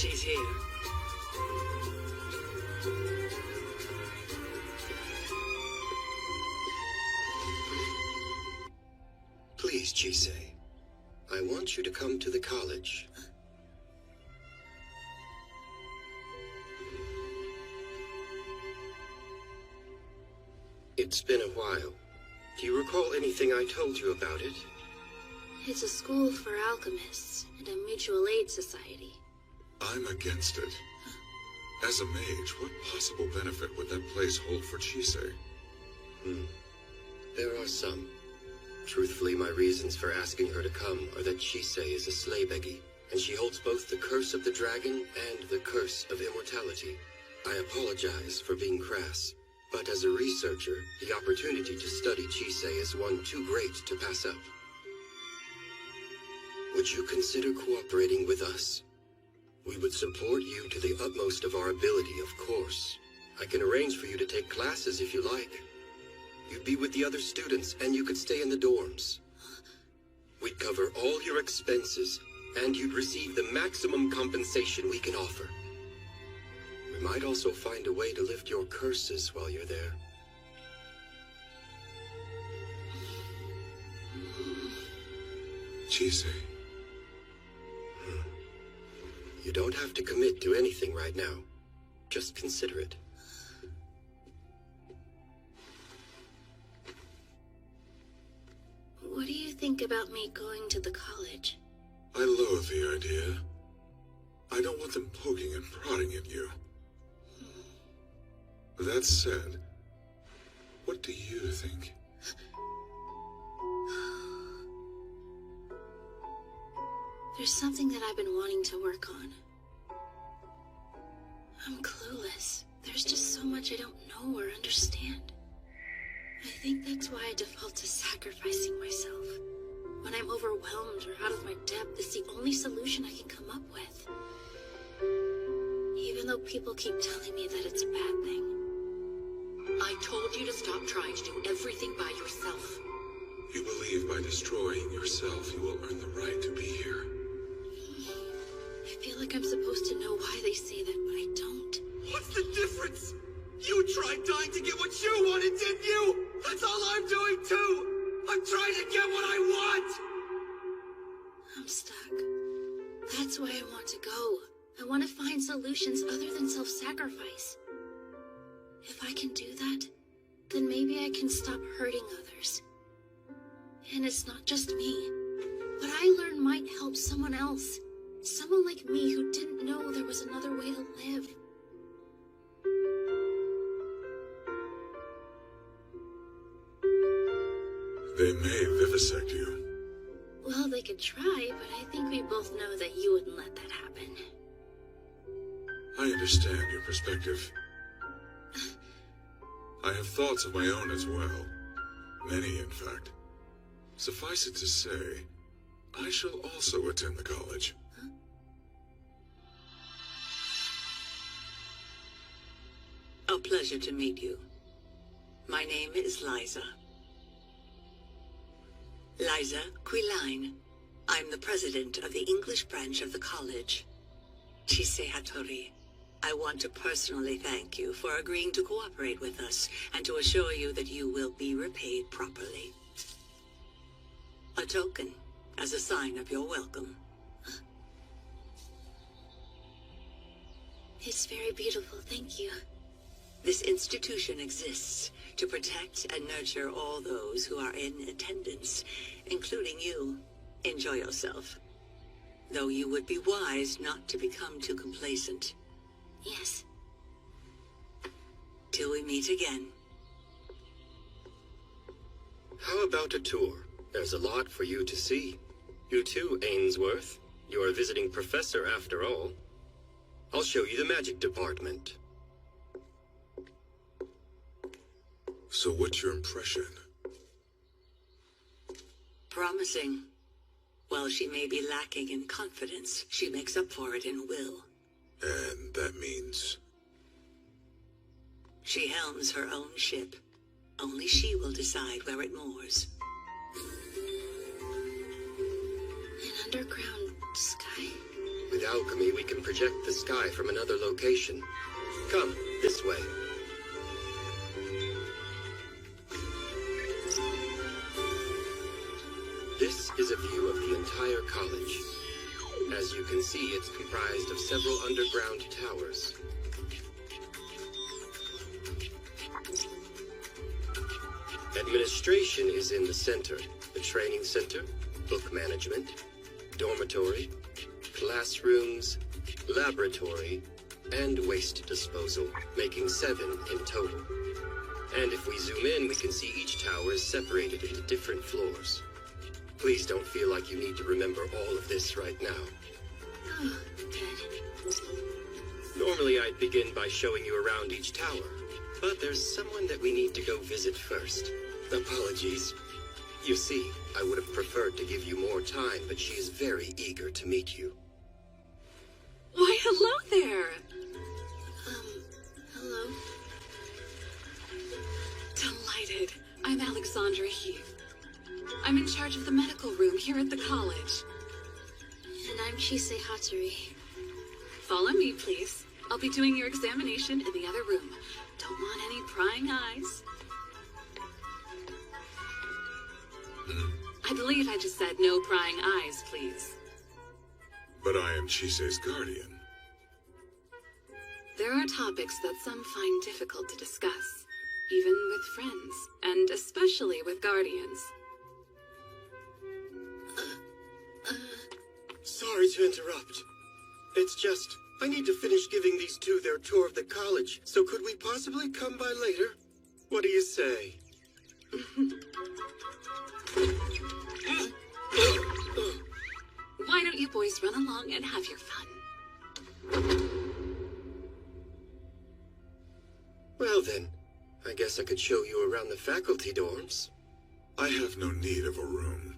She's here. Please, Chise. I want you to come to the college. It's been a while. Do you recall anything I told you about it? It's a school for alchemists and a mutual aid society. I'm against it. As a mage, what possible benefit would that place hold for Chise? There are some. Truthfully, my reasons for asking her to come are that Chise is a Slaybeggy, and she holds both the Curse of the Dragon and the Curse of Immortality. I apologize for being crass, but as a researcher, the opportunity to study Chise is one too great to pass up. Would you consider cooperating with us? We would support you to the utmost of our ability, of course. I can arrange for you to take classes if you like. You'd be with the other students, and you could stay in the dorms. We'd cover all your expenses, and you'd receive the maximum compensation we can offer. We might also find a way to lift your curses while you're there. Chise. You don't have to commit to anything right now. Just consider it. What do you think about me going to the college? I loathe the idea. I don't want them poking and prodding at you. That said, what do you think? There's something that I've been wanting to work on. I'm clueless. There's just so much I don't know or understand. I think that's why I default to sacrificing myself. When I'm overwhelmed or out of my depth, it's the only solution I can come up with. Even though people keep telling me that it's a bad thing. I told you to stop trying to do everything by yourself. You believe by destroying yourself, you will earn the right to be here. I feel like I'm supposed to know why they say that, but I don't. What's the difference? You tried dying to get what you wanted, didn't you? That's all I'm doing too! I'm trying to get what I want! I'm stuck. That's why I want to go. I want to find solutions other than self-sacrifice. If I can do that, then maybe I can stop hurting others. And it's not just me. What I learned might help someone else. Someone like me who didn't know there was another way to live. They may vivisect you. Well, they could try, but I think we both know that you wouldn't let that happen. I understand your perspective. I have thoughts of my own as well. Many, in fact. Suffice it to say, I shall also attend the college. Huh? A pleasure to meet you. My name is Liza. Liza Quilline. I'm the president of the English branch of the college. Chise Hattori. I want to personally thank you for agreeing to cooperate with us and to assure you that you will be repaid properly. A token as a sign of your welcome. It's very beautiful, thank you. This institution exists to protect and nurture all those who are in attendance, including you. Enjoy yourself. Though you would be wise not to become too complacent. Yes. Till we meet again. How about a tour? There's a lot for you to see. You too, Ainsworth. You're a visiting professor after all. I'll show you the magic department. So what's your impression? Promising. While she may be lacking in confidence, she makes up for it in will. And that means? She helms her own ship. Only she will decide where it moors. An underground sky? With With alchemy, we can project the sky from another location. Come, this way. This is a view of the entire college. As you can see, it's comprised of several underground towers. Administration is in the center. The training center, book management, dormitory, classrooms, laboratory, and waste disposal, making 7 in total. And if we zoom in, we can see each tower is separated into different floors. Please don't feel like you need to remember all of this right now. Oh, good. Normally I'd begin by showing you around each tower, but there's someone that we need to go visit first. Apologies. You see, I would have preferred to give you more time, but she is very eager to meet you. Why, hello there! Hello? Delighted. I'm Alexandra Heath. I'm in charge of the medical room here at the college. And I'm Chise Hattori. Follow me, please. I'll be doing your examination in the other room. Don't want any prying eyes. I believe I just said no prying eyes, please. But I am Chise's guardian. There are topics that some find difficult to discuss, even with friends, and especially with guardians. Sorry to interrupt. It's just, I need to finish giving these two their tour of the college, so could we possibly come by later? What do you say? Why don't you boys run along and have your fun? Well then, I guess I could show you around the faculty dorms. I have no need of a room.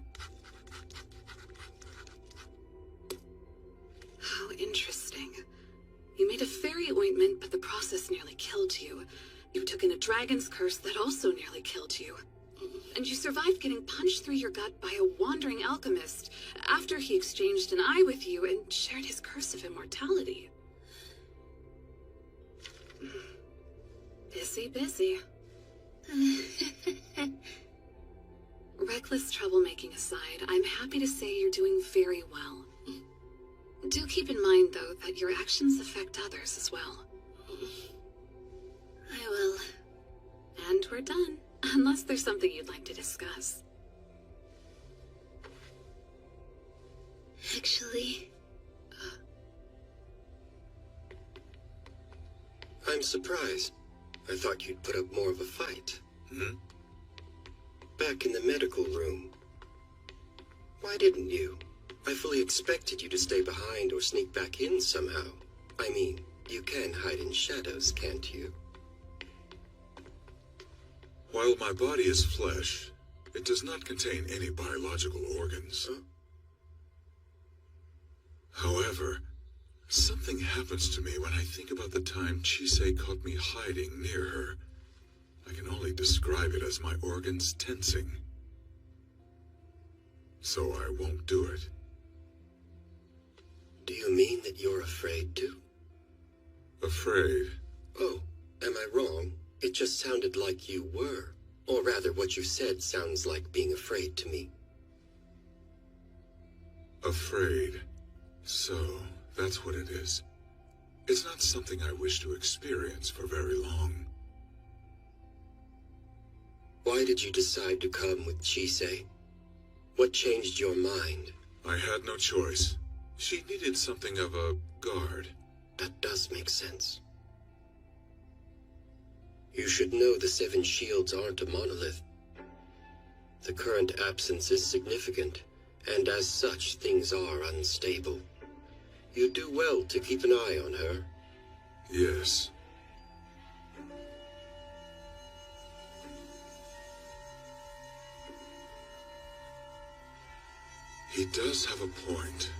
How interesting. You made a fairy ointment, but the process nearly killed you. You took in a dragon's curse that also nearly killed you. And you survived getting punched through your gut by a wandering alchemist after he exchanged an eye with you and shared his curse of immortality. Busy. Reckless troublemaking aside, I'm happy to say you're doing very well. Do keep in mind, though, that your actions affect others as well. I will. And we're done. Unless there's something you'd like to discuss. Actually, I'm surprised. I thought you'd put up more of a fight. Back in the medical room. Why didn't you? I fully expected you to stay behind or sneak back in somehow. I mean, you can hide in shadows, can't you? While my body is flesh, it does not contain any biological organs. Huh? However, something happens to me when I think about the time Chise caught me hiding near her. I can only describe it as my organs tensing. So I won't do it. Do you mean that you're afraid to? Afraid? Oh, am I wrong? It just sounded like you were. Or rather, what you said sounds like being afraid to me. Afraid. So, that's what it is. It's not something I wish to experience for very long. Why did you decide to come with Chise? What changed your mind? I had no choice. She needed something of a guard. That does make sense. You should know the Seven Shields aren't a monolith. The current absence is significant, and as such, things are unstable. You do well to keep an eye on her. Yes. He does have a point.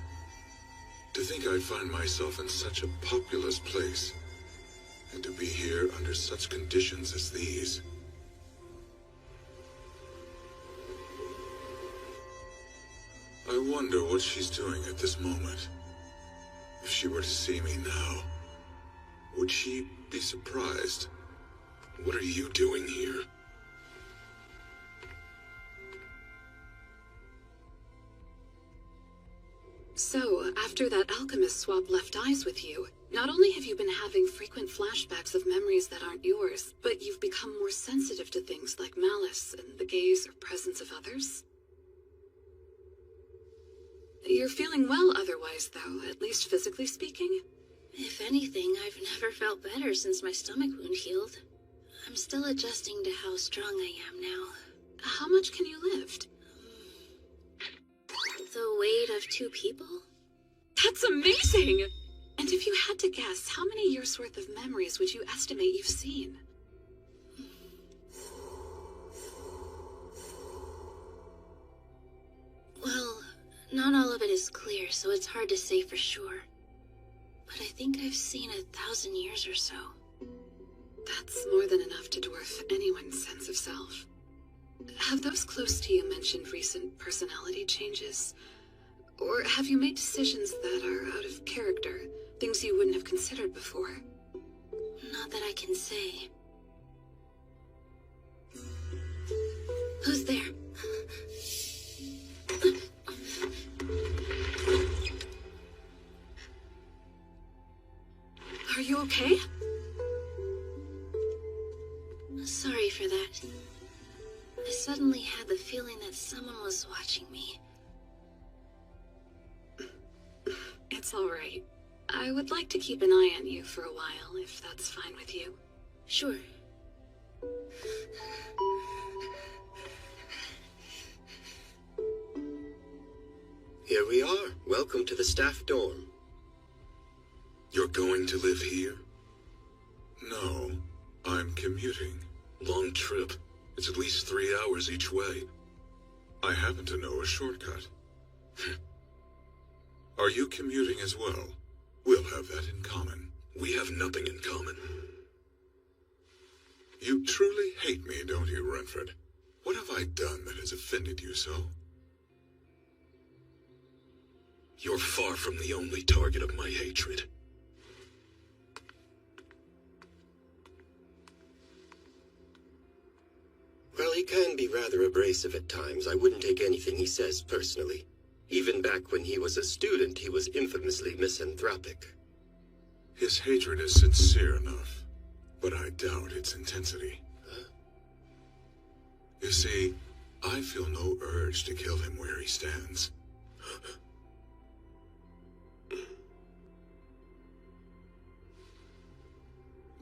To think I'd find myself in such a populous place, and to be here under such conditions as these. I wonder what she's doing at this moment. she were to see me now, would she be surprised? What are you doing here? So, after that alchemist swapped left eyes with you, not only have you been having frequent flashbacks of memories that aren't yours, but you've become more sensitive to things like malice and the gaze or presence of others? You're feeling well otherwise, though, at least physically speaking? If anything, I've never felt better since my stomach wound healed. I'm still adjusting to how strong I am now. How much can you lift? The weight of 2 people? That's amazing! And if you had to guess, how many years' worth of memories would you estimate you've seen? Well, not all of it is clear, so it's hard to say for sure. But I think I've seen 1,000 years or so. That's more than enough to dwarf anyone's sense of self. Have those close to you mentioned recent personality changes? Or have you made decisions that are out of character, things you wouldn't have considered before? Not that I can say. Who's there? Are you okay? Sorry for that. I suddenly had the feeling that someone was watching me. It's all right. I would like to keep an eye on you for a while, if that's fine with you. Sure. Here we are. Welcome to the staff dorm. You're going to live here? No, I'm commuting. Long trip. It's at least 3 hours each way. I happen to know a shortcut. Are you commuting as well? We'll have that in common. We have nothing in common. You truly hate me, don't you, Renfred? What have I done that has offended you so? You're far from the only target of my hatred. Well, he can be rather abrasive at times. I wouldn't take anything he says personally. Even back when he was a student, he was infamously misanthropic. His hatred is sincere enough, but I doubt its intensity. Huh? You see, I feel no urge to kill him where he stands.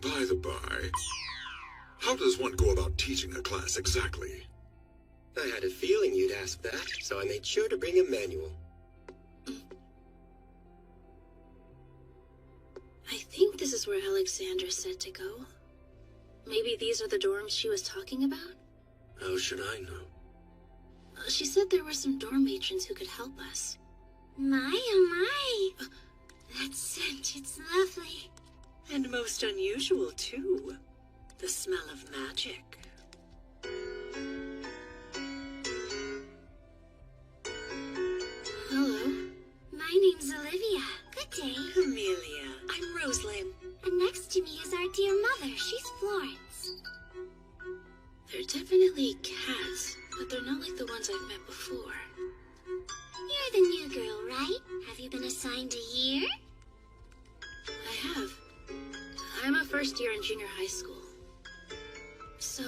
By the by, how does one go about teaching a class exactly? I had a feeling you'd ask that, so I made sure to bring a manual. I think this is where Alexandra said to go. Maybe these are the dorms she was talking about? How should I know? She said there were some dorm matrons who could help us. My, oh my! That scent, it's lovely. And most unusual, too. The smell of magic. Hello? My name's Olivia. Good day. Amelia, I'm Rosalind. And next to me is our dear mother. She's Florence. They're definitely cats, but they're not like the ones I've met before. You're the new girl, right? Have you been assigned a year? I have. I'm a first year in junior high school. So,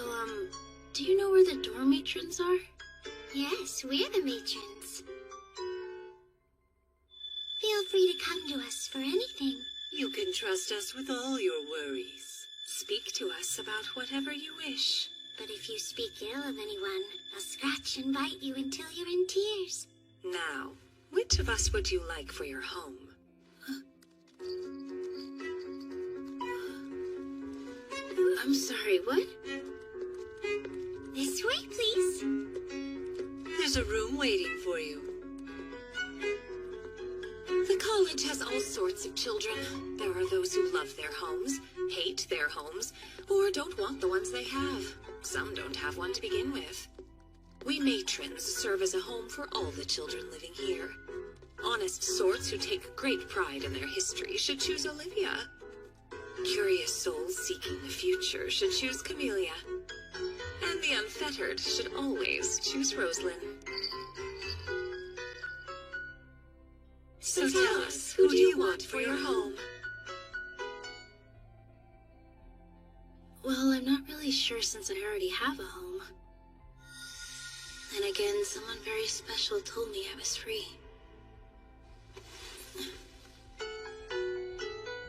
do you know where the dorm matrons are? Yes, we're the matrons. Feel free to come to us for anything. You can trust us with all your worries. Speak to us about whatever you wish. But if you speak ill of anyone, they'll scratch and bite you until you're in tears. Now, which of us would you like for your home? I'm sorry, what? This way, please. There's a room waiting for you. The college has all sorts of children. There are those who love their homes, hate their homes, or don't want the ones they have. Some don't have one to begin with. We matrons serve as a home for all the children living here. Honest sorts who take great pride in their history should choose Olivia. Curious souls seeking the future should choose Camellia. And the unfettered should always choose Rosalind. So tell us, who do you want for your home? Well, I'm not really sure since I already have a home. Then again, someone very special told me I was free.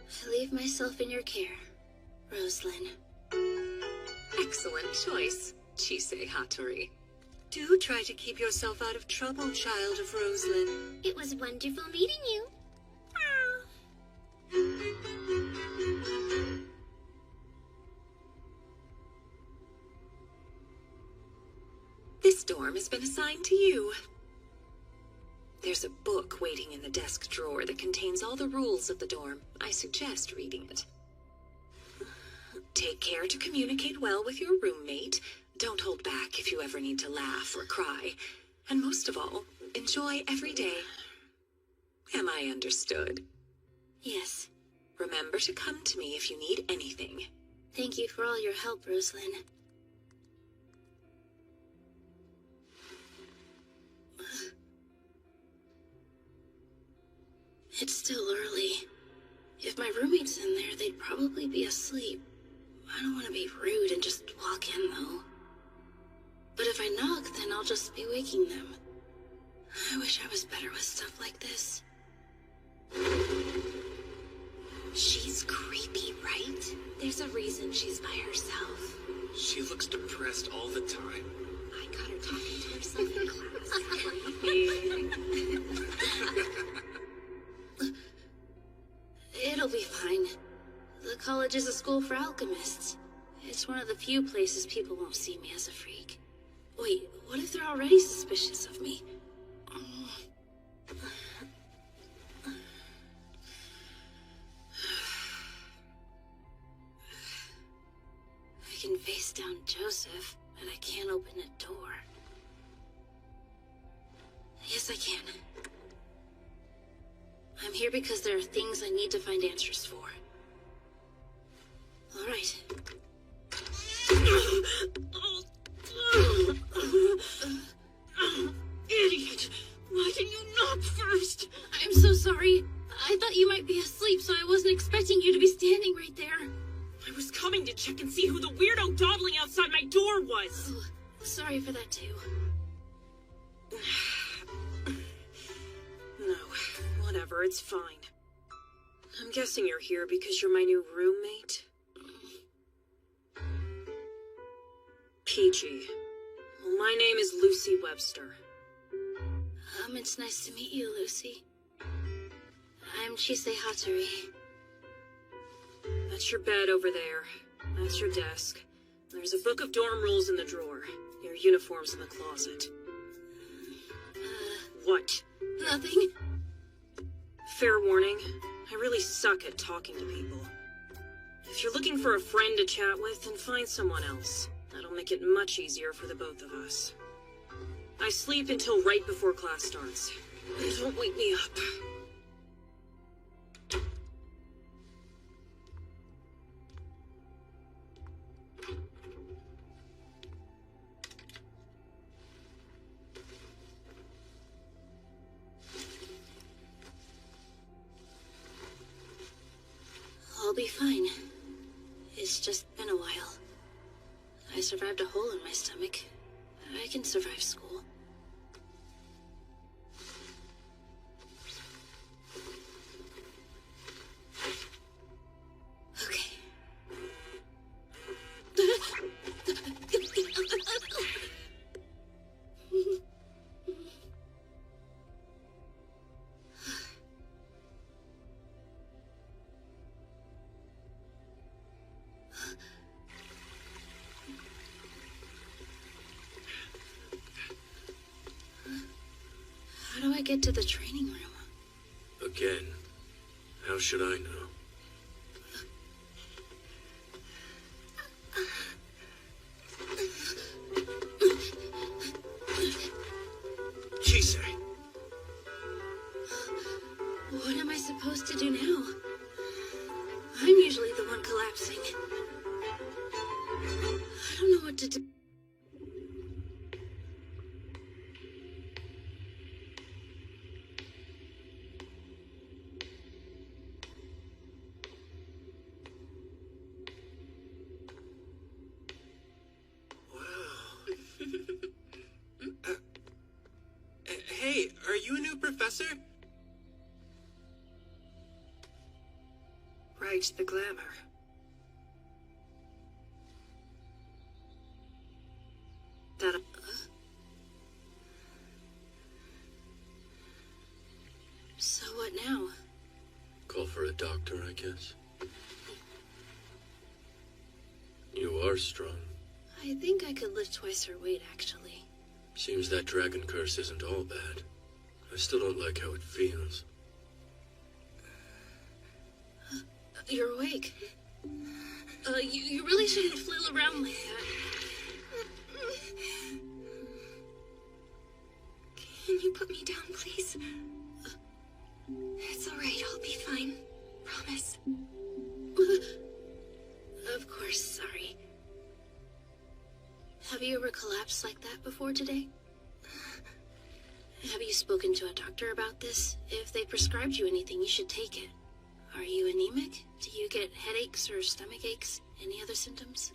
I leave myself in your care, Rosalind. Excellent choice, Chisei Hattori. Do try to keep yourself out of trouble, child of Rosalind. It was wonderful meeting you. This dorm has been assigned to you. There's a book waiting in the desk drawer that contains all the rules of the dorm. I suggest reading it. Take care to communicate well with your roommate. Don't hold back if you ever need to laugh or cry. And most of all, enjoy every day. Am I understood? Yes. Remember to come to me if you need anything. Thank you for all your help, Rosalind. It's still early. If my roommate's in there, they'd probably be asleep. I don't want to be rude and just walk in, though. But if I knock, then I'll just be waking them. I wish I was better with stuff like this. She's creepy, right? There's a reason she's by herself. She looks depressed all the time. I got her talking to herself in class. It'll be fine. The college is a school for alchemists. It's one of the few places people won't see me as a freak. Wait, what if they're already suspicious of me? I can face down Joseph, but I can't open a door. Yes, I can. I'm here because there are things I need to find answers for. All right. Idiot! Why didn't you knock first? I'm so sorry. I thought you might be asleep, so I wasn't expecting you to be standing right there. I was coming to check and see who the weirdo dawdling outside my door was. Oh, sorry for that, too. No, whatever, it's fine. I'm guessing you're here because you're my new roommate? Peachy. Well, my name is Lucy Webster. It's nice to meet you, Lucy. I'm Chisei Hattori. That's your bed over there. That's your desk. There's a book of dorm rules in the drawer. Your uniform's in the closet. What? Nothing. Fair warning, I really suck at talking to people. If you're looking for a friend to chat with, then find someone else. That'll make it much easier for the both of us. I sleep until right before class starts. Don't wake me up. I'll be fine. It's just been a while. I survived a hole in my stomach. I can survive school. Okay. How do I get to the training room? Again, how should I know? Chisei. no. I'm usually the one collapsing. I don't know what to do. Hey, are you a new professor? Right, the glamour. That... So what now? Call for a doctor, I guess. You are strong. I think I could lift twice her weight, actually. Seems that dragon curse isn't all bad. I still don't like how it feels. You're awake. You really shouldn't flail around like that. Can you put me down, please? It's alright, I'll be fine. Promise. Of course, sorry. Have you ever collapsed like that before today? Have you spoken to a doctor about this? If they prescribed you anything, you should take it. Are you anemic? Do you get headaches or stomach aches? Any other symptoms?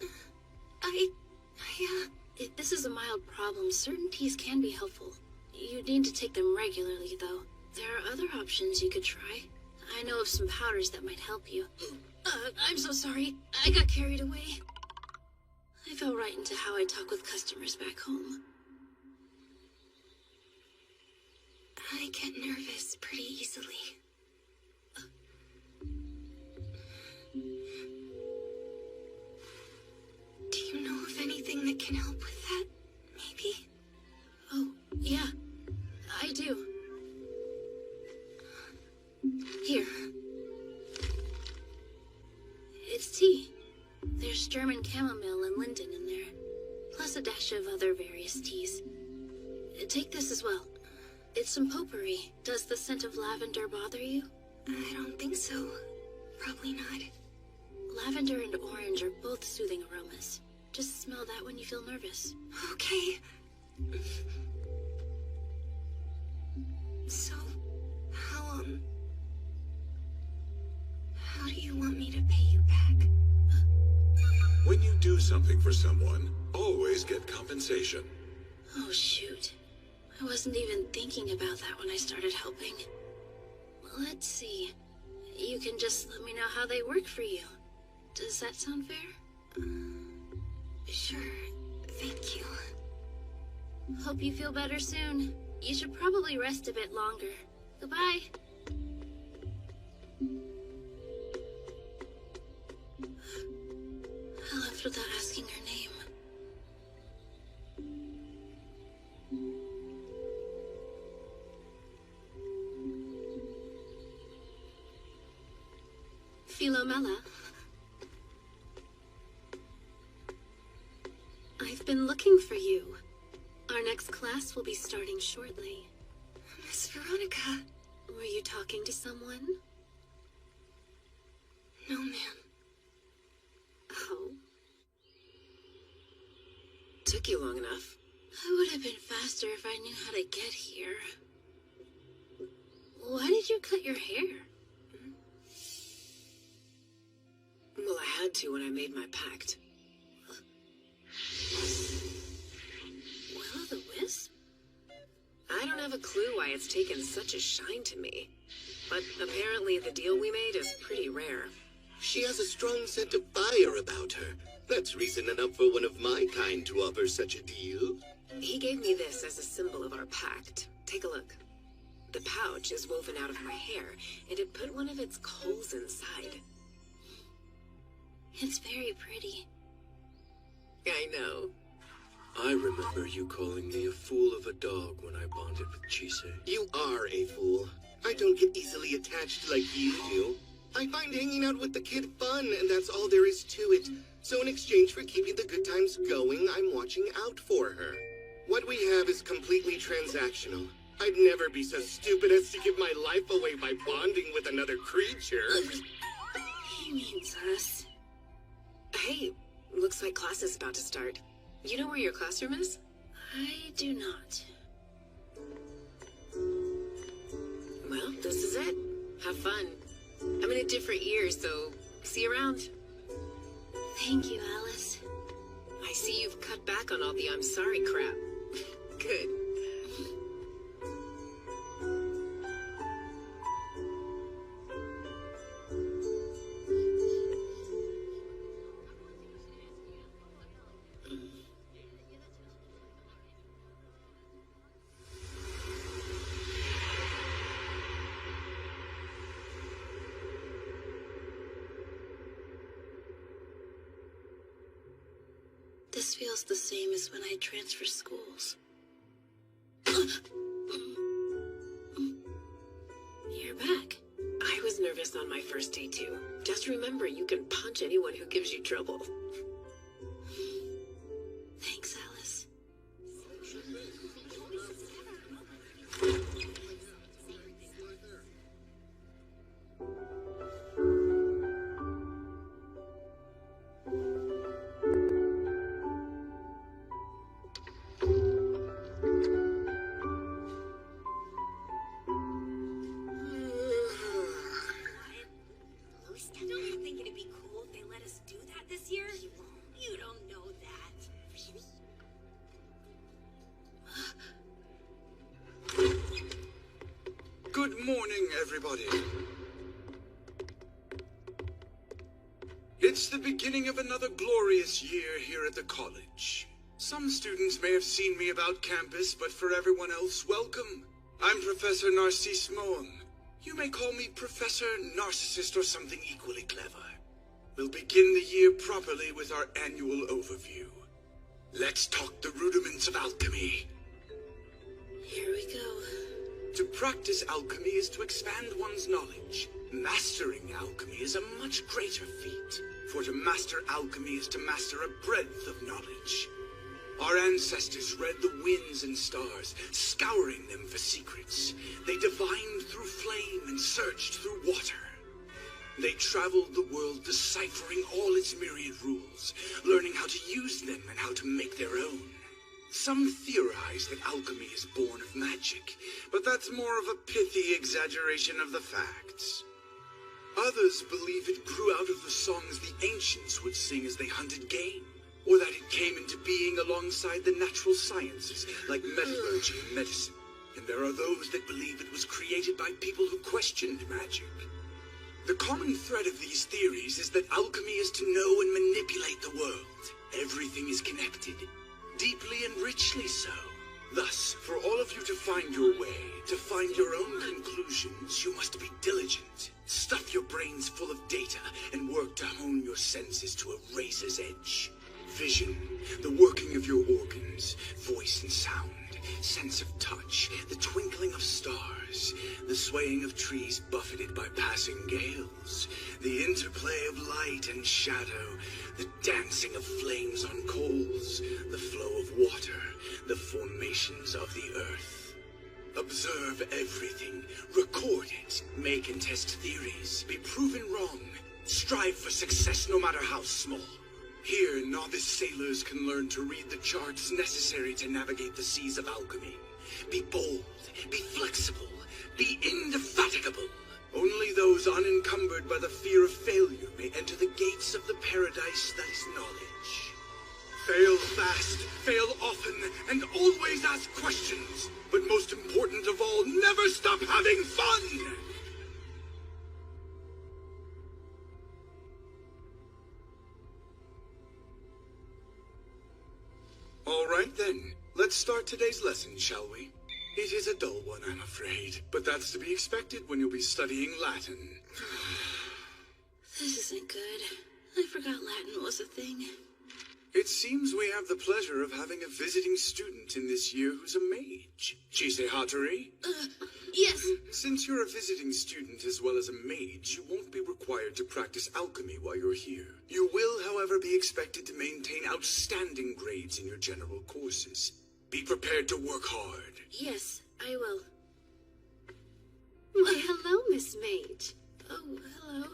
If this is a mild problem, certain teas can be helpful. You need to take them regularly, though. There are other options you could try. I know of some powders that might help you. I'm so sorry. I got carried away. I fell right into how I talk with customers back home. I get nervous pretty easily. Do you know of anything that can help with that? Maybe? Oh, yeah. I do. Here. It's tea. There's German chamomile and linden in there, plus a dash of other various teas. Take this as well. It's some potpourri. Does the scent of lavender bother you? I don't think so. Probably not. Lavender and orange are both soothing aromas. Just smell that when you feel nervous. Okay. So, how do you want me to pay you back? When you do something for someone, always get compensation. Oh, shoot. I wasn't even thinking about that when I started helping. Let's see. You can just let me know how they work for you. Does that sound fair? Sure. Thank you. Hope you feel better soon. You should probably rest a bit longer. Goodbye. I left without asking her name. Philomela. I've been looking for you. Our next class will be starting shortly. Miss Veronica. Were you talking to someone? No, ma'am. Oh. Took you long enough. I would have been faster if I knew how to get here. Why did you cut your hair? Well, I had to when I made my pact. Will-o'-the-wisp? I don't have a clue why it's taken such a shine to me. But apparently the deal we made is pretty rare. She has a strong scent of fire about her. That's reason enough for one of my kind to offer such a deal. He gave me this as a symbol of our pact. Take a look. The pouch is woven out of my hair, and it put one of its coals inside. It's very pretty. I know. I remember you calling me a fool of a dog when I bonded with Chise. You are a fool. I don't get easily attached like you do. I find hanging out with the kid fun, and that's all there is to it. So in exchange for keeping the good times going, I'm watching out for her. What we have is completely transactional. I'd never be so stupid as to give my life away by bonding with another creature. He means us. Hey, looks like class is about to start. You know where your classroom is? I do not. Well, this is it. Have fun. I'm in a different year, so see you around. Thank you, Alice. I see you've cut back on all the I'm sorry crap. Good. This feels the same as when I transfer schools. You're back. I was nervous on my first day too. Just remember, you can punch anyone who gives you trouble. Thanks, Alice. Don't you think it'd be cool if they let us do that this year? You don't know that. Good morning, everybody. It's the beginning of another glorious year here at the college. Some students may have seen me about campus, but for everyone else, welcome. I'm Professor Narcisse Moem. You may call me Professor Narcissist or something equally clever. We'll begin the year properly with our annual overview. Let's talk the rudiments of alchemy. Here we go. To practice alchemy is to expand one's knowledge. Mastering alchemy is a much greater feat. For to master alchemy is to master a breadth of knowledge. Our ancestors read the winds and stars, scouring them for secrets. They divined through flame and searched through water. They traveled the world deciphering all its myriad rules, learning how to use them and how to make their own. Some theorize that alchemy is born of magic, but that's more of a pithy exaggeration of the facts. Others believe it grew out of the songs the ancients would sing as they hunted game, or that it came into being alongside the natural sciences like metallurgy and medicine. And there are those that believe it was created by people who questioned magic. The common thread of these theories is that alchemy is to know and manipulate the world. Everything is connected, deeply and richly so. Thus, for all of you to find your way, to find your own conclusions, you must be diligent. Stuff your brains full of data and work to hone your senses to a razor's edge. Vision, the working of your organs, voice and sound, sense of touch, the twinkling of stars, the swaying of trees buffeted by passing gales, the interplay of light and shadow, the dancing of flames on coals, the flow of water, the formations of the earth. Observe everything, record it, make and test theories, be proven wrong, strive for success no matter how small. Here, novice sailors can learn to read the charts necessary to navigate the seas of alchemy. Be bold, be flexible, be indefatigable. Only those unencumbered by the fear of failure may enter the gates of the paradise that is knowledge. Fail fast, fail often, and always ask questions. But most important of all, never stop having fun! All right then, let's start today's lesson, shall we? It is a dull one, I'm afraid, but that's to be expected when you'll be studying Latin. This isn't good. I forgot Latin was a thing. It seems we have the pleasure of having a visiting student in this year who's a mage. Chise Hattori? Yes. Since you're a visiting student as well as a mage, you won't be required to practice alchemy while you're here. You will, however, be expected to maintain outstanding grades in your general courses. Be prepared to work hard. Yes, I will. Why, hello, Miss Mage. Oh, hello.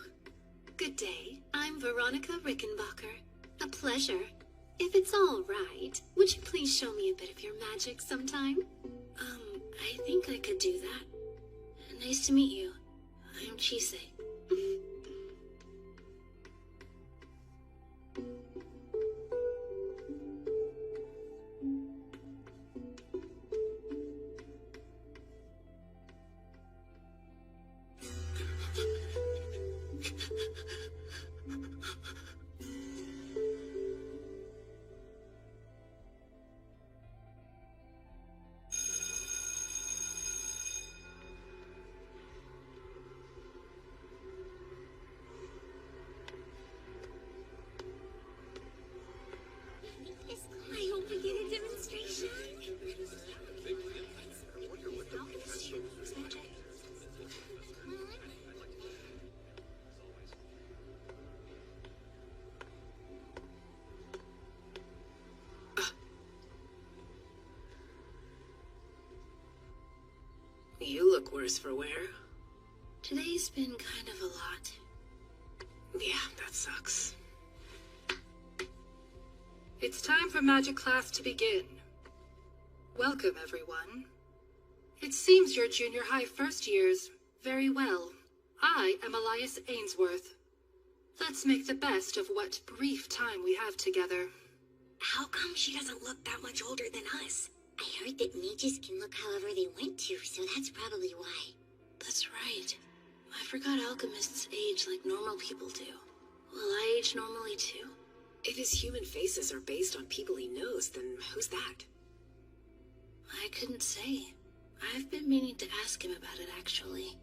Good day. I'm Veronica Rickenbacker. A pleasure. If it's all right, would you please show me a bit of your magic sometime? I think I could do that. Nice to meet you. I'm Chise. I hope we get a demonstration. You look worse for wear. Today's been kind of a lot. Yeah, that sucks. It's time for magic class to begin. Welcome, everyone. It seems you're junior high first years. Very well. I am Elias Ainsworth. Let's make the best of what brief time we have together. How come she doesn't look that much older than us? I heard that mages can look however they want to, so that's probably why. That's right. I forgot alchemists age like normal people do. Will I age normally too? If his human faces are based on people he knows, then who's that? I couldn't say. I've been meaning to ask him about it, actually.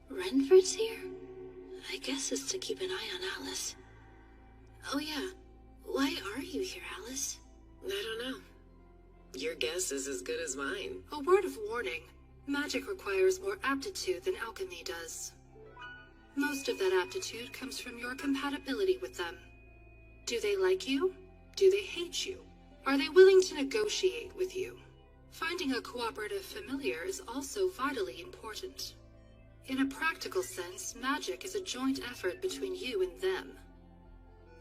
Renford's here? I guess it's to keep an eye on Alice. Oh yeah, why are you here, Alice? I don't know. Your guess is as good as mine. A word of warning. Magic requires more aptitude than alchemy does. Most of that aptitude comes from your compatibility with them. Do they like you? Do they hate you? Are they willing to negotiate with you? Finding a cooperative familiar is also vitally important. In a practical sense, magic is a joint effort between you and them.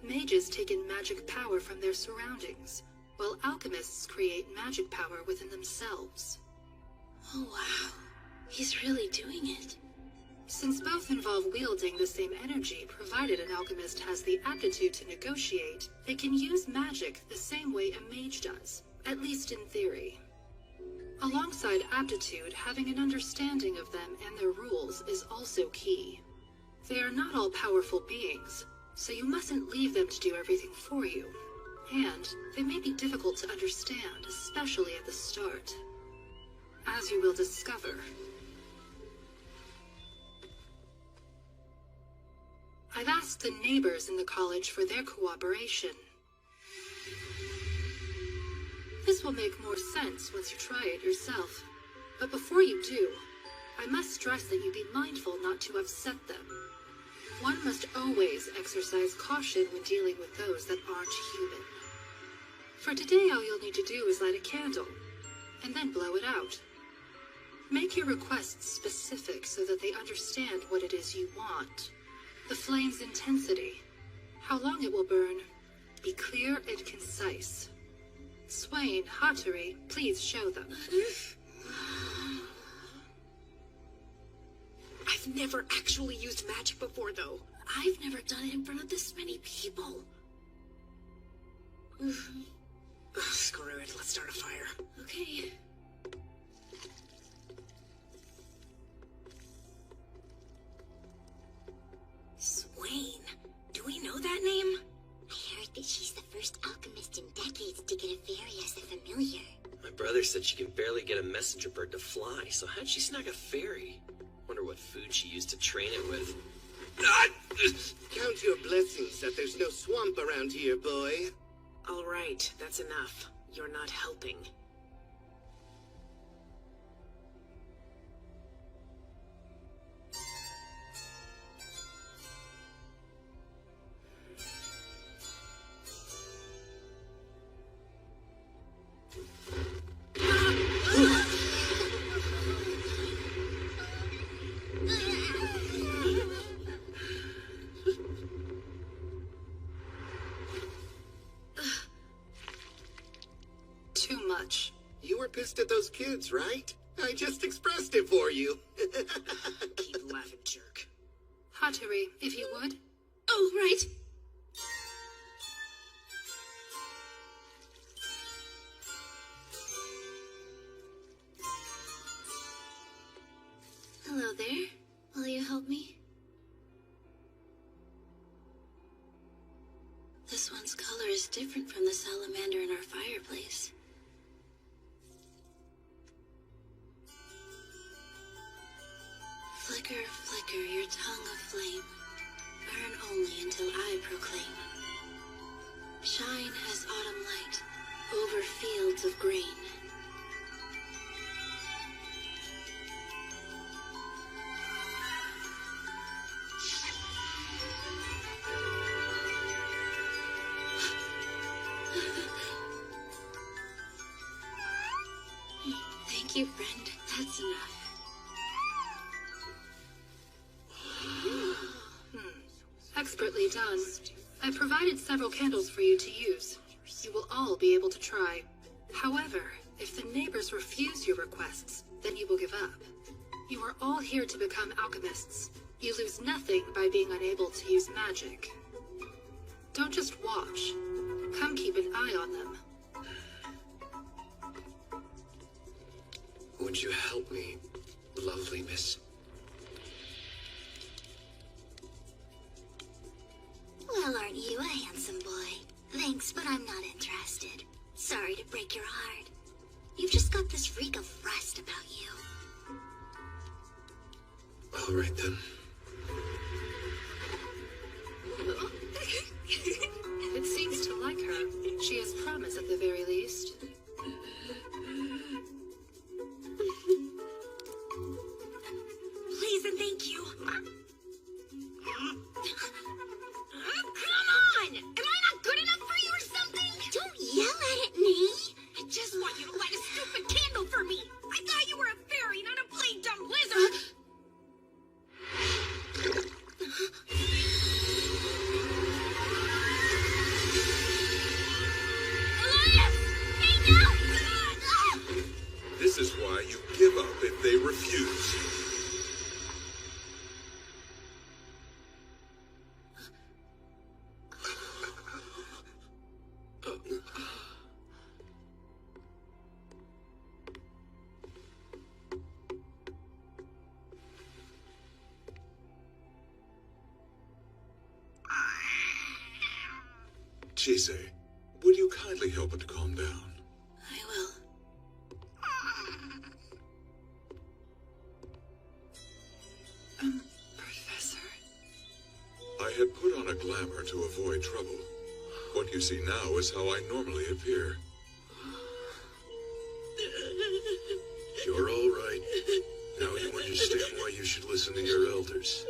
Mages take in magic power from their surroundings, while alchemists create magic power within themselves. Oh wow, he's really doing it. Since both involve wielding the same energy, provided an alchemist has the aptitude to negotiate, they can use magic the same way a mage does, at least in theory. Alongside aptitude, having an understanding of them and their rules is also key. They are not all powerful beings, so you mustn't leave them to do everything for you. And they may be difficult to understand, especially at the start. As you will discover. I've asked the neighbors in the college for their cooperation. This will make more sense once you try it yourself. But before you do, I must stress that you be mindful not to upset them. One must always exercise caution when dealing with those that aren't human. For today, all you'll need to do is light a candle, and then blow it out. Make your requests specific so that they understand what it is you want. The flame's intensity, how long it will burn. Be clear and concise. Swain, Hattori, please show them. I've never actually used magic before, though. I've never done it in front of this many people. Ugh, screw it, let's start a fire. Okay. Swain. Do we know that name? I heard that she's the first alchemist in decades to get a fairy as a familiar. My brother said she can barely get a messenger bird to fly, so how'd she snag a fairy? Wonder what food she used to train it with. Count your blessings that there's no swamp around here, boy. All right, that's enough. You're not helping. pissed at those kids, right? I just expressed it for you. Keep laughing, jerk. Hattori, if you would. Oh, right. Hello there. Will you help me? This one's color is different from the salamander in our fireplace. Flicker, flicker, your tongue of flame. Burn only until I proclaim. Shine as autumn light over fields of grain. Thank you, friend. That's enough. Expertly done. I've provided several candles for you to use. You will all be able to try. However, if the neighbors refuse your requests, then you will give up. You are all here to become alchemists. You lose nothing by being unable to use magic. Don't just watch. Come keep an eye on them. Would you help me, lovely miss? Well, aren't you a handsome boy? Thanks, but I'm not interested. Sorry to break your heart. You've just got this reek of rust about you. All right, then. It seems to like her. She has promise at the very least. Please and thank you. Come on! Am I not good enough for you or something? Don't yell at it, Nate. I just want you to light a stupid candle for me. I thought you were a fairy, not a plain dumb lizard. Elias! Hey, no! Come on! This is why you give up if they refuse. Chise, would you kindly help her to calm down? I will. Professor? I had put on a glamour to avoid trouble. What you see now is how I normally appear. You're all right. Now you understand why you should listen to your elders.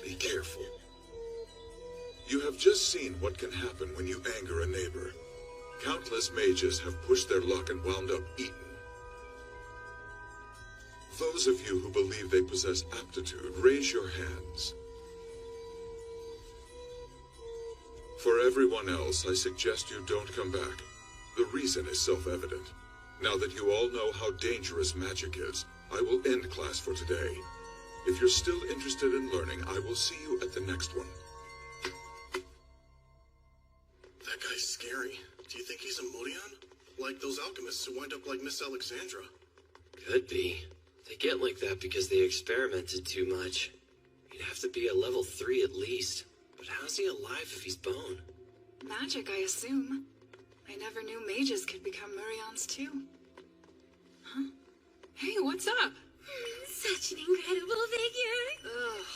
Be careful. You have just seen what can happen when you anger a neighbor. Countless mages have pushed their luck and wound up eaten. Those of you who believe they possess aptitude, raise your hands. For everyone else, I suggest you don't come back. The reason is self-evident. Now that you all know how dangerous magic is, I will end class for today. If you're still interested in learning, I will see you at the next one. That guy's scary. Do you think he's a Morion? Like those alchemists who wind up like Miss Alexandra? Could be. They get like that because they experimented too much. He'd have to be a level 3 at least. But how's he alive if he's bone? Magic, I assume. I never knew mages could become Murions too. Huh? Hey, what's up? Such an incredible figure. Ugh.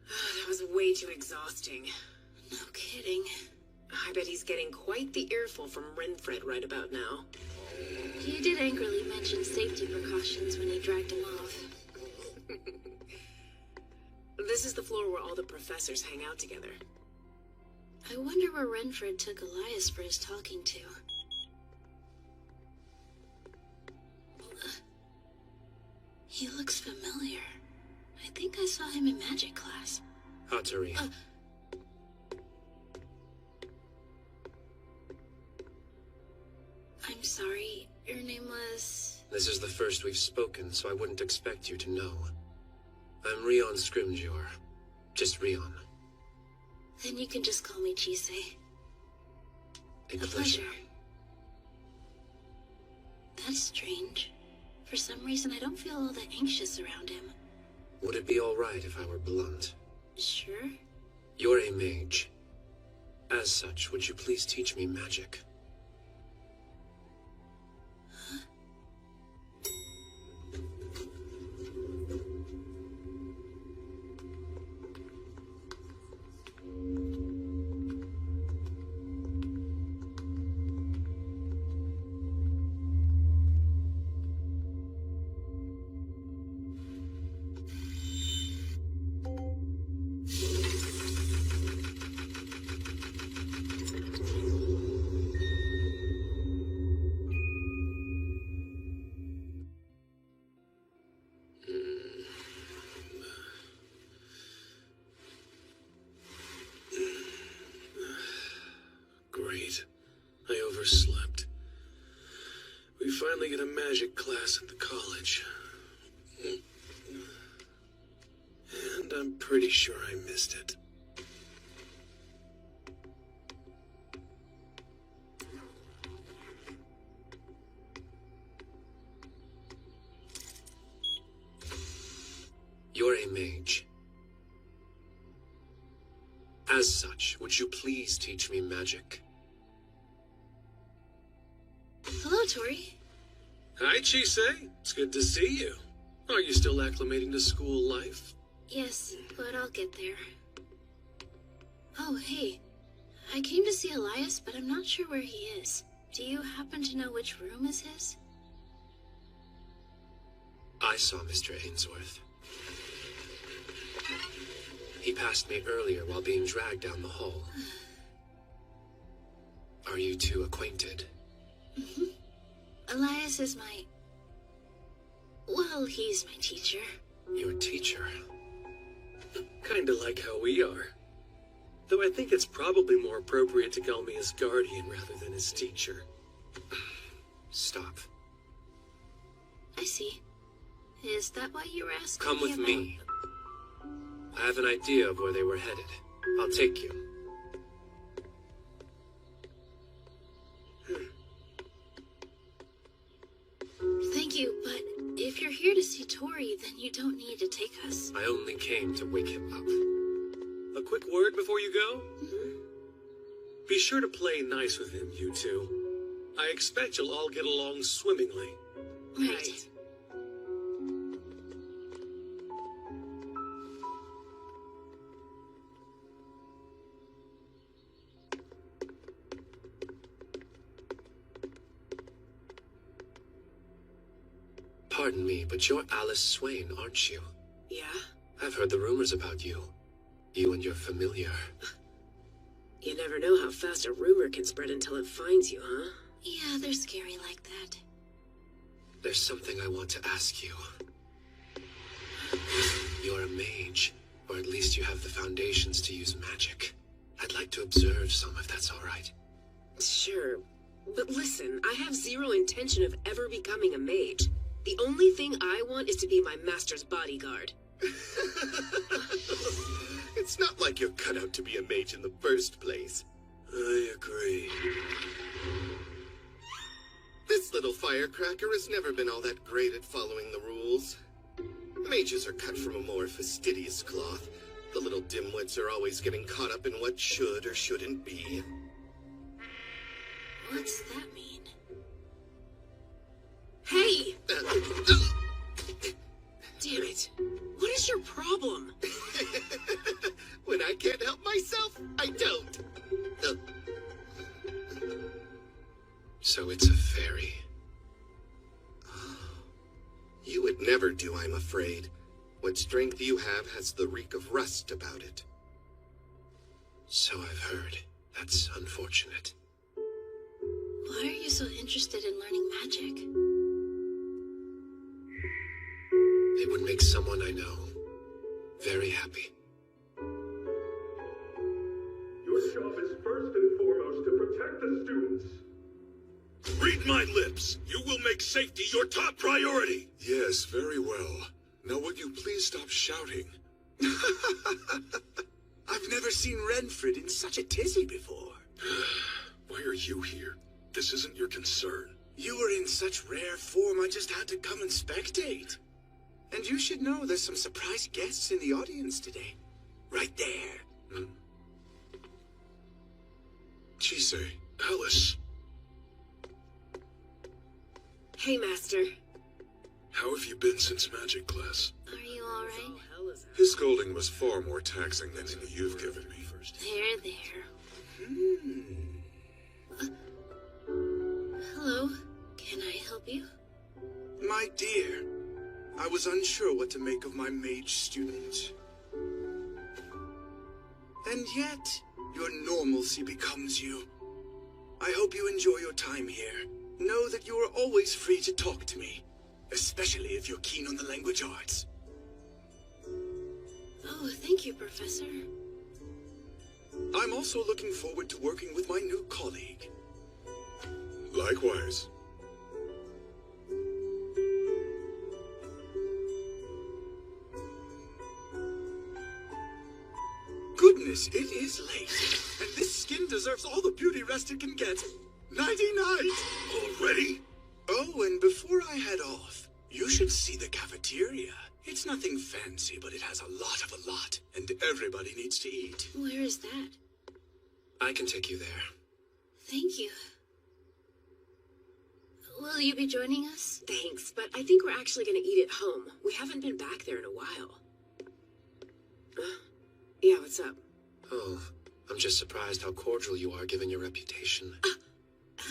That was way too exhausting. No kidding. I bet he's getting quite the earful from Renfred right about now. You did angrily mention safety precautions when you dragged him off. This is the floor where all the professors hang out together. I wonder where Renfred took Elias for his talking to. He looks familiar. I think I saw him in magic class. Hattori. I'm sorry, your name was... This is the first we've spoken, so I wouldn't expect you to know. I'm Rion Scrimgeour. Just Rion. Then you can just call me Chisei. A pleasure. That's strange. For some reason, I don't feel all that anxious around him. Would it be alright if I were blunt? Sure. You're a mage. As such, would you please teach me magic? Great. I overslept. We finally get a magic class at the college. And I'm pretty sure I missed it. You're a mage. As such, would you please teach me magic? Hello, Tori. Hi, Chisei. It's good to see you. Are you still acclimating to school life? Yes, but I'll get there. Oh, hey. I came to see Elias, but I'm not sure where he is. Do you happen to know which room is his? I saw Mr. Ainsworth. He passed me earlier while being dragged down the hall. Are you two acquainted? Mm-hmm. Elias is my... Well, he's my teacher. Your teacher? Kinda like how we are. Though I think it's probably more appropriate to call me his guardian rather than his teacher. Stop. I see. Is that what you were asking Come with about? me. I have an idea of where they were headed. I'll take you. Thank you, but if you're here to see Tori, then you don't need to take us. I only came to wake him up. A quick word before you go? Be sure to play nice with him, you two. I expect you'll all get along swimmingly. Right. Pardon me, but you're Alice Swain, aren't you? Yeah? I've heard the rumors about you. You and your familiar. You never know how fast a rumor can spread until it finds you, huh? Yeah, they're scary like that. There's something I want to ask you. You're a mage, or at least you have the foundations to use magic. I'd like to observe some, if that's all right. Sure. But listen, I have zero intention of ever becoming a mage. The only thing I want is to be my master's bodyguard. It's not like you're cut out to be a mage in the first place. I agree. This little firecracker has never been all that great at following the rules. Mages are cut from a more fastidious cloth. The little dimwits are always getting caught up in what should or shouldn't be. What's that mean? Hey! Damn it. What is your problem? When I can't help myself, I don't. So it's a fairy. You would never do, I'm afraid. What strength you have has the reek of rust about it. So I've heard. That's unfortunate. Why are you so interested in learning magic? It would make someone I know very happy. Your job is first and foremost to protect the students. Read my lips. You will make safety your top priority. Yes, very well. Now would you please stop shouting? I've never seen Renfred in such a tizzy before. Why are you here? This isn't your concern. You were in such rare form, I just had to come and spectate. And you should know there's some surprise guests in the audience today. Right there. Chise, Alice. Hey, Master. How have you been since magic class? Are you alright? His scolding was far more taxing than any you've given me. There. Hello. Can I help you? My dear, I was unsure what to make of my mage student. And yet, your normalcy becomes you. I hope you enjoy your time here. Know that you are always free to talk to me, especially if you're keen on the language arts. Oh, thank you, Professor. I'm also looking forward to working with my new colleague. Likewise. Goodness, it is late, and this skin deserves all the beauty rest it can get. Nighty-night! Already? Oh, and before I head off, you should see the cafeteria. It's nothing fancy, but it has a lot, and everybody needs to eat. Where is that? I can take you there. Thank you. Will you be joining us? Thanks, but I think we're actually going to eat at home. We haven't been back there in a while. Yeah, what's up? Oh, I'm just surprised how cordial you are given your reputation.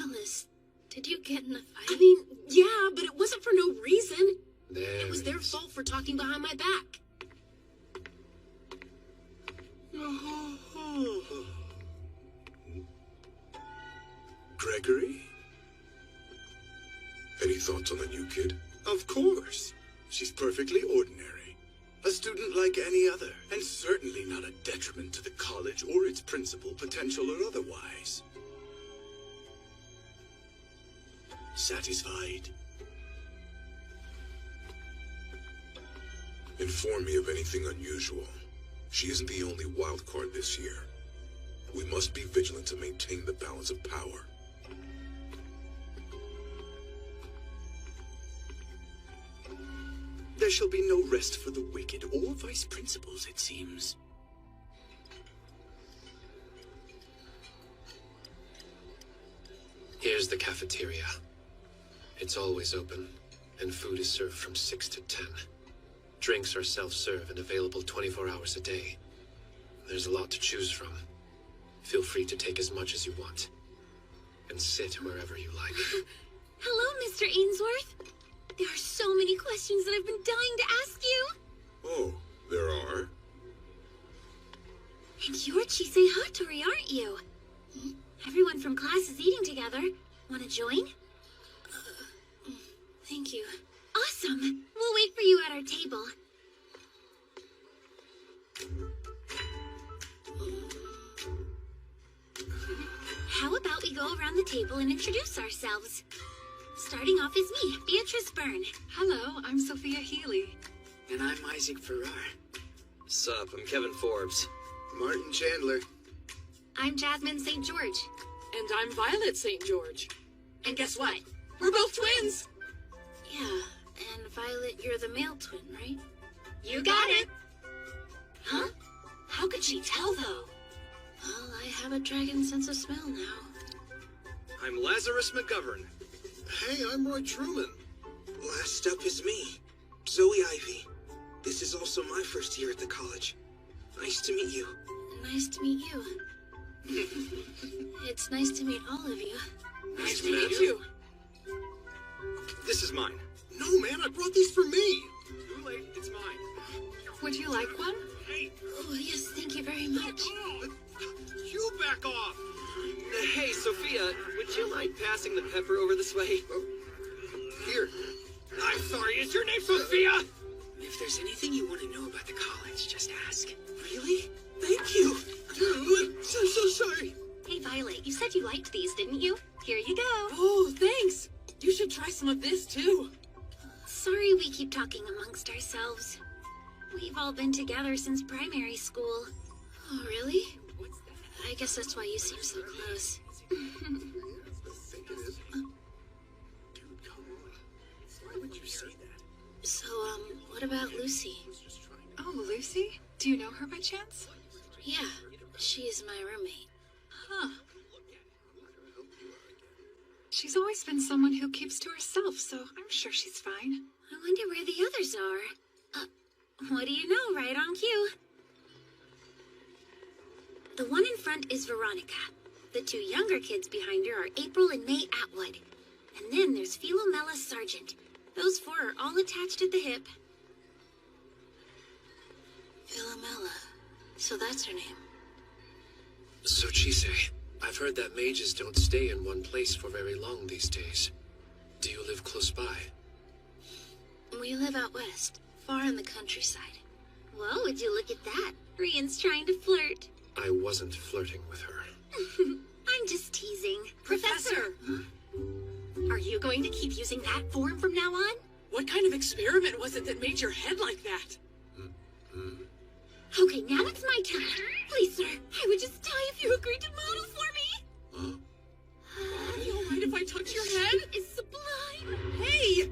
Alice, did you get in a fight? I mean, yeah, but it wasn't for no reason. There It was their fault for talking behind my back. Gregory? Any thoughts on the new kid? Of course. She's perfectly ordinary. A student like any other, and certainly not a detriment to the college or its principal, potential or otherwise. Satisfied? Inform me of anything unusual. She isn't the only wild card this year. We must be vigilant to maintain the balance of power. There shall be no rest for the wicked or vice principals, it seems. Here's the cafeteria. It's always open, and food is served from 6 to 10. Drinks are self-serve and available 24 hours a day. There's a lot to choose from. Feel free to take as much as you want. And sit wherever you like. Hello, Mr. Ainsworth. There are so many questions that I've been dying to ask you. Oh, there are? And you're Chise Hattori, aren't you? Everyone from class is eating together. Want to join? Thank you. Awesome. We'll wait for you at our table. How about we go around the table and introduce ourselves? Starting off is me, Beatrice Byrne. Hello, I'm Sophia Healy. And I'm Isaac Farrar. Sup, I'm Kevin Forbes. Martin Chandler. I'm Jasmine St. George. And I'm Violet St. George. And guess what? We're both twins! Yeah, and Violet, you're the male twin, right? You got it! Huh? How could she tell, though? Well, I have a dragon sense of smell now. I'm Lazarus McGovern. Hey, I'm Roy Truman. Last up is me, Zoe Ivy. This is also my first year at the college. Nice to meet you. Nice to meet you. It's nice to meet all of you. Nice to meet you. This is mine. No, man, I brought these for me. Too late, it's mine. Would you like one? Hey! Oh, yes, thank you very much. You back off! Hey, Sophia, would you mind passing the pepper over this way? Here. I'm sorry, is your name Sophia? If there's anything you want to know about the college, just ask. Really? Thank you. I'm so sorry. Hey, Violet, you said you liked these, didn't you? Here you go. Oh, thanks! some of this, too. Sorry we keep talking amongst ourselves. We've all been together since primary school. Oh, really? I guess that's why you seem so close. So, what about Lucy? Oh, Lucy? Do you know her by chance? Yeah, she's my roommate. Huh. She's always been someone who keeps to herself, so I'm sure she's fine. I wonder where the others are. What do you know? Right on cue. The one in front is Veronica. The two younger kids behind her are April and May Atwood. And then there's Philomela Sargent. Those four are all attached at the hip. Philomela. So that's her name. So, Chise, I've heard that mages don't stay in one place for very long these days. Do you live close by? We live out west, far in the countryside. Whoa, would you look at that? Rian's trying to flirt. I wasn't flirting with her. I'm just teasing. Professor! Are you going to keep using that form from now on? What kind of experiment was it that made your head like that? Okay, now it's my turn. Please, sir, I would just die if you agreed to model for me. Are you alright if I touch your head? It's sublime. Hey!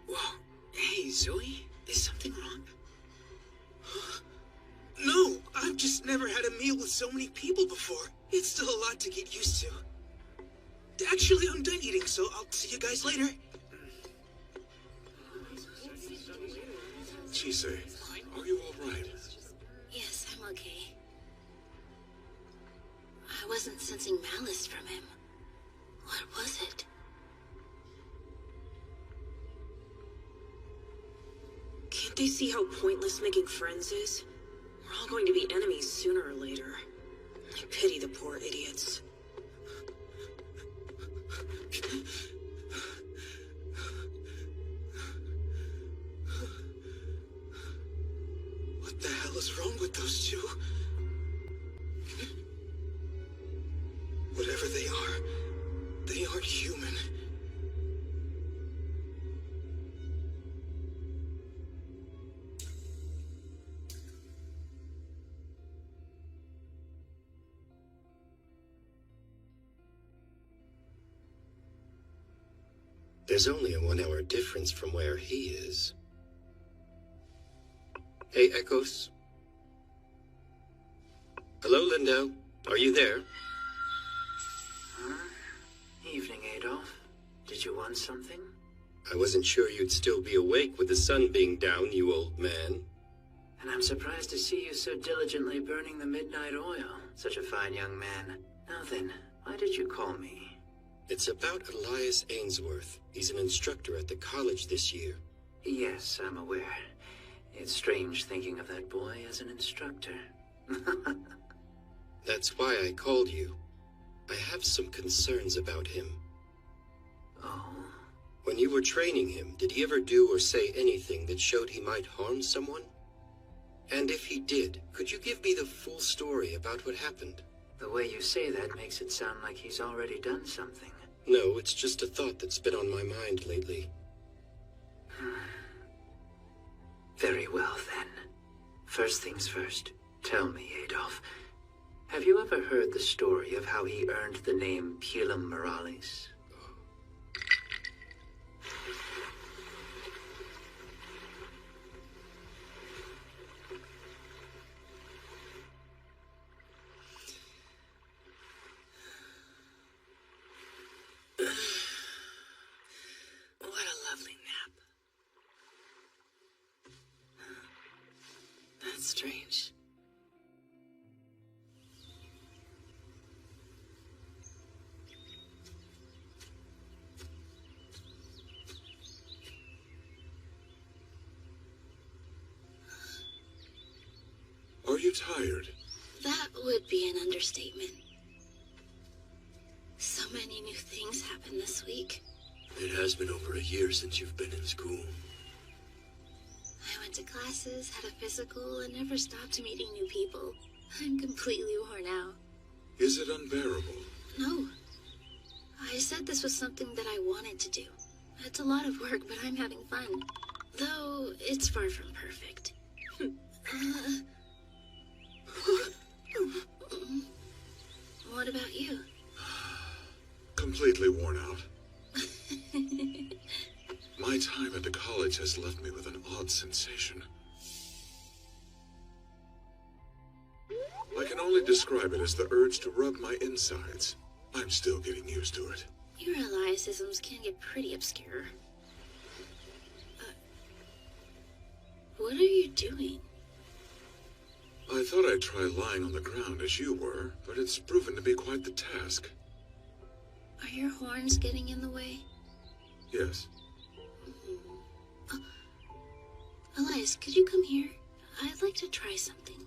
Whoa. Hey, Zoe? Is something wrong? No, I've just never had a meal with so many people before. It's still a lot to get used to. Actually, I'm done eating, so I'll see you guys later. Chise, are you all right? Yes, I'm okay. I wasn't sensing malice from him. What was it? Can't they see how pointless making friends is? We're all going to be enemies sooner or later. I pity the poor idiots. What the hell is wrong with those two? Whatever they aren't human. There's only a 1 hour difference from where he is. Hey, Echoes. Hello, Lindau. Are you there? Huh? Evening, Adolf. Did you want something? I wasn't sure you'd still be awake with the sun being down, you old man. And I'm surprised to see you so diligently burning the midnight oil. Such a fine young man. Now then, why did you call me? It's about Elias Ainsworth. He's an instructor at the college this year. Yes, I'm aware. It's strange thinking of that boy as an instructor. That's why I called you. I have some concerns about him. Oh? When you were training him, did he ever do or say anything that showed he might harm someone? And if he did, could you give me the full story about what happened? The way you say that makes it sound like he's already done something. No, it's just a thought that's been on my mind lately. Very well, then. First things first. Tell me, Adolf. Have you ever heard the story of how he earned the name Pilum Moralis? What a lovely nap. That's strange. Are you tired? That would be an understatement. So many new things happened this week. It has been over a year since you've been in school. I went to classes, had a physical, and never stopped meeting new people. I'm completely worn out. Is it unbearable? No. I said this was something that I wanted to do. It's a lot of work, but I'm having fun. Though, it's far from perfect. What about you? Completely worn out. My time at the college has left me with an odd sensation. I can only describe it as the urge to rub my insides. I'm still getting used to it. Your Eliasisms can get pretty obscure. What are you doing? I thought I'd try lying on the ground as you were, but it's proven to be quite the task. Are your horns getting in the way? Yes. Elias, could you come here? I'd like to try something.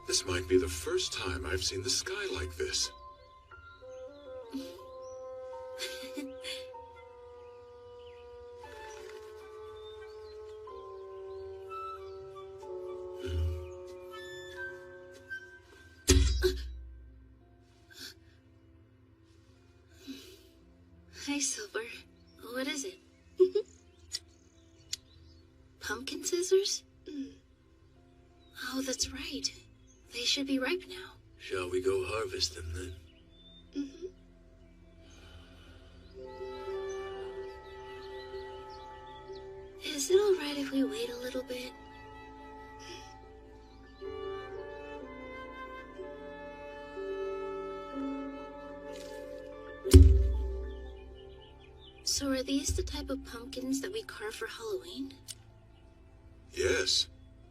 This might be the first time I've seen the sky like this. Hi, Silver. What is it? Pumpkin scissors? Oh, that's right. They should be ripe now. Shall we go harvest them then? Is it alright if we wait a little bit? So are these the type of pumpkins that we carve for Halloween? Yes.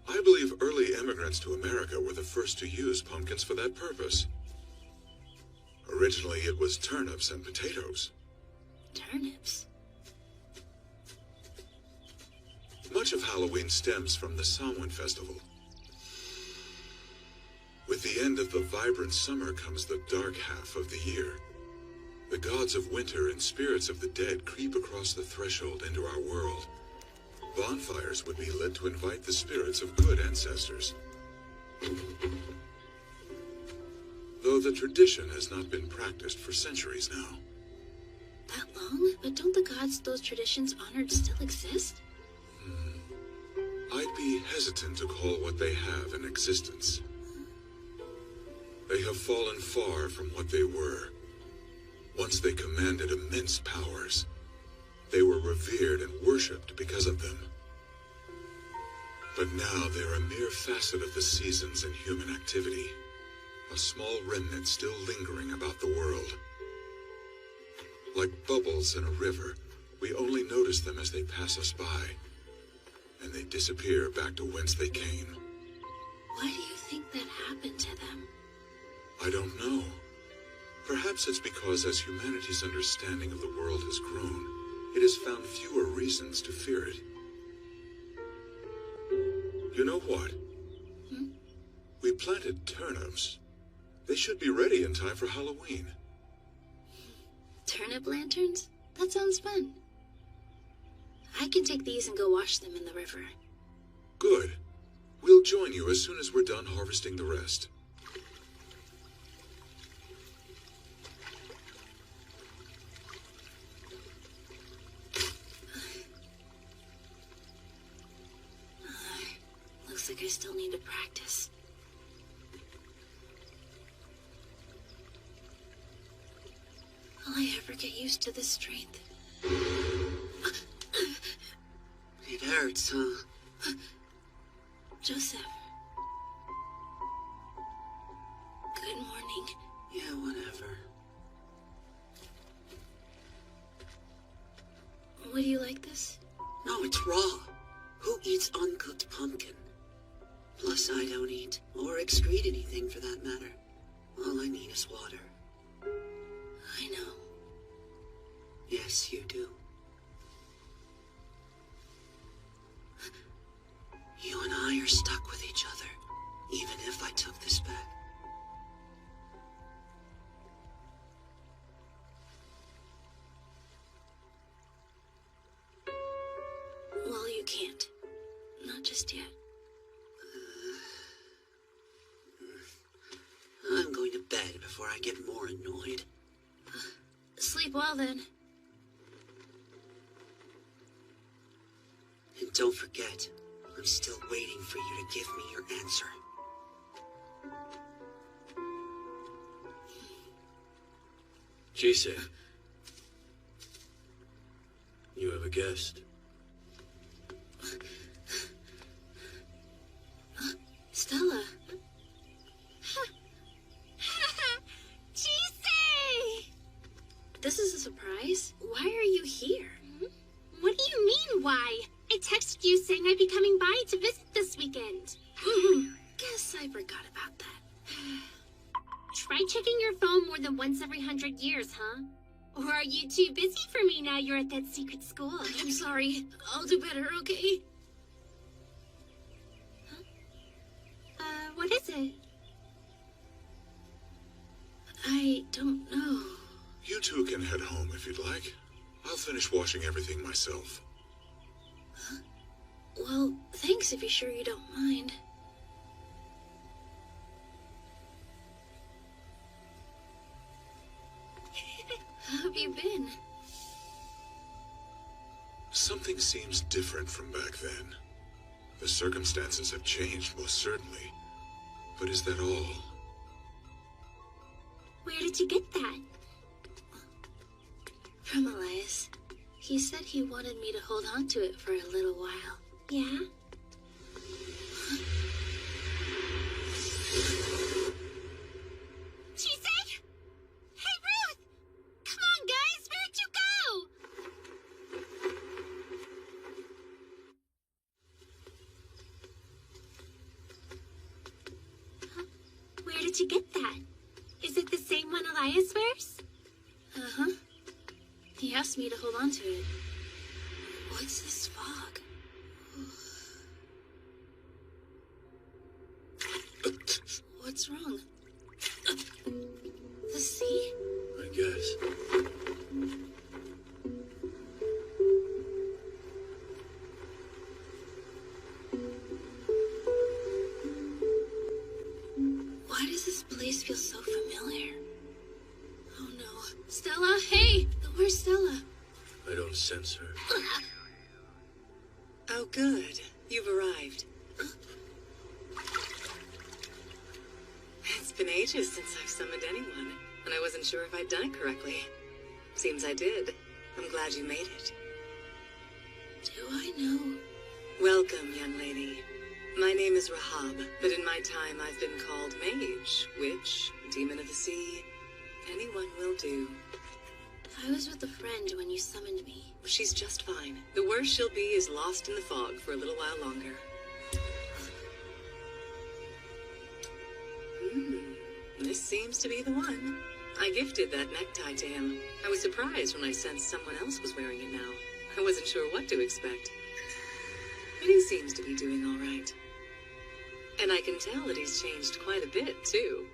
I believe early immigrants to America were the first to use pumpkins for that purpose. Originally, it was turnips and potatoes. Turnips? Much of Halloween stems from the Samhain festival. With the end of the vibrant summer comes the dark half of the year. The gods of winter and spirits of the dead creep across the threshold into our world. Bonfires would be lit to invite the spirits of good ancestors. Though the tradition has not been practiced for centuries now. That long? But don't the gods those traditions honored still exist? I'd be hesitant to call what they have an existence. They have fallen far from what they were. Once they commanded immense powers. They were revered and worshipped because of them. But now they're a mere facet of the seasons and human activity. A small remnant still lingering about the world. Like bubbles in a river, we only notice them as they pass us by. And they disappear back to whence they came. Why do you think that happened to them? I don't know. Perhaps it's because as humanity's understanding of the world has grown, it has found fewer reasons to fear it. You know what? We planted turnips. They should be ready in time for Halloween. Turnip lanterns? That sounds fun. I can take these and go wash them in the river. Good. We'll join you as soon as we're done harvesting the rest. Looks like I still need to practice. Will I ever get used to this strength? It hurts, huh? Joseph. Good morning. Yeah, whatever. Would you like this? No, it's raw. Who eats uncooked pumpkin? Plus, I don't eat, or excrete anything for that matter. All I need is water. I know. Yes, you do. You and I are stuck with each other, even if I took this back. just yet. I'm going to bed before I get more annoyed. Sleep well, then. And don't forget, I'm still waiting for you to give me your answer. Chise, you have a guest. Stella. Chise! This is a surprise. Why are you here? What do you mean, why? I texted you saying I'd be coming by to visit this weekend. Guess I forgot about that. Try checking your phone more than once every 100 years, huh? Or are you too busy for me now you're at that secret school? I'm sorry. I'll do better, okay? What is it? I don't know. You two can head home if you'd like. I'll finish washing everything myself. Well, thanks if you're sure you don't mind. How have you been? Something seems different from back then. The circumstances have changed, most certainly. But is that all? Where did you get that? From Elias. He said he wanted me to hold on to it for a little while. Yeah? Chise? Hey, Ruth! Come on, guys! Where'd you go? Huh? Where did you get that? Is it the same one Elias wears? Uh-huh. He asked me to hold on to it. What's this fog? What's wrong? The sea? I guess. Why does this place feel so familiar? Oh no. Stella, hey! Where's Stella? I don't sense her. Oh, good. You've arrived. It's been ages since I've summoned anyone, and I wasn't sure if I'd done it correctly. Seems I did. I'm glad you made it. Do I know? Welcome, young lady. My name is Rahab, but in my time I've been called Mage, Witch, Demon of the Sea. Anyone will do. I was with a friend when you summoned me. She's just fine. The worst she'll be is lost in the fog for a little while longer. This seems to be the one. I gifted that necktie to him. I was surprised when I sensed someone else was wearing it now. I wasn't sure what to expect. But he seems to be doing all right. And I can tell that he's changed quite a bit, too.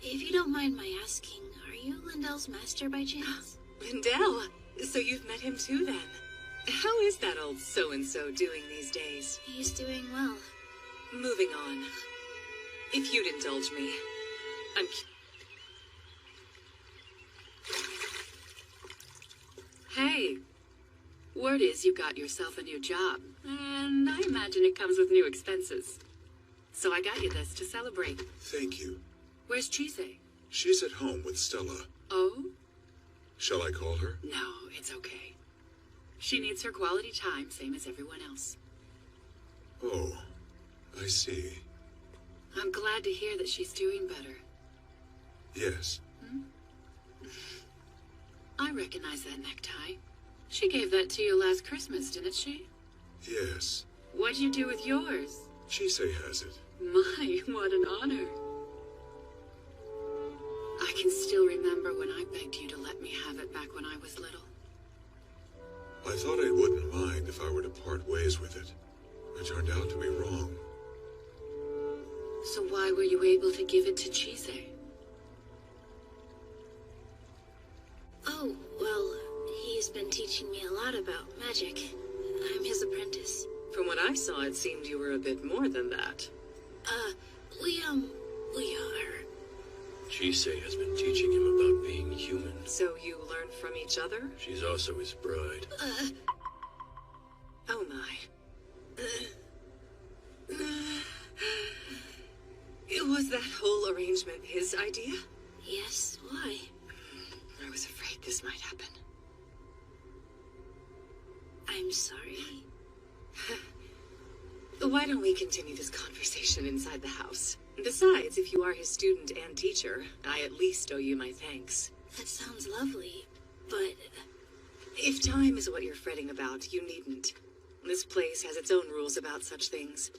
If you don't mind my asking, are you Lindell's master by chance? Lindell? So you've met him too, then? How is that old so-and-so doing these days? He's doing well. Moving on. If you'd indulge me, I'm... Hey, word is you got yourself a new job, and I imagine it comes with new expenses. So I got you this to celebrate. Thank you. Where's Chise? She's at home with Stella. Oh? Shall I call her? No, it's okay. She needs her quality time, same as everyone else. Oh, I see. I'm glad to hear that she's doing better. Yes. I recognize that necktie. She gave that to you last Christmas, didn't she? Yes. What'd you do with yours? Chise has it. My, what an honor. I can still remember when I begged you to let me have it back when I was little. I thought I wouldn't mind if I were to part ways with it. I turned out to be wrong. So why were you able to give it to Chise? Oh, well, he's been teaching me a lot about magic. I'm his apprentice. From what I saw, it seemed you were a bit more than that. We are. Chise has been teaching him about being human. So you learn from each other? She's also his bride. Oh my. Was that whole arrangement his idea? Yes, why? I was afraid this might happen. I'm sorry. Why don't we continue this conversation inside the house? Besides, if you are his student and teacher, I at least owe you my thanks. That sounds lovely, but... If time is what you're fretting about, you needn't. This place has its own rules about such things.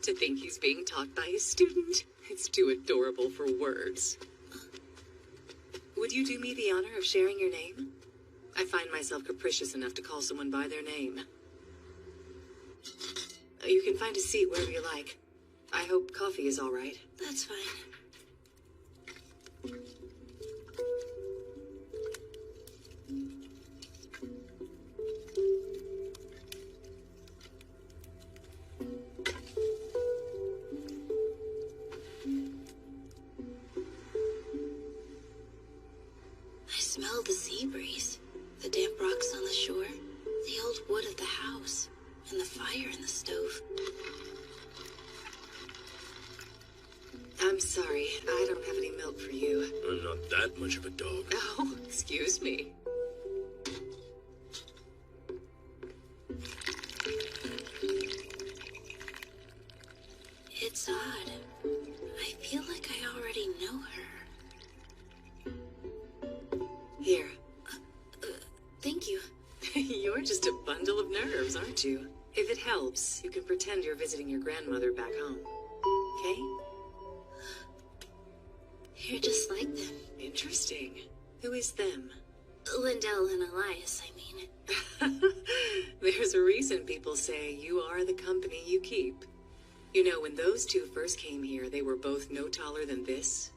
To think he's being taught by his student, it's too adorable for words. Would you do me the honor of sharing your name? I find myself capricious enough to call someone by their name. You can find a seat wherever you like. I hope coffee is all right. That's fine. I smell the sea breeze, the damp rocks on the shore, the old wood of the house, and the fire in the stove. I'm sorry, I don't have any milk for you. I'm not that much of a dog. Oh, excuse me. It's odd. I feel like I already know her. Here. Thank you. You're just a bundle of nerves, aren't you? If it helps, you can pretend you're visiting your grandmother back home. Okay? You're just like them. Interesting. Who is them? Lindell and Elias, I mean. There's a reason people say you are the company you keep. You know, when those two first came here, they were both no taller than this.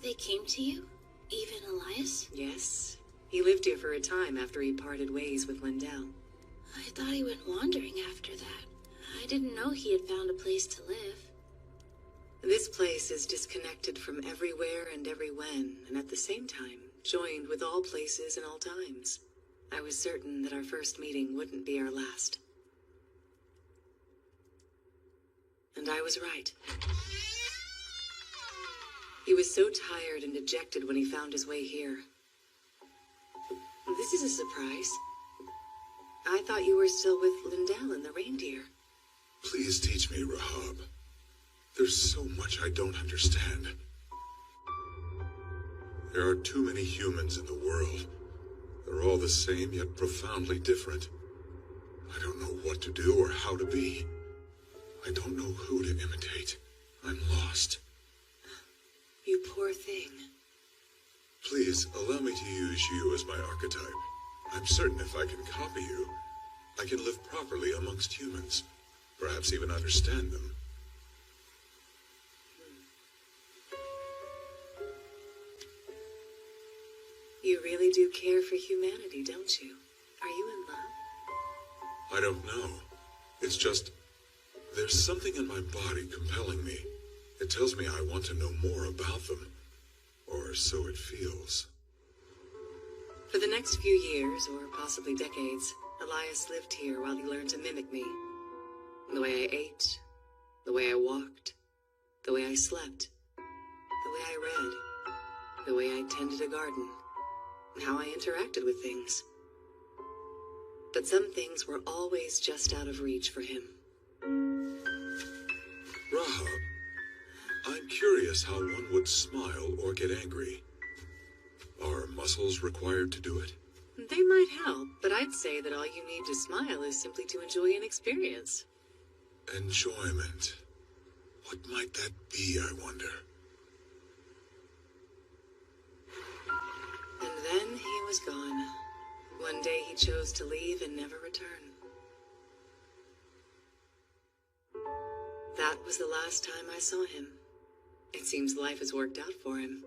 They came to you? Even Elias? Yes. He lived here for a time after he parted ways with Lindell. I thought he went wandering after that. I didn't know he had found a place to live. This place is disconnected from everywhere and everywhen, and at the same time, joined with all places and all times. I was certain that our first meeting wouldn't be our last. And I was right. He was so tired and dejected when he found his way here. This is a surprise. I thought you were still with Lindell and the reindeer. Please teach me, Rahab. There's so much I don't understand. There are too many humans in the world. They're all the same, yet profoundly different. I don't know what to do or how to be. I don't know who to imitate. I'm lost. You poor thing. Please, allow me to use you as my archetype. I'm certain if I can copy you, I can live properly amongst humans. Perhaps even understand them. You really do care for humanity, don't you? Are you in love? I don't know. It's just, there's something in my body compelling me. It tells me I want to know more about them. Or so it feels. For the next few years, or possibly decades, Elias lived here while he learned to mimic me. The way I ate, the way I walked, the way I slept, the way I read, the way I tended a garden, and how I interacted with things. But some things were always just out of reach for him. Rahab, I'm curious how one would smile or get angry. Are muscles required to do it? They might help, but I'd say that all you need to smile is simply to enjoy an experience. Enjoyment. What might that be, I wonder? And then he was gone. One day he chose to leave and never return. That was the last time I saw him. It seems life has worked out for him.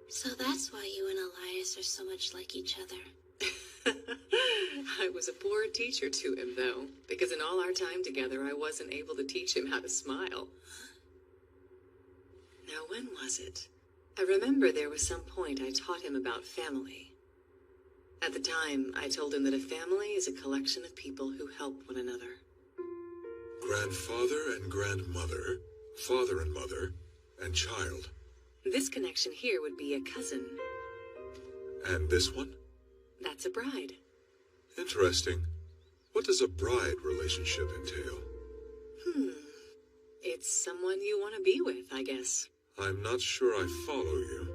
So that's why you and Elias are so much like each other. I was a poor teacher to him, though, because in all our time together, I wasn't able to teach him how to smile. Now, when was it? I remember there was some point I taught him about family. At the time, I told him that a family is a collection of people who help one another. Grandfather and grandmother, father and mother, and child. This connection here would be a cousin. And this one? That's a bride. Interesting. What does a bride relationship entail? It's someone you want to be with, I guess. I'm not sure I follow you.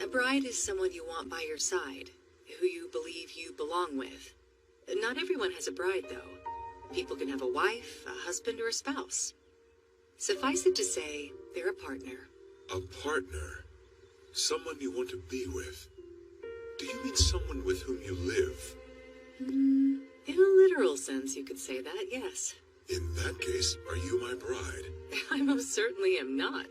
A bride is someone you want by your side, who you believe you belong with. Not everyone has a bride, though. People can have a wife, a husband, or a spouse. Suffice it to say, they're a partner. A partner? Someone you want to be with? Do you mean someone with whom you live? In a literal sense, you could say that, yes. In that case, are you my bride? I most certainly am not.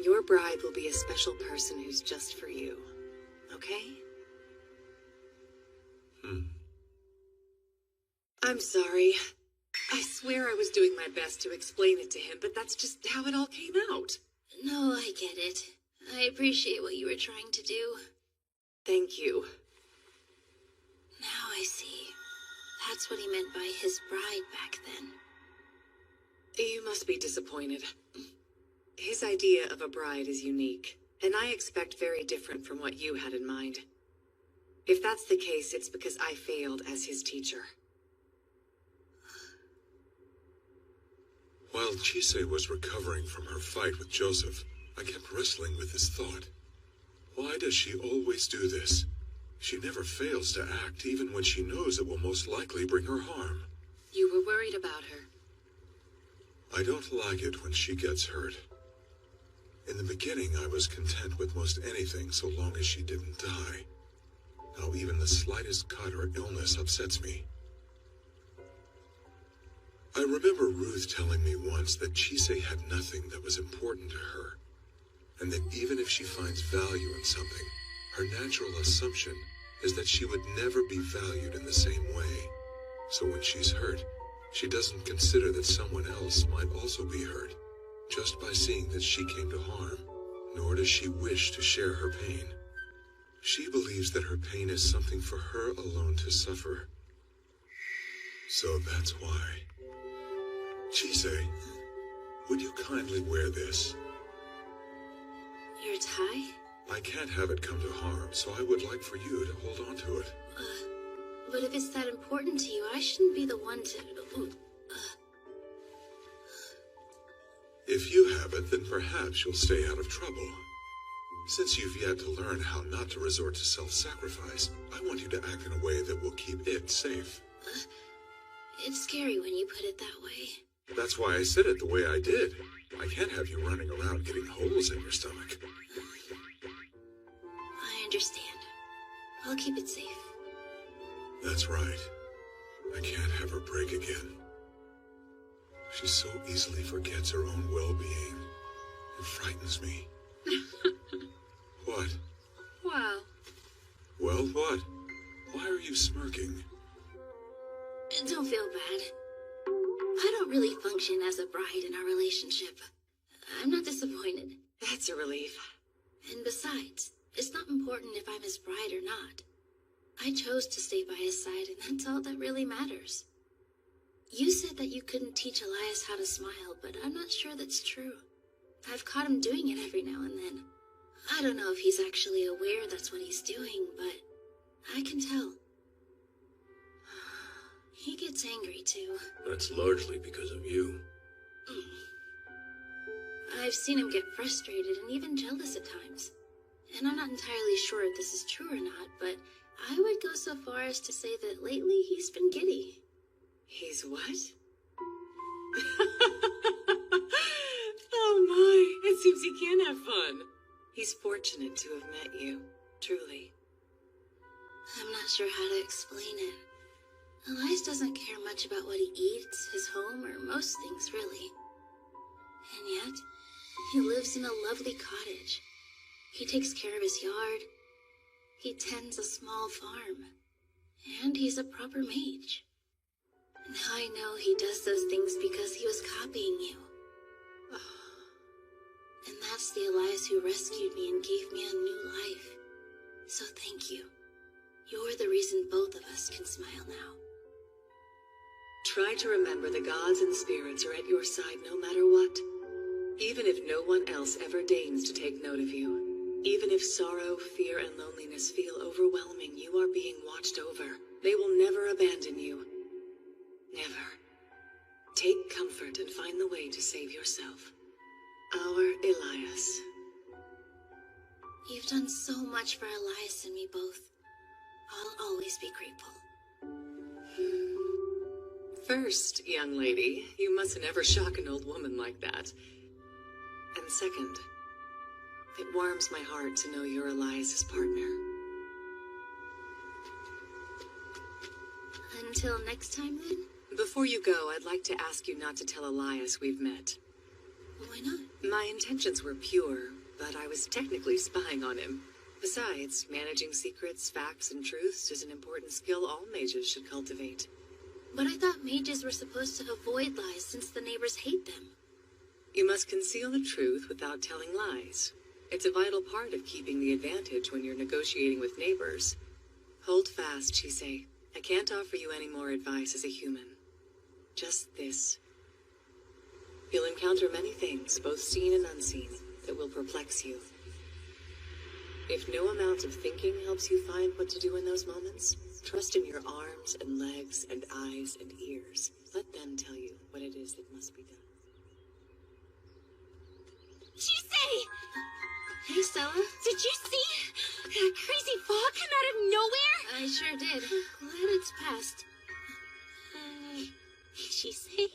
Your bride will be a special person who's just for you, okay? I'm sorry. I swear I was doing my best to explain it to him, but that's just how it all came out. No, I get it. I appreciate what you were trying to do. Thank you. Now I see. That's what he meant by his bride back then. You must be disappointed. His idea of a bride is unique, and I expect very different from what you had in mind. If that's the case, it's because I failed as his teacher. While Chise was recovering from her fight with Joseph, I kept wrestling with this thought. Why does she always do this? She never fails to act, even when she knows it will most likely bring her harm. You were worried about her. I don't like it when she gets hurt. In the beginning, I was content with most anything so long as she didn't die. Now even the slightest cut or illness upsets me. I remember Ruth telling me once that Chise had nothing that was important to her, and that even if she finds value in something, her natural assumption is that she would never be valued in the same way. So when she's hurt, she doesn't consider that someone else might also be hurt, just by seeing that she came to harm, nor does she wish to share her pain. She believes that her pain is something for her alone to suffer. So that's why. Chise, would you kindly wear this? Your tie? I can't have it come to harm, so I would like for you to hold on to it. But if it's that important to you, I shouldn't be the one to... If you have it, then perhaps you'll stay out of trouble. Since you've yet to learn how not to resort to self-sacrifice, I want you to act in a way that will keep it safe. It's scary when you put it that way. That's why I said it the way I did. I can't have you running around getting holes in your stomach. I understand. I'll keep it safe. That's right. I can't have her break again. She so easily forgets her own well-being. It frightens me. What? Wow. Well, what? Why are you smirking? Don't feel bad. I don't really function as a bride in our relationship. I'm not disappointed. That's a relief. And besides, it's not important if I'm his bride or not. I chose to stay by his side, and that's all that really matters. You said that you couldn't teach Elias how to smile, but I'm not sure that's true. I've caught him doing it every now and then. I don't know if he's actually aware that's what he's doing, but I can tell. He gets angry, too. That's largely because of you. I've seen him get frustrated and even jealous at times. And I'm not entirely sure if this is true or not, but I would go so far as to say that lately he's been giddy. He's what? Oh my, it seems he can have fun. He's fortunate to have met you, truly. I'm not sure how to explain it. Elias doesn't care much about what he eats, his home, or most things, really. And yet, he lives in a lovely cottage. He takes care of his yard. He tends a small farm, and he's a proper mage. Now I know he does those things because he was copying you. And that's the Elias who rescued me and gave me a new life. So thank you. You're the reason both of us can smile now. Try to remember the gods and spirits are at your side no matter what. Even if no one else ever deigns to take note of you. Even if sorrow, fear, and loneliness feel overwhelming, you are being watched over. They will never abandon you. Never. Take comfort and find the way to save yourself. Our Elias. You've done so much for Elias and me both. I'll always be grateful. First, young lady, you mustn't ever shock an old woman like that. And second, it warms my heart to know you're Elias's partner. Until next time, then? Before you go, I'd like to ask you not to tell Elias we've met. Why not? My intentions were pure, but I was technically spying on him. Besides, managing secrets, facts, and truths is an important skill all mages should cultivate. But I thought mages were supposed to avoid lies since the neighbors hate them. You must conceal the truth without telling lies. It's a vital part of keeping the advantage when you're negotiating with neighbors. Hold fast, Chise. I can't offer you any more advice as a human. Just this. You'll encounter many things, both seen and unseen, that will perplex you. If no amount of thinking helps you find what to do in those moments, trust in your arms and legs and eyes and ears. Let them tell you what it is that must be done. Chise! Hey, Stella. Did you see that crazy fog come out of nowhere? I sure did. Glad it's passed. Chise?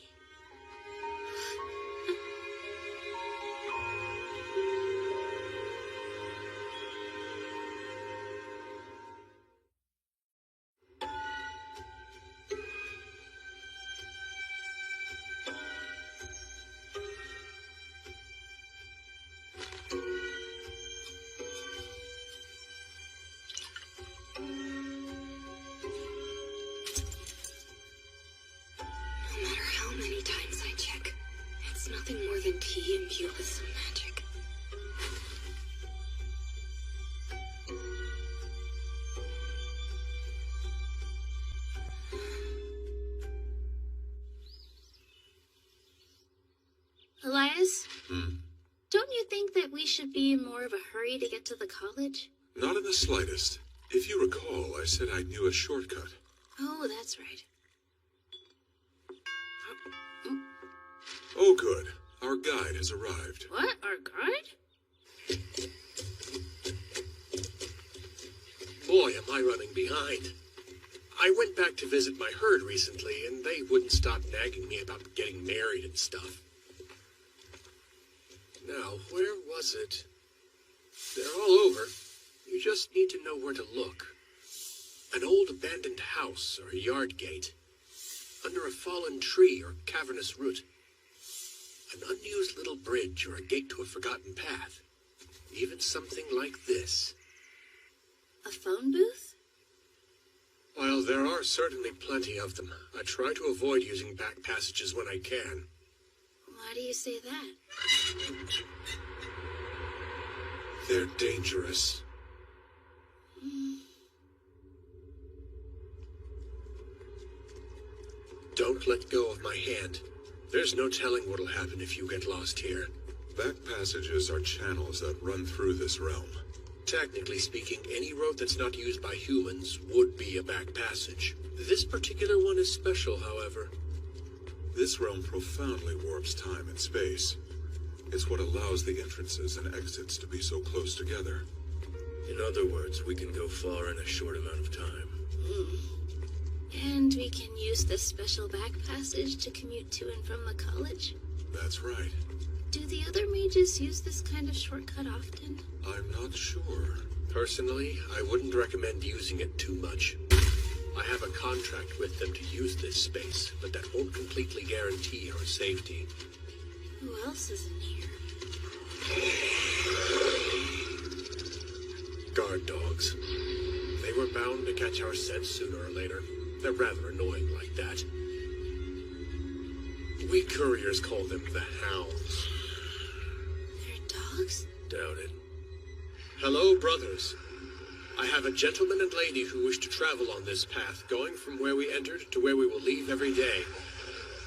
Nothing more than tea imbued with some magic. Elias? Don't you think that we should be in more of a hurry to get to the college? Not in the slightest. If you recall, I said I knew a shortcut. Oh, that's right. Oh, good. Our guide has arrived. What? Our guide? Boy, am I running behind. I went back to visit my herd recently, and they wouldn't stop nagging me about getting married and stuff. Now, where was it? They're all over. You just need to know where to look. An old abandoned house or a yard gate. Under a fallen tree or cavernous root. An unused little bridge or a gate to a forgotten path. Even something like this. A phone booth? While there are certainly plenty of them, I try to avoid using back passages when I can. Why do you say that? They're dangerous. Don't let go of my hand. There's no telling what'll happen if you get lost here. Back passages are channels that run through this realm. Technically speaking, any road that's not used by humans would be a back passage. This particular one is special, however. This realm profoundly warps time and space. It's what allows the entrances and exits to be so close together. In other words, we can go far in a short amount of time. And we can use this special back passage to commute to and from the college? That's right. Do the other mages use this kind of shortcut often? I'm not sure. Personally, I wouldn't recommend using it too much. I have a contract with them to use this space, but that won't completely guarantee our safety. Who else is in here? Guard dogs. were bound to catch our scent sooner or later. They're rather annoying like that. We couriers call them the Hounds. They're dogs? Doubt it. Hello, brothers. I have a gentleman and lady who wish to travel on this path, going from where we entered to where we will leave every day.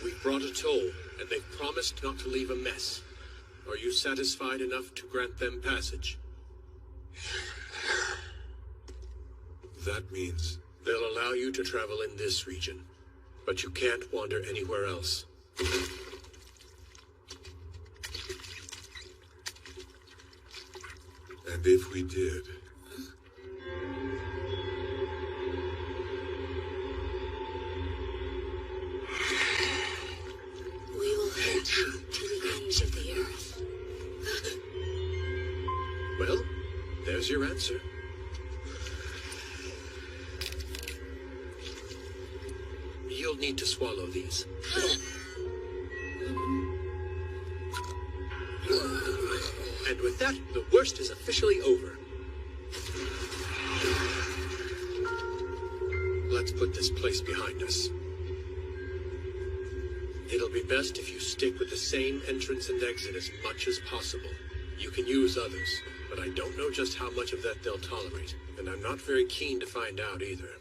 We've brought a toll, and they've promised not to leave a mess. Are you satisfied enough to grant them passage? That means... They'll allow you to travel in this region, but you can't wander anywhere else. And if we did... We will hold you to the ends of the earth. Well, there's your answer. You'll need to swallow these. And with that, the worst is officially over. Let's put this place behind us. It'll be best if you stick with the same entrance and exit as much as possible. You can use others, but I don't know just how much of that they'll tolerate, and I'm not very keen to find out either.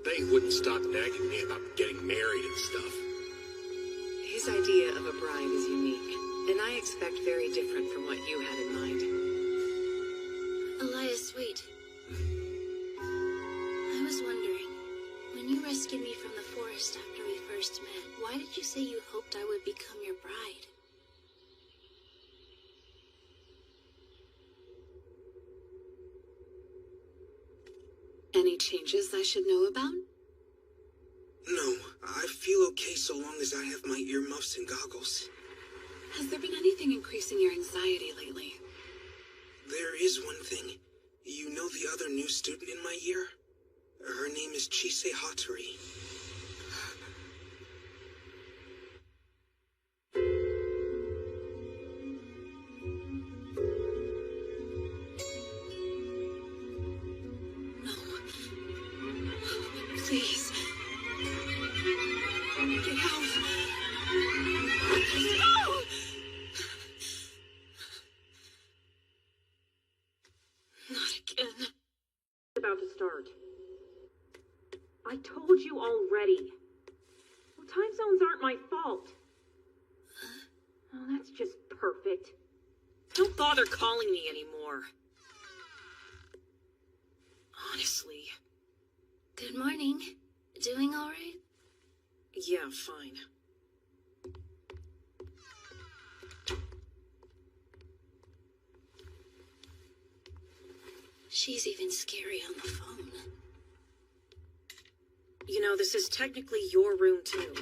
They wouldn't stop nagging me about getting married and stuff. His idea of a bride is unique, and I expect very different from what you had in mind. Elias, wait. I was wondering, when you rescued me from the forest after we first met, why did you say you hoped I would become your bride? Any changes I should know about? No, I feel okay so long as I have my earmuffs and goggles. Has there been anything increasing your anxiety lately? There is one thing. You know the other new student in my year? Her name is Chise Hattori. Please. Get out. No! Not again. About to start. I told you already. Well, time zones aren't my fault. Oh, that's just perfect. Don't bother calling me anymore. Honestly. Good morning. Doing all right? Yeah, fine. She's even scary on the phone. You know, this is technically your room too.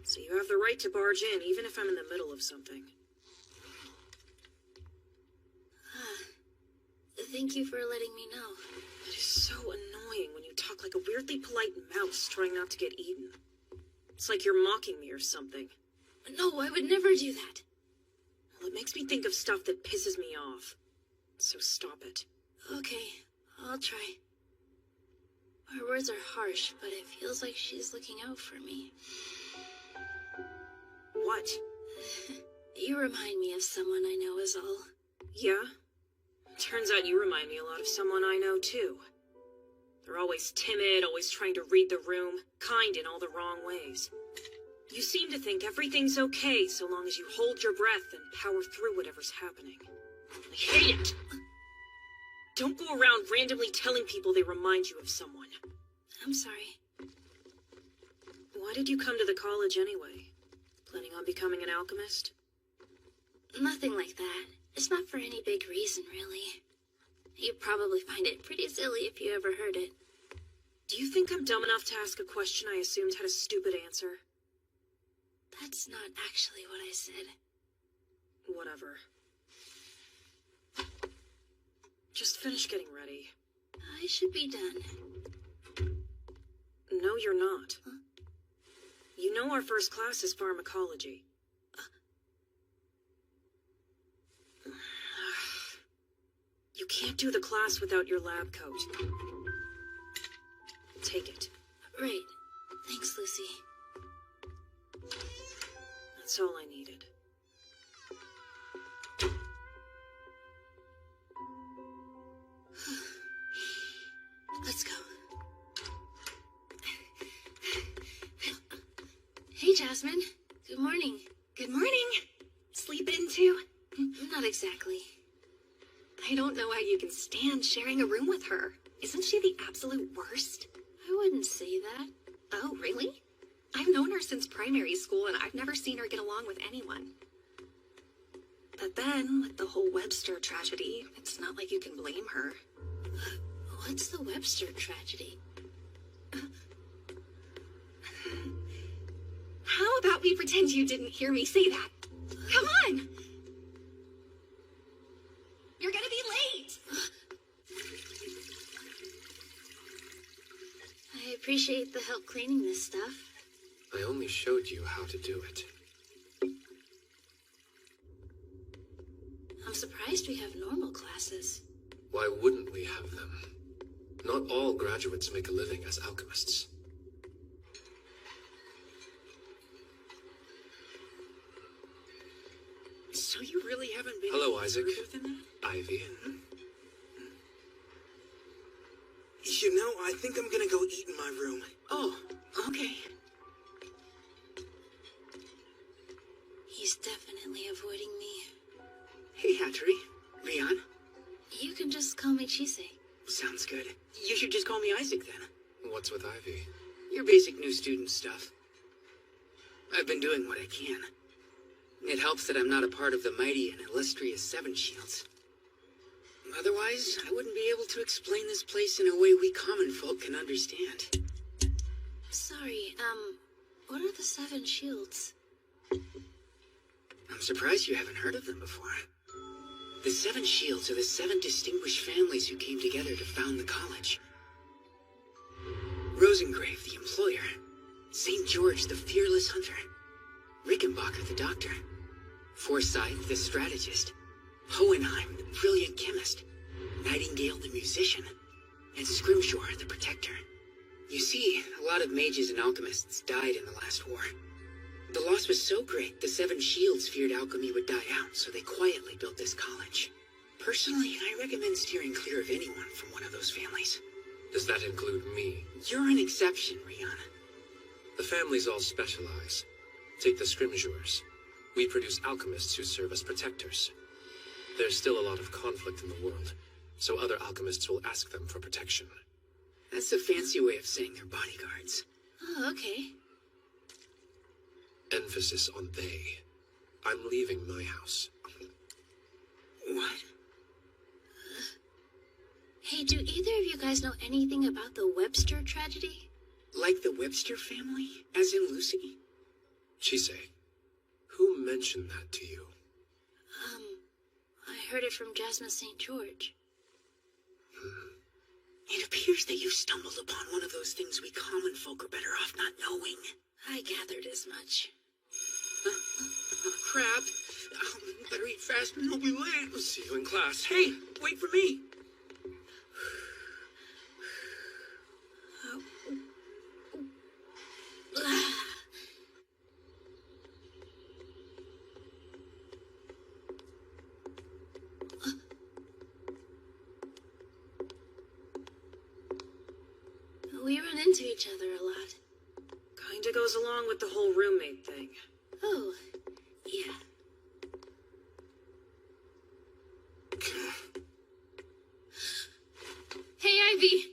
So you have the right to barge in, even if I'm in the middle of something. Thank you for letting me know. It is so annoying when you talk like a weirdly polite mouse trying not to get eaten. It's like you're mocking me or something. No, I would never do that. Well, it makes me think of stuff that pisses me off. So stop it. Okay, I'll try. Her words are harsh, but it feels like she's looking out for me. What? You remind me of someone I know is all. Yeah? Turns out you remind me a lot of someone I know, too. They're always timid, always trying to read the room, kind in all the wrong ways. You seem to think everything's okay so long as you hold your breath and power through whatever's happening. I hate it! Don't go around randomly telling people they remind you of someone. I'm sorry. Why did you come to the college anyway? Planning on becoming an alchemist? Nothing like that. It's not for any big reason, really. You'd probably find it pretty silly if you ever heard it. Do you think I'm dumb enough to ask a question I assumed had a stupid answer? That's not actually what I said. whatever. Just finish getting ready. I should be done. No, you're not. Huh? You know our first class is pharmacology. You can't do the class without your lab coat. Take it. Right. Thanks, Lucy. That's all I needed. Let's go. Hey, Jasmine. Good morning. Good morning. Sleep in too? Not exactly. I don't know how you can stand sharing a room with her. Isn't she the absolute worst? I wouldn't say that. Oh, really? I've known her since primary school, and I've never seen her get along with anyone. But then, with the whole Webster tragedy, it's not like you can blame her. What's the Webster tragedy? How about we pretend you didn't hear me say that? Come on! You're gonna be late! I appreciate the help cleaning this stuff. I only showed you how to do it. I'm surprised we have normal classes. Why wouldn't we have them? Not all graduates make a living as alchemists. So you really haven't been... Hello, Isaac. Than that? Ivy. You know, I think I'm gonna go eat in my room. Oh, okay. He's definitely avoiding me. Hey, Hattori. Rian. You can just call me Chise. Sounds good. You should just call me Isaac then. What's with Ivy? Your basic new student stuff. I've been doing what I can. It helps that I'm not a part of the mighty and illustrious Seven Shields. Otherwise, I wouldn't be able to explain this place in a way we common folk can understand. Sorry, what are the Seven Shields? I'm surprised you haven't heard of them before. The Seven Shields are the 7 distinguished families who came together to found the college. Rosengrave, the employer. St. George, the fearless hunter. Rickenbacker, the doctor. Forsyth, the strategist. Hohenheim, the brilliant chemist. Nightingale, the musician. And Scrimshore, the protector. You see, a lot of mages and alchemists died in the last war. The loss was so great, the 7 Shields feared alchemy would die out, so they quietly built this college. Personally, I recommend steering clear of anyone from one of those families. Does that include me? You're an exception, Rian. The families all specialize. Take the Scrimgeours. We produce alchemists who serve as protectors. There's still a lot of conflict in the world, so other alchemists will ask them for protection. That's a fancy way of saying they're bodyguards. Oh, okay. Emphasis on they. I'm leaving my house. What? Hey, do either of you guys know anything about the Webster tragedy? Like the Webster family? As in Lucy? Chise, who mentioned that to you? I heard it from Jasmine St. George. It appears that you stumbled upon one of those things we common folk are better off not knowing. I gathered as much. Crap. Better eat fast and you'll be late. See you in class. Hey, wait for me. We run into each other a lot. Kinda goes along with the whole roommate thing. Oh, yeah. Hey, Ivy.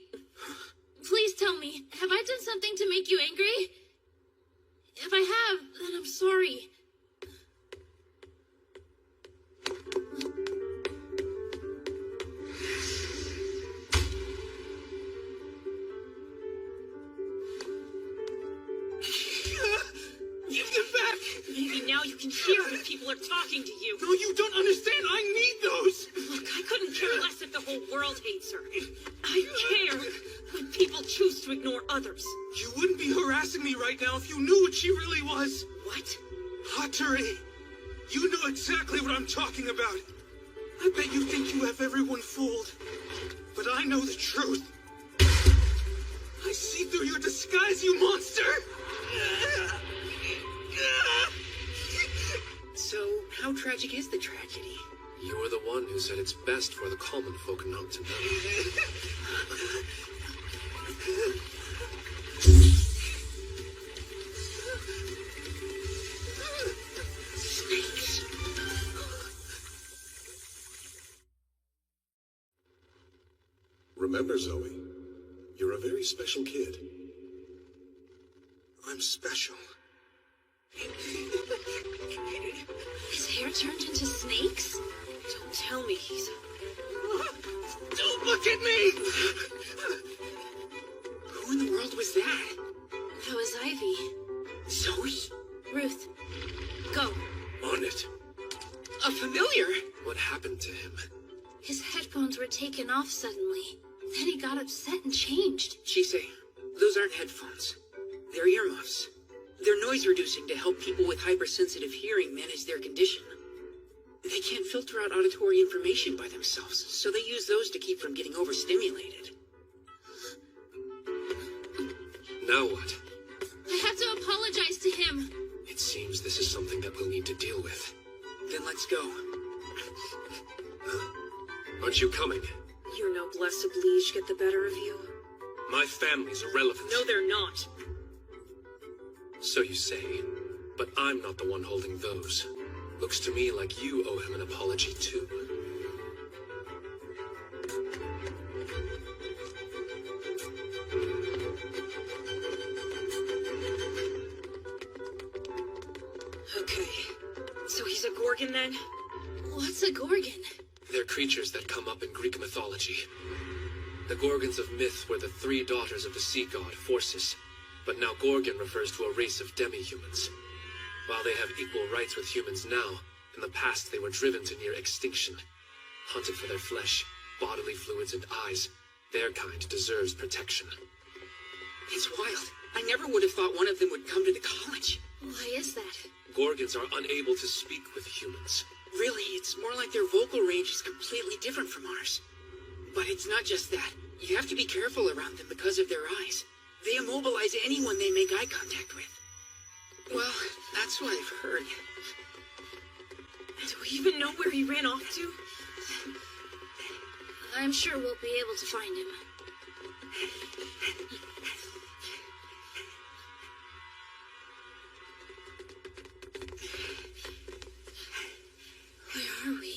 Please tell me, have I done something to make you angry? If I have, then I'm sorry. Maybe now can hear when people are talking to you. No, you don't understand. I need those. Look, I couldn't care less if the whole world hates her. I care when people choose to ignore others. You wouldn't be harassing me right now if you knew what she really was. What? Hattori, you know exactly what I'm talking about. I bet you think you have everyone fooled. But I know the truth. I see through your disguise, you monster! So, how tragic is the tragedy? You were the one who said it's best for the common folk not to know. Snakes. Remember, Zoe, you're a very special kid. I'm special. His hair turned into snakes? Don't tell me he's... Don't look at me! Who in the world was that? That was Ivy. Zoe? Ruth, go. On it. A familiar? What happened to him? His headphones were taken off suddenly. Then he got upset and changed. Chise, those aren't headphones. They're earmuffs. They're noise reducing to help people with hypersensitive hearing manage their condition. They can't filter out auditory information by themselves, so they use those to keep from getting overstimulated. Now what? I have to apologize to him. It seems this is something that we'll need to deal with. Then let's go. Aren't you coming? Your noblesse oblige get the better of you. My family's irrelevant. No, they're not. So you say, but I'm not the one holding those. Looks to me like you owe him an apology too. Okay, so he's a Gorgon then? What's a Gorgon? They're creatures that come up in Greek mythology. The Gorgons of myth were the three daughters of the sea god, Phorcys. But now Gorgon refers to a race of demi-humans. While they have equal rights with humans now, in the past they were driven to near extinction. Hunted for their flesh, bodily fluids, and eyes, their kind deserves protection. It's wild. I never would have thought one of them would come to the college. Why is that? Gorgons are unable to speak with humans. Really, it's more like their vocal range is completely different from ours. But it's not just that. You have to be careful around them because of their eyes. They immobilize anyone they make eye contact with. Well, that's what I've heard. Do we even know where he ran off to? I'm sure we'll be able to find him. Where are we?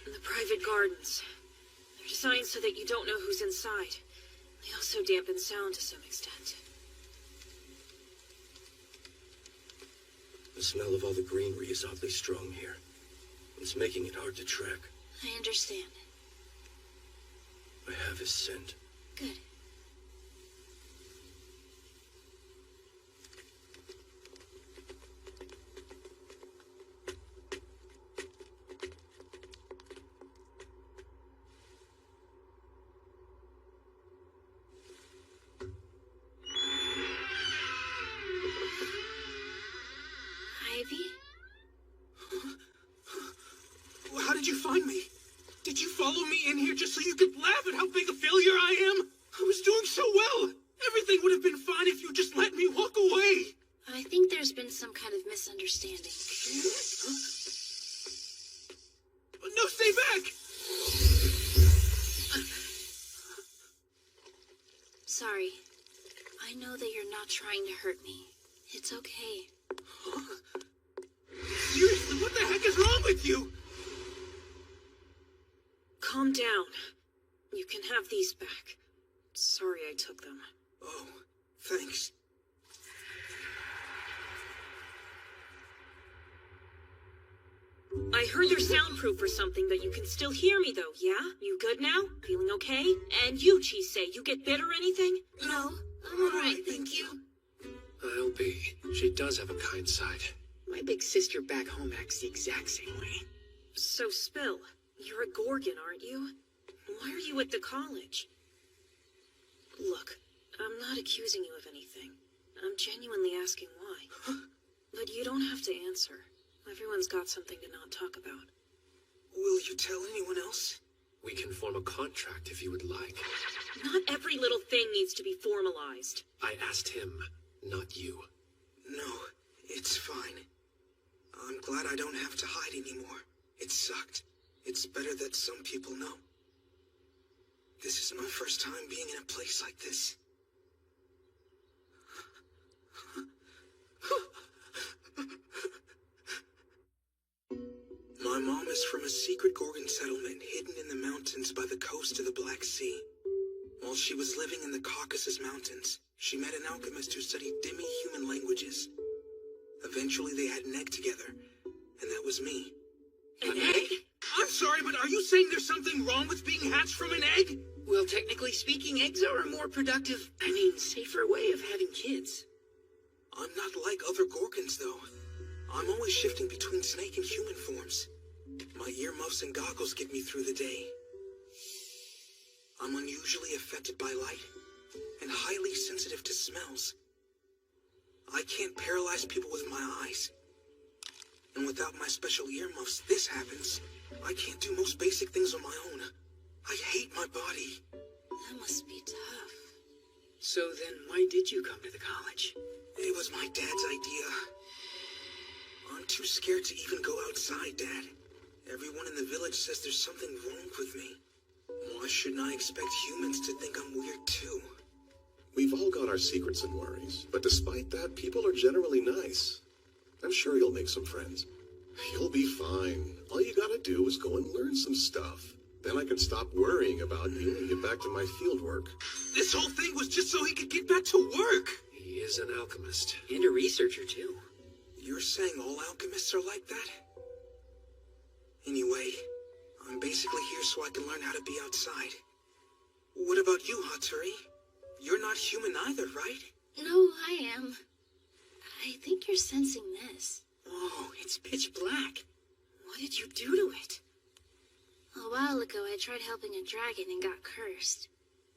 In the private gardens. They're designed so that you don't know who's inside. They also dampen sound to some extent. The smell of all the greenery is oddly strong here. It's making it hard to track. I understand. I have his scent. Good. Ivy? How did you find me? Did you follow me in here just so you could laugh at how big a failure I am? I was doing so well. Everything would have been fine if you just let me walk away. I think there's been some kind of misunderstanding. No, stay back! Sorry. I know that you're not trying to hurt me. It's okay. Seriously, what the heck is wrong with you? Calm down. You can have these back. Sorry I took them. Oh, thanks. I heard they're soundproof or something, but you can still hear me though, yeah? You good now? Feeling okay? And you, Chise, you get bit or anything? No, I'm alright, thank you. I'll be. She does have a kind side. My big sister back home acts the exact same way. So, Spill, you're a Gorgon, aren't you? Why are you at the college? Look, I'm not accusing you of anything. I'm genuinely asking why. But you don't have to answer. Everyone's got something to not talk about. Will you tell anyone else? We can form a contract if you would like. Not every little thing needs to be formalized. I asked him, not you. No, it's fine. I'm glad I don't have to hide anymore. It sucked. It's better that some people know. This is my first time being in a place like this. My mom is from a secret Gorgon settlement hidden in the mountains by the coast of the Black Sea. While she was living in the Caucasus Mountains, she met an alchemist who studied demi-human languages. Eventually they had an egg together, and that was me. An egg? I'm sorry, but are you saying there's something wrong with being hatched from an egg? Well, technically speaking, eggs are a more productive, safer way of having kids. I'm not like other Gorgons, though. I'm always shifting between snake and human forms. My earmuffs and goggles get me through the day. I'm unusually affected by light, and highly sensitive to smells. I can't paralyze people with my eyes. And without my special earmuffs, this happens. I can't do most basic things on my own. I hate my body. That must be tough. So then, why did you come to the college? It was my dad's idea. I'm too scared to even go outside, Dad. Everyone in the village says there's something wrong with me. Why shouldn't I expect humans to think I'm weird too? We've all got our secrets and worries, but despite that, people are generally nice. I'm sure you'll make some friends. You'll be fine. All you gotta do is go and learn some stuff. Then I can stop worrying about you and get back to my fieldwork. This whole thing was just so he could get back to work. He is an alchemist. And a researcher, too. You're saying all alchemists are like that? Anyway, I'm basically here so I can learn how to be outside. What about you, Hatori? You're not human either, right? No, I am. I think you're sensing this. Oh, it's pitch black. What did you do to it? A while ago, I tried helping a dragon and got cursed.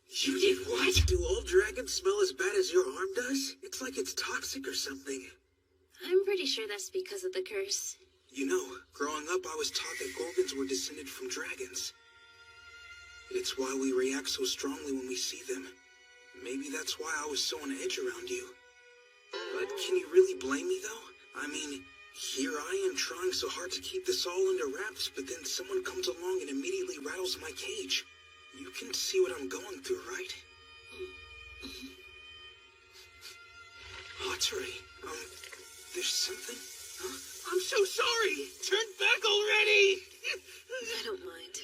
You did what? Do all dragons smell as bad as your arm does? It's like it's toxic or something. I'm pretty sure that's because of the curse. You know, growing up I was taught that Gorgons were descended from dragons. It's why we react so strongly when we see them. Maybe that's why I was so on edge around you. But can you really blame me though? I mean, here I am trying so hard to keep this all under wraps, but then someone comes along and immediately rattles my cage. You can see what I'm going through, right? Hatori, there's something? Huh? I'm so sorry! Turn back already! I don't mind.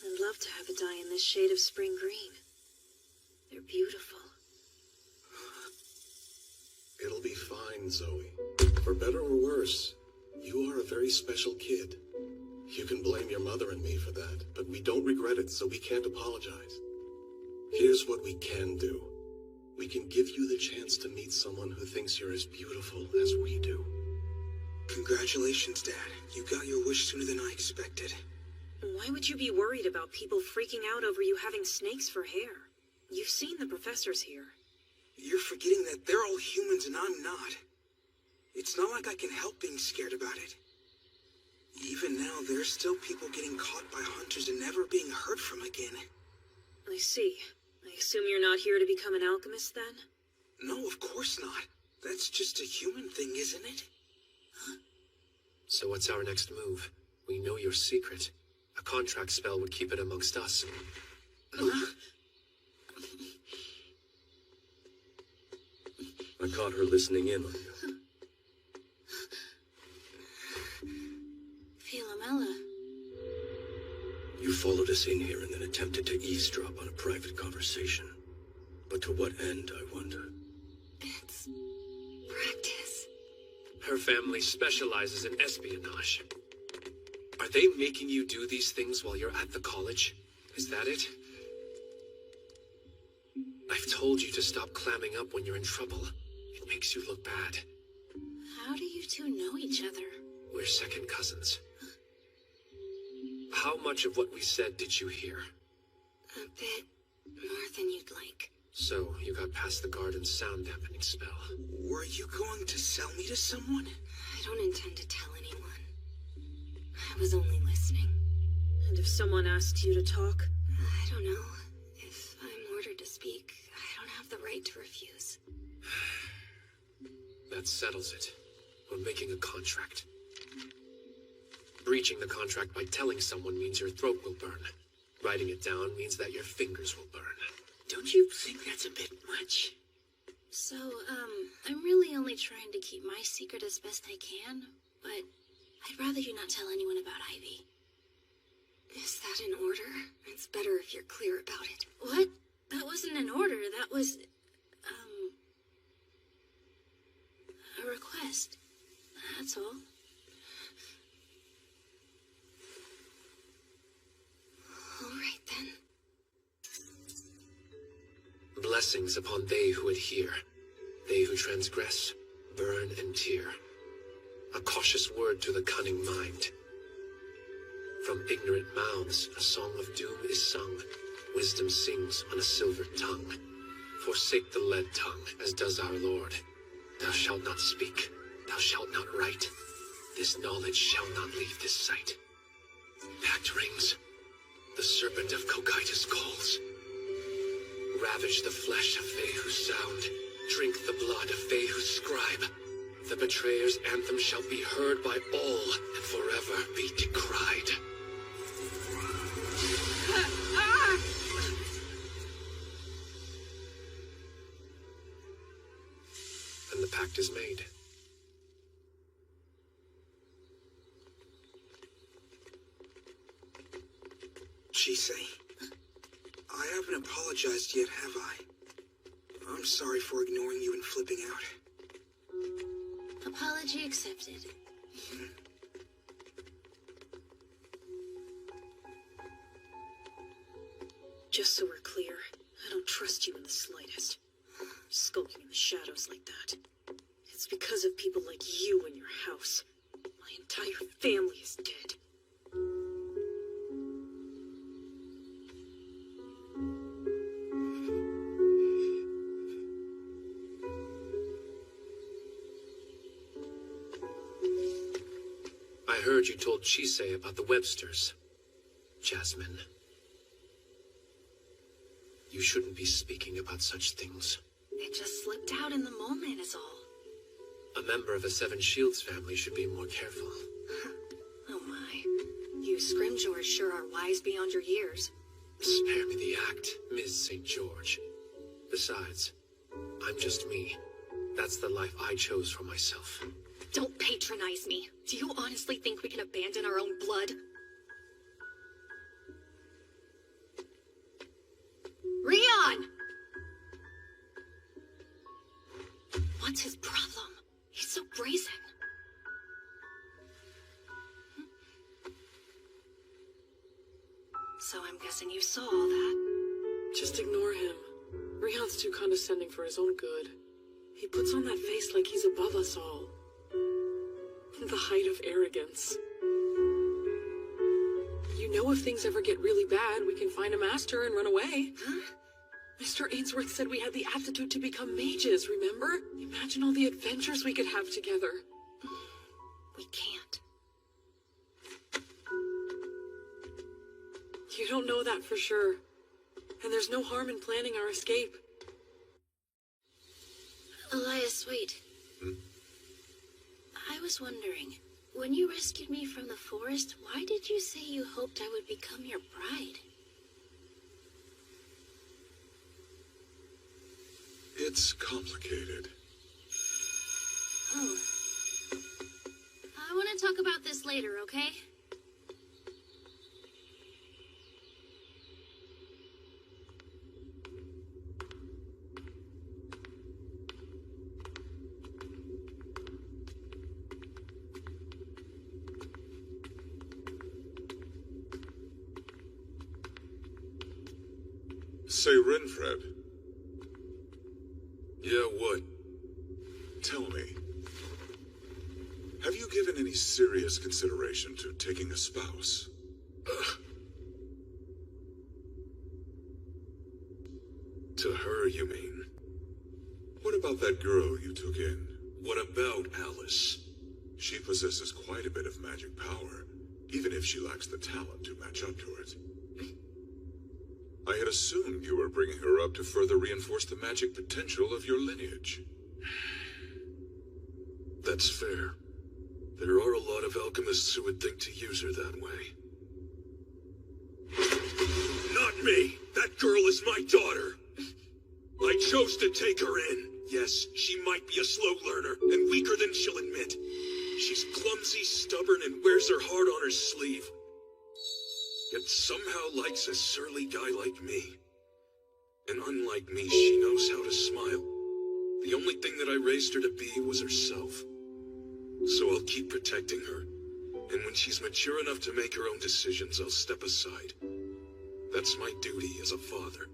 I'd love to have a dye in this shade of spring green. They're beautiful. It'll be fine, Zoe. For better or worse, you are a very special kid. You can blame your mother and me for that, but we don't regret it, so we can't apologize. Here's what we can do. We can give you the chance to meet someone who thinks you're as beautiful as we do. Congratulations, Dad. You got your wish sooner than I expected. Why would you be worried about people freaking out over you having snakes for hair? You've seen the professors here. You're forgetting that they're all humans and I'm not. It's not like I can help being scared about it. Even now, there's still people getting caught by hunters and never being heard from again. I see. I assume you're not here to become an alchemist, then? No, of course not. That's just a human thing, isn't it? Huh? So what's our next move? We know your secret. A contract spell would keep it amongst us. I caught her listening in on you. Philomela. You followed us in here and then attempted to eavesdrop on a private conversation. But to what end, I wonder? It's practice. Her family specializes in espionage. Are they making you do these things while you're at the college? Is that it? I've told you to stop clamming up when you're in trouble. It makes you look bad. How do you two know each other? We're second cousins. How much of what we said did you hear? A bit more than you'd like. So, you got past the garden's sound dampening spell. Were you going to sell me to someone? I don't intend to tell anyone. I was only listening. And if someone asked you to talk? I don't know. If I'm ordered to speak, I don't have the right to refuse. That settles it. We're making a contract. Breaching the contract by telling someone means your throat will burn. Writing it down means that your fingers will burn. Don't you think that's a bit much? So, I'm really only trying to keep my secret as best I can, but I'd rather you not tell anyone about Ivy. Is that an order? It's better if you're clear about it. What? That wasn't an order, that was, a request. That's all. All right, then. Blessings upon they who adhere, they who transgress, burn and tear. A cautious word to the cunning mind. From ignorant mouths a song of doom is sung. Wisdom sings on a silver tongue. Forsake the lead tongue, as does our Lord. Thou shalt not speak, thou shalt not write. This knowledge shall not leave this sight. Pact rings. The serpent of Cocytus calls. Ravage the flesh of they who sound. Drink the blood of they who scribe. The betrayer's anthem shall be heard by all and forever be decried. And the pact is made. Chisei, I haven't apologized yet, have I? I'm sorry for ignoring you and flipping out. Apology accepted. Just so we're clear, I don't trust you in the slightest. Skulking in the shadows like that. It's because of people like you in your house. My entire family is dead. I heard you told Chisei about the Websters. Jasmine. You shouldn't be speaking about such things. It just slipped out in the moment is all. A member of a Seven Shields family should be more careful. Oh my. You Scrimgeours sure are wise beyond your years. Spare me the act, Ms. St. George. Besides, I'm just me. That's the life I chose for myself. Don't patronize me. Do you honestly think we can abandon our own blood? Rion! What's his problem? He's so brazen. So I'm guessing you saw all that. Just ignore him. Rion's too condescending for his own good. He puts on that face like he's above us all. The height of arrogance. You know, if things ever get really bad, we can find a master and run away. Huh? Mr. Ainsworth said we had the aptitude to become mages, remember? Imagine all the adventures we could have together. We can't. You don't know that for sure. And there's no harm in planning our escape. Elias, wait. I was wondering, when you rescued me from the forest, why did you say you hoped I would become your bride? It's complicated. Oh. I want to talk about this later, okay? Say, Renfred. Yeah, what? Tell me, Have you given any serious consideration to taking a spouse? To her, you mean? What about that girl you took in? What about Alice? She possesses quite a bit of magic power, even if she lacks the talent to match up to it. I had assumed you were bringing her up to further reinforce the magic potential of your lineage. That's fair. There are a lot of alchemists who would think to use her that way. Not me! That girl is my daughter! I chose to take her in. Yes, she might be a slow learner, and weaker than she'll admit. She's clumsy, stubborn, and wears her heart on her sleeve. Yet somehow likes a surly guy like me. And unlike me, she knows how to smile. The only thing that I raised her to be was herself. So I'll keep protecting her. And when she's mature enough to make her own decisions, I'll step aside. That's my duty as a father.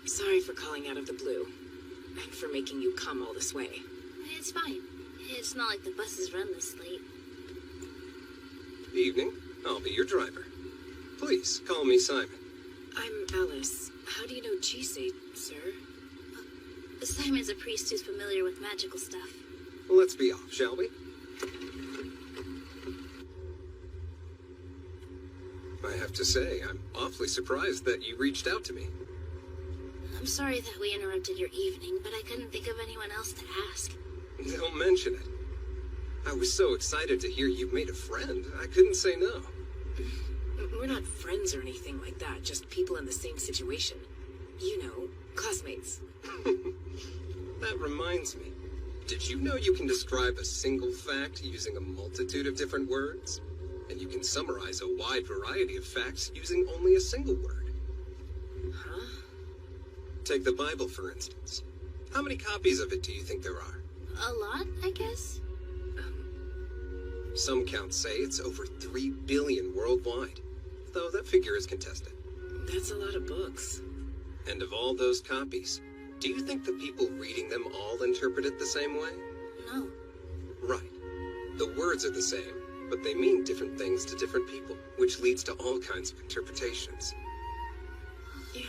Sorry for calling out of the blue, and for making you come all this way. It's fine. It's not like the buses run this late. Evening. I'll be your driver. Please, call me Simon. I'm Alice. How do you know Chisei, sir? Simon's a priest who's familiar with magical stuff. Well, let's be off, shall we? I have to say, I'm awfully surprised that you reached out to me. I'm sorry that we interrupted your evening, but I couldn't think of anyone else to ask. Don't mention it. I was so excited to hear you've made a friend, I couldn't say no. We're not friends or anything like that, just people in the same situation. You know, classmates. That reminds me. Did you know you can describe a single fact using a multitude of different words? And you can summarize a wide variety of facts using only a single word. Huh? Take the Bible, for instance. How many copies of it do you think there are? A lot, I guess. Some counts say it's over 3 billion worldwide, though that figure is contested. That's a lot of books. And of all those copies, do you think the people reading them all interpret it the same way? No. Right. The words are the same, but they mean different things to different people, which leads to all kinds of interpretations. Yeah.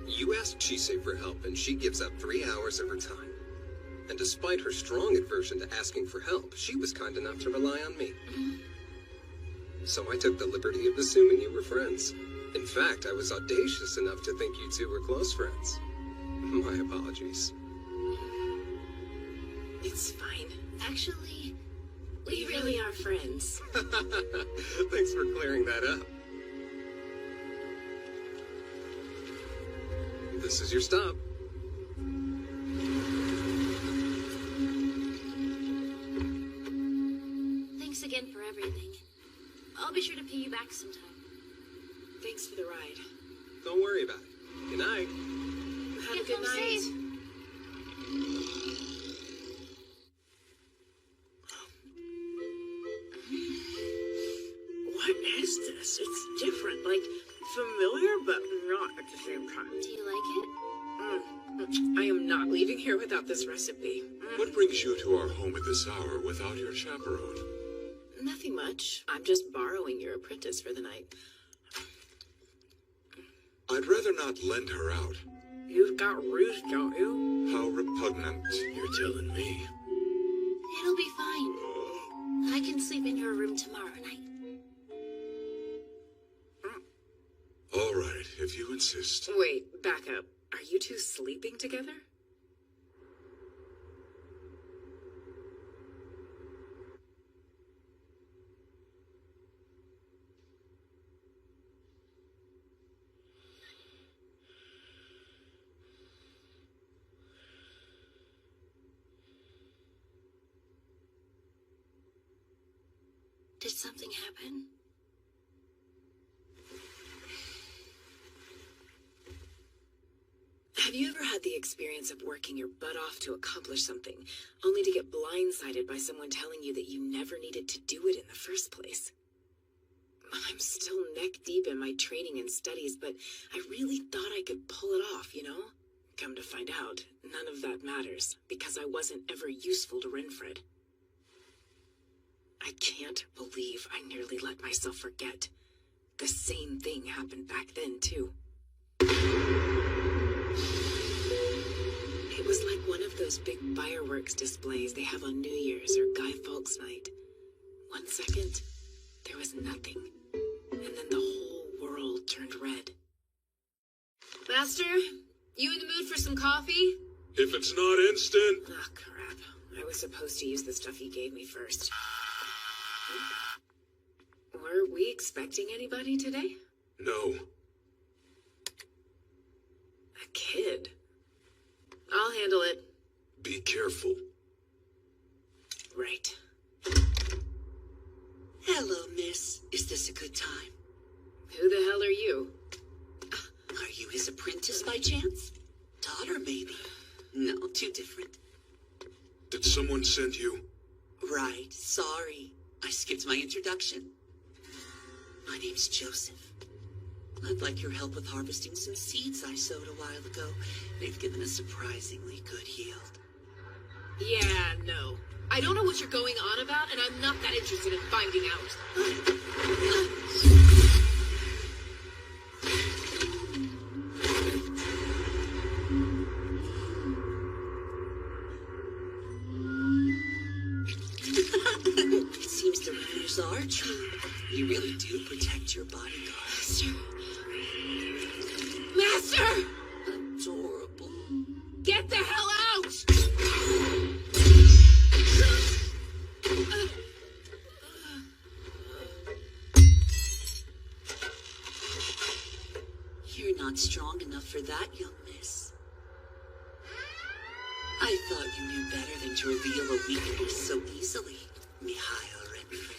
You ask Chisei for help, and she gives up 3 hours of her time. And despite her strong aversion to asking for help, she was kind enough to rely on me. So I took the liberty of assuming you were friends. In fact, I was audacious enough to think you two were close friends. My apologies. It's fine. Actually, we really are friends. Thanks for clearing that up. This is your stop. Thanks again for everything. I'll be sure to pay you back sometime. Thanks for the ride. Don't worry about it. Good night. Have a good night. Safe. What is this? It's different, like familiar, but not at the same time. Do you like it? I am not leaving here without this recipe. What brings you to our home at this hour without your chaperone? Nothing much. I'm just borrowing your apprentice for the night. I'd rather not lend her out. You've got roost, don't you? How repugnant. You're telling me. It'll be fine. I can sleep in your room tomorrow night. All right, if you insist. Wait, back up. Are you two sleeping together? Did something happen? Have you ever had the experience of working your butt off to accomplish something, only to get blindsided by someone telling you that you never needed to do it in the first place? I'm still neck deep in my training and studies, but I really thought I could pull it off, you know? Come to find out, none of that matters, because I wasn't ever useful to Renfred. I can't believe I nearly let myself forget. The same thing happened back then, too. It was like one of those big fireworks displays they have on New Year's or Guy Fawkes Night. 1 second, there was nothing, and then the whole world turned red. Master, you in the mood for some coffee? If it's not instant... Oh, crap. I was supposed to use the stuff he gave me first. Were we expecting anybody today? No. A kid? I'll handle it. Be careful. Right. Hello, miss. Is this a good time? Who the hell are you? Are you his apprentice by chance? Daughter, maybe? No, too different. Did someone send you? Right, sorry. I skipped my introduction. My name's Joseph. I'd like your help with harvesting some seeds I sowed a while ago. They've given a surprisingly good yield. Yeah, no. I don't know what you're going on about, and I'm not that interested in finding out. It seems the rumors are true. You really do protect your bodyguard. Master! Adorable. Get the hell out! You're not strong enough for that, young miss. I thought you knew better than to reveal a weakness so easily, Mikhail Renfred.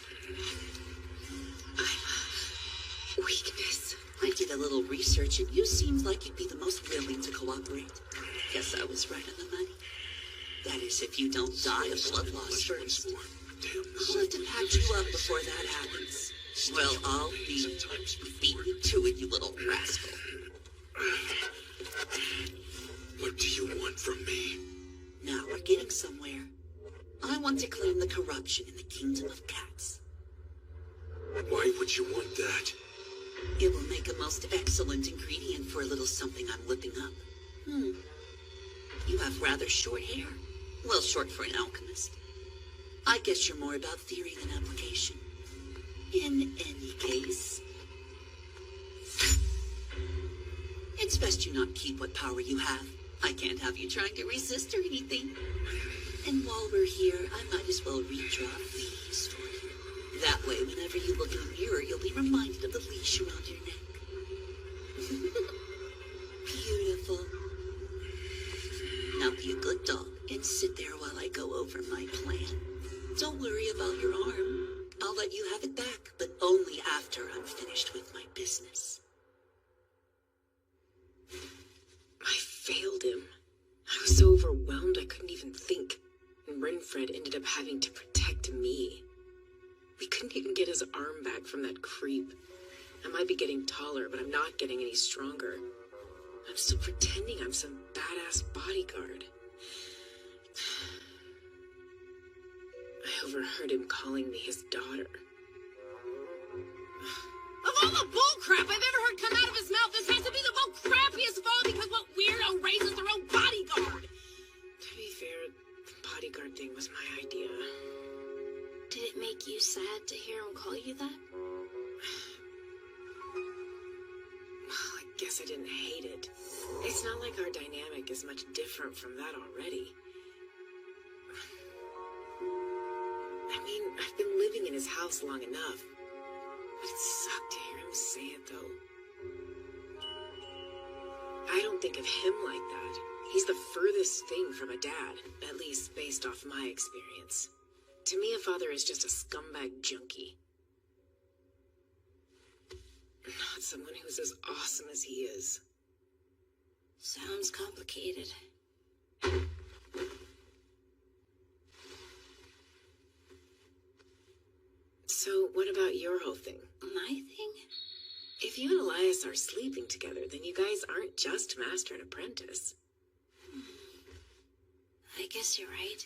Weakness? I did a little research, and you seemed like you'd be the most willing to cooperate. Guess I was right on the money. That is, if you don't die of blood loss first. I'll have to patch you up before that happens. Well, I'll be beating you to it, you little rascal. What do you want from me? Now we're getting somewhere. I want to claim the corruption in the Kingdom of Cats. Why would you want that? It will make a most excellent ingredient for a little something I'm whipping up. You have rather short hair. Well, short for an alchemist. I guess you're more about theory than application. In any case, it's best you not keep what power you have. I can't have you trying to resist or anything. And while we're here, I might as well redraw these for you. That way, whenever you look in a mirror, you'll be reminded of the leash around your neck. Beautiful. Now be a good dog and sit there while I go over my plan. Don't worry about your arm. I'll let you have it back, but only after I'm finished with my business. I failed him. I was so overwhelmed I couldn't even think. And Renfred ended up having to protect me. We couldn't even get his arm back from that creep. I might be getting taller, but I'm not getting any stronger. I'm still pretending I'm some badass bodyguard. I overheard him calling me his daughter. Of all the bullcrap I've ever heard come out of his mouth, this has to be the most crappiest of all because what weirdo raises their own bodyguard? To be fair, the bodyguard thing was my idea. Did it make you sad to hear him call you that? Well, I guess I didn't hate it. It's not like our dynamic is much different from that already. I mean, I've been living in his house long enough. But it sucked to hear him say it, though. I don't think of him like that. He's the furthest thing from a dad, at least based off my experience. To me, a father is just a scumbag junkie. someone who's as awesome as he is. Sounds complicated. So, what about your whole thing? My thing? If you and Elias are sleeping together, then you guys aren't just master and apprentice. I guess you're right.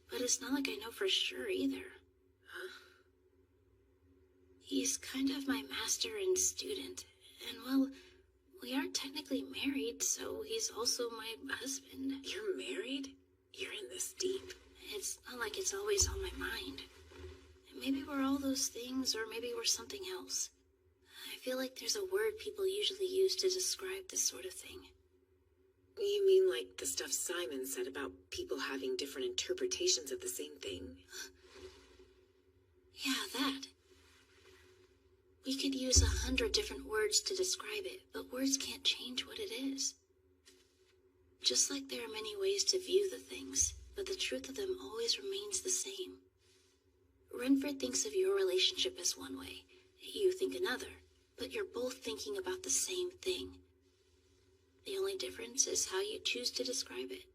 But it's not like I know for sure either. Huh? He's kind of my master and student. And well, we aren't technically married, so he's also my husband. You're married? You're in this deep. It's not like it's always on my mind. Maybe we're all those things, or maybe we're something else. I feel like there's a word people usually use to describe this sort of thing. You mean like the stuff Simon said about people having different interpretations of the same thing? Yeah, that. We could use 100 different words to describe it, but words can't change what it is. Just like there are many ways to view the things, but the truth of them always remains the same. Renford thinks of your relationship as one way, you think another, but you're both thinking about the same thing. The only difference is how you choose to describe it.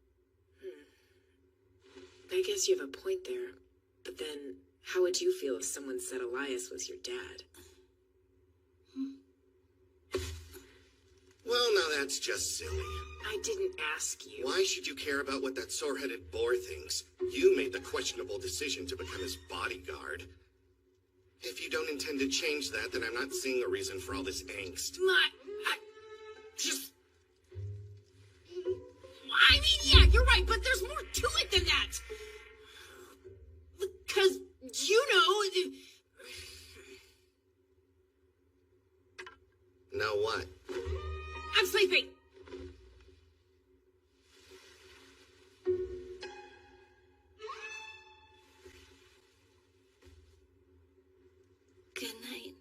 I guess you have a point there, but then how would you feel if someone said Elias was your dad? Well, now that's just silly. I didn't ask you. Why should you care about what that sore-headed boar thinks? You made the questionable decision to become his bodyguard. If you don't intend to change that, then I'm not seeing a reason for all this angst. I mean, yeah, you're right, but there's more to it than that. Because, you know... Now what? I'm sleeping. Good night.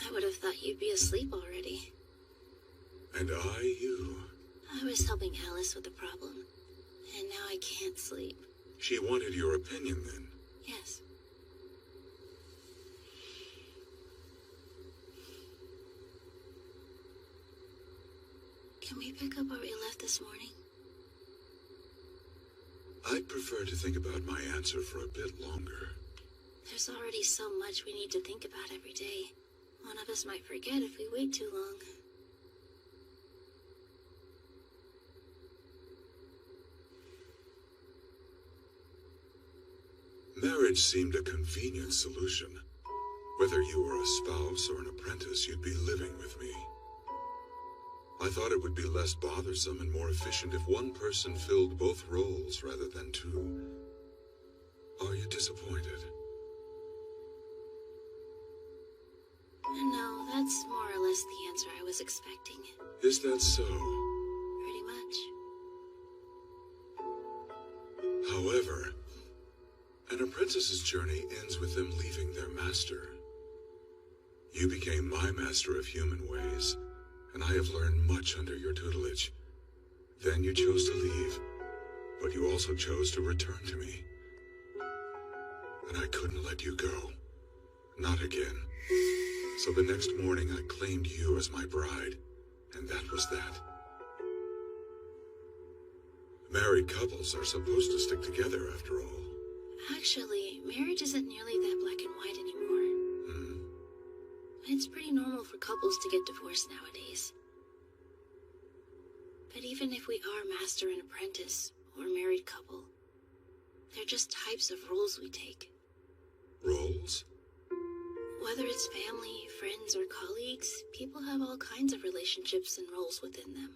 I would have thought you'd be asleep already. And I you. I was helping Alice with the problem, and now I can't sleep. She wanted your opinion then? Yes. Can we pick up where we left this morning? I'd prefer to think about my answer for a bit longer. There's already so much we need to think about every day. One of us might forget if we wait too long. Marriage seemed a convenient solution. Whether you were a spouse or an apprentice, you'd be living with me. I thought it would be less bothersome and more efficient if one person filled both roles rather than two. Are you disappointed? No, that's more or less the answer I was expecting. Is that so? Pretty much. However, an apprentice's journey ends with them leaving their master. You became my master of human ways, and I have learned much under your tutelage. Then you chose to leave, but you also chose to return to me. And I couldn't let you go. Not again. So the next morning I claimed you as my bride, and that was that. Married couples are supposed to stick together after all. Actually, marriage isn't nearly that black and white anymore. It's pretty normal for couples to get divorced nowadays. But even if we are master and apprentice, or married couple, they're just types of roles we take. Roles? Whether it's family, friends, or colleagues, people have all kinds of relationships and roles within them.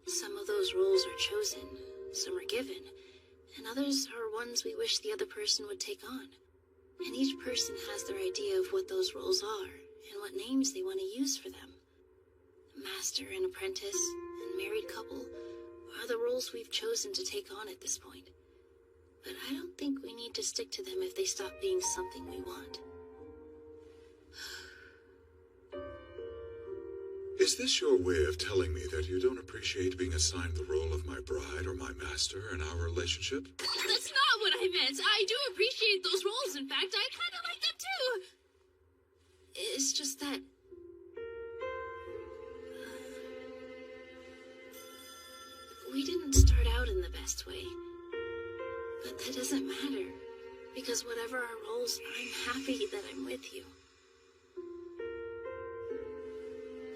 Some of those roles are chosen, some are given, and others are ones we wish the other person would take on. And each person has their idea of what those roles are, and what names they want to use for them. Master and apprentice and married couple are the roles we've chosen to take on at this point. But I don't think we need to stick to them if they stop being something we want. Is this your way of telling me that you don't appreciate being assigned the role of my bride or my master in our relationship? That's not what I meant. I do appreciate those roles. In fact, I kind of like them too. It's just that... we didn't start out in the best way. But that doesn't matter. Because whatever our roles, I'm happy that I'm with you.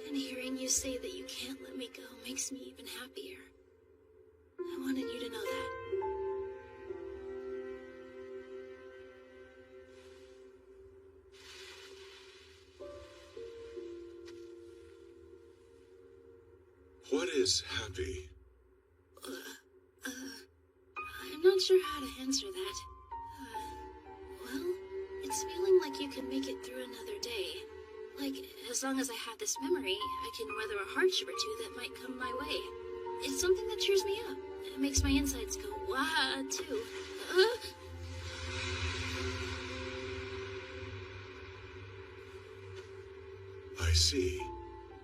And hearing you say that you can't let me go makes me even happier. I wanted you to know that. What is happy? I'm not sure how to answer that. Well, it's feeling like you can make it through another day. Like, as long as I have this memory, I can weather a hardship or two that might come my way. It's something that cheers me up. It makes my insides go, wah, too. I see.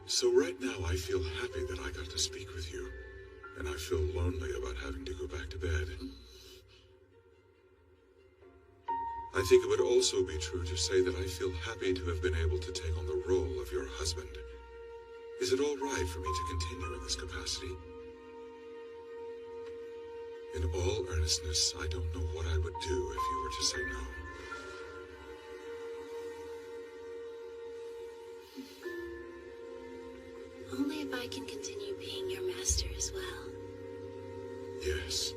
So right now I feel happy that I got to speak with you. And I feel lonely about having to go back to bed. I think it would also be true to say that I feel happy to have been able to take on the role of your husband. Is it all right for me to continue in this capacity? In all earnestness, I don't know what I would do if you were to say no. Only if I can continue being your master as well. Yes.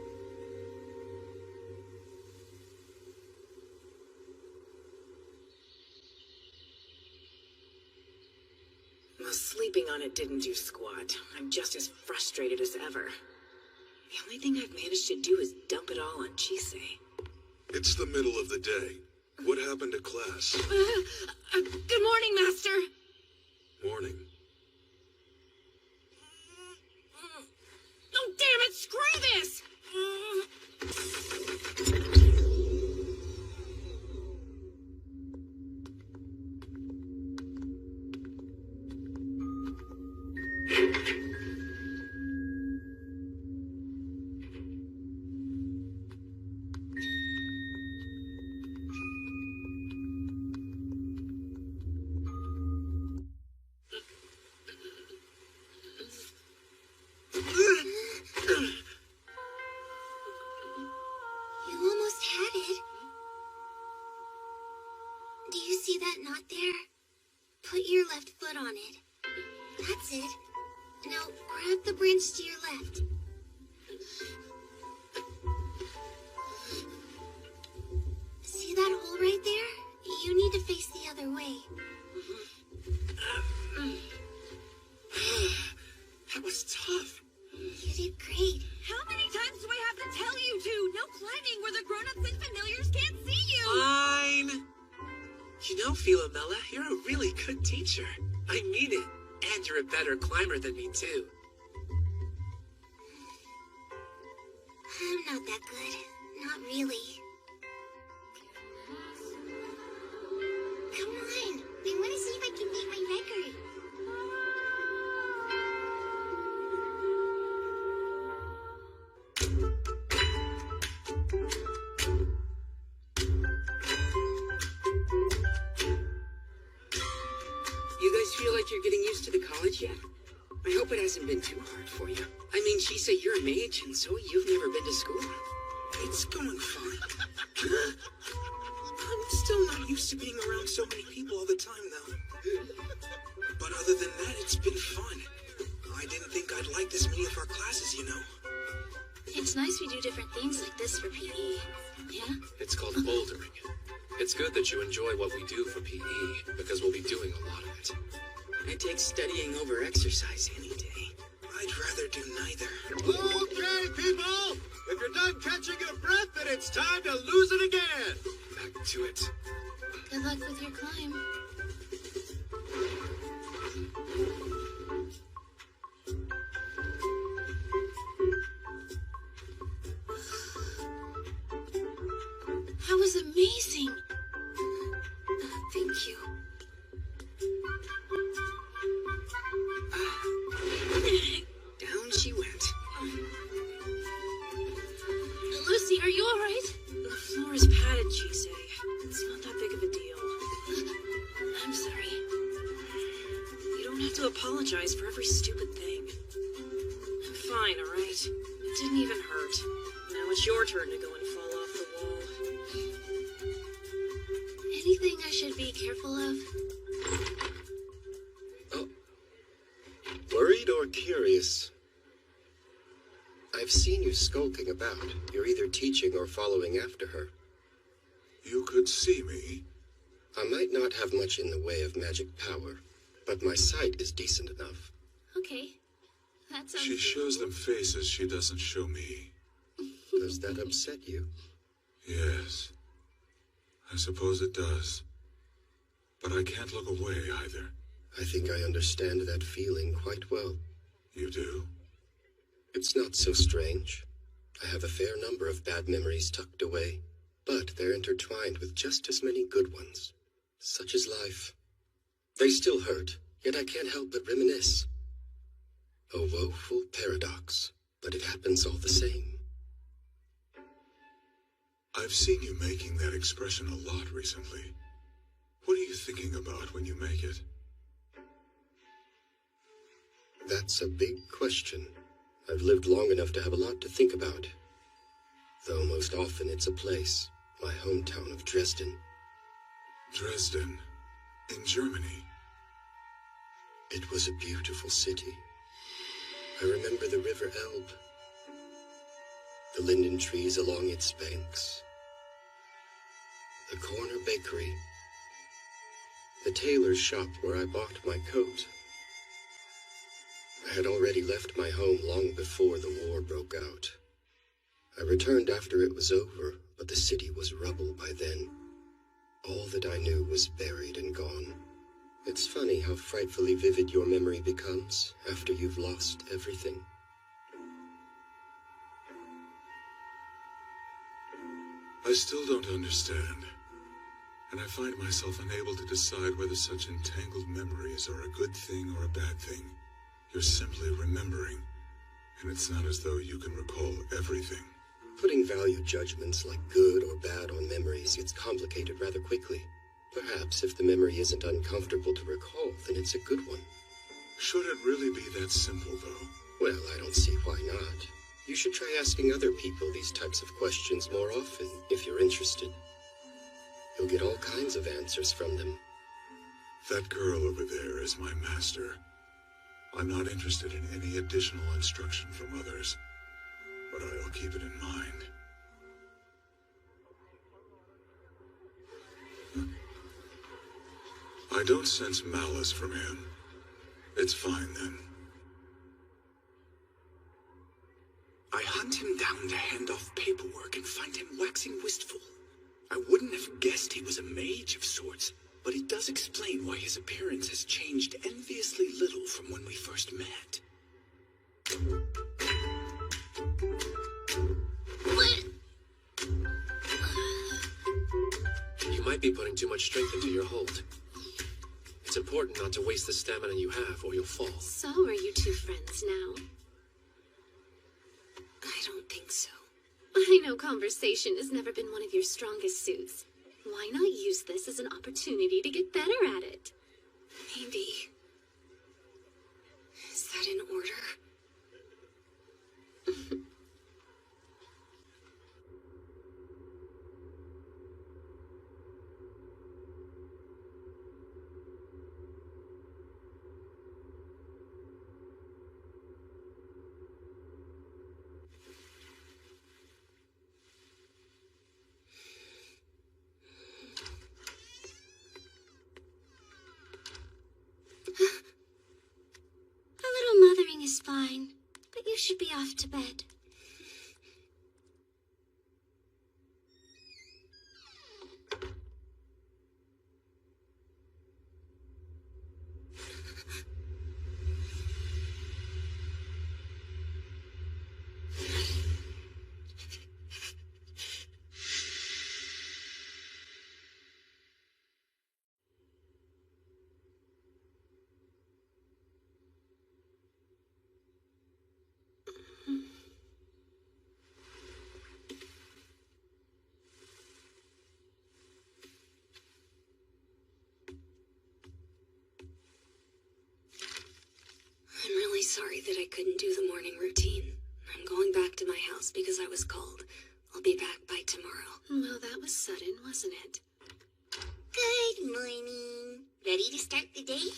Well, sleeping on it didn't do squat. I'm just as frustrated as ever. The only thing I've managed to do is dump it all on Chisei. It's the middle of the day. What happened to class? Good morning, Master. Morning. Oh, damn it! Screw this! You almost had it. Do you see that knot there? Put your left foot on it. That's it. Now grab the branch to your left. See that hole right there? You need to face the other way. That was tough. You did great. How many times do I have to tell you to? No climbing where the grown-ups and familiars can't see you! Fine. You know, Philomela, you're a really good teacher. I mean it. And you're a better climber than me, too. I'm not that good. Not really. Come on. I want to see if I can beat my record. You guys feel like you're getting used to the college yet? I hope it hasn't been too hard for you. I mean, Chisa, you're a mage, and so you've never been to school. It's going fine. I'm still not used to being around so many people all the time, though. But other than that, it's been fun. I didn't think I'd like this many of our classes, you know. It's nice we do different things like this for PE. Yeah? It's called bouldering. It's good that you enjoy what we do for PE, because we'll be doing a lot of it. I take studying over exercise any day. I'd rather do neither. Okay, people! If you're done catching your breath, then it's time to lose it again! Back to it. Good luck with your climb. don't have to apologize for every stupid thing. I'm fine, alright? It didn't even hurt. Now it's your turn to go and fall off the wall. Anything I should be careful of? Oh. Worried or curious? I've seen you skulking about. You're either teaching or following after her. You could see me. I might not have much in the way of magic power, but my sight is decent enough. Okay. That sounds She shows them faces she doesn't show me. Does that upset you? Yes. I suppose it does. But I can't look away either. I think I understand that feeling quite well. You do? It's not so strange. I have a fair number of bad memories tucked away, but they're intertwined with just as many good ones. Such is life. They still hurt, yet I can't help but reminisce. A woeful paradox, but it happens all the same. I've seen you making that expression a lot recently. What are you thinking about when you make it? That's a big question. I've lived long enough to have a lot to think about. Though most often it's a place, my hometown of Dresden. Dresden? In Germany? It was a beautiful city. I remember the River Elbe, the linden trees along its banks, the corner bakery, the tailor's shop where I bought my coat. I had already left my home long before the war broke out. I returned after it was over, but the city was rubble by then. All that I knew was buried and gone. It's funny how frightfully vivid your memory becomes after you've lost everything. I still don't understand. And I find myself unable to decide whether such entangled memories are a good thing or a bad thing. You're simply remembering, and it's not as though you can recall everything. Putting value judgments like good or bad on memories gets complicated rather quickly. Perhaps if the memory isn't uncomfortable to recall, then it's a good one. Should it really be that simple, though? Well, I don't see why not. You should try asking other people these types of questions more often, if you're interested. You'll get all kinds of answers from them. That girl over there is my master. I'm not interested in any additional instruction from others, but I'll keep it in mind. I don't sense malice from him. It's fine, then. I hunt him down to hand off paperwork and find him waxing wistful. I wouldn't have guessed he was a mage of sorts, but it does explain why his appearance has changed enviously little from when we first met. You might be putting too much strength into your hold. It's important not to waste the stamina you have, or you'll fall. So are you two friends now? I don't think so. I know conversation has never been one of your strongest suits. Why not use this as an opportunity to get better at it? Maybe. Is that in order? A little mothering is fine, but you should be off to bed. sorry that I couldn't do the morning routine. I'm going back to my house because I was called. I'll be back by tomorrow. Well, that was sudden, wasn't it? Good morning. Ready to start the day?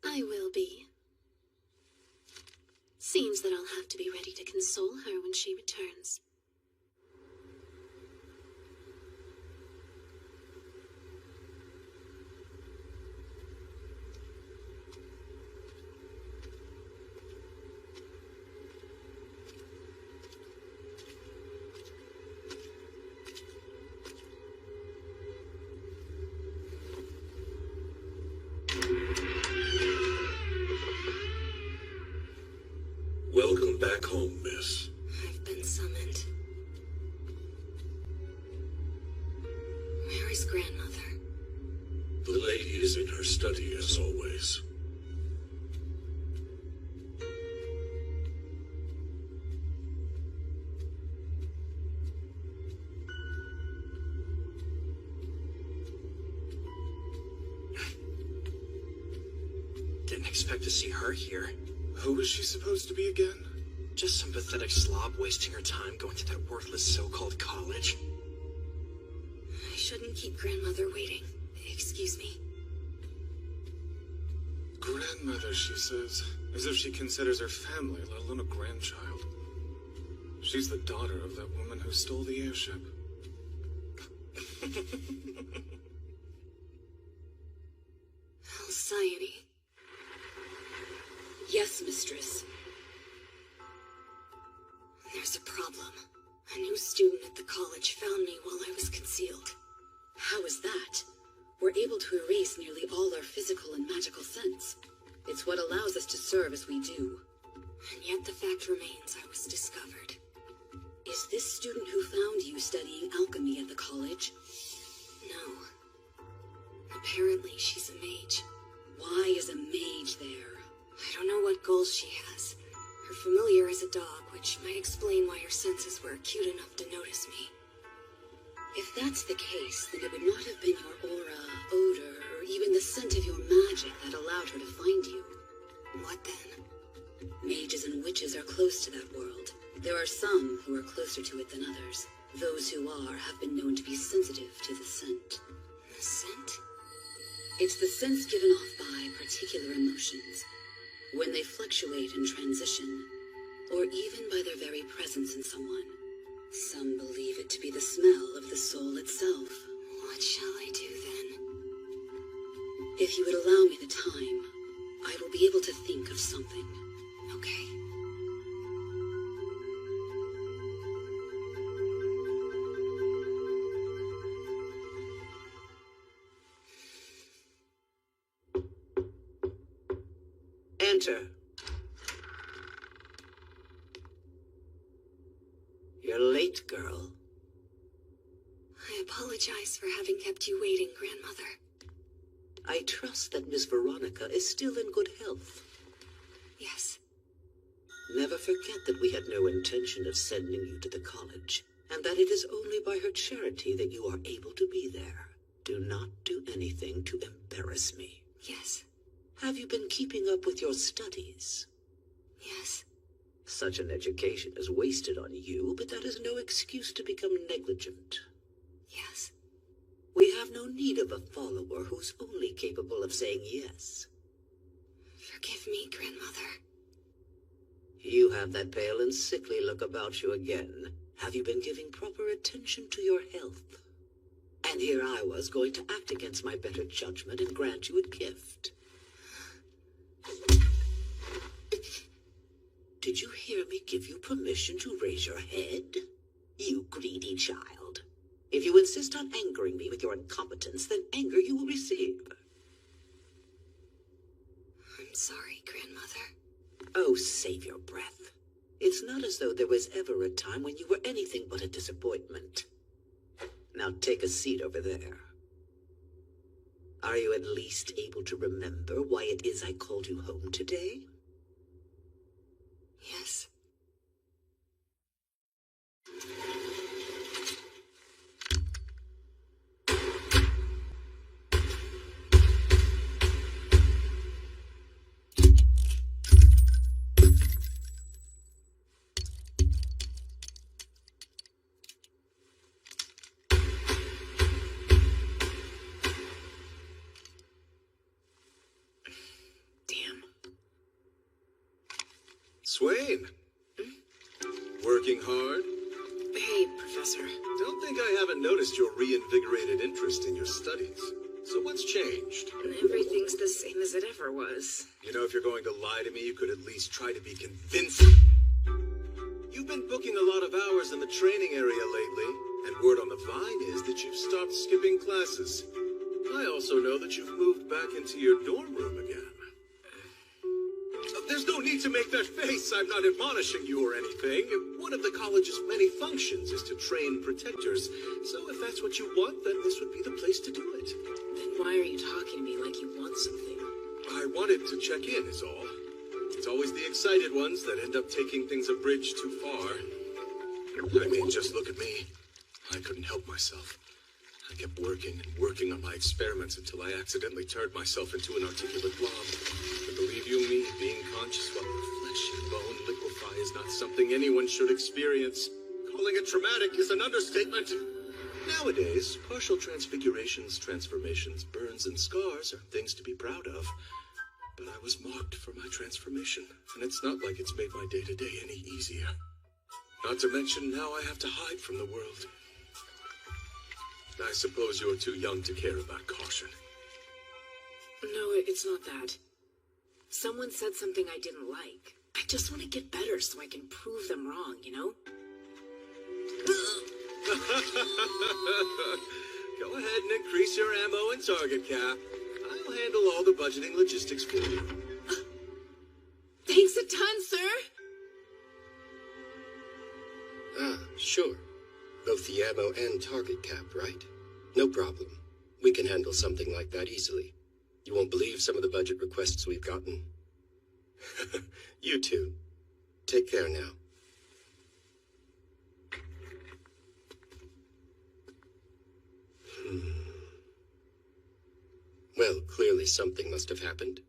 I will be. Seems that I'll have to be ready to console her when she returns. Welcome back home, miss. I've been summoned. Where is grandmother? The lady is in her study as always. Didn't expect to see her here. Who was she supposed to be again? Just some pathetic slob wasting her time going to that worthless so-called college. I shouldn't keep grandmother waiting. Excuse me. Grandmother, she says, as if she considers her family, let alone a grandchild. She's the daughter of that woman who stole the airship. Alcyone. Yes, mistress. There's a problem. A new student at the college found me while I was concealed. How is that? We're able to erase nearly all our physical and magical sense. It's what allows us to serve as we do. And yet the fact remains I was discovered. Is this student who found you studying alchemy at the college? No. Apparently she's a mage. Why is a mage there? I don't know what goals she has. Her familiar is a dog, which might explain why her senses were acute enough to notice me. If that's the case, then it would not have been your aura, odor, or even the scent of your magic that allowed her to find you. What then? Mages and witches are close to that world. There are some who are closer to it than others. Those who are have been known to be sensitive to the scent. The scent? It's the sense given off by particular emotions. When they fluctuate and transition, or even by their very presence in someone. Some believe it to be the smell of the soul itself. What shall I do then? If you would allow me the time, I will be able to think of something. Okay. Enter. You're late, girl. I apologize for having kept you waiting, grandmother. I trust that Miss Veronica is still in good health. Yes. Never forget that we had no intention of sending you to the college, and that it is only by her charity that you are able to be there. Do not do anything to embarrass me. Yes. Have you been keeping up with your studies? Yes. Such an education is wasted on you, but that is no excuse to become negligent. Yes. We have no need of a follower who's only capable of saying yes. Forgive me, grandmother. You have that pale and sickly look about you again. Have you been giving proper attention to your health? And here I was going to act against my better judgment and grant you a gift. Did you hear me give you permission to raise your head? You greedy child. If you insist on angering me with your incompetence, then anger you will receive. I'm sorry, grandmother. Oh, save your breath. It's not as though there was ever a time when you were anything but a disappointment. Now take a seat over there. Are you at least able to remember why it is I called you home today? Yes. Swain. Working hard? Hey, Professor. Don't think I haven't noticed your reinvigorated interest in your studies. So what's changed? Everything's the same as it ever was. You know, if you're going to lie to me, you could at least try to be convincing. You've been booking a lot of hours in the training area lately, and word on the vine is that you've stopped skipping classes. I also know that you've moved back into your dorm room again. There's no need to make that face. I'm not admonishing you or anything. One of the college's many functions is to train protectors. So if that's what you want, then this would be the place to do it. Then why are you talking to me like you want something? I wanted to check in, is all. It's always the excited ones that end up taking things a bridge too far. I mean, just look at me. I couldn't help myself. I kept working and working on my experiments until I accidentally turned myself into an articulate blob. But believe you me, being conscious while your flesh and bone liquefy is not something anyone should experience. Calling it traumatic is an understatement. Nowadays, partial transfigurations, transformations, burns, and scars are things to be proud of. But I was mocked for my transformation, and it's not like it's made my day-to-day any easier. Not to mention, now I have to hide from the world. I suppose you're too young to care about caution. No, it's not that. Someone said something I didn't like. I just want to get better so I can prove them wrong, you know? Go ahead and increase your ammo and target cap. I'll handle all the budgeting logistics for you. Thanks a ton, sir! Ah, sure. Both the ammo and target cap, right? No problem. We can handle something like that easily. You won't believe some of the budget requests we've gotten. You too. Take care now. Well, clearly something must have happened.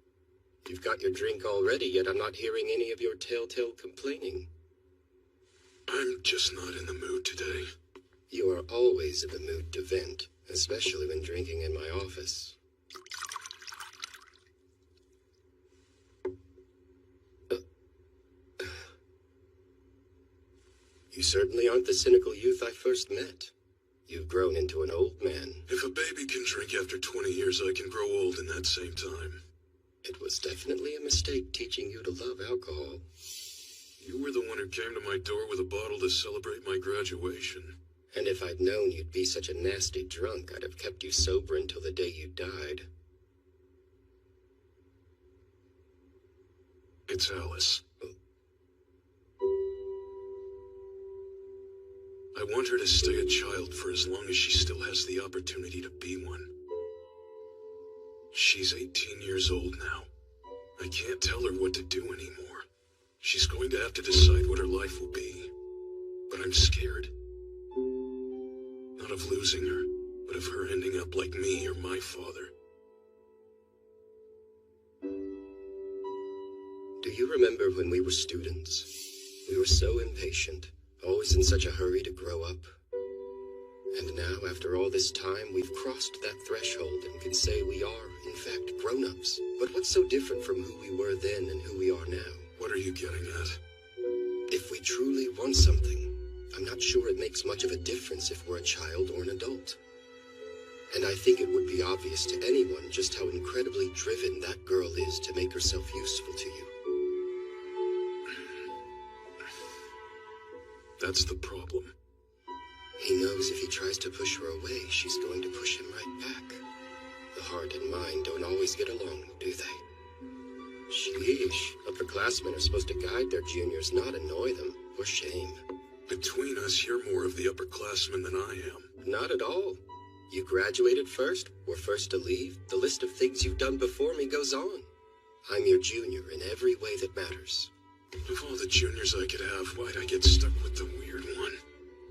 You've got your drink already, yet I'm not hearing any of your telltale complaining. I'm just not in the mood today. You are always in the mood to vent, especially when drinking in my office. You certainly aren't the cynical youth I first met. You've grown into an old man. If a baby can drink after 20 years, I can grow old in that same time. It was definitely a mistake teaching you to love alcohol. You were the one who came to my door with a bottle to celebrate my graduation. And if I'd known you'd be such a nasty drunk, I'd have kept you sober until the day you died. It's Alice. I want her to stay a child for as long as she still has the opportunity to be one. She's 18 years old now. I can't tell her what to do anymore. She's going to have to decide what her life will be. But I'm scared. Not of losing her, but of her ending up like me or my father. Do you remember when we were students? We were so impatient, always in such a hurry to grow up. And now, after all this time, we've crossed that threshold and can say we are, in fact, grown-ups. But what's so different from who we were then and who we are now? What are you getting at? If we truly want something, I'm not sure it makes much of a difference if we're a child or an adult. And I think it would be obvious to anyone just how incredibly driven that girl is to make herself useful to you. That's the problem. He knows if he tries to push her away, she's going to push him right back. The heart and mind don't always get along, do they? Sheesh, upperclassmen are supposed to guide their juniors, not annoy them. For shame. Between us, you're more of the upperclassman than I am. Not at all. You graduated first, were first to leave. The list of things you've done before me goes on. I'm your junior in every way that matters. Of all the juniors I could have, why'd I get stuck with the weird one?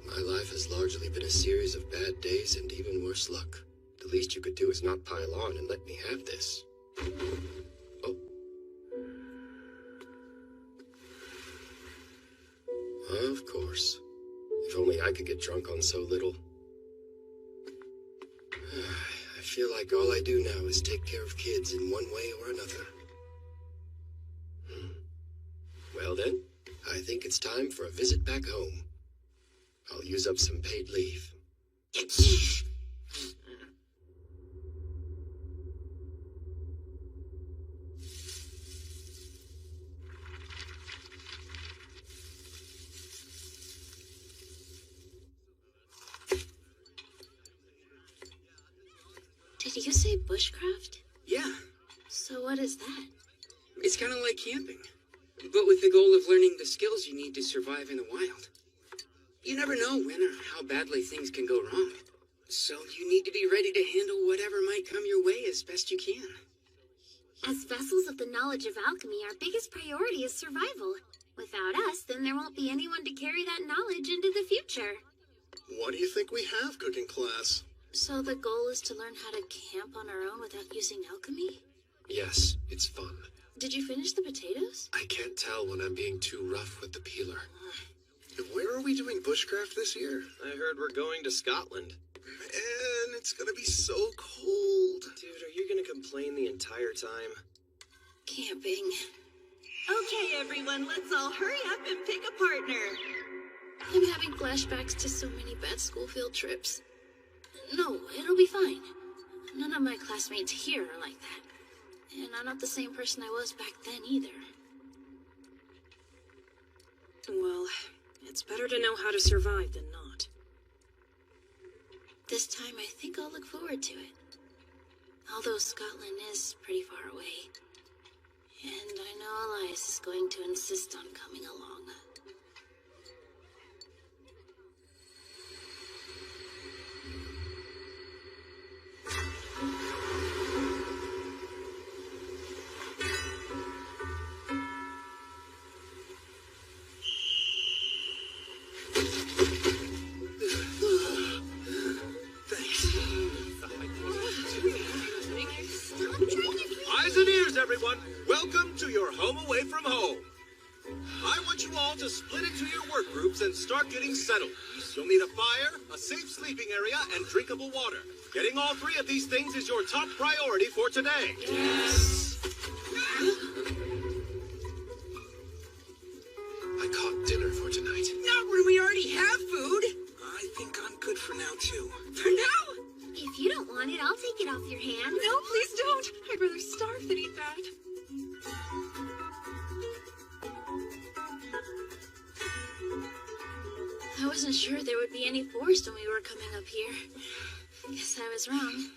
My life has largely been a series of bad days and even worse luck. The least you could do is not pile on and let me have this. Oh. Of course. If only I could get drunk on so little. I feel like all I do now is take care of kids in one way or another. Well, then, I think it's time for a visit back home. I'll use up some paid leave. Did you say bushcraft? Yeah, So what is that? it's kind of like camping, but with the goal of learning the skills you need to survive in the wild. You never know when or how badly things can go wrong, so you need to be ready to handle whatever might come your way as best you can. As vessels of the knowledge of alchemy, our biggest priority is survival. Without us, then there won't be anyone to carry that knowledge into the future. What do you think we have cooking class? So the goal is to learn how to camp on our own without using alchemy? Yes, it's fun. Did you finish the potatoes? I can't tell when I'm being too rough with the peeler. Where are we doing bushcraft this year? I heard we're going to Scotland. Man, it's gonna be so cold. Dude, are you gonna complain the entire time? Camping. Okay, everyone, let's all hurry up and pick a partner. I'm having flashbacks to so many bad school field trips. No, it'll be fine. None of my classmates here are like that. And I'm not the same person I was back then either. Well, it's better to know how to survive than not. This time I think I'll look forward to it. Although Scotland is pretty far away. And I know Elias is going to insist on coming along. Eyes and ears, everyone. Welcome to your home away from home. I want you all to split into your work groups and start getting settled. You'll need a fire, a safe sleeping area, and drinkable water. Getting all three of these things is your top priority for today. Yes. I caught dinner for tonight. Not when we already have food. I think I'm good for now, too. For now? If you don't want it, I'll take it off your hands. No, please don't. I'd rather starve than eat that. I wasn't sure there would be any forest when we were coming up here. Guess I was wrong.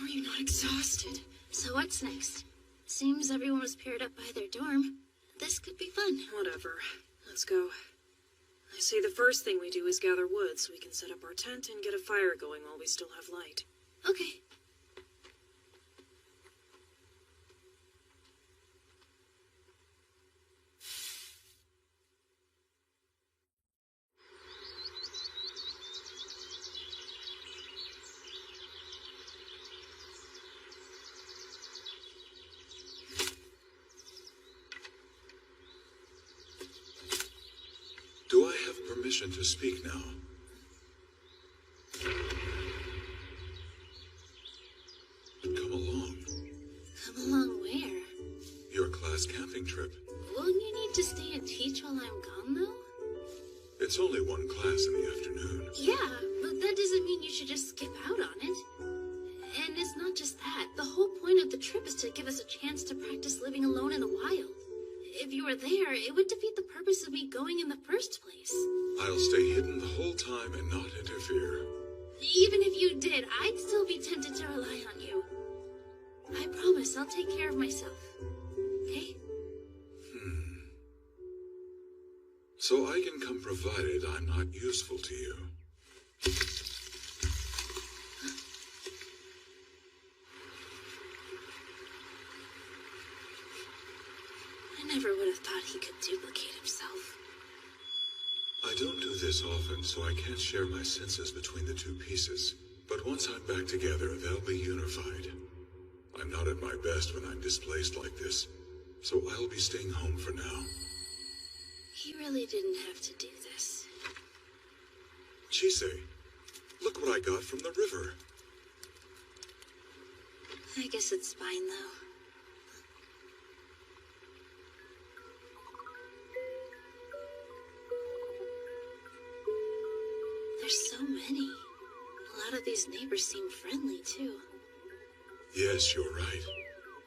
Are you not exhausted? So what's next? Seems everyone was paired up by their dorm. This could be fun. Whatever. Let's go. I say the first thing we do is gather wood so we can set up our tent and get a fire going while we still have light. Okay. Do I have permission to speak now? Come along. Come along where? Your class camping trip. Won't you need to stay and teach while I'm gone, though? It's only one class in the afternoon. Yeah, but that doesn't mean you should just skip out on it. And it's not just that. The whole point of the trip is to give us a chance to practice living alone in the wild. If you were there, it would defeat the purpose of me going in the first place. I'll stay hidden the whole time and not interfere. Even if you did, I'd still be tempted to rely on you. I promise I'll take care of myself. Okay? So I can come provided I'm not useful to you. I never would have thought he could duplicate himself. I don't do this often, so I can't share my senses between the two pieces. But once I'm back together, they'll be unified. I'm not at my best when I'm displaced like this, so I'll be staying home for now. He really didn't have to do this. Chise, look what I got from the river. I guess it's fine, though. many. A lot of these neighbors seem friendly, too. Yes, you're right.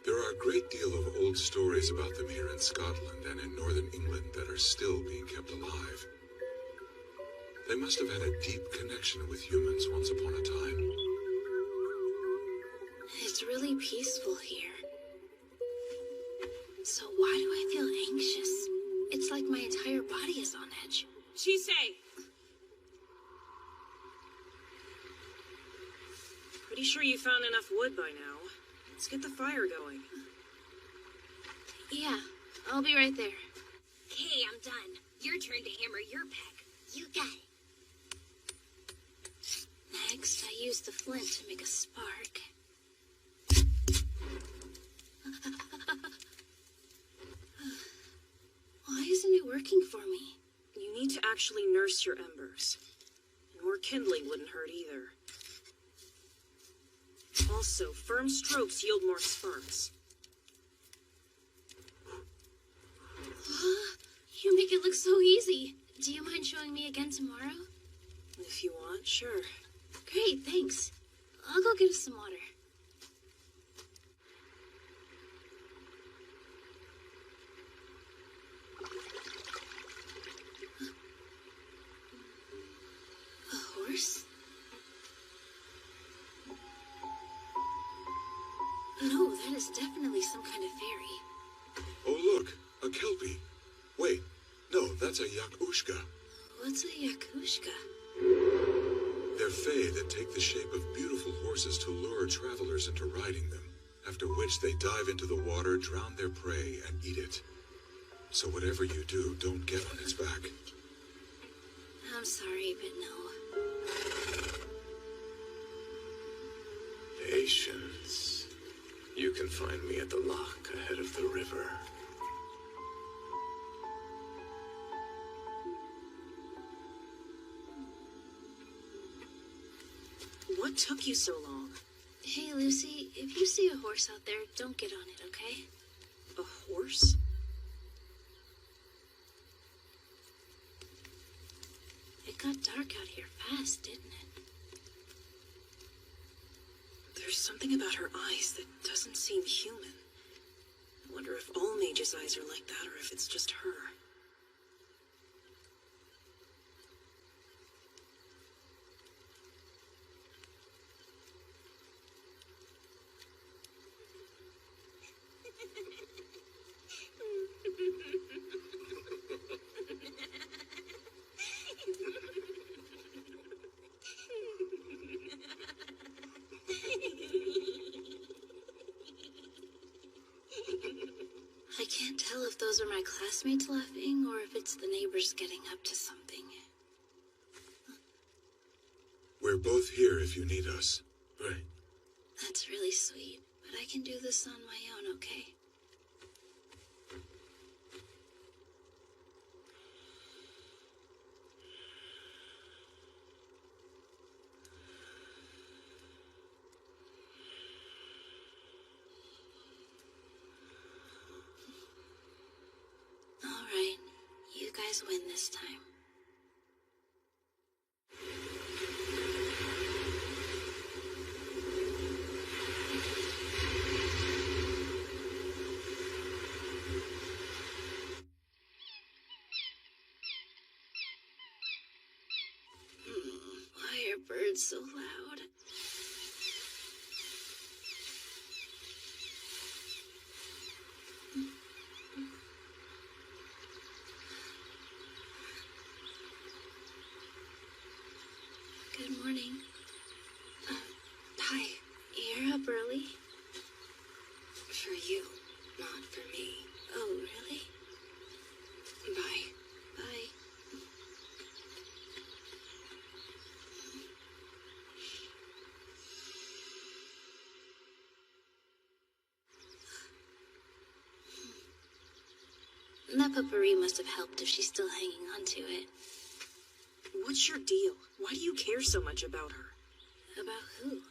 There are a great deal of old stories about them here in Scotland and in northern England that are still being kept alive. They must have had a deep connection with humans once upon a time. It's really peaceful here. So why do I feel anxious? It's like my entire body is on edge. Chisei! Pretty sure you found enough wood by now. Let's get the fire going. Yeah, I'll be right there. Okay, I'm done. Your turn to hammer your peck. You got it. Next, I use the flint to make a spark. Why isn't it working for me? You need to actually nurse your embers. And more kindling wouldn't hurt either. Also, firm strokes yield more sparks. You make it look so easy. Do you mind showing me again tomorrow? If you want, sure. Great, thanks. I'll go get us some water. A horse? No, that is definitely some kind of fairy. Oh, look, a kelpie. Wait, no, that's a yakushka. What's a yakushka? They're fae that take the shape of beautiful horses to lure travelers into riding them, after which they dive into the water, drown their prey, and eat it. So whatever you do, don't get on its back. I'm sorry, but no. Patience. You can find me at the lock ahead of the river. What took you so long? Hey, Lucy, if you see a horse out there, don't get on it, okay? A horse? It got dark out here fast, didn't it? There's something about her eyes that doesn't seem human. I wonder if all mages' eyes are like that, or if it's just her. I can't tell if those are my classmates laughing or if it's the neighbors getting up to something. We're both here if you need us. Right. That's really sweet, but I can do this on my own, okay? All right, you guys win this time. Why are birds so loud? Good morning. Hi. You're up early? For you, not for me. Oh, really? Bye. Bye. That potpourri must have helped if she's still hanging on to it. What's your deal? Why do you care so much about her? About who?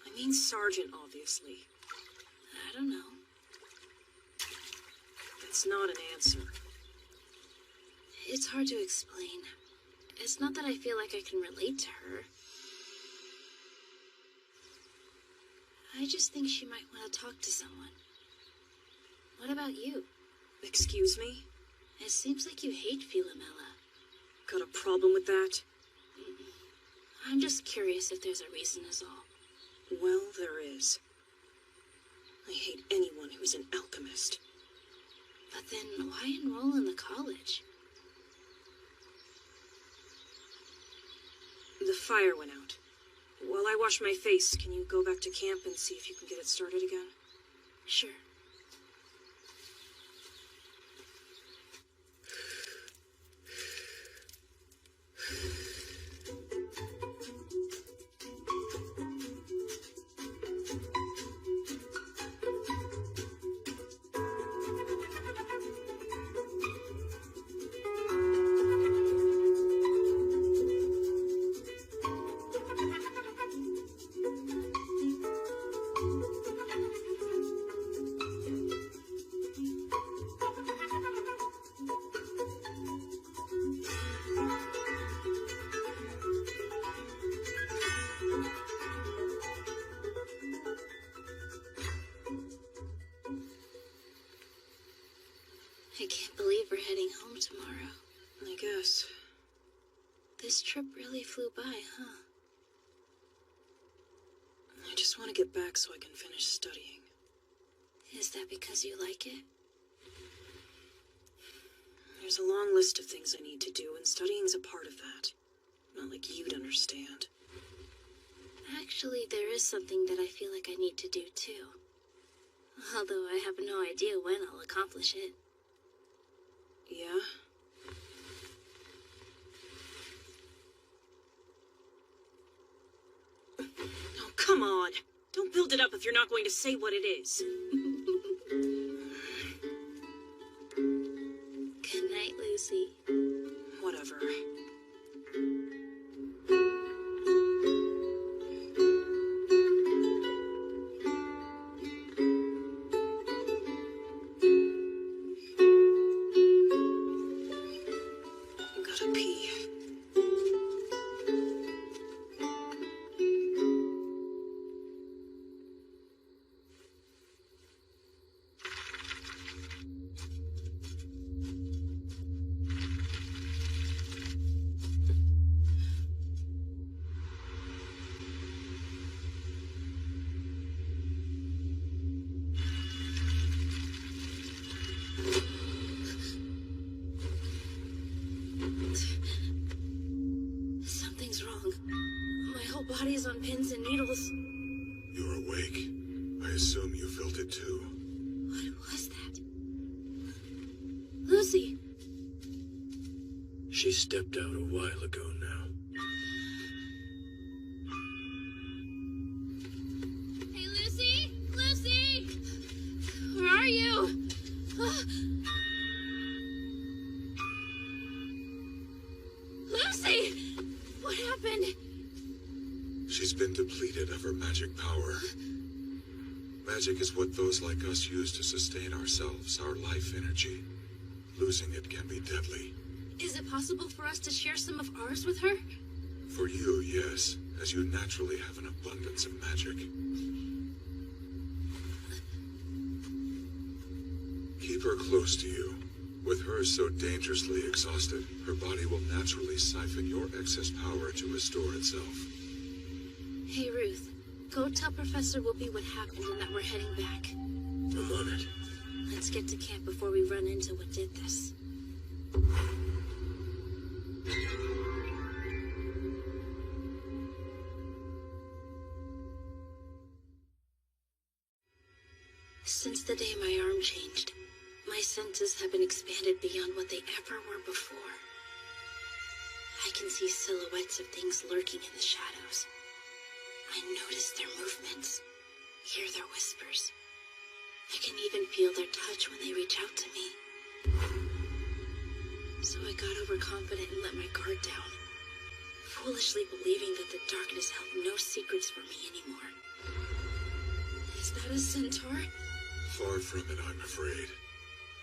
I mean Sergeant, obviously. I don't know. That's not an answer. It's hard to explain. It's not that I feel like I can relate to her. I just think she might want to talk to someone. What about you? Excuse me? It seems like you hate Philomela. Got a problem with that? I'm just curious if there's a reason is all. Well, there is. I hate anyone who's an alchemist. But then why enroll in the college? The fire went out. While I wash my face, can you go back to camp and see if you can get it started again? Sure. I can't believe we're heading home tomorrow. I guess. This trip really flew by, huh? I just want to get back so I can finish studying. Is that because you like it? There's a long list of things I need to do, and studying's a part of that. Not like you'd understand. Actually, there is something that I feel like I need to do too. Although I have no idea when I'll accomplish it. Yeah? Oh, come on! Don't build it up if you're not going to say what it is. Good night, Lucy. Whatever. Gotta pee. Something's wrong. My whole body is on pins and needles. You're awake. I assume you felt it too. What was that? Lucy! She stepped out a while ago now. Hey, Lucy! Lucy! Where are you? Lucy! What happened? She's been depleted of her magic power. Magic is what those like us use to sustain ourselves, our life energy. Losing it can be deadly. Is it possible for us to share some of ours with her? For you, yes, as you naturally have an abundance of magic. Keep her close to you. With her so dangerously exhausted, her body will naturally siphon your excess power to restore itself. Hey, Ruth. Go tell Professor Whoopi what happened and that we're heading back. I'm on it. Let's get to camp before we run into what did this. Since the day my arm changed, my senses have been expanded beyond what they ever were before. I can see silhouettes of things lurking in the shadows. I notice their movements, hear their whispers. I can even feel their touch when they reach out to me. So I got overconfident and let my guard down, foolishly believing that the darkness held no secrets for me anymore. Is that a centaur? Far from it, I'm afraid.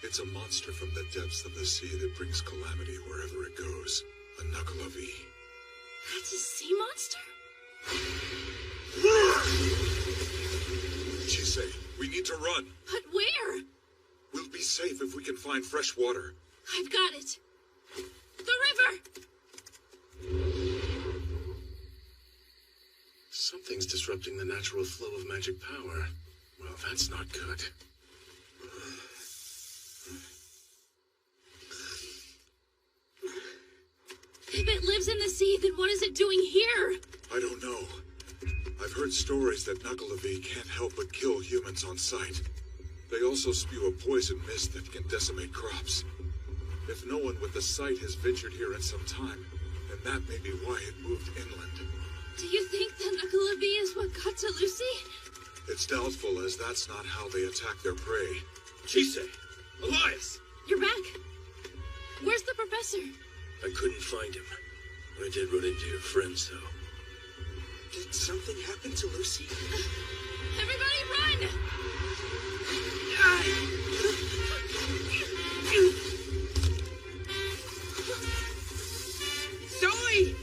It's a monster from the depths of the sea that brings calamity wherever it goes. A Knuckle-a-V. That's a sea monster? Chisei, we need to run. But where? We'll be safe if we can find fresh water. I've got it. The river! Something's disrupting the natural flow of magic power. Well, that's not good. If it lives in the sea, then what is it doing here? I don't know. I've heard stories that Knuckle-a-V can't help but kill humans on sight. They also spew a poison mist that can decimate crops. If no one with the sight has ventured here in some time, then that may be why it moved inland. Do you think that Knuckle-a-V is what got to Lucy? It's doubtful, as that's not how they attack their prey. Chisei! Elias! You're back. Where's the professor? I couldn't find him. I did run into your friends, though. Did something happen to Lucy? Everybody run! Zoe!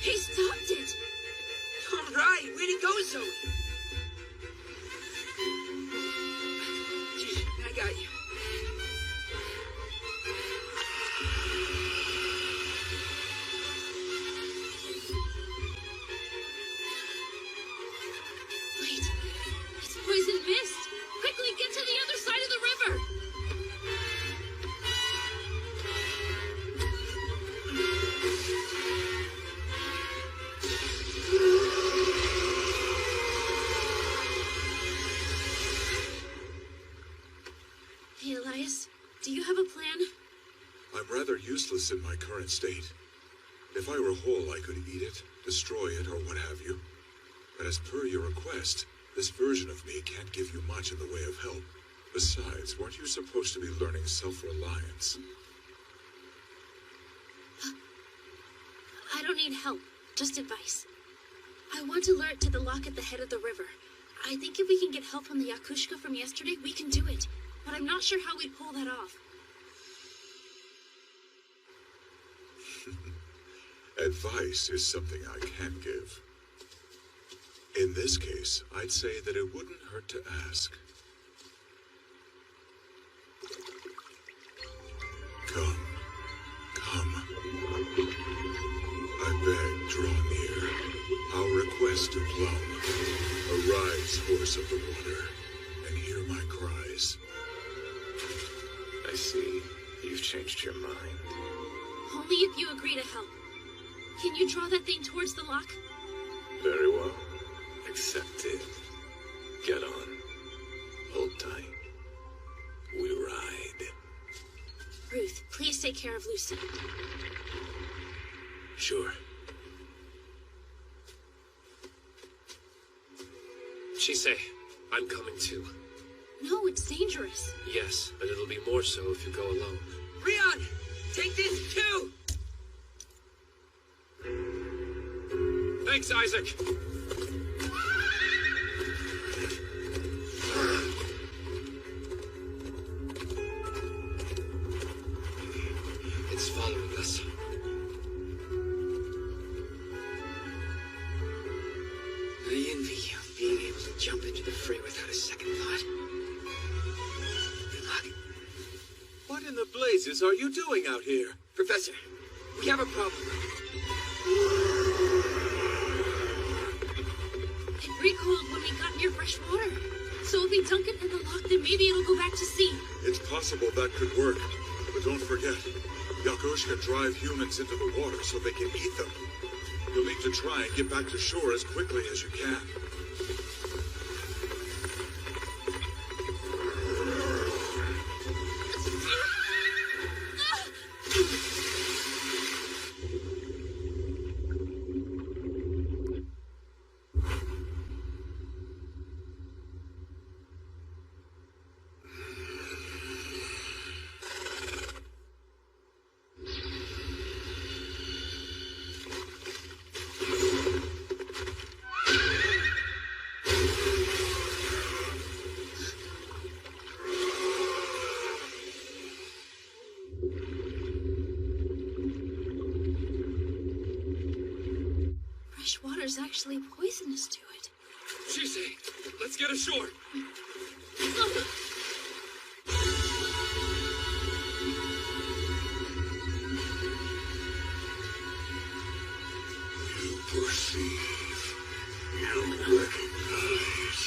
He stopped it! All right, way to go, Zoe! I got you. Wait, it's poison mist! Quickly get to the other side of the river! Hey, Elias, do you have a plan? I'm rather useless in my current state. If I were whole, I could eat it, destroy it, or what have you. But as per your request, this version of me can't give you much in the way of help. Besides, weren't you supposed to be learning self-reliance? I don't need help, just advice. I want to lure it to the lock at the head of the river. I think if we can get help from the Yakushka from yesterday, we can do it. But I'm not sure how we'd pull that off. Advice is something I can give. In this case, I'd say that it wouldn't hurt to ask. Come. Come. I beg, draw near. I'll request a plum. Arise, horse of the water, and hear my cries. I see. You've changed your mind. Only if you agree to help. Can you draw that thing towards the lock? Very well. Accepted. Get on. Hold tight. We ride. Ruth, please take care of Lucy. Sure. Chisei, I'm coming too. No, it's dangerous. Yes, but it'll be more so if you go alone. Rion, take this too! Thanks, Isaac! It's following us. I envy you, being able to jump into the fray without a second thought. Good luck. What in the blazes are you doing out here? Professor, we have a problem. It recoiled when we got near fresh water. So if we dunk it in the lock, then maybe it'll go back to sea. It's possible that could work. But don't forget, Yakushka drive humans into the water so they can eat them. You'll need to try and get back to shore as quickly as you can. there's actually poisonous to it. Shisei, let's get ashore. You perceive, you recognize,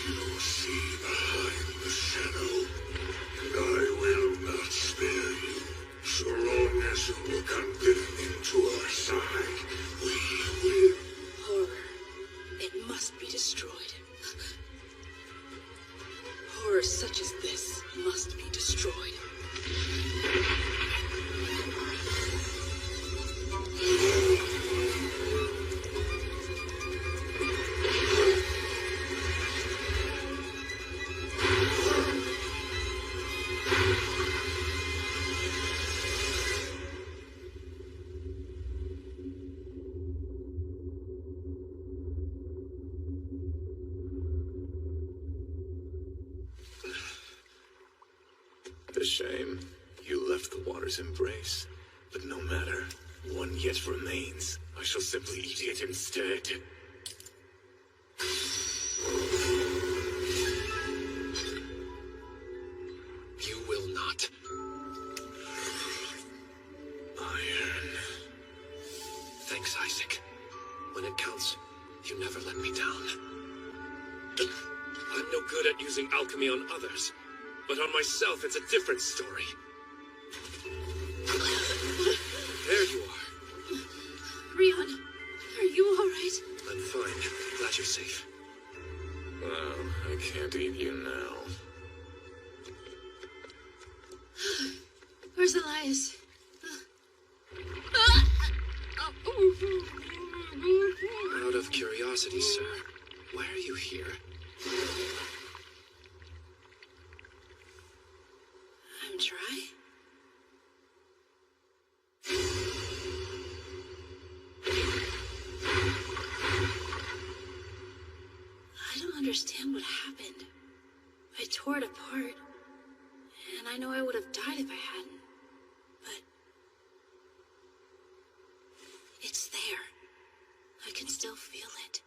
you see behind the shadow, and I will not spare you. So long as you look unbidden into our side, we will. Horror. It must be destroyed. Horror such as this must be destroyed. A shame. You left the water's embrace. But no matter. One yet remains. I shall simply eat it instead. You will not. Iron. Thanks, Isaac. When it counts, you never let me down. I'm no good at using alchemy on others, but on myself it's a different story. There you are. Rion, are you alright? I'm fine. Glad you're safe. Well, I can't eat you now. Where's Elias? Out of curiosity, sir, why are you here? I'm dry. I don't understand what happened. I tore it apart, and I know I would have died if I hadn't. But it's there. I can still feel it.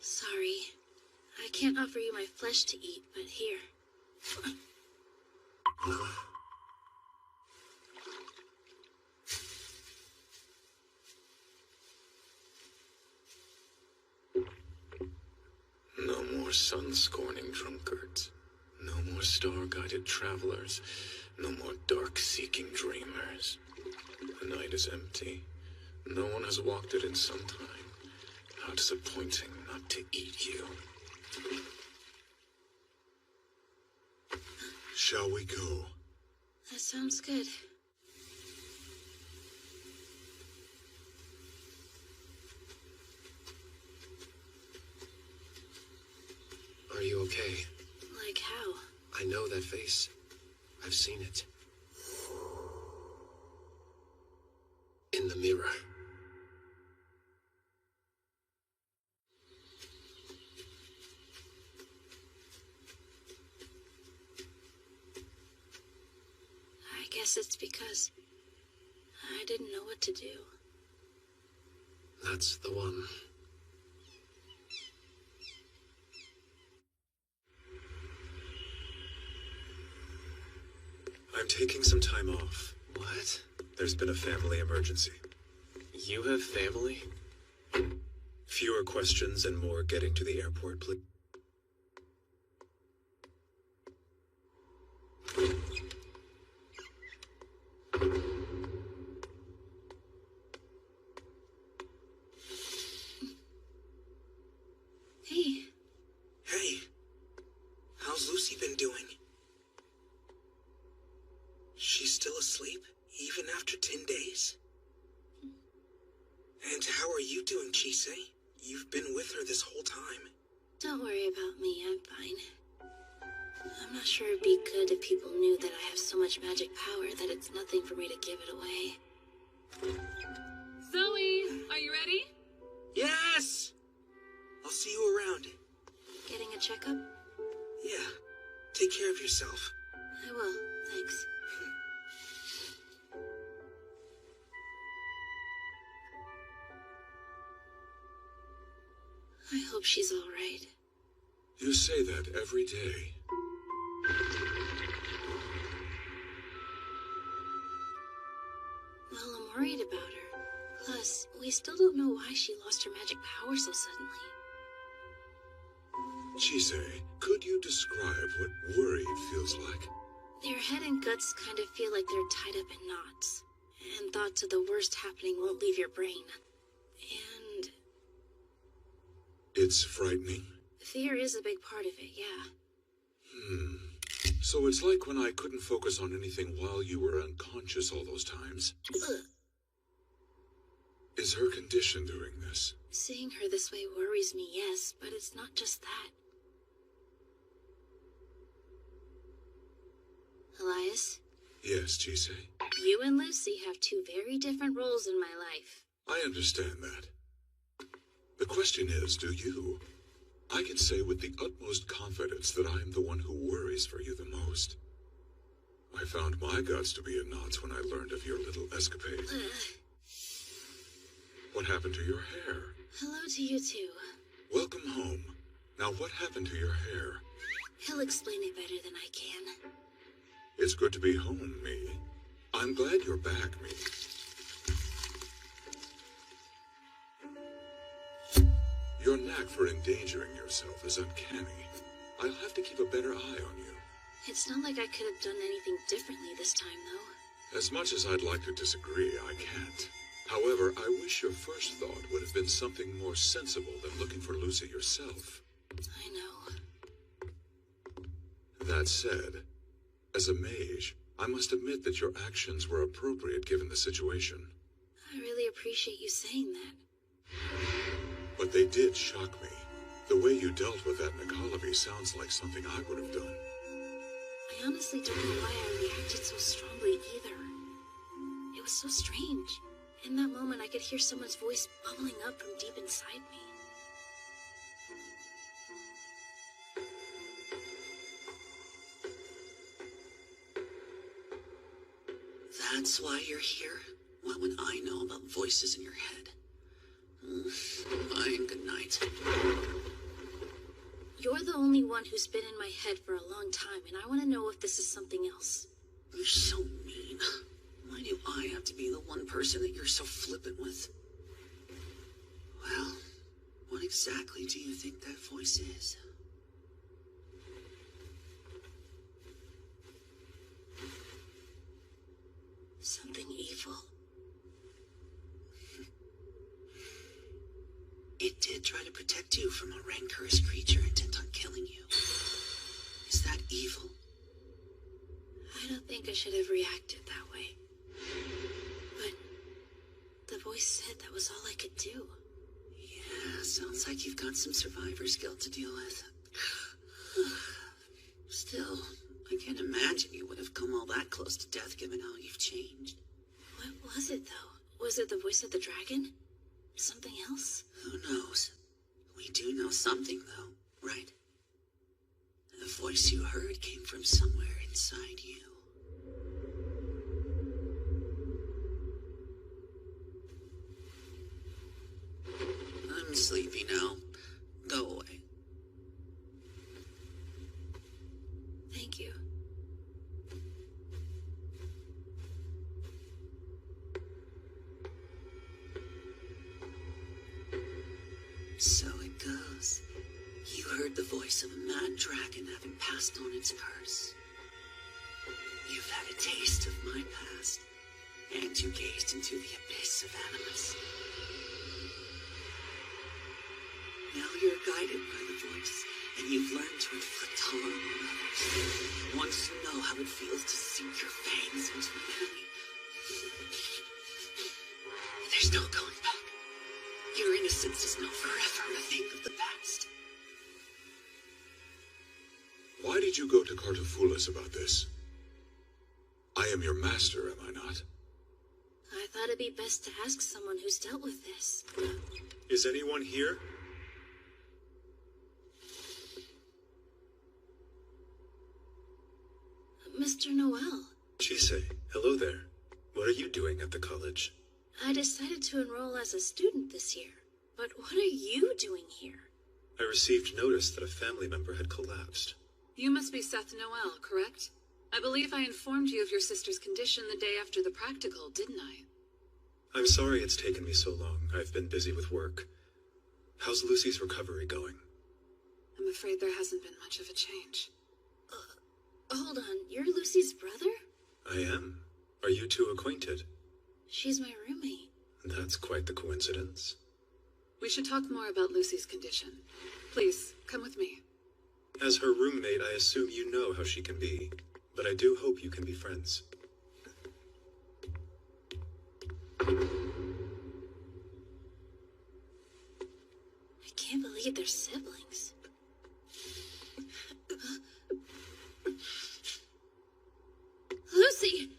Sorry. I can't offer you my flesh to eat, but here. No more sun-scorning drunkards. No more star-guided travelers. No more dark-seeking dreamers. The night is empty. No one has walked it in some time. How disappointing not to eat you. Shall we go? That sounds good. Are you okay? Like how? I know that face. I've seen it. In the mirror. I guess it's because I didn't know what to do. That's the one. I'm taking some time off. What? There's been a family emergency. You have family? Fewer questions and more getting to the airport, please. Hey. Hey. How's Lucy been doing? She's still asleep, even after 10 days? And how are you doing, Chisei? You've been with her this whole time. Don't worry about me, I'm fine. I'm not sure it'd be good if people knew that I have so much magic power that it's nothing for me to give it away. Zoe, are you ready? Yes! I'll see you around. Getting a checkup? Yeah. Take care of yourself. I will, thanks. I hope she's all right. You say that every day. Well, I'm worried about her. Plus, we still don't know why she lost her magic power so suddenly. Chise, could you describe what worried feels like? Your head and guts kind of feel like they're tied up in knots. And thoughts of the worst happening won't leave your brain. And It's frightening. fear is a big part of it, yeah. So it's like when I couldn't focus on anything while you were unconscious all those times. Ugh. Is her condition doing this? Seeing her this way worries me, yes, but it's not just that. Elias? Yes, Chise. You and Lucy have two very different roles in my life. I understand that. The question is, do you? I can say with the utmost confidence that I am the one who worries for you the most. I found my guts to be in knots when I learned of your little escapade. What happened to your hair? Hello to you too. Welcome home. Now what happened to your hair? He'll explain it better than I can. It's good to be home, me. I'm glad you're back, me. Your knack for endangering yourself is uncanny. I'll have to keep a better eye on you. It's not like I could have done anything differently this time, though. As much as I'd like to disagree, I can't. However, I wish your first thought would have been something more sensible than looking for Lucy yourself. I know. That said, as a mage, I must admit that your actions were appropriate given the situation. I really appreciate you saying that. But they did shock me. The way you dealt with that Nikolavi sounds like something I would have done. I honestly don't know why I reacted so strongly either. It was so strange. In that moment, I could hear someone's voice bubbling up from deep inside me. That's why you're here? What would I know about voices in your head? Fine, good night. You're the only one who's been in my head for a long time, and I want to know if this is something else. You're so mean. Why do I have to be the one person that you're so flippant with? Well, what exactly do you think that voice is? Something evil. It did try to protect you from a rancorous creature intent on killing you. Is that evil? I don't think I should have reacted that way. But the voice said that was all I could do. Yeah, sounds like you've got some survivor's guilt to deal with. Still, I can't imagine you would have come all that close to death given how you've changed. What was it, though? Was it the voice of the dragon? Something else? Who knows? We do know something, though, right? The voice you heard came from somewhere inside you. I'm sleepy now. Go away. Thank you. So it goes. You heard the voice of a mad dragon having passed on its curse. You've had a taste of my past, and you gazed into the abyss of animus. Now you're guided by the voice, and you've learned to inflict harm on others. Once you know how it feels to sink your fangs into the enemy, there's no going back. Your innocence is now forever a thing of the past. Why did you go to Cartafulas about this? I am your master, am I not? I thought it'd be best to ask someone who's dealt with this. Is anyone here? Mr. to enroll as a student this year. But what are you doing here? I received notice that a family member had collapsed. You must be Seth Noel, correct? I believe I informed you of your sister's condition the day after the practical, didn't I? I'm sorry it's taken me so long. I've been busy with work. How's Lucy's recovery going? I'm afraid there hasn't been much of a change. Hold on, you're Lucy's brother? I am. Are you two acquainted? She's my roommate. That's quite the coincidence. We should talk more about Lucy's condition. Please, come with me. As her roommate, I assume you know how she can be, but I do hope you can be friends. I can't believe they're siblings. Lucy!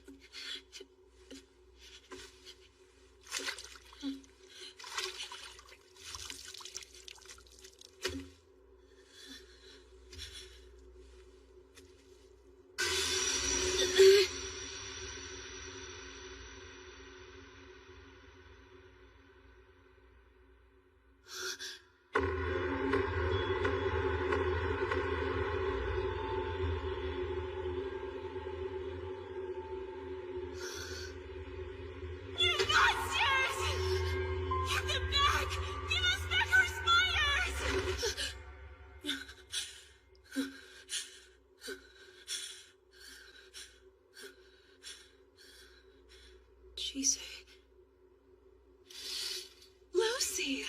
Lucy!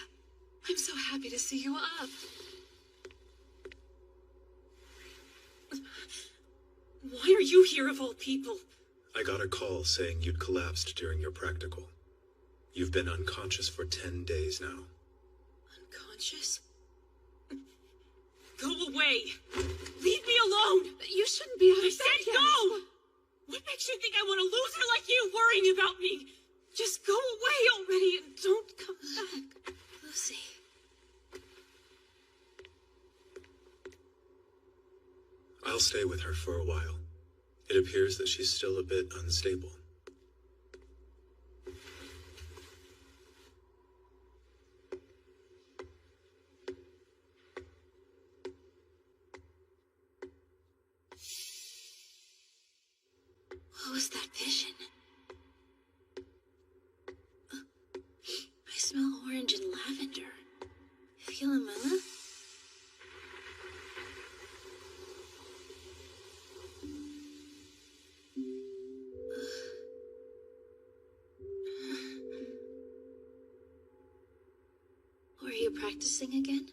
I'm so happy to see you up. Why are you here of all people? I got a call saying you'd collapsed during your practical. You've been unconscious for 10 days now. Unconscious? Go away! Leave me alone! You shouldn't be I said go! What makes you think I want a loser like you worrying about me? Just go away already and don't come back. Lucy. I'll stay with her for a while. It appears that she's still a bit unstable. What was that vision? I smell orange and lavender. Philomena? Were you practicing again?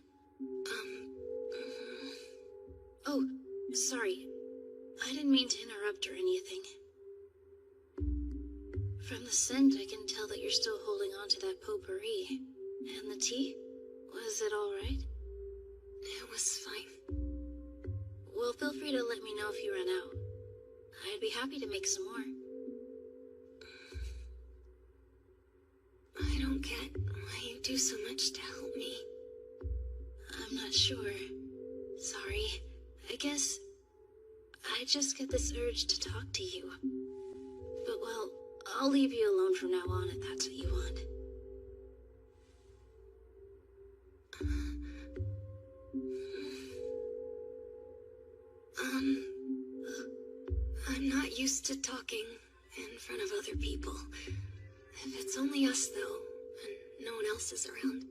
Oh, sorry. I didn't mean to interrupt or anything. From the scent, I can tell that you're still holding on to that potpourri. And the tea? Was it all right? It was fine. Well, feel free to let me know if you run out. I'd be happy to make some more. I don't get why you do so much to help me. I'm not sure. Sorry. I guess I just get this urge to talk to you. But well, I'll leave you alone from now on if that's what you want. I'm not used to talking in front of other people. If it's only us, though, and no one else is around,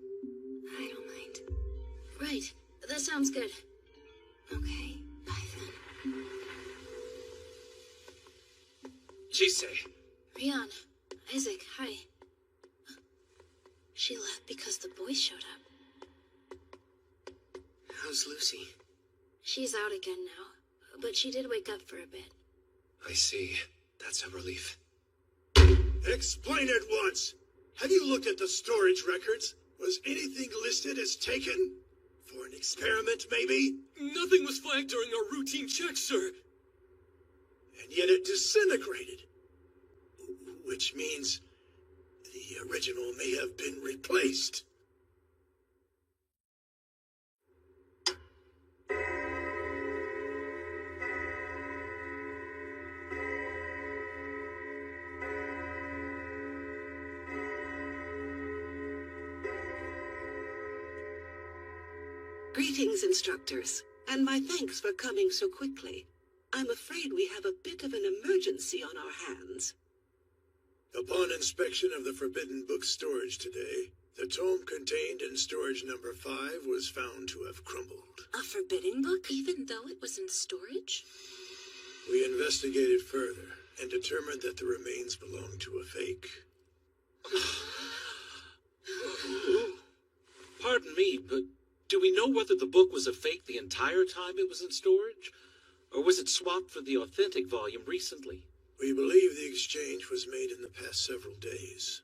I don't mind. Right. That sounds good. Okay, bye then. Jisei. Rian, Isaac, hi. She left because the boys showed up. How's Lucy? She's out again now, but she did wake up for a bit. I see. That's a relief. Explain it once! Have you looked at the storage records? Was anything listed as taken? For an experiment, maybe? Nothing was flagged during our routine checks, sir. And yet it disintegrated. Which means the original may have been replaced. Greetings, instructors, and my thanks for coming so quickly. I'm afraid we have a bit of an emergency on our hands. Upon inspection of the Forbidden Book storage today, the tome contained in storage number 5 was found to have crumbled. A forbidden book, even though it was in storage? We investigated further and determined that the remains belonged to a fake. Pardon me, but do we know whether the book was a fake the entire time it was in storage? Or was it swapped for the authentic volume recently? We believe the exchange was made in the past several days.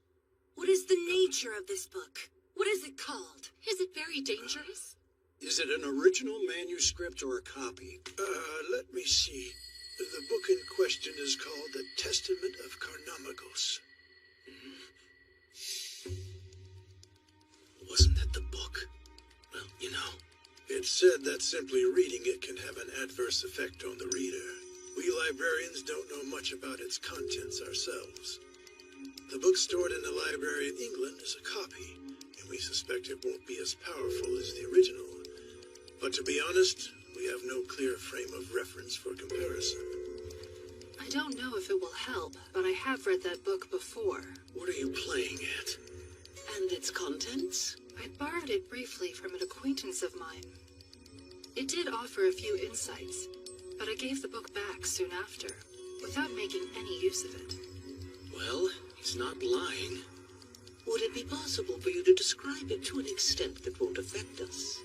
What is the nature of this book? What is it called? Is it very dangerous? Is it an original manuscript or a copy? Let me see. The book in question is called The Testament of Carnomagos. Wasn't that the book? Well, you know. It's said that simply reading it can have an adverse effect on the reader. We librarians don't know much about its contents ourselves. The book stored in the library in England is a copy, and we suspect it won't be as powerful as the original. But to be honest, we have no clear frame of reference for comparison. I don't know if it will help, but I have read that book before. What are you playing at? And its contents? I borrowed it briefly from an acquaintance of mine. It did offer a few insights, but I gave the book back soon after, without making any use of it. Well, he's not lying. Would it be possible for you to describe it to an extent that won't affect us?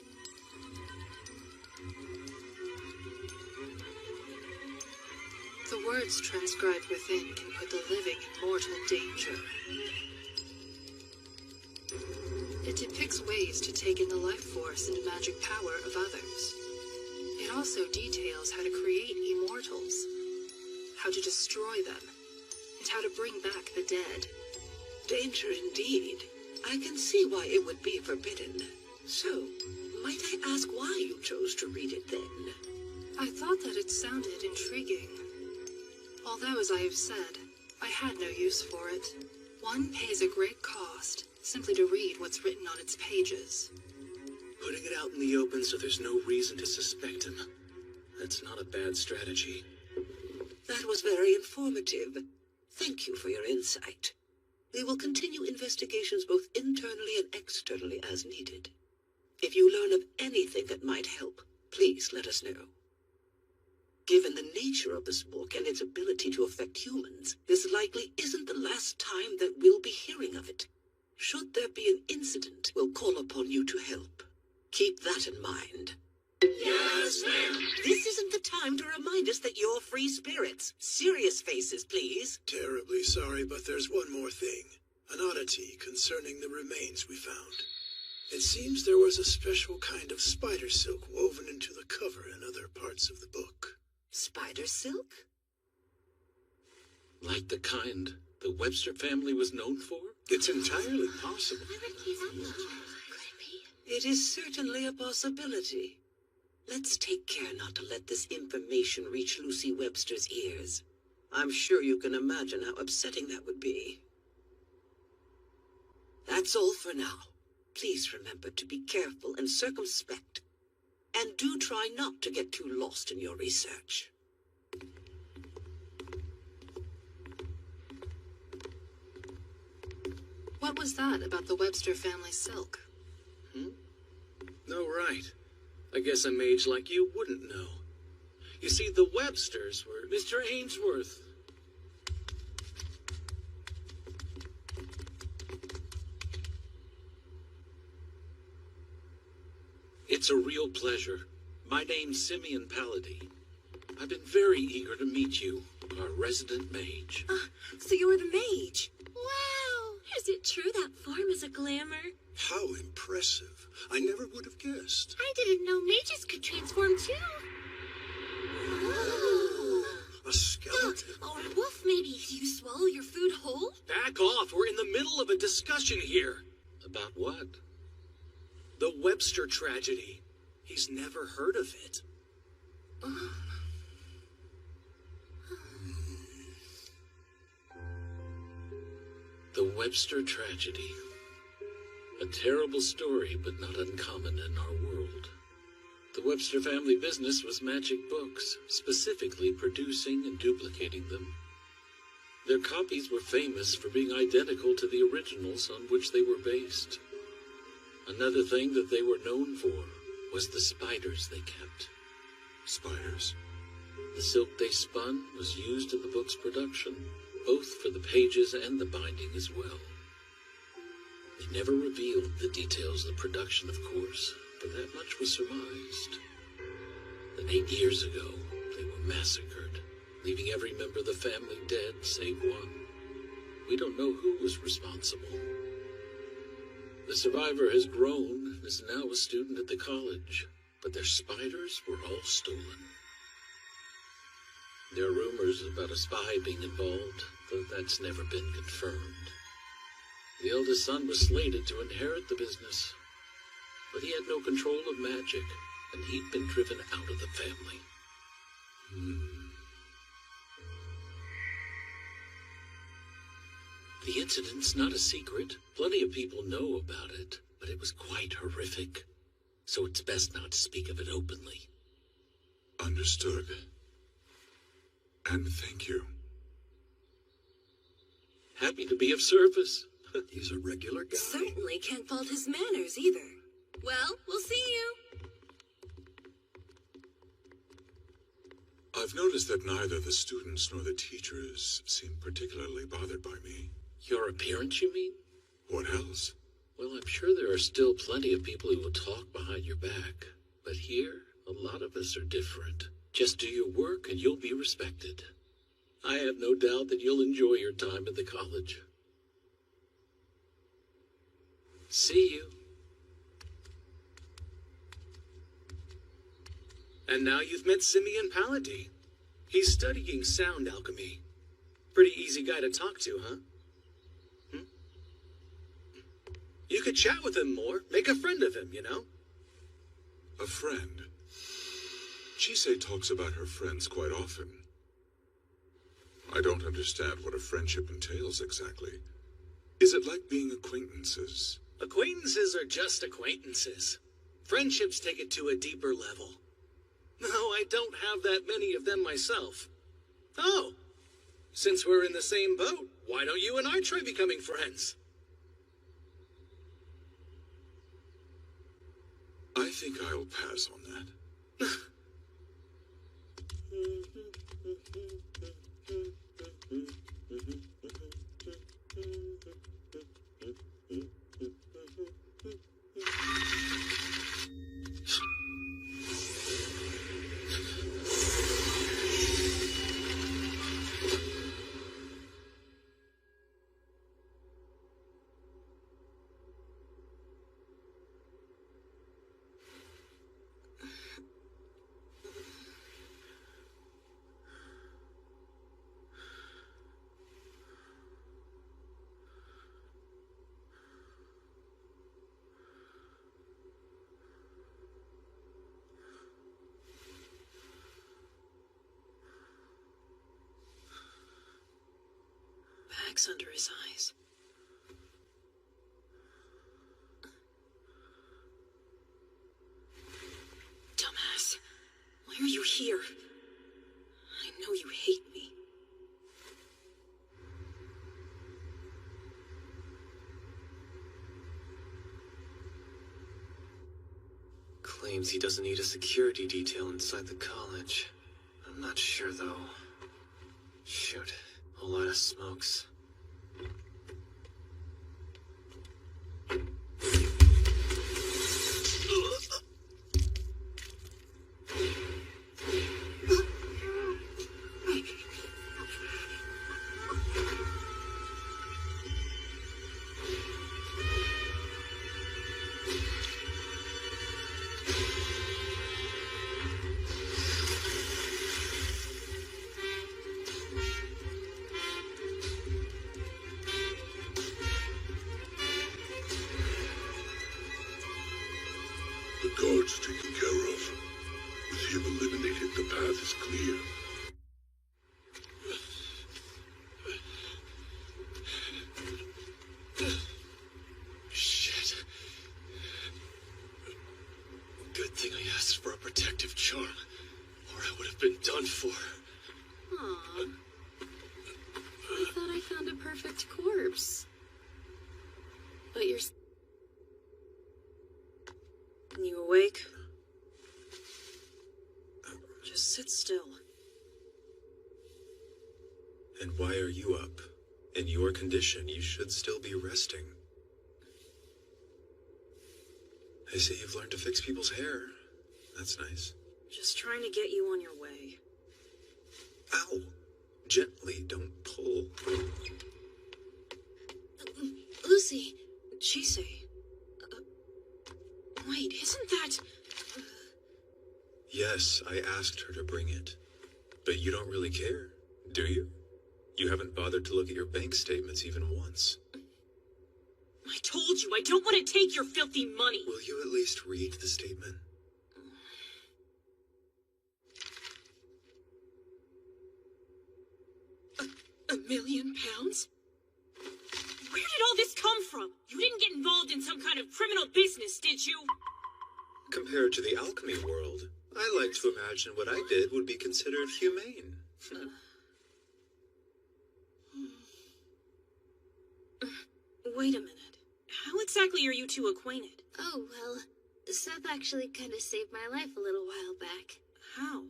The words transcribed within can put the living in mortal danger. It depicts ways to take in the life force and magic power of others. It also details how to create immortals, how to destroy them, and how to bring back the dead. Danger indeed. I can see why it would be forbidden. So, might I ask why you chose to read it then? I thought that it sounded intriguing. Although, as I have said, I had no use for it. One pays a great cost simply to read what's written on its pages. Putting it out in the open so there's no reason to suspect him. That's not a bad strategy. That was very informative. Thank you for your insight. We will continue investigations both internally and externally as needed. If you learn of anything that might help, please let us know. Given the nature of this book and its ability to affect humans, this likely isn't the last time that we'll be hearing of it. Should there be an incident, we'll call upon you to help. Keep that in mind. Yes, ma'am. This isn't the time to remind us that you're free spirits. Serious faces, please. Terribly sorry, but there's one more thing. An oddity concerning the remains we found. It seems there was a special kind of spider silk woven into the cover and other parts of the book. Spider silk? Like the kind the Webster family was known for? It's entirely possible. It is certainly a possibility. Let's take care not to let this information reach Lucy Webster's ears. I'm sure you can imagine how upsetting that would be. That's all for now. Please remember to be careful and circumspect. And do try not to get too lost in your research. What was that about the Webster family silk? No, right. I guess a mage like you wouldn't know. You see, the Websters were Mr. Ainsworth. It's a real pleasure. My name's Simeon Pallady. I've been very eager to meet you, our resident mage. So you're the mage? Wow! Is it true that form is a glamour? How impressive. I never would have guessed. I didn't know mages could transform too. A skeleton. Or a wolf, maybe. Do you swallow your food whole? Back off! We're in the middle of a discussion here. About what? The Webster tragedy. He's never heard of it. The Webster tragedy. A terrible story, but not uncommon in our world. The Webster family business was magic books, specifically producing and duplicating them. Their copies were famous for being identical to the originals on which they were based. Another thing that they were known for was the spiders they kept. Spiders? The silk they spun was used in the book's production, both for the pages and the binding as well. They never revealed the details of the production, of course, but that much was surmised. Then 8 years ago, they were massacred, leaving every member of the family dead save one. We don't know who was responsible. The survivor has grown and is now a student at the college, but their spiders were all stolen. There are rumors about a spy being involved, though that's never been confirmed. The eldest son was slated to inherit the business, but he had no control of magic, and he'd been driven out of the family. The incident's not a secret. Plenty of people know about it, but it was quite horrific, so it's best not to speak of it openly. Understood. And thank you. Happy to be of service. He's a regular guy. Certainly can't fault his manners either. Well, we'll see you. I've noticed that neither the students nor the teachers seem particularly bothered by me. Your appearance, you mean? What else? Well, I'm sure there are still plenty of people who will talk behind your back. But here, a lot of us are different. Just do your work and you'll be respected. I have no doubt that you'll enjoy your time at the college. See you. And now you've met Simeon Paladin. He's studying sound alchemy. Pretty easy guy to talk to, huh? You could chat with him more, make a friend of him, you know? A friend? Chise talks about her friends quite often. I don't understand what a friendship entails exactly. Is it like being acquaintances? Acquaintances are just acquaintances. Friendships take it to a deeper level. No, I don't have that many of them myself. Oh, since we're in the same boat, why don't you and I try becoming friends? I think I'll pass on that. Bags under his eyes. Dumbass. Why are you here? I know you hate me. Claims he doesn't need a security detail inside the college. I'm not sure, though. Shoot, a lot of smokes. The guard's taken care of. With him eliminated, the path is clear. Shit. Good thing I asked for a protective charm, or I would have been done for. Aw. I thought I found a perfect corpse. But you're... You awake? Just sit still. And why are you up? In your condition, you should still be resting. I see you've learned to fix people's hair. That's nice. Just trying to get you on your way. Ow! Gently, don't pull. Lucy. Chise. Wait, isn't that... Yes, I asked her to bring it. But you don't really care, do you? You haven't bothered to look at your bank statements even once. I told you, I don't want to take your filthy money. Will you at least read the statement? £1 million? Where did all this come from? You didn't get involved in some kind of criminal business, did you? Compared to the alchemy world, I like to imagine what I did would be considered humane. Wait a minute. How exactly are you two acquainted? Oh, well, Seth actually kind of saved my life a little while back. How?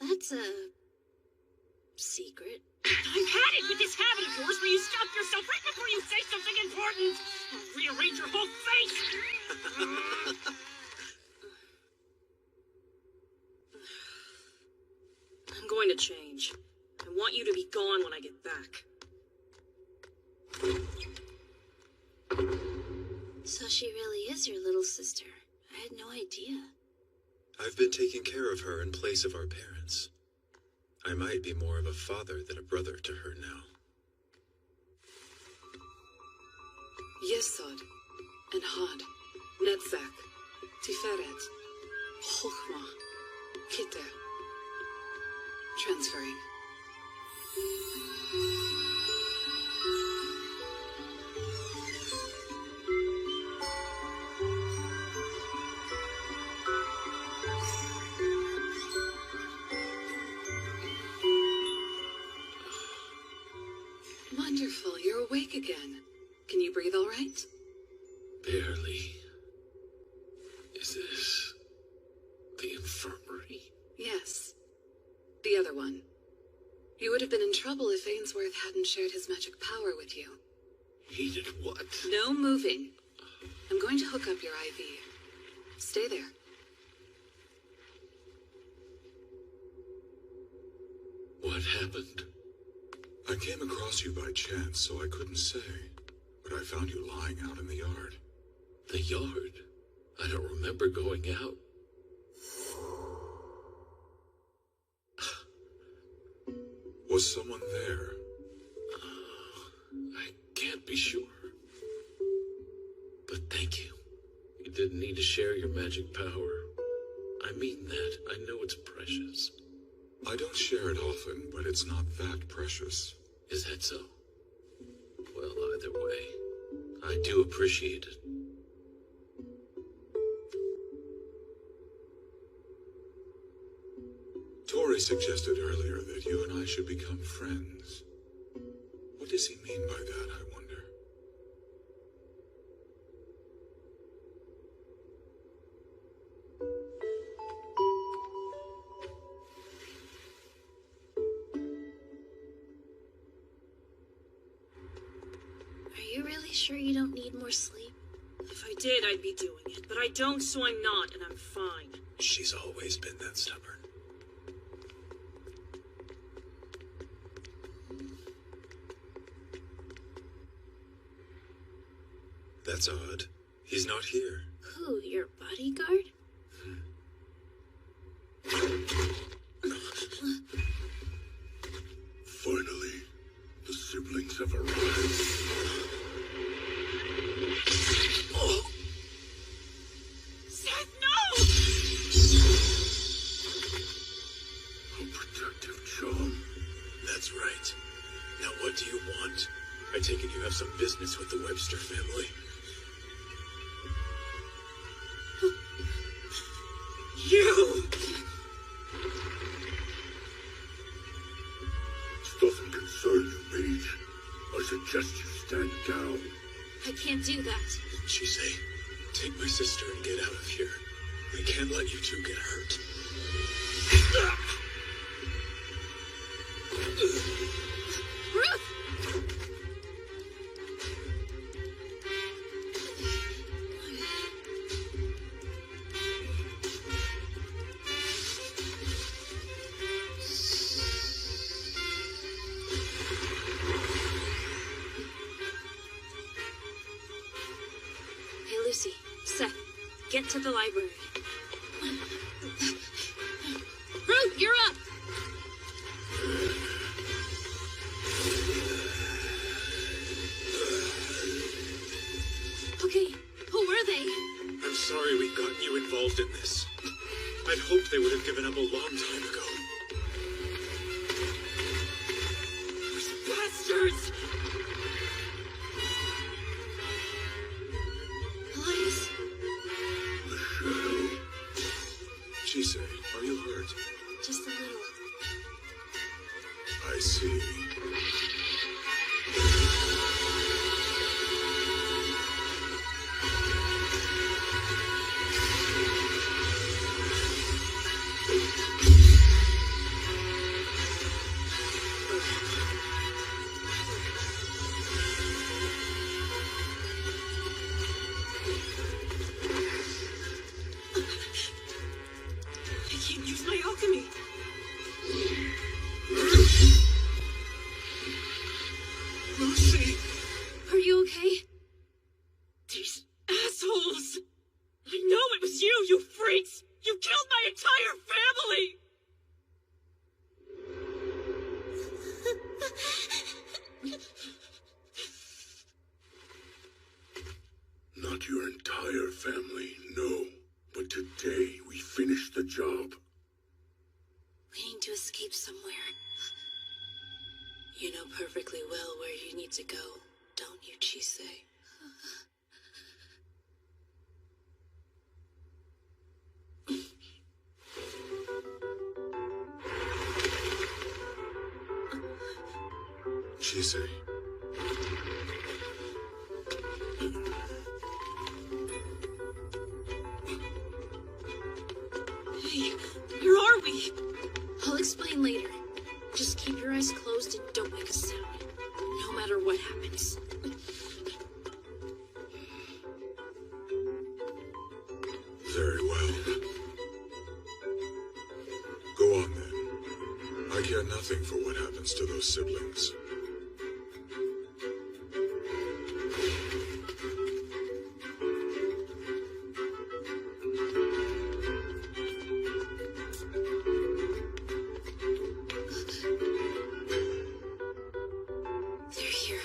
That's a... secret. I've had it with this habit of yours where you stop yourself right before you say something important. I'll rearrange your whole face. I'm going to change. I want you to be gone when I get back. So she really is your little sister. I had no idea. I've been taking care of her in place of our parents. I might be more of a father than a brother to her now. Yesod, and Had, Netzach, Tiferet, Chochmah, Keter. Transferring. Wonderful, you're awake again. Can you breathe all right? Barely. Is this the infirmary? Yes. The other one. You would have been in trouble if Ainsworth hadn't shared his magic power with you. He did what? No moving. I'm going to hook up your IV. Stay there. What happened? I came across you by chance, so I couldn't say. But I found you lying out in the yard. The yard? I don't remember going out. Was someone there? I can't be sure. But thank you. You didn't need to share your magic power. I mean that. I know it's precious. I don't share it often, but it's not that precious. Is that so? Well, either way, I do appreciate it. Tori suggested earlier that you and I should become friends. What does he mean by that, I wonder? Are you really sure you don't need more sleep? If I did, I'd be doing it. But I don't, so I'm not, and I'm fine. She's always been that stubborn. That's odd. He's not here. Who, your bodyguard? Finally, the siblings have arrived. Oh. Seth, no! A protective charm. That's right. Now what do you want? I take it you have some business with the Webster family. Chisei, take my sister and get out of here. We can't let you two get hurt. Ruth! Hey, Lucy. Seth, get to the library. Ruth, you're up! Okay, who were they? I'm sorry we got you involved in this. I'd hoped they would have given up a long time ago. Bastards! Elias, Chisei, are you hurt? just a little. I see. I can't use my alchemy. Lucy! Are you okay? These assholes! I know it was you, you freaks! You killed my entire family! Not your entire family, no. But today, we finished the job. We need to escape somewhere. You know perfectly well where you need to go, don't you, Chisei? Chisei. Hey, where are we? I'll explain later. Just keep your eyes closed and don't make a sound. No matter what happens. Very well. Go on then. I care nothing for what happens to those siblings. They're here.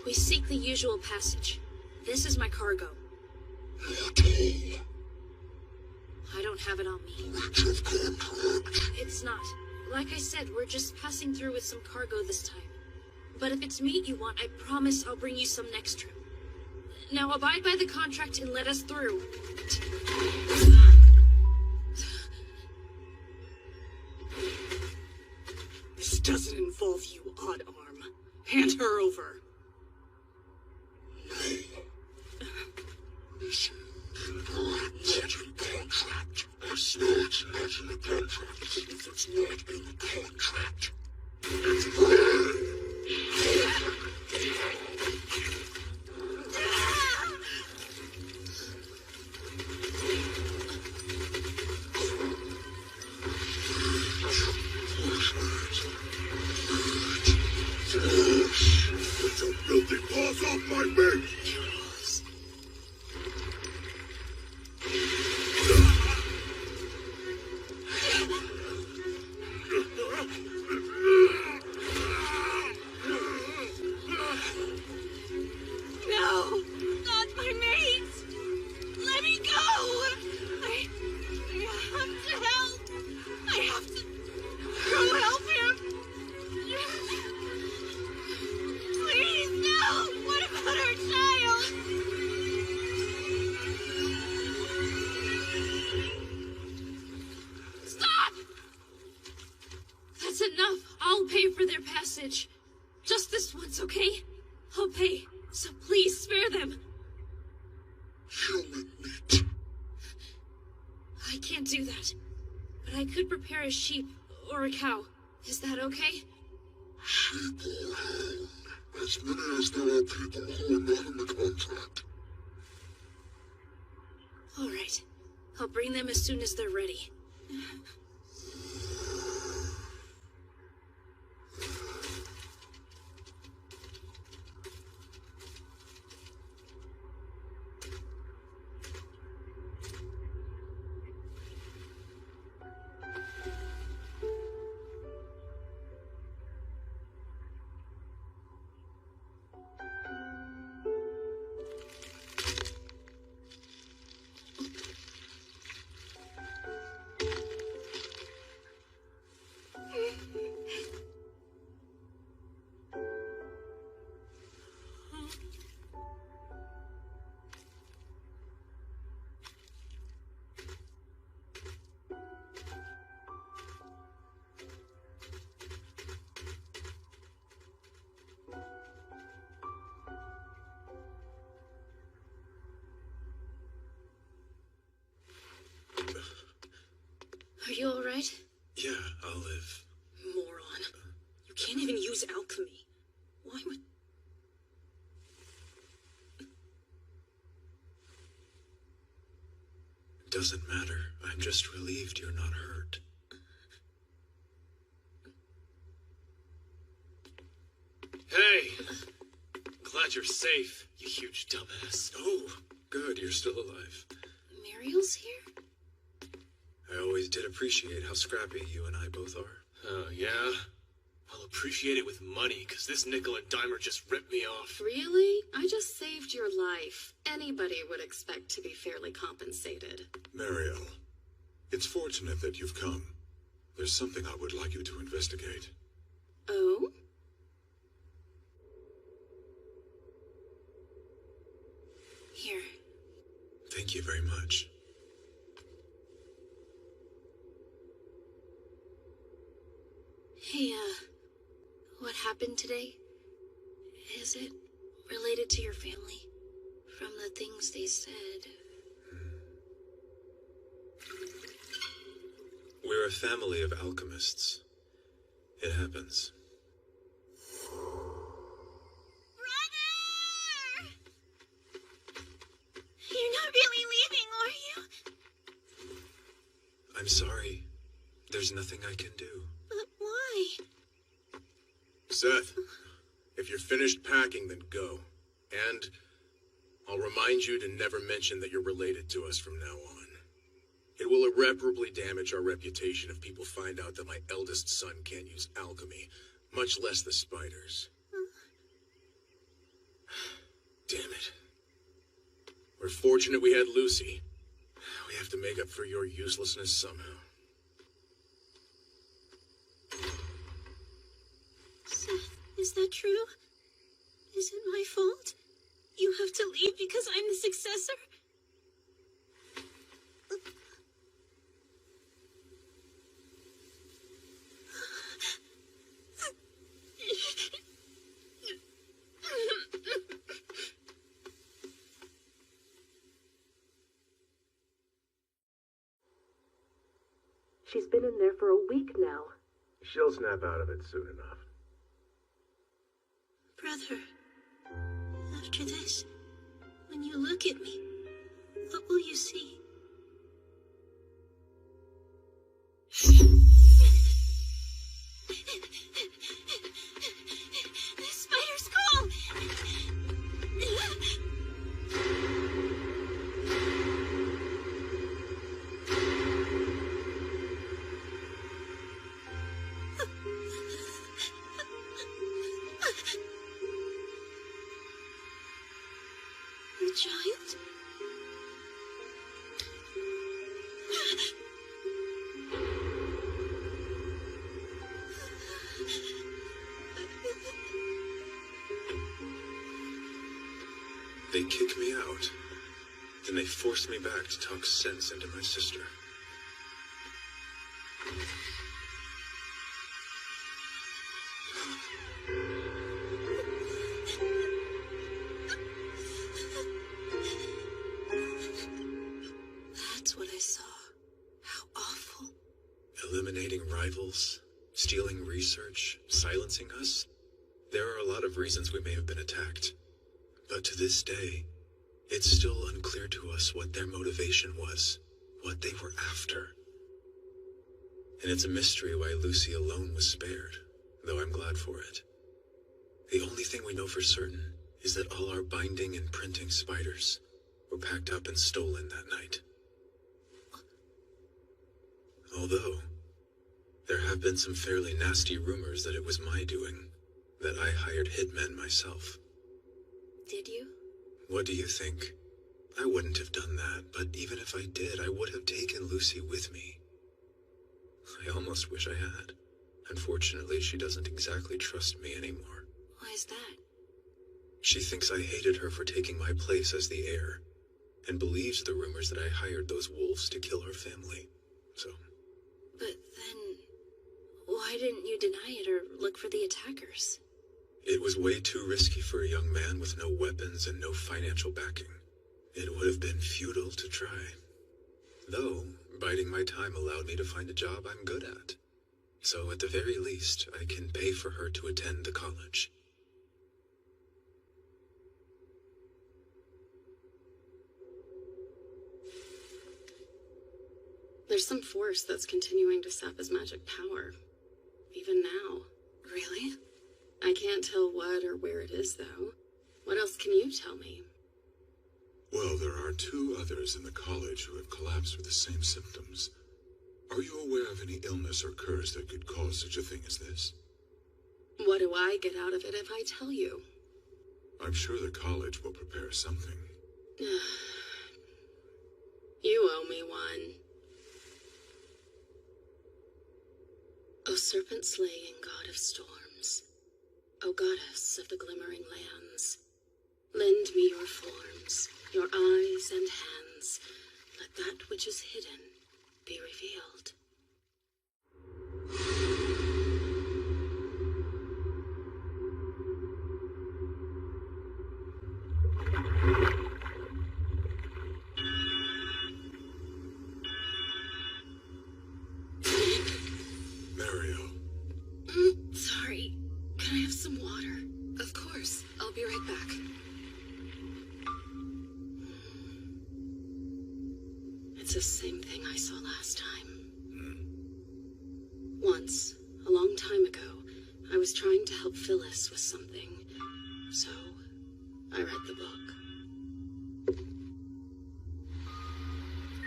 We seek the usual passage. This is my cargo. I don't have it on me. It's not. Like I said, we're just passing through with some cargo this time. But if it's meat you want, I promise I'll bring you some next trip. Now abide by the contract and let us through. This doesn't involve you, Odd Arm. Hand her over. Contract. I swear it's not in the contract. If it's not in the contract, it's mine. It's a filthy paws off my mate. No, not my mate. Let me go. I have to help. I have to go help him. Please, no. What about our their passage. Just this once, okay? I'll pay, so please spare them. Human meat. I can't do that, but I could prepare a sheep or a cow. Is that okay? Sheep or hound. As many as there are people who are not in the contract. All right. I'll bring them as soon as they're ready. Are you all right? Yeah, I'll live. Moron. You can't even use alchemy. Why would... Doesn't matter. I'm just relieved you're not hurt. Hey! Glad you're safe, you huge dumbass. Oh, good, you're still alive. Muriel's here? I always did appreciate how scrappy you and I both are. Oh, yeah? I'll appreciate it with money, because this nickel and dimer just ripped me off. Really? I just saved your life. Anybody would expect to be fairly compensated. Mariel, it's fortunate that you've come. There's something I would like you to investigate. Oh? Here. Thank you very much. Hey, what happened today? Is it related to your family? From the things they said? We're a family of alchemists. It happens. You're not really leaving, are you? I'm sorry. There's nothing I can do. But why? Seth, if you're finished packing, then go. And I'll remind you to never mention that you're related to us from now on. It will irreparably damage our reputation if people find out that my eldest son can't use alchemy, much less the spiders. Damn it. We're fortunate we had Lucy. We have to make up for your uselessness somehow. Seth, is that true? Is it my fault? You have to leave because I'm the successor? She's been in there for a week now. She'll snap out of it soon enough. Brother, after this, when you look at me, what will you see? The spider's call! The giant? They kick me out. Then they force me back to talk sense into my sister. That's what I saw. How awful. Eliminating rivals, stealing research, silencing us. There are a lot of reasons we may have been attacked. But to this day, it's still unclear to us what their motivation was, what they were after. And it's a mystery why Lucy alone was spared, though I'm glad for it. The only thing we know for certain is that all our binding and printing spiders were packed up and stolen that night. Although, there have been some fairly nasty rumors that it was my doing, that I hired hitmen myself. Did you? What do you think? I wouldn't have done that, but even if I did, I would have taken Lucy with me. I almost wish I had. Unfortunately, she doesn't exactly trust me anymore. Why is that? She thinks I hated her for taking my place as the heir, and believes the rumors that I hired those wolves to kill her family. So... But then, why didn't you deny it or look for the attackers? It was way too risky for a young man with no weapons and no financial backing. It would have been futile to try. Though, biding my time allowed me to find a job I'm good at. So at the very least, I can pay for her to attend the college. There's some force that's continuing to sap his magic power. Even now. Really? I can't tell what or where it is, though. What else can you tell me? Well, there are 2 others in the college who have collapsed with the same symptoms. Are you aware of any illness or curse that could cause such a thing as this? What do I get out of it if I tell you? I'm sure the college will prepare something. You owe me one. O serpent-slaying god of storms, O goddess of the glimmering lands, lend me your forms, your eyes and hands. Let that which is hidden be revealed. Mario. Sorry. Can I have some water? Of course. I'll be right back. It's the same thing I saw last time. Once, a long time ago, I was trying to help Phyllis with something. So, I read the book.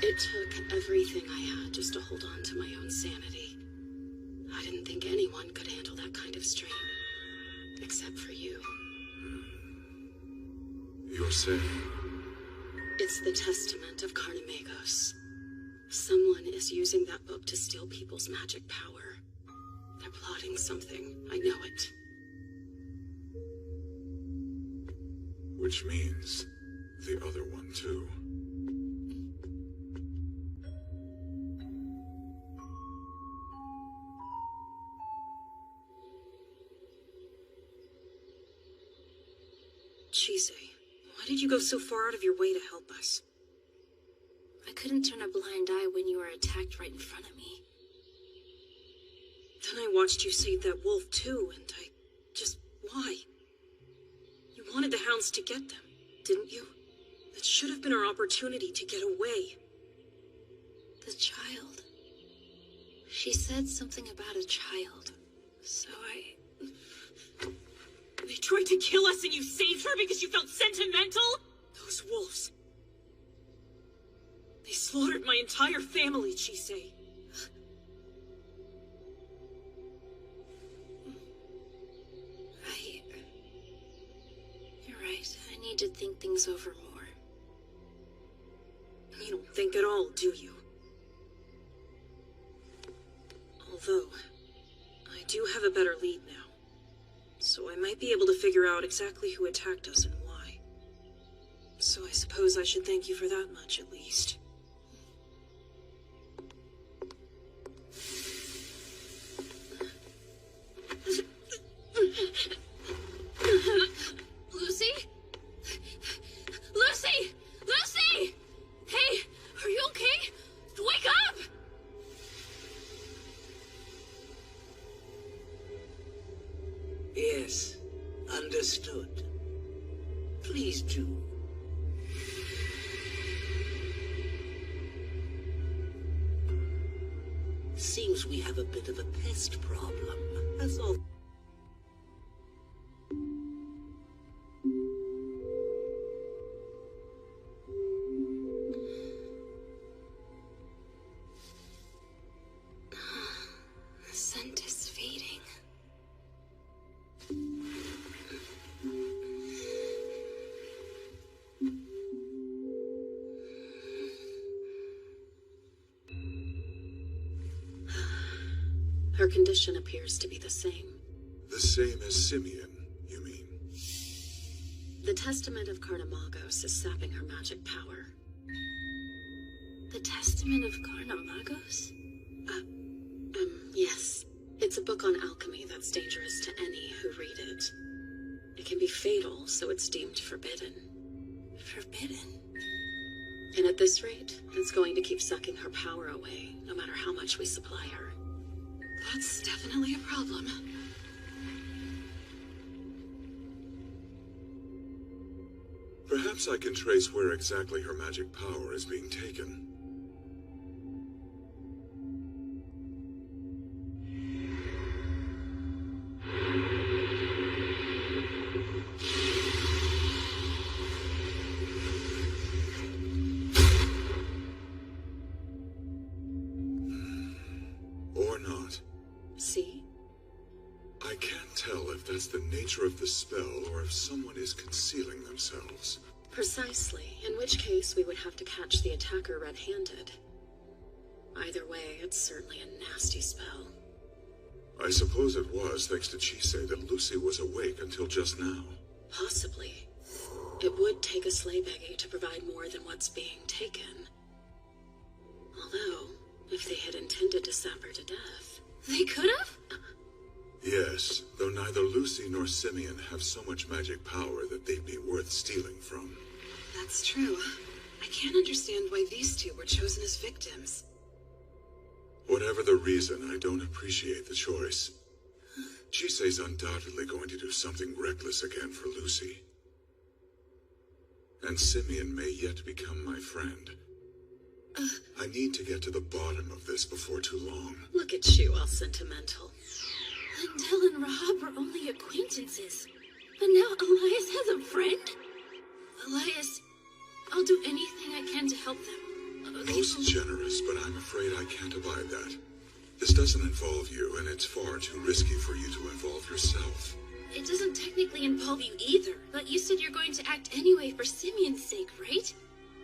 It took everything I had just to hold on to my own sanity. I didn't think anyone could handle that kind of strain. Except for you. You're saying? It's the testament of Carnimagos. Someone is using that book to steal people's magic power. They're plotting something. I know it. Which means the other one, too. Chise, why did you go so far out of your way to help us? I couldn't turn a blind eye when you were attacked right in front of me. Then I watched you save that wolf too, and I just... why? You wanted the hounds to get them, didn't you? That should have been our opportunity to get away. The child. She said something about a child, so They tried to kill us and you saved her because you felt sentimental? Those wolves. They slaughtered my entire family, Chise. You're right. I need to think things over more. You don't think at all, do you? Although, I do have a better lead now. So I might be able to figure out exactly who attacked us and why. So I suppose I should thank you for that much, at least. Yes, understood. Please do. Seems we have a bit of a pest problem. That's all. The scent is fading. Her condition appears to be the same. The same as Simeon, you mean? The Testament of Carnamagos is sapping her magic power. The Testament of Carnamagos? Yes. It's a book on alchemy that's dangerous to any who read it. It can be fatal, so it's deemed forbidden. Forbidden? And at this rate, it's going to keep sucking her power away, no matter how much we supply her. That's definitely a problem. Perhaps I can trace where exactly her magic power is being taken. Or not. See? I can't tell if that's the nature of the spell or if someone is concealing themselves. Precisely, in which case we would have to catch the attacker red-handed. Either way, it's certainly a nasty spell. I suppose it was thanks to Chise that Lucy was awake until just now. Possibly. It would take a Sleighbaggy to provide more than what's being taken. Although, if they had intended to sap her to death... They could have? Yes, though neither Lucy nor Simeon have so much magic power that they'd be worth stealing from. That's true. I can't understand why these two were chosen as victims. Whatever the reason, I don't appreciate the choice. Chise's undoubtedly going to do something reckless again for Lucy. And Simeon may yet become my friend. I need to get to the bottom of this before too long. Look at you, all sentimental. Lindell and Rahab were only acquaintances. But now Elias has a friend? Elias, I'll do anything I can to help them. Okay. Most generous, but I'm afraid I can't abide that. This doesn't involve you, and it's far too risky for you to involve yourself. It doesn't technically involve you either, but you said you're going to act anyway for Simeon's sake, right?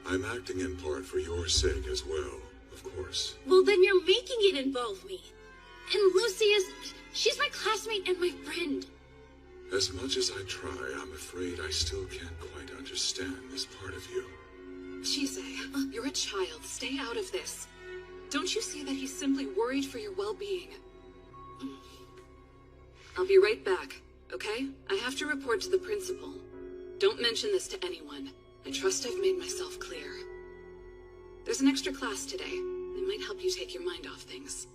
I'm acting in part for your sake as well, of course. Well, then you're making it involve me. And Lucy she's my classmate and my friend. As much as I try, I'm afraid I still can't quite understand this part of you. Chise, you're a child. Stay out of this. Don't you see that he's simply worried for your well-being? I'll be right back, okay? I have to report to the principal. Don't mention this to anyone. I trust I've made myself clear. There's an extra class today. It might help you take your mind off things.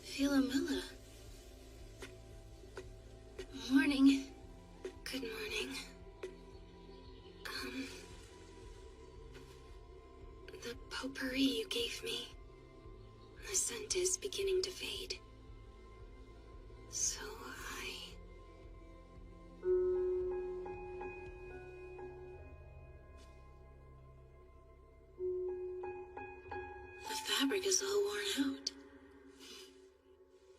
Philomela. Morning. Good morning. The potpourri you gave me. The scent is beginning to fade. So the fabric is all worn out.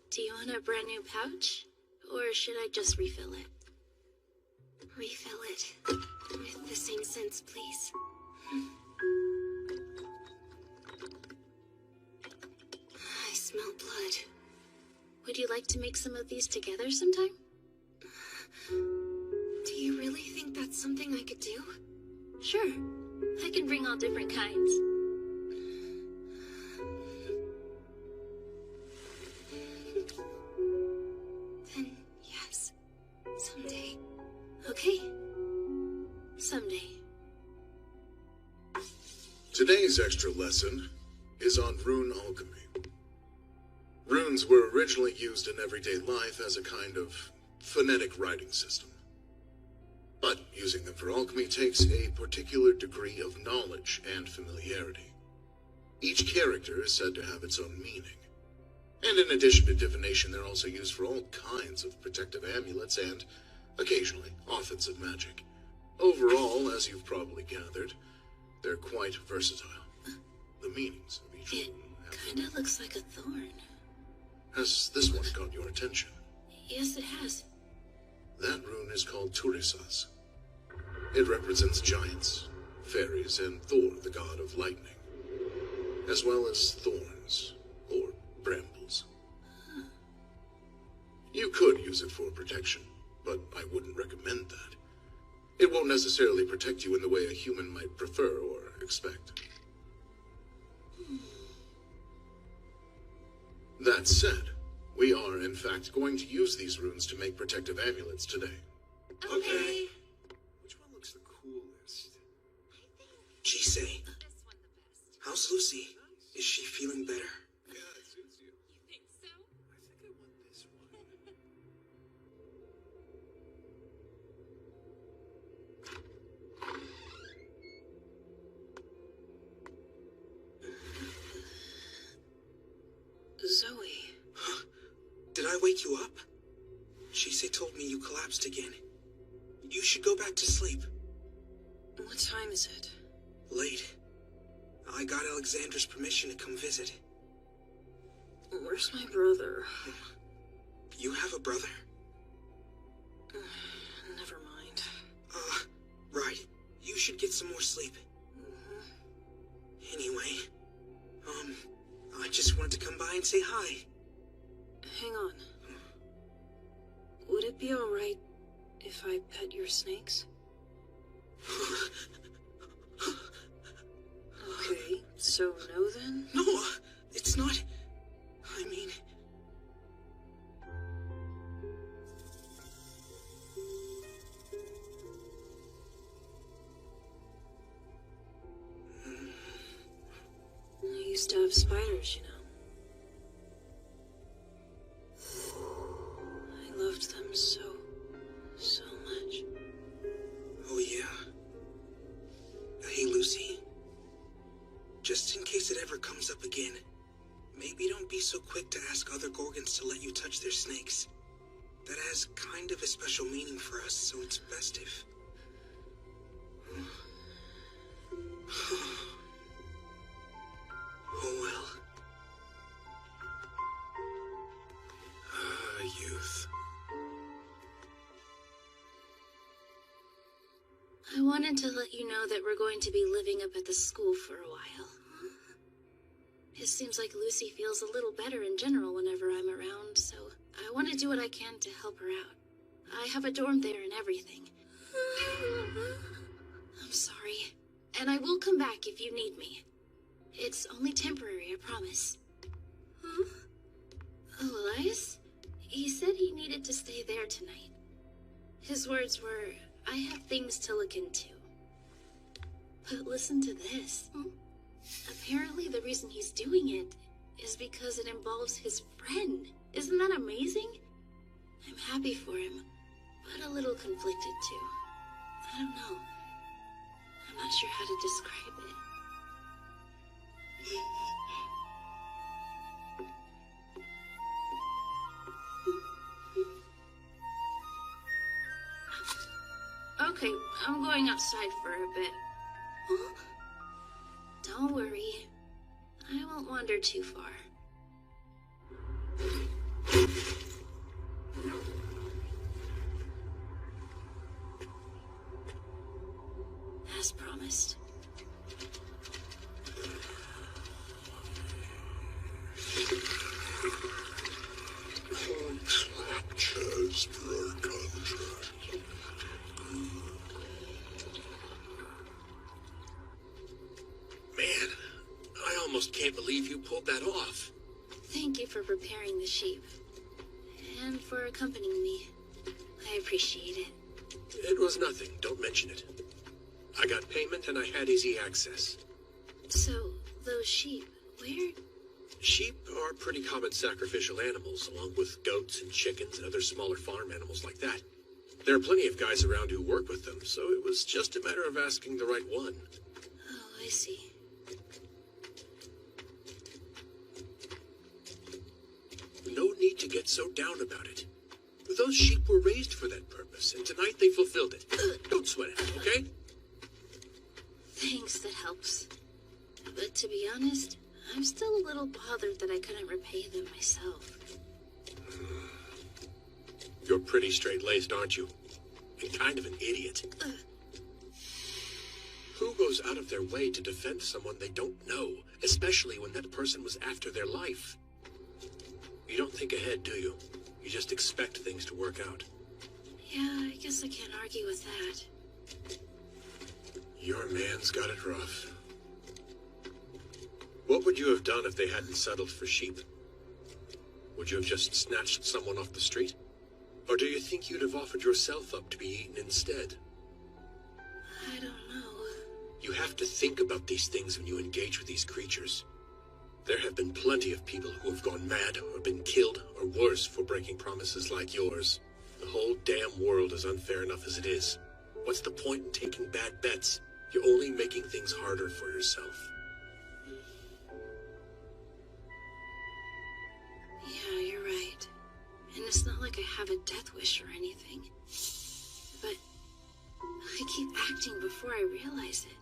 Do you want a brand new pouch? Or should I just refill it? Refill it. With the same scents, please. I smell blood. Would you like to make some of these together sometime? Do you really think that's something I could do? Sure. I can bring all different kinds. Then, yes. Today's extra lesson is on rune alchemy. Runes were originally used in everyday life as a kind of phonetic writing system. But using them for alchemy takes a particular degree of knowledge and familiarity. Each character is said to have its own meaning. And in addition to divination, they're also used for all kinds of protective amulets and, occasionally, offensive magic. Overall, as you've probably gathered, they're quite versatile. The meanings of each rune Kinda looks like a thorn. Has this one caught your attention? Yes, it has. That rune is called Turisas. It represents giants, fairies, and Thor, the god of lightning, as well as thorns, or brambles. You could use it for protection, but I wouldn't recommend that. It won't necessarily protect you in the way a human might prefer or expect. That said, we are, in fact, going to use these runes to make protective amulets today. Okay. Which one looks the coolest? Jisei, how's Lucy? Is she feeling better? Yeah, it suits you. You think so? I think I want this one. Zoe. Did I wake you up? Jisei told me you collapsed again. You should go back to sleep. What time is it? Late. I got Alexandra's permission to come visit. Where's my brother? You have a brother? Never mind. Right. You should get some more sleep. Anyway, I just wanted to come by and say hi. Hang on. Would it be alright if I pet your snakes? Okay, so no then? No, it's not. I mean... I used to have spiders, you know. I loved them so much. Oh, yeah. Hey, Lucy. Just in case it ever comes up again, maybe don't be so quick to ask other Gorgons to let you touch their snakes. That has kind of a special meaning for us, so it's best if... Oh, well. Youth. I wanted to let you know that we're going to be living up at the school for a while. It seems like Lucy feels a little better in general whenever I'm around, so I want to do what I can to help her out. I have a dorm there and everything. I'm sorry. And I will come back if you need me. It's only temporary, I promise. Huh? Elias? He said he needed to stay there tonight. His words were, I have things to look into. But listen to this. Apparently the reason he's doing it is because it involves his friend. Isn't that amazing? I'm happy for him, but a little conflicted too. I don't know. I'm not sure how to describe it. Okay, I'm going outside for a bit. Huh? Don't worry. I won't wander too far. As promised. Contract as per our contract. Man, I almost can't believe you pulled that off. Thank you for preparing the sheep. And for accompanying me. I appreciate it. It was nothing. Don't mention it. I got payment and I had easy access. So, those sheep, where? Sheep are pretty common sacrificial animals, along with goats and chickens and other smaller farm animals like that. There are plenty of guys around who work with them, so it was just a matter of asking the right one. Oh, I see. No need to get so down about it. Those sheep were raised for that purpose, and tonight they fulfilled it. Don't sweat it, okay? Thanks, that helps. But to be honest, I'm still a little bothered that I couldn't repay them myself. You're pretty straight-laced, aren't you? And kind of an idiot. Who goes out of their way to defend someone they don't know, especially when that person was after their life? You don't think ahead, do you? You just expect things to work out. Yeah, I guess I can't argue with that. Your man's got it rough. What would you have done if they hadn't settled for sheep? Would you have just snatched someone off the street? Or do you think you'd have offered yourself up to be eaten instead? I don't know. You have to think about these things when you engage with these creatures. There have been plenty of people who have gone mad or been killed or worse for breaking promises like yours. The whole damn world is unfair enough as it is. What's the point in taking bad bets? You're only making things harder for yourself. Yeah, you're right. And it's not like I have a death wish or anything. But I keep acting before I realize it.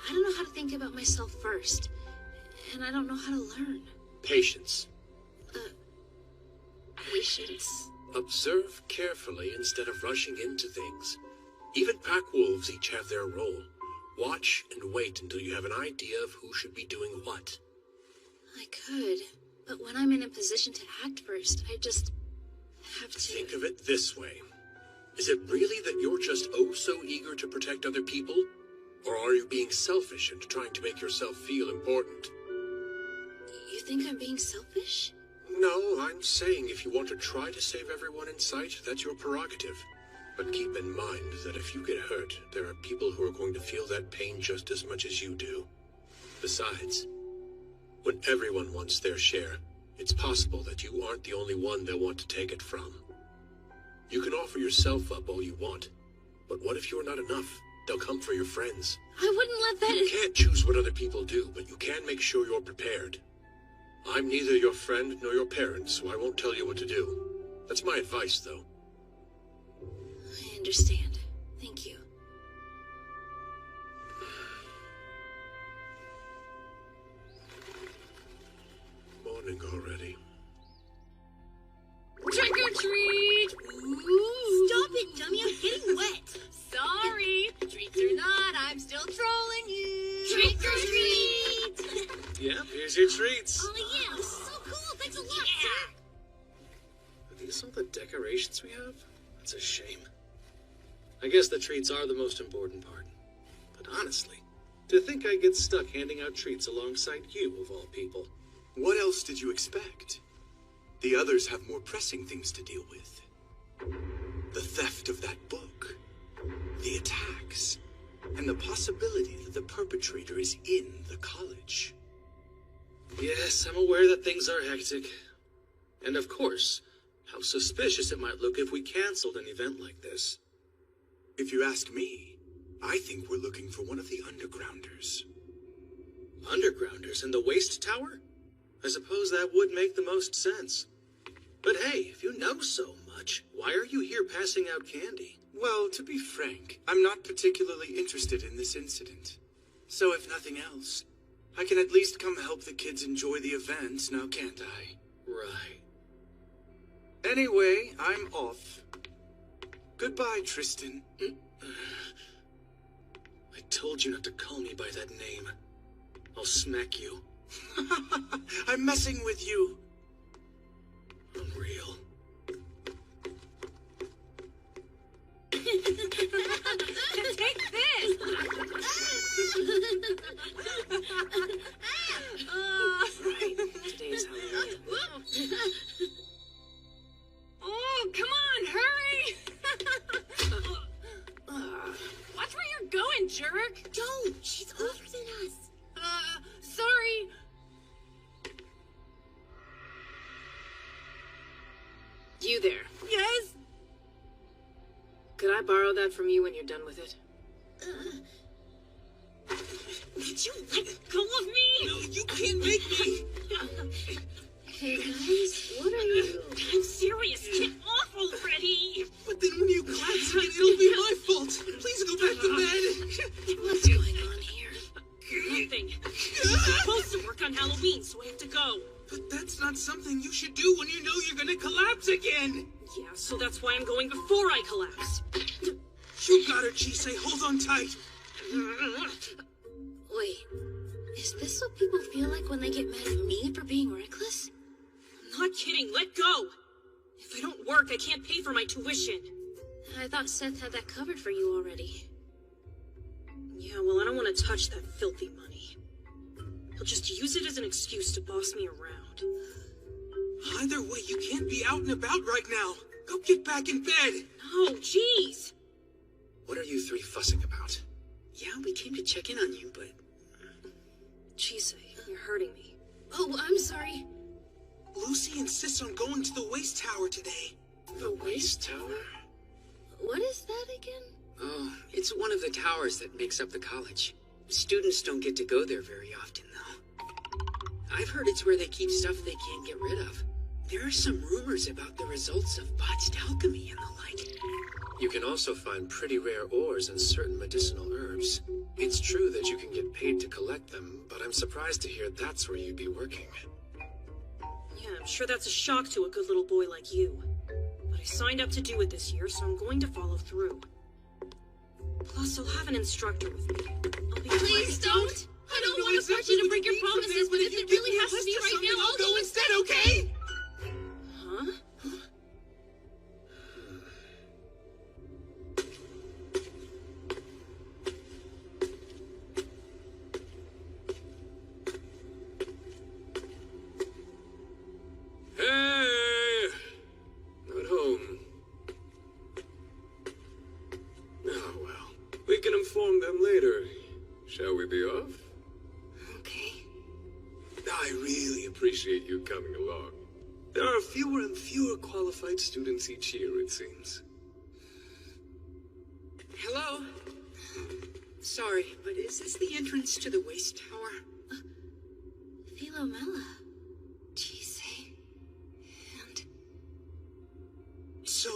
I don't know how to think about myself first. And I don't know how to learn. Patience. Patience? Observe carefully instead of rushing into things. Even pack wolves each have their role. Watch and wait until you have an idea of who should be doing what. I could, but when I'm in a position to act first, I just have to... Think of it this way. Is it really that you're just oh so eager to protect other people? Or are you being selfish and trying to make yourself feel important? You think I'm being selfish? No, I'm saying if you want to try to save everyone in sight, that's your prerogative. But keep in mind that if you get hurt, there are people who are going to feel that pain just as much as you do. Besides, when everyone wants their share, it's possible that you aren't the only one they'll want to take it from. You can offer yourself up all you want, but what if you're not enough? They'll come for your friends. I wouldn't let that... You can't choose what other people do, but you can make sure you're prepared. I'm neither your friend nor your parent, so I won't tell you what to do. That's my advice, though. I understand. Thank you. Morning already. Trick or treat! Ooh. Stop it, dummy. I'm getting wet. Sorry. Treats or not, I'm still trolling you. Trick or treat! Yep, here's your treats. Oh, yeah. This is so cool. Thanks a lot, sir. Are these all the decorations we have? That's a shame. I guess the treats are the most important part. But honestly, to think I get stuck handing out treats alongside you, of all people. What else did you expect? The others have more pressing things to deal with. The theft of that book, the attacks, and the possibility that the perpetrator is in the college. Yes, I'm aware that things are hectic. And of course, how suspicious it might look if we canceled an event like this. If you ask me, I think we're looking for one of the undergrounders. Undergrounders in the waste tower? I suppose that would make the most sense. But hey, if you know so much, why are you here passing out candy? Well, to be frank, I'm not particularly interested in this incident. So if nothing else, I can at least come help the kids enjoy the event, now can't I? Right. Anyway, I'm off. Goodbye, Tristan. I told you not to call me by that name. I'll smack you. I'm messing with you. Unreal. Take this! Right. Today's Halloween. Oh, come on, hurry! Watch where you're going, jerk! Don't! that from you when you're done with it. Did you let go of me? No, you can't make me! Hey guys, what are you? I'm serious. Get off already. But then when you collapse again, it'll be my fault. Please go back to bed. What's going on here? Nothing. You're supposed to work on Halloween, so I have to go. But that's not something you should do when you know you're gonna collapse again. Yeah, so that's why I'm going before I collapse. You got her, Chisei. Hold on tight. Wait, is this what people feel like when they get mad at me for being reckless? I'm not kidding. Let go. If I don't work, I can't pay for my tuition. I thought Seth had that covered for you already. Yeah, well, I don't want to touch that filthy money. He'll just use it as an excuse to boss me around. Either way, you can't be out and about right now. Go get back in bed. No, jeez. What are you three fussing about? Yeah, we came to check in on you, but... Chisei, you're hurting me. Oh, I'm sorry. Lucy insists on going to the waste tower today. The waste tower? What is that again? Oh, it's one of the towers that makes up the college. Students don't get to go there very often, though. I've heard it's where they keep stuff they can't get rid of. There are some rumors about the results of botched alchemy and the like. You can also find pretty rare ores and certain medicinal herbs. It's true that you can get paid to collect them, but I'm surprised to hear that's where you'd be working. Yeah, I'm sure that's a shock to a good little boy like you. But I signed up to do it this year, so I'm going to follow through. Plus, I'll have an instructor with me. I'll be Please don't! I don't want to push you to break your promises, but if it really has to be right now, I'll go instead, okay? Huh? Hey! Not home. Oh, well. We can inform them later. Shall we be off? Okay. I really appreciate you coming along. There are fewer and fewer qualified students each year, it seems. Hello? Sorry, but is this the entrance to the waste tower? Philomela. Chisei. And... So,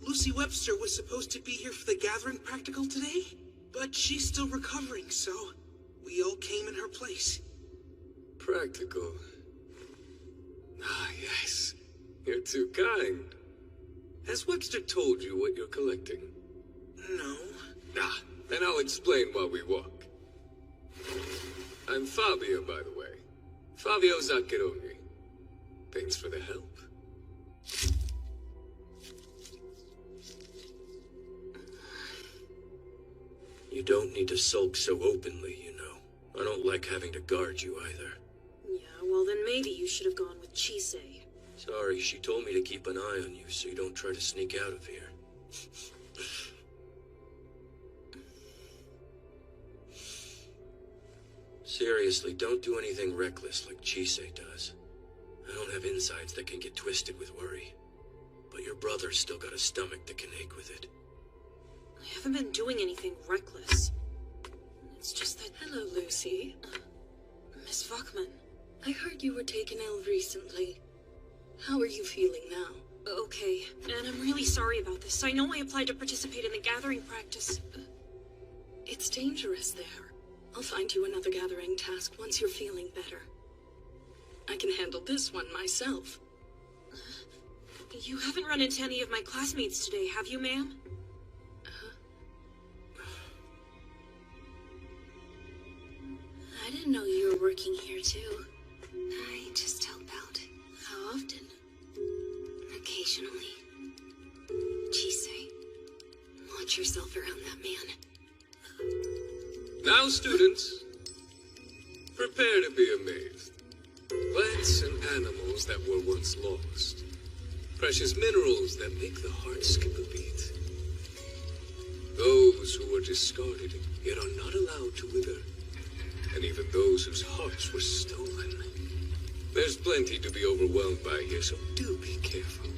Lucy Webster was supposed to be here for the gathering practical today? But she's still recovering, so we all came in her place. Practical. Ah, yes. You're too kind. Has Webster told you what you're collecting? No. Ah, then I'll explain while we walk. I'm Fabio, by the way. Fabio Zaccheroni. Thanks for the help. You don't need to sulk so openly, you know. I don't like having to guard you either. Yeah, well then maybe you should have gone with Chisei. Sorry, she told me to keep an eye on you so you don't try to sneak out of here. Seriously, don't do anything reckless like Chisei does. I don't have insides that can get twisted with worry. But your brother's still got a stomach that can ache with it. I haven't been doing anything reckless. It's just that... Hello, Lucy. Miss Fuckman. I heard you were taken ill recently. How are you feeling now? Okay, and I'm really sorry about this. I know I applied to participate in the gathering practice. It's dangerous there. I'll find you another gathering task once you're feeling better. I can handle this one myself. You haven't run into any of my classmates today, have you, ma'am? I didn't know you were working here, too. I just help out. How often? Occasionally. Chisei, watch yourself around that man. Now, students, prepare to be amazed. Plants and animals that were once lost. Precious minerals that make the heart skip a beat. Those who were discarded yet are not allowed to wither. And even those whose hearts were stolen. There's plenty to be overwhelmed by here, so do be careful.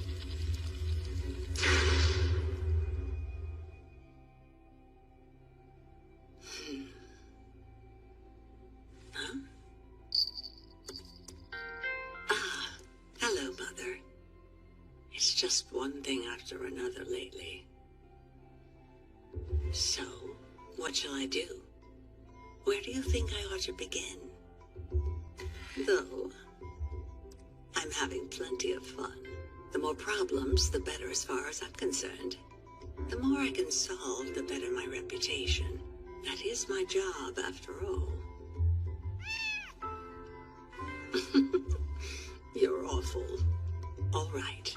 one thing after another lately. So, what shall I do? Where do you think I ought to begin? Though, I'm having plenty of fun. The more problems, the better as far as I'm concerned. The more I can solve, the better my reputation. That is my job, after all. You're awful. All right.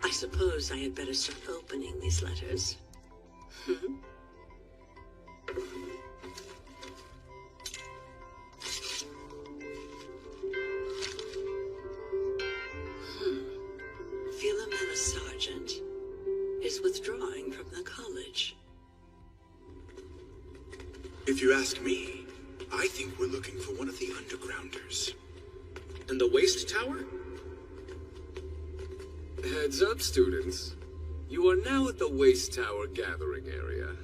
I suppose I had better start opening these letters. Philomena Sargent is withdrawing from the college. If you ask me, I think we're looking for one of the undergrounders. And the waste tower? Heads up, students. You are now at the waste tower gathering area.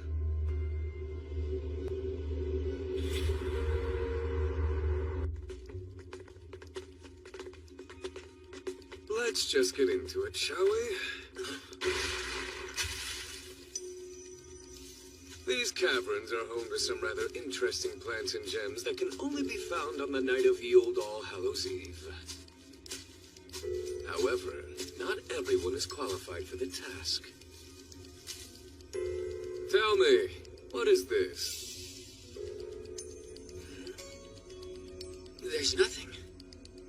Let's just get into it, shall we? These caverns are home to some rather interesting plants and gems that can only be found on the night of Ye Olde All Hallows Eve. However, not everyone is qualified for the task. Tell me, what is this? There's nothing.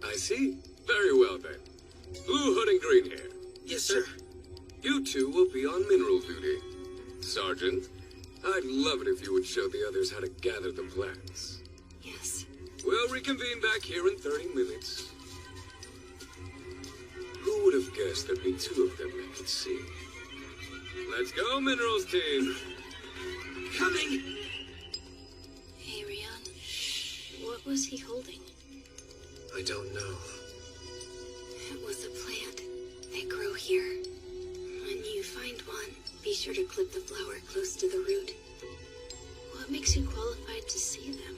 I see. Very well then. Blue hood and green hair. Yes, sir. You two will be on mineral duty. Sergeant, I'd love it if you would show the others how to gather the plants. Yes. We'll reconvene back here in 30 minutes. Who would have guessed there'd be two of them I could see? Let's go, Minerals team! Coming! Hey, Rion. What was he holding? I don't know. It was a plant. They grow here. When you find one, be sure to clip the flower close to the root. What makes you qualified to see them?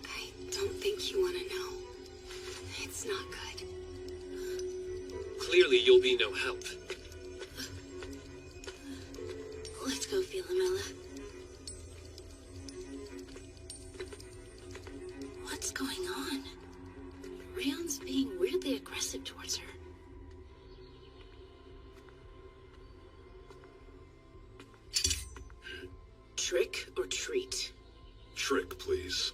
I don't think you want to know. It's not good. Clearly you'll be no help. Let's go, Philomela. What's going on? Rion's being weirdly aggressive towards her. Trick or treat? Trick, please.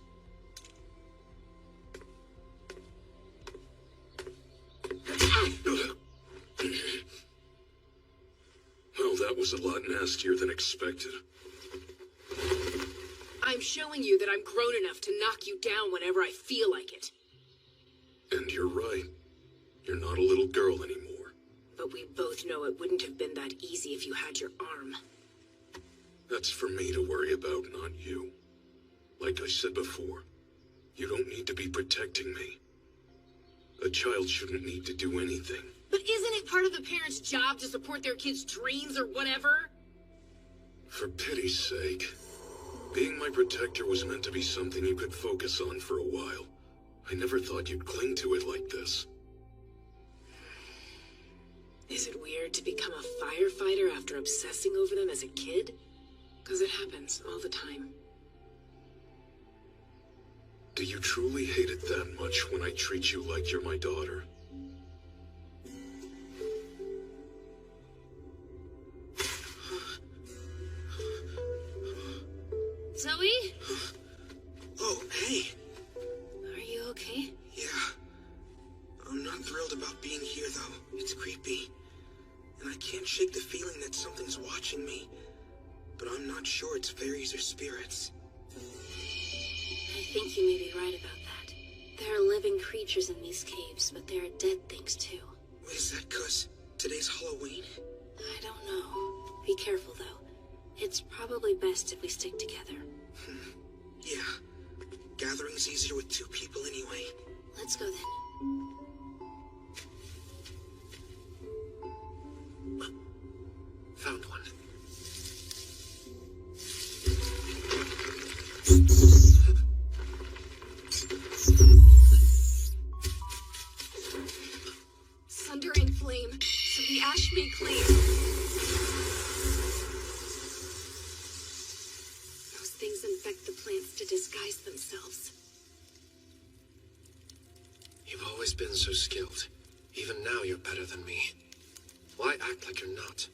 Well, that was a lot nastier than expected. I'm showing you that I'm grown enough to knock you down whenever I feel like it. And you're right. You're not a little girl anymore. But we both know it wouldn't have been that easy if you had your arm. That's for me to worry about, not you. Like I said before, you don't need to be protecting me. A child shouldn't need to do anything. But isn't it part of the parent's job to support their kids' dreams or whatever? For pity's sake. Being my protector was meant to be something you could focus on for a while. I never thought you'd cling to it like this. Is it weird to become a firefighter after obsessing over them as a kid? Because it happens all the time. Do you truly hate it that much when I treat you like you're my daughter? Zoe? Oh, hey. Are you okay? Yeah. I'm not thrilled about being here, though. It's creepy. And I can't shake the feeling that something's watching me. But I'm not sure it's fairies or spirits. I think you may be right about that. There are living creatures in these caves, but there are dead things too. Is that 'cause today's Halloween? I don't know. Be careful, though. It's probably best if we stick together. Yeah. Gathering's easier with two people anyway. Let's go then. Found one. Sunder and flame. themselves. You've always been so skilled. Even now, you're better than me. Why act like you're not?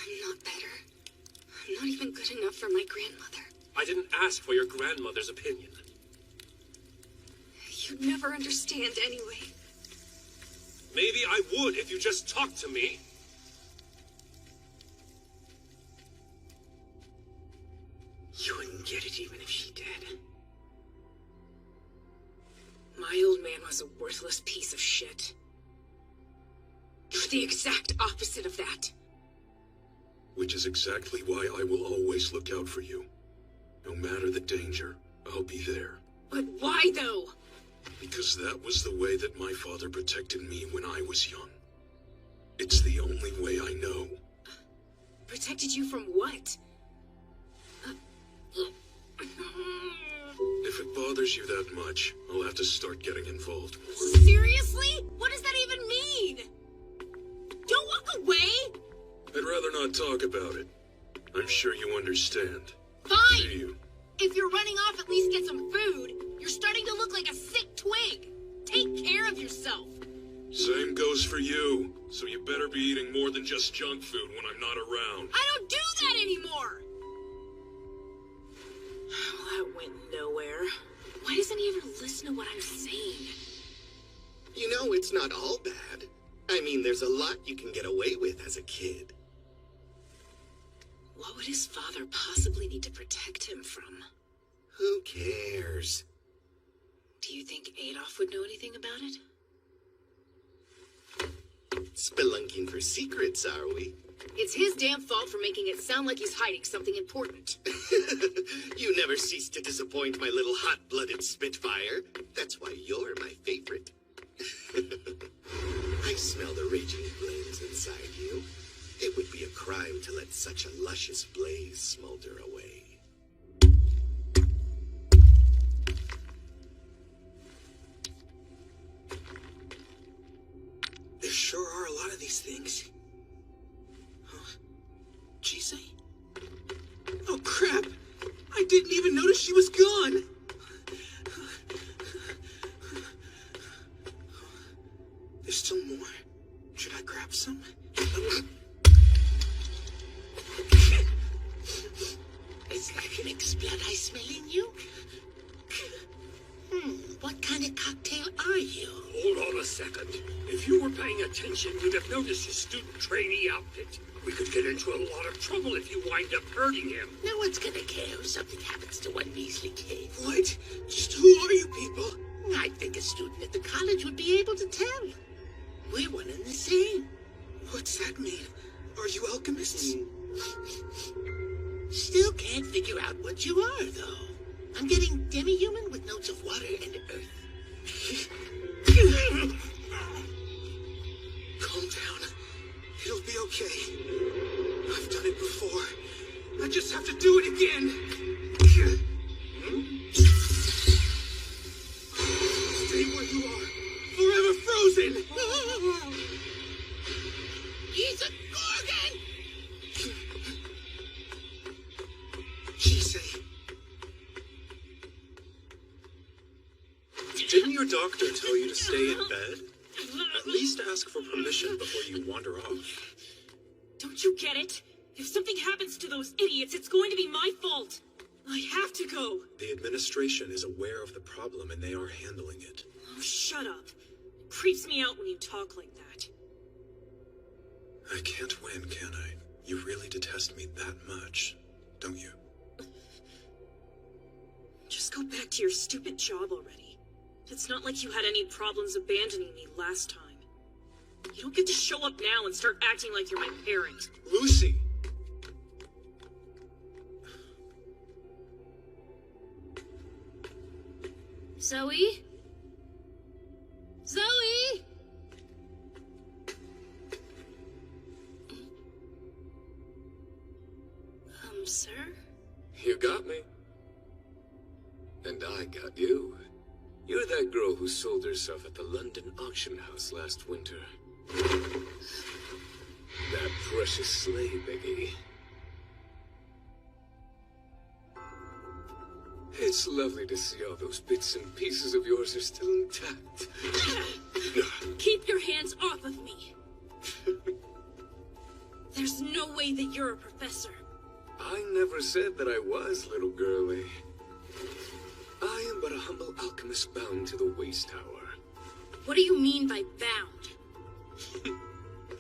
I'm not better. I'm not even good enough for my grandmother. I didn't ask for your grandmother's opinion. You'd never understand anyway. Maybe I would if you just talked to me. You wouldn't get it even if she did. My old man was a worthless piece of shit. You're the exact opposite of that. Which is exactly why I will always look out for you. No matter the danger, I'll be there. But why, though? Because that was the way that my father protected me when I was young. It's the only way I know. Protected you from what? If it bothers you that much, I'll have to start getting involved more. Seriously? What does that even mean? Don't walk away! I'd rather not talk about it. I'm sure you understand. Fine! Do you? If you're running off, at least get some food. You're starting to look like a sick twig. Take care of yourself. Same goes for you. So you better be eating more than just junk food when I'm not around. I don't do that anymore! Well, that went nowhere. Why doesn't he ever listen to what I'm saying? You know, it's not all bad. I mean, there's a lot you can get away with as a kid. What would his father possibly need to protect him from? Who cares? Do you think Adolf would know anything about it? Spelunking for secrets, are we? It's his damn fault for making it sound like he's hiding something important. You never cease to disappoint my little hot-blooded Spitfire. That's why you're my favorite. I smell the raging flames inside you. It would be a crime to let such a luscious blaze smolder away. There sure are a lot of these things. Huh? What'd she say? Oh, crap! I didn't even notice she was gone! There's still more. Should I grab some? It's like an blood I smell in you. What kind of cocktail are you? Hold on a second. If you were paying attention, you'd have noticed his student trainee outfit. We could get into a lot of trouble if you wind up hurting him. No one's gonna care if something happens to one measly kid. What? Just who are you people? I think a student at the college would be able to tell. We're one and the same. What's that mean? Are you alchemists? Still can't figure out what you are, though. I'm getting demi-human with notes of water and earth. Calm down. It'll be okay. I've done it before. I just have to do it again. Stay where you are. Forever frozen. He's a Gorgon! Jisei. Didn't your doctor tell you to stay in bed? At least ask for permission before you wander off. Don't you get it? If something happens to those idiots, it's going to be my fault. I have to go. The administration is aware of the problem and they are handling it. Oh, shut up. It creeps me out when you talk like that. I can't win, can I? You really detest me that much, don't you? Just go back to your stupid job already. It's not like you had any problems abandoning me last time. You don't get to show up now and start acting like you're my parent. Lucy! Zoe? Zoe? Sir? You got me. And I got you. You're that girl who sold herself at the London auction house last winter. That precious slave, Biggie. Hey, It's lovely to see all those bits and pieces of yours are still intact. Keep your hands off of me. There's no way that you're a professor. I never said that I was, little girlie. I am but a humble alchemist bound to the Waste Tower. What do you mean by bound?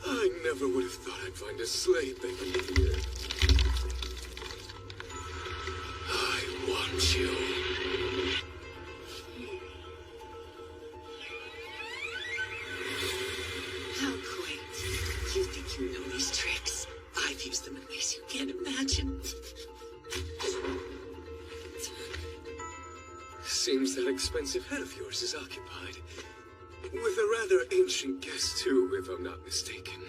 I never would have thought I'd find a slave making here. I want you. How quaint. You think you know these tricks? I've used them in ways you can't imagine. Seems that expensive head of yours is occupied. With a rather ancient guest, too, if I'm not mistaken.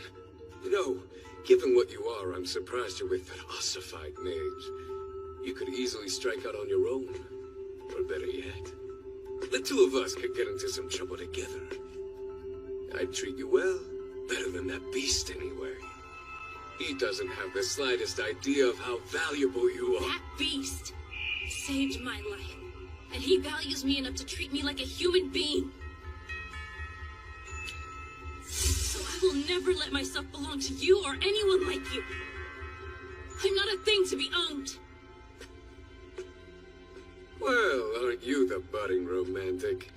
You know, given what you are, I'm surprised you're with that ossified mage. You could easily strike out on your own. Or better yet, the two of us could get into some trouble together. I'd treat you well. Better than that beast, anyway. He doesn't have the slightest idea of how valuable you are. That beast saved my life. And he values me enough to treat me like a human being. So I will never let myself belong to you or anyone like you. I'm not a thing to be owned. Well, aren't you the budding romantic?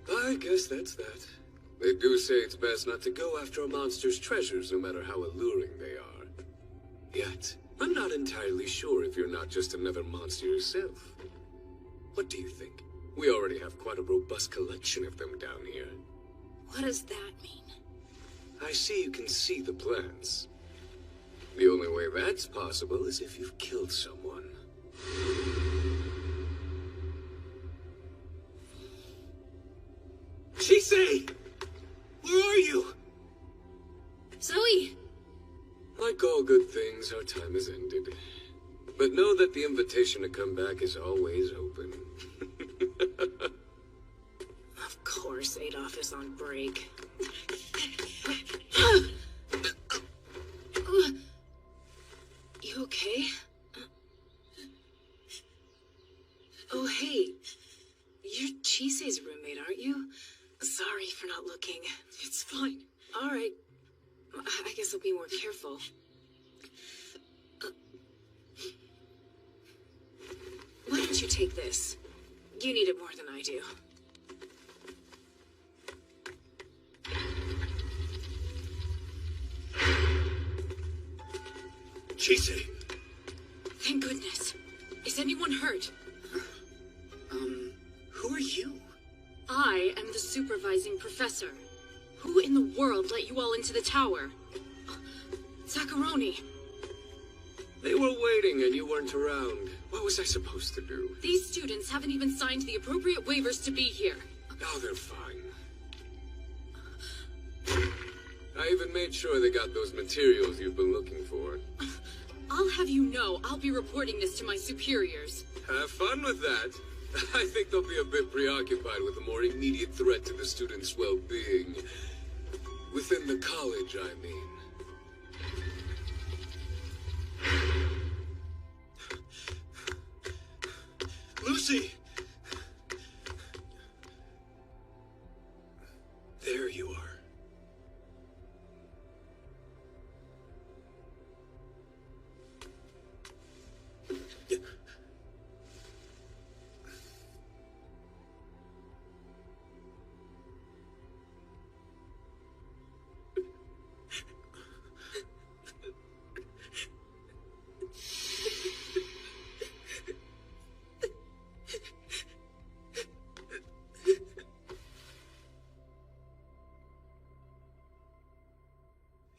I guess that's that. They do say it's best not to go after a monster's treasures, no matter how alluring they are. Yet, I'm not entirely sure if you're not just another monster yourself. What do you think? We already have quite a robust collection of them down here. What does that mean? I see you can see the plans. The only way that's possible is if you've killed someone. Chisei! Where are you? Zoe! Like all good things, our time has ended. But know that the invitation to come back is always open. Of course, Adolf is on break. You okay? Oh, hey. You're Chisei's roommate, aren't you? Sorry for not looking. It's fine. All right. I guess I'll be more careful. Why don't you take this? You need it more than I do. Chisei! Thank goodness. Is anyone hurt? Who are you? I am the supervising professor. Who in the world let you all into the tower? Zacharoni. They were waiting and you weren't around. What was I supposed to do? These students haven't even signed the appropriate waivers to be here. Oh, they're fine. I even made sure they got those materials you've been looking for. I'll have you know I'll be reporting this to my superiors. Have fun with that. I think they'll be a bit preoccupied with a more immediate threat to the students' well-being. Within the college, I mean. Lucy! There you are.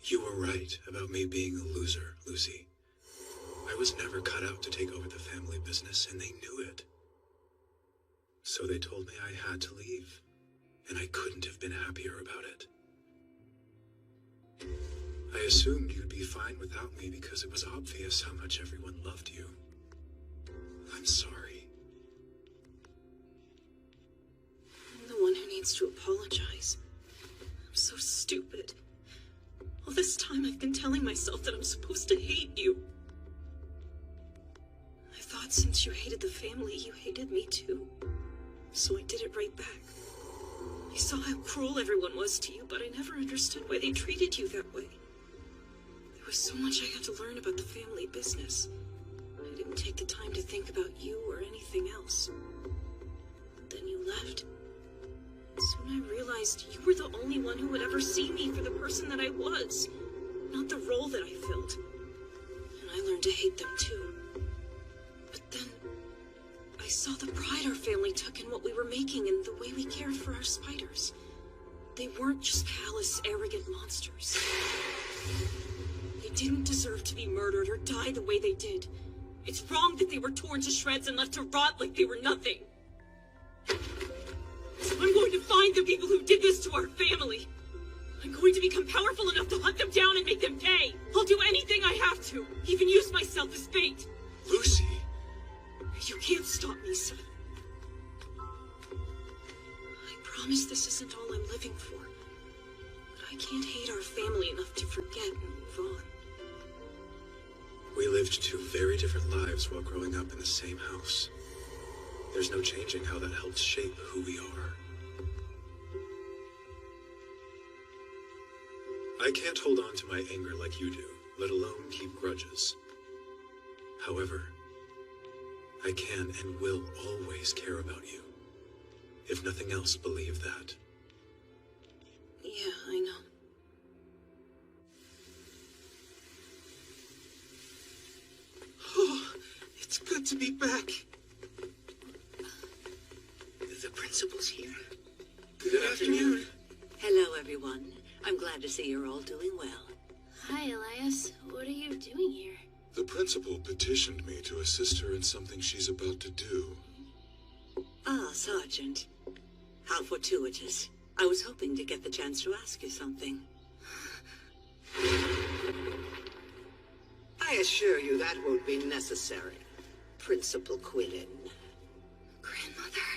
You were right about me being a loser, Lucy. I was never cut out to take over the family business, and they knew it. So they told me I had to leave, and I couldn't have been happier about it. I assumed you'd be fine without me because it was obvious how much everyone loved you. I'm sorry. I'm the one who needs to apologize. I'm so stupid. All this time I've been telling myself that I'm supposed to hate you. I thought thought since you hated the family, you hated me too. So I did it right back. I saw how cruel everyone was to you, but I never understood why they treated you that way. There was so much I had to learn about the family business. I didn't take the time to think about you or anything else. But then you left. Soon I realized you were the only one who would ever see me for the person that I was, not the role that I filled. And I learned to hate them too. But then, I saw the pride our family took in what we were making and the way we cared for our spiders. They weren't just callous, arrogant monsters. They didn't deserve to be murdered or die the way they did. It's wrong that they were torn to shreds and left to rot like they were nothing. So I'm going to find the people who did this to our family. I'm going to become powerful enough to hunt them down and make them pay. I'll do anything I have to, even use myself as bait. Lucy! You can't stop me, son. I promise this isn't all I'm living for. But I can't hate our family enough to forget and move on. We lived two very different lives while growing up in the same house. There's no changing how that helped shape who we are. I can't hold on to my anger like you do, let alone keep grudges. However, I can and will always care about you. If nothing else, believe that. Yeah, I know. Oh, it's good to be back. The principal's here. Good afternoon. Hello, everyone. I'm glad to see you're all doing well. Hi, Elias. What are you doing here? The principal petitioned me to assist her in something she's about to do. Ah, Sergeant. How fortuitous. I was hoping to get the chance to ask you something. I assure you that won't be necessary, Principal Quillen. Grandmother.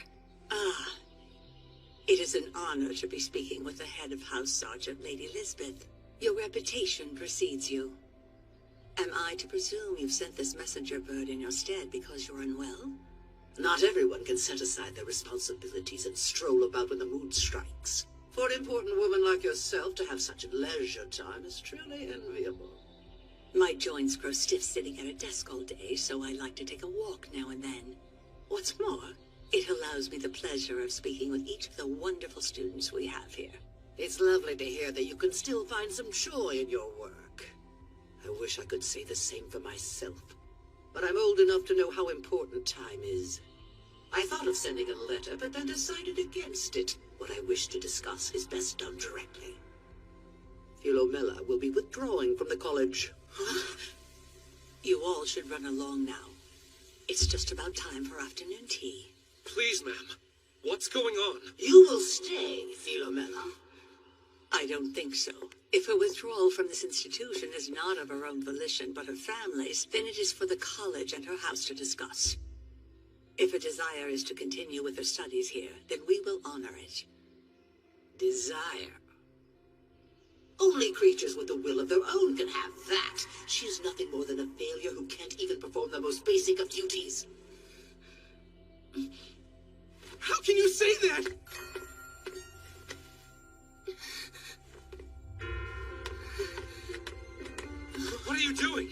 Ah. It is an honor to be speaking with the head of House Sergeant, Lady Lisbeth. Your reputation precedes you. Am I to presume you've sent this messenger bird in your stead because you're unwell? Not everyone can set aside their responsibilities and stroll about when the mood strikes. For an important woman like yourself to have such leisure time is truly enviable. My joints grow stiff sitting at a desk all day, so I like to take a walk now and then. What's more, it allows me the pleasure of speaking with each of the wonderful students we have here. It's lovely to hear that you can still find some joy in your work. I wish I could say the same for myself, but I'm old enough to know how important time is. I thought of sending a letter, but then decided against it. What I wish to discuss is best done directly. Philomela will be withdrawing from the college. You all should run along now. It's just about time for afternoon tea. Please, ma'am. What's going on? You will stay, Philomela. I don't think so. If her withdrawal from this institution is not of her own volition, but her family's, then it is for the college and her house to discuss. If her desire is to continue with her studies here, then we will honor it. Desire? Only creatures with a will of their own can have that. She is nothing more than a failure who can't even perform the most basic of duties. How can you say that? What are you doing?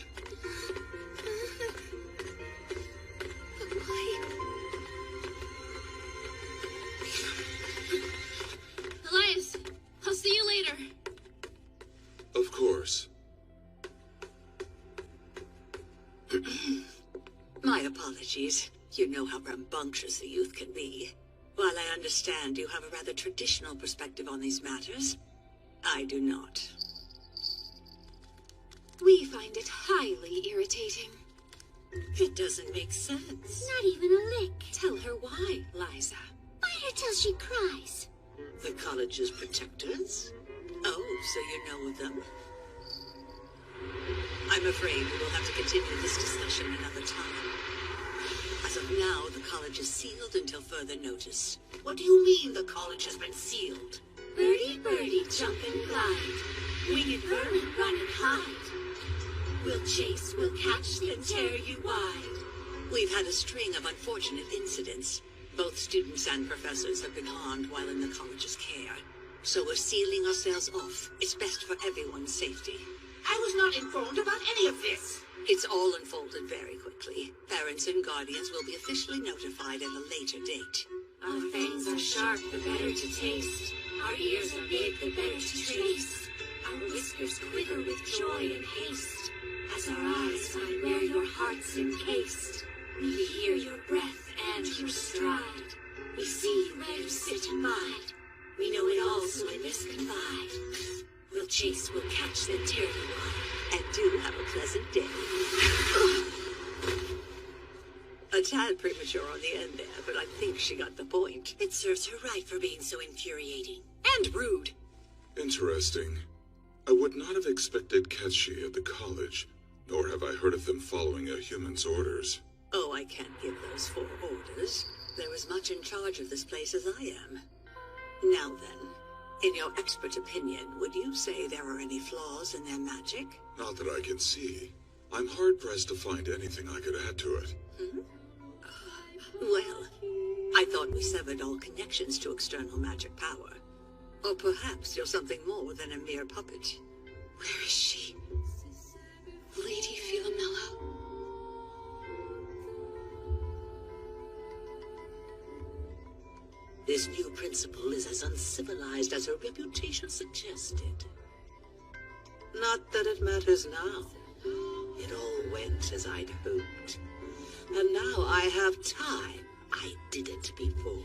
Elias, I'll see you later. Of course. My apologies. You know how rambunctious the youth can be. While I understand you have a rather traditional perspective on these matters, I do not. We find it highly irritating. It doesn't make sense. Not even a lick. Tell her why, Liza. Bite her till she cries. The college's protectors? Oh, so you know of them? I'm afraid we will have to continue this discussion another time. As of now, the college is sealed until further notice. What do you mean the college has been sealed? Birdie, birdie, jump and glide. Winged vermin, run and hide. We'll chase, we'll catch, then tear you wide. We've had a string of unfortunate incidents. Both students and professors have been harmed while in the college's care. So we're sealing ourselves off. It's best for everyone's safety. I was not informed about any of this. It's all unfolded very quickly. Parents and guardians will be officially notified at a later date. Our fangs are sharp, the better to taste. Our ears are big, the better to trace. Our whiskers quiver with joy and haste. As our eyes find where your heart's encased. We hear your breath and your stride. We see you where you sit and bide. We know it all, so in this confide. We'll chase, we'll catch, then tear you wide. And do have a pleasant day. A tad premature on the end there, but I think she got the point. It serves her right for being so infuriating. And rude. Interesting. I would not have expected Ketchi at the college, nor have I heard of them following a human's orders. Oh, I can't give those 4 orders. They're as much in charge of this place as I am. Now then, in your expert opinion, would you say there are any flaws in their magic? Not that I can see. I'm hard-pressed to find anything I could add to it. Well, I thought we severed all connections to external magic power. Or perhaps you're something more than a mere puppet. Where is she? Lady Philomela? This new principal is as uncivilized as her reputation suggested. Not that it matters now. It all went as I'd hoped. And now I have time. I did it before.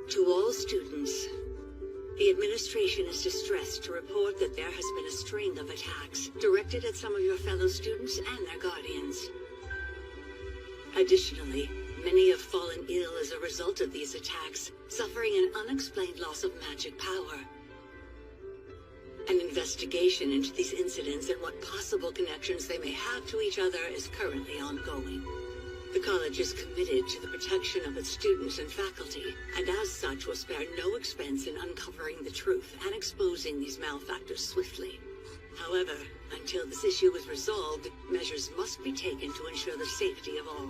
To all students, the administration is distressed to report that there has been a string of attacks directed at some of your fellow students and their guardians. Additionally, many have fallen ill as a result of these attacks, suffering an unexplained loss of magic power. An investigation into these incidents and what possible connections they may have to each other is currently ongoing. The college is committed to the protection of its students and faculty, and as such will spare no expense in uncovering the truth and exposing these malefactors swiftly. However, until this issue is resolved, measures must be taken to ensure the safety of all.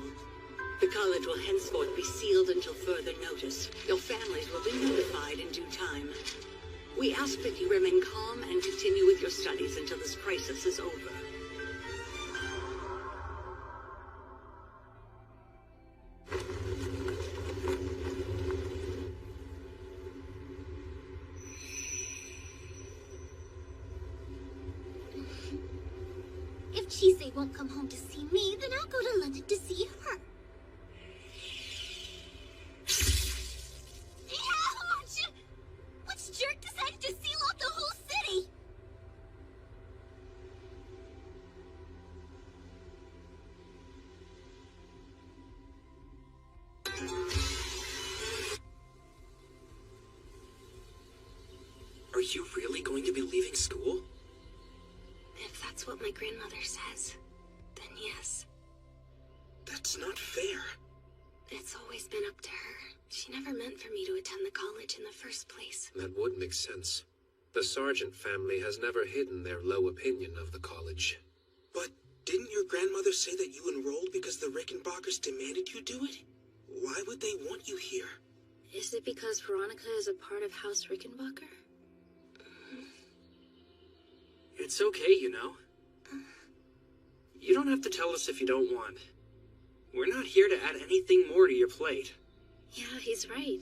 The college will henceforth be sealed until further notice. Your families will be notified in due time. We ask that you remain calm and continue with your studies until this crisis is over. If Chise won't come home to see me, then I'll go to London to see her. Ouch! Which jerk decided to seal off the whole city? Are you really going to be leaving school? If that's what my grandmother says, then yes. That's not fair. It's always been up to her. She never meant for me to attend the college in the first place. That would make sense. The Sargent family has never hidden their low opinion of the college. But didn't your grandmother say that you enrolled because the Rickenbackers demanded you do it? Why would they want you here? Is it because Veronica is a part of House Rickenbacker? It's okay, you know. You don't have to tell us if you don't want. We're not here to add anything more to your plate. Yeah, he's right.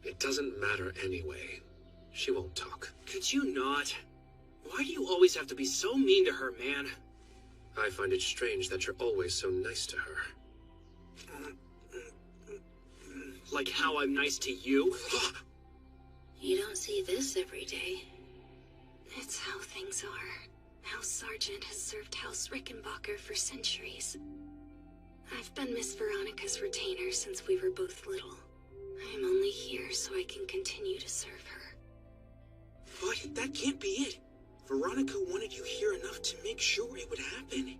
It doesn't matter anyway. She won't talk. Could you not? Why do you always have to be so mean to her, man? I find it strange that you're always so nice to her. Like how I'm nice to you? You don't see this every day. It's how things are. House Sargent has served House Rickenbacker for centuries. I've been Miss Veronica's retainer since we were both little. I'm only here so I can continue to serve her. But that can't be it. Veronica wanted you here enough to make sure it would happen.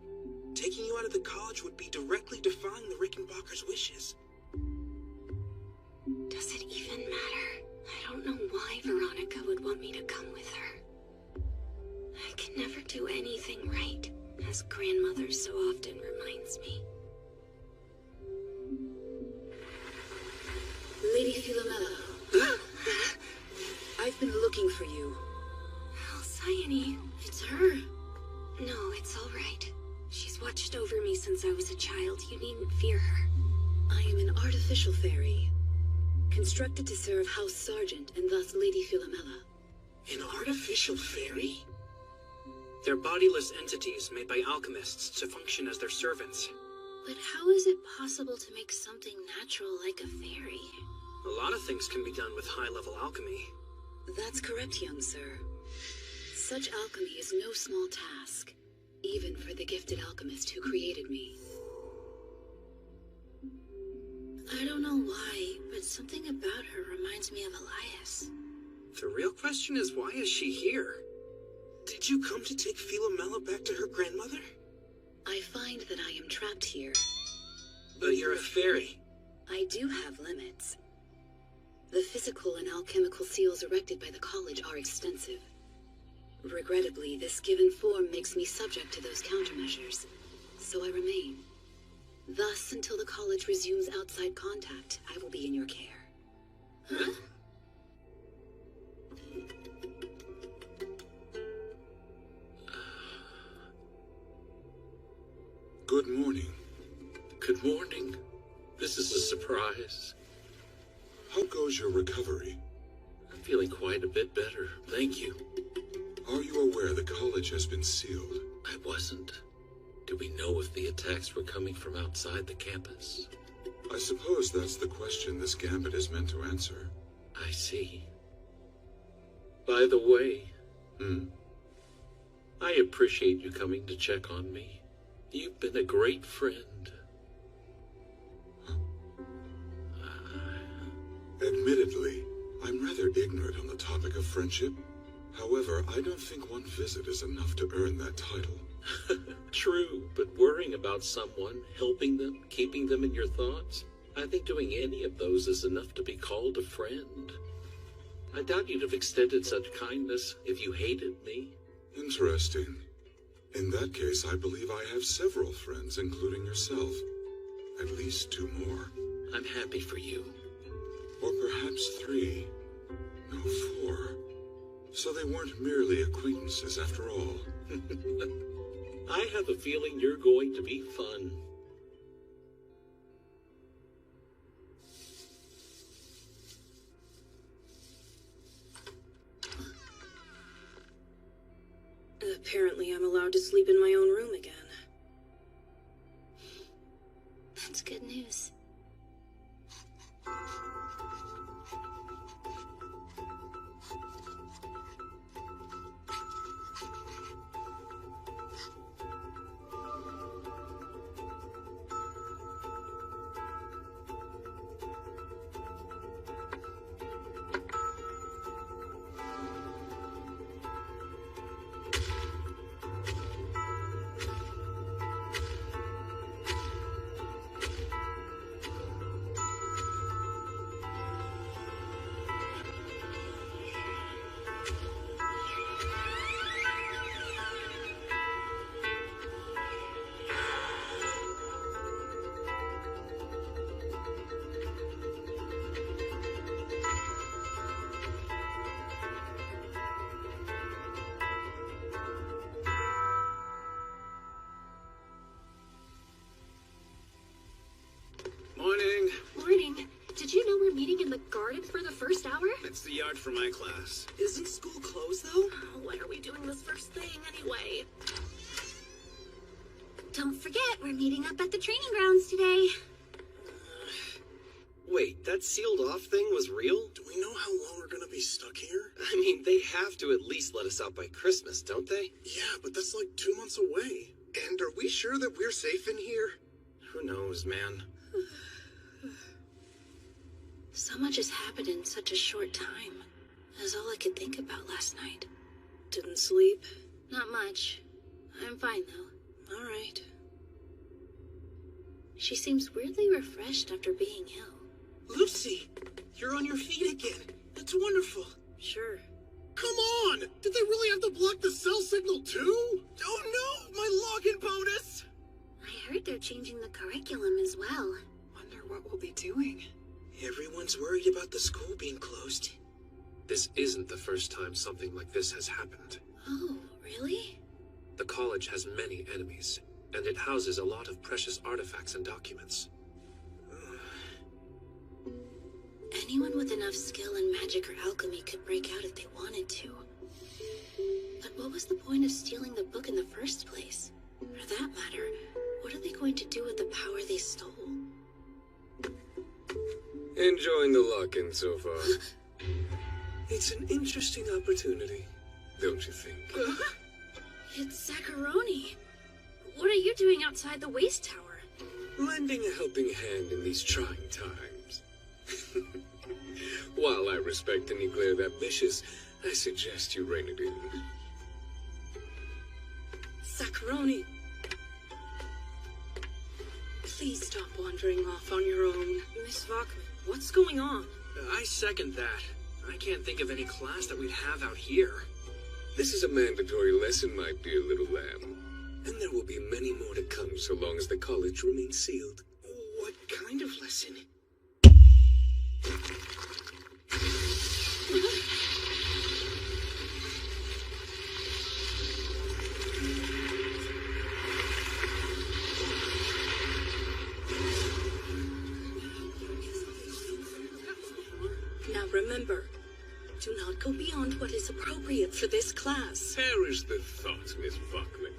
Taking you out of the college would be directly defying the Rickenbackers' wishes. Does it even matter? I don't know why Veronica would want me to come with her. I can never do anything right, as grandmother so often reminds me. Lady Philomela. I've been looking for you. Alcyone, it's her. No, it's all right. She's watched over me since I was a child. You needn't fear her. I am an artificial fairy, constructed to serve House Sergeant and thus Lady Philomela. An artificial fairy? They're bodiless entities made by alchemists to function as their servants. But how is it possible to make something natural like a fairy? A lot of things can be done with high-level alchemy. That's correct, young sir. Such alchemy is no small task, even for the gifted alchemist who created me. I don't know why, but something about her reminds me of Elias. The real question is, why is she here? Did you come to take Philomela back to her grandmother? I find that I am trapped here. But you're a fairy. I do have limits. The physical and alchemical seals erected by the college are extensive. Regrettably, this given form makes me subject to those countermeasures, so I remain. Thus, until the college resumes outside contact, I will be in your care. Huh? Good morning. Good morning. This is a surprise. How goes your recovery? I'm feeling quite a bit better, thank you. Are you aware the college has been sealed? I wasn't. Do we know if the attacks were coming from outside the campus? I suppose that's the question this gambit is meant to answer. I see. By the way, I appreciate you coming to check on me. You've been a great friend. Admittedly, I'm rather ignorant on the topic of friendship. However, I don't think one visit is enough to earn that title. True, but worrying about someone, helping them, keeping them in your thoughts, I think doing any of those is enough to be called a friend. I doubt you'd have extended such kindness if you hated me. Interesting. In that case, I believe I have several friends, including yourself. At least 2 more. I'm happy for you. Or perhaps 3. No, 4. So they weren't merely acquaintances after all. I have a feeling you're going to be fun. Apparently I'm allowed to sleep in my own room again. That's good news. Morning. Morning. Did you know we're meeting in the garden for the first hour? It's the yard for my class. Isn't school closed, though? Oh, when are we doing this first thing, anyway? Don't forget, we're meeting up at the training grounds today. Wait, that sealed off thing was real? Do we know how long we're gonna be stuck here? I mean, they have to at least let us out by Christmas, don't they? Yeah, but that's like 2 months away. And are we sure that we're safe in here? Who knows, man? So much has happened in such a short time. That's all I could think about last night. Didn't sleep? Not much. I'm fine, though. All right. She seems weirdly refreshed after being ill. Lucy, you're on your feet again. That's wonderful. Sure. Come on! Did they really have to block the cell signal too? Oh no! My login bonus! I heard they're changing the curriculum as well. Wonder what we'll be doing. Everyone's worried about the school being closed. This isn't the first time something like this has happened. Oh, really? The college has many enemies, and it houses a lot of precious artifacts and documents. Anyone with enough skill in magic or alchemy could break out if they wanted to. But what was the point of stealing the book in the first place? For that matter, what are they going to do with the power they stole? Enjoying the lock-in so far. It's an interesting opportunity, don't you think? It's Zacharoni. What are you doing outside the waste tower? Lending a helping hand in these trying times. While I respect any glare that vicious, I suggest you rein it in. Zacharoni. Please stop wandering off on your own. Miss Vachman, what's going on? I second that. I can't think of any class that we'd have out here. This is a mandatory lesson, my dear little lamb. And there will be many more to come so long as the college remains sealed. What kind of lesson? Now remember, do not go beyond what is appropriate for this class. Perish the thought, Miss Bachman.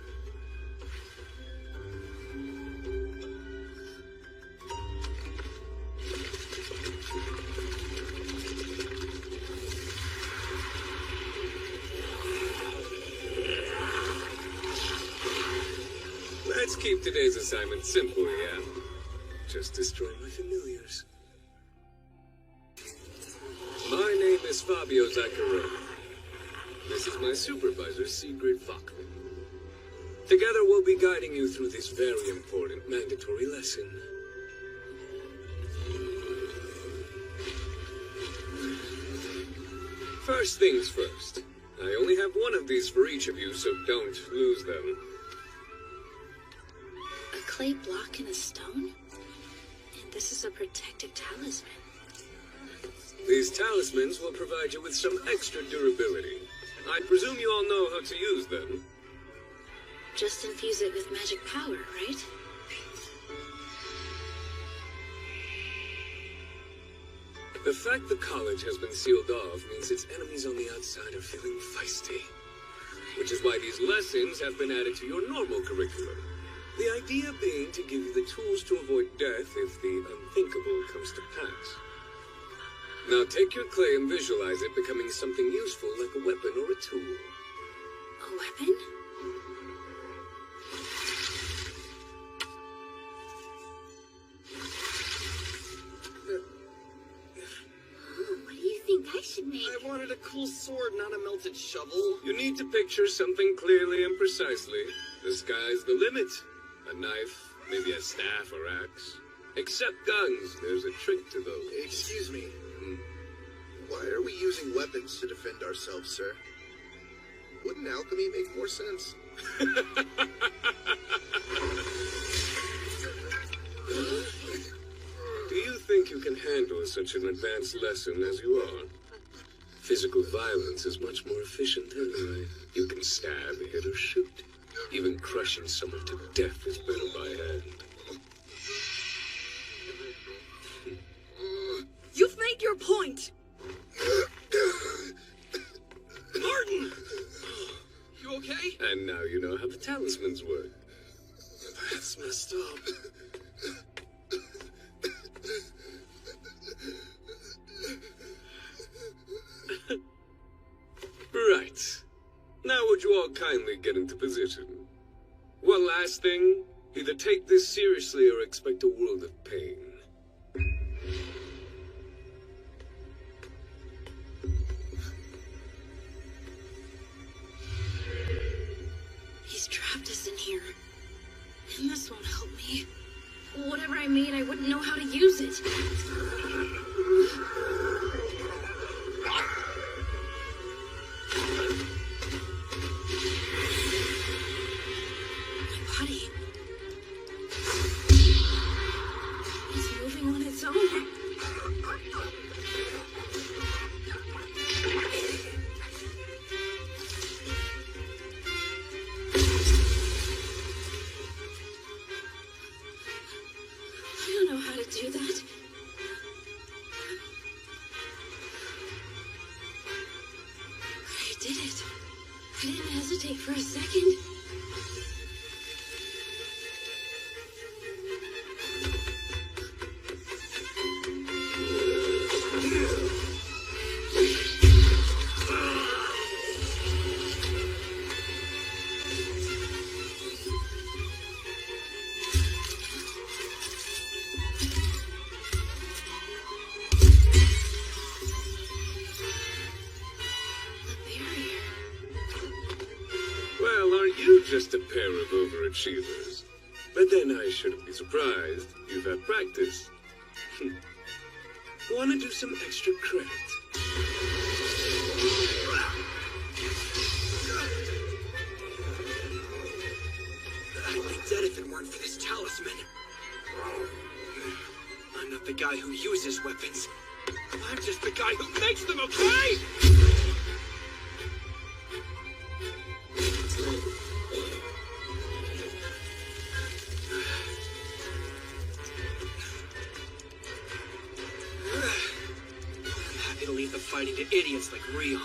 Let's keep today's assignment simple, yeah? Just destroy my familiars. My name is Fabio Zacharoni. This is my supervisor, Sigrid Vachman. Together we'll be guiding you through this very important mandatory lesson. First things first. I only have one of these for each of you, so don't lose them. A clay block and a stone? And this is a protective talisman. These talismans will provide you with some extra durability. I presume you all know how to use them. Just infuse it with magic power, right? The fact the college has been sealed off means its enemies on the outside are feeling feisty. Which is why these lessons have been added to your normal curriculum. The idea being to give you the tools to avoid death if the unthinkable comes to pass. Now take your clay and visualize it becoming something useful like a weapon or a tool. A weapon? What do you think I should make? I wanted a cool sword, not a melted shovel. You need to picture something clearly and precisely. The sky's the limit. A knife, maybe a staff or axe. Except guns, there's a trick to those. Excuse me. Why are we using weapons to defend ourselves, sir? Wouldn't alchemy make more sense? Do you think you can handle such an advanced lesson as you are? Physical violence is much more efficient anyway. You can stab, hit, or shoot. Even crushing someone to death is better by hand. You've made your point! Martin! You okay? And now you know how the talismans work. That's messed up. Right. Now would you all kindly get into position? One last thing. Either take this seriously or expect a world of pain. He's trapped us in here. And this won't help me. Whatever I made, I wouldn't know how to use it. My body is moving on its own. I don't know how to do that. But I did it. I didn't hesitate for a second. Well, aren't you just a pair of overachievers? But then I shouldn't be surprised. You've had practice. Want to do some extra credit? I'd be dead if it weren't for this talisman. I'm not the guy who uses weapons. I'm just the guy who makes them, okay? I'm happy to leave the fighting to idiots like Rion.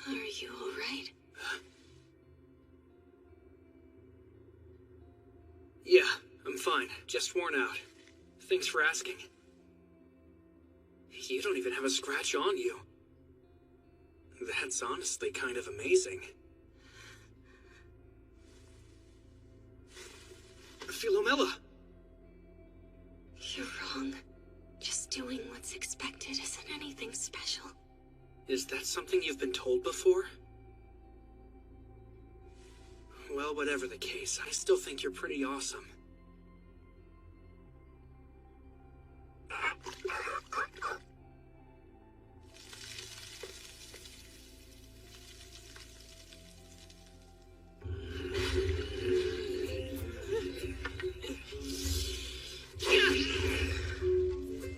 Are you all right? Yeah, I'm fine. Just worn out. Thanks for asking. You don't even have a scratch on you. That's honestly kind of amazing. Philomela! You're wrong. Just doing what's expected isn't anything special. Is that something you've been told before? Well, whatever the case, I still think you're pretty awesome.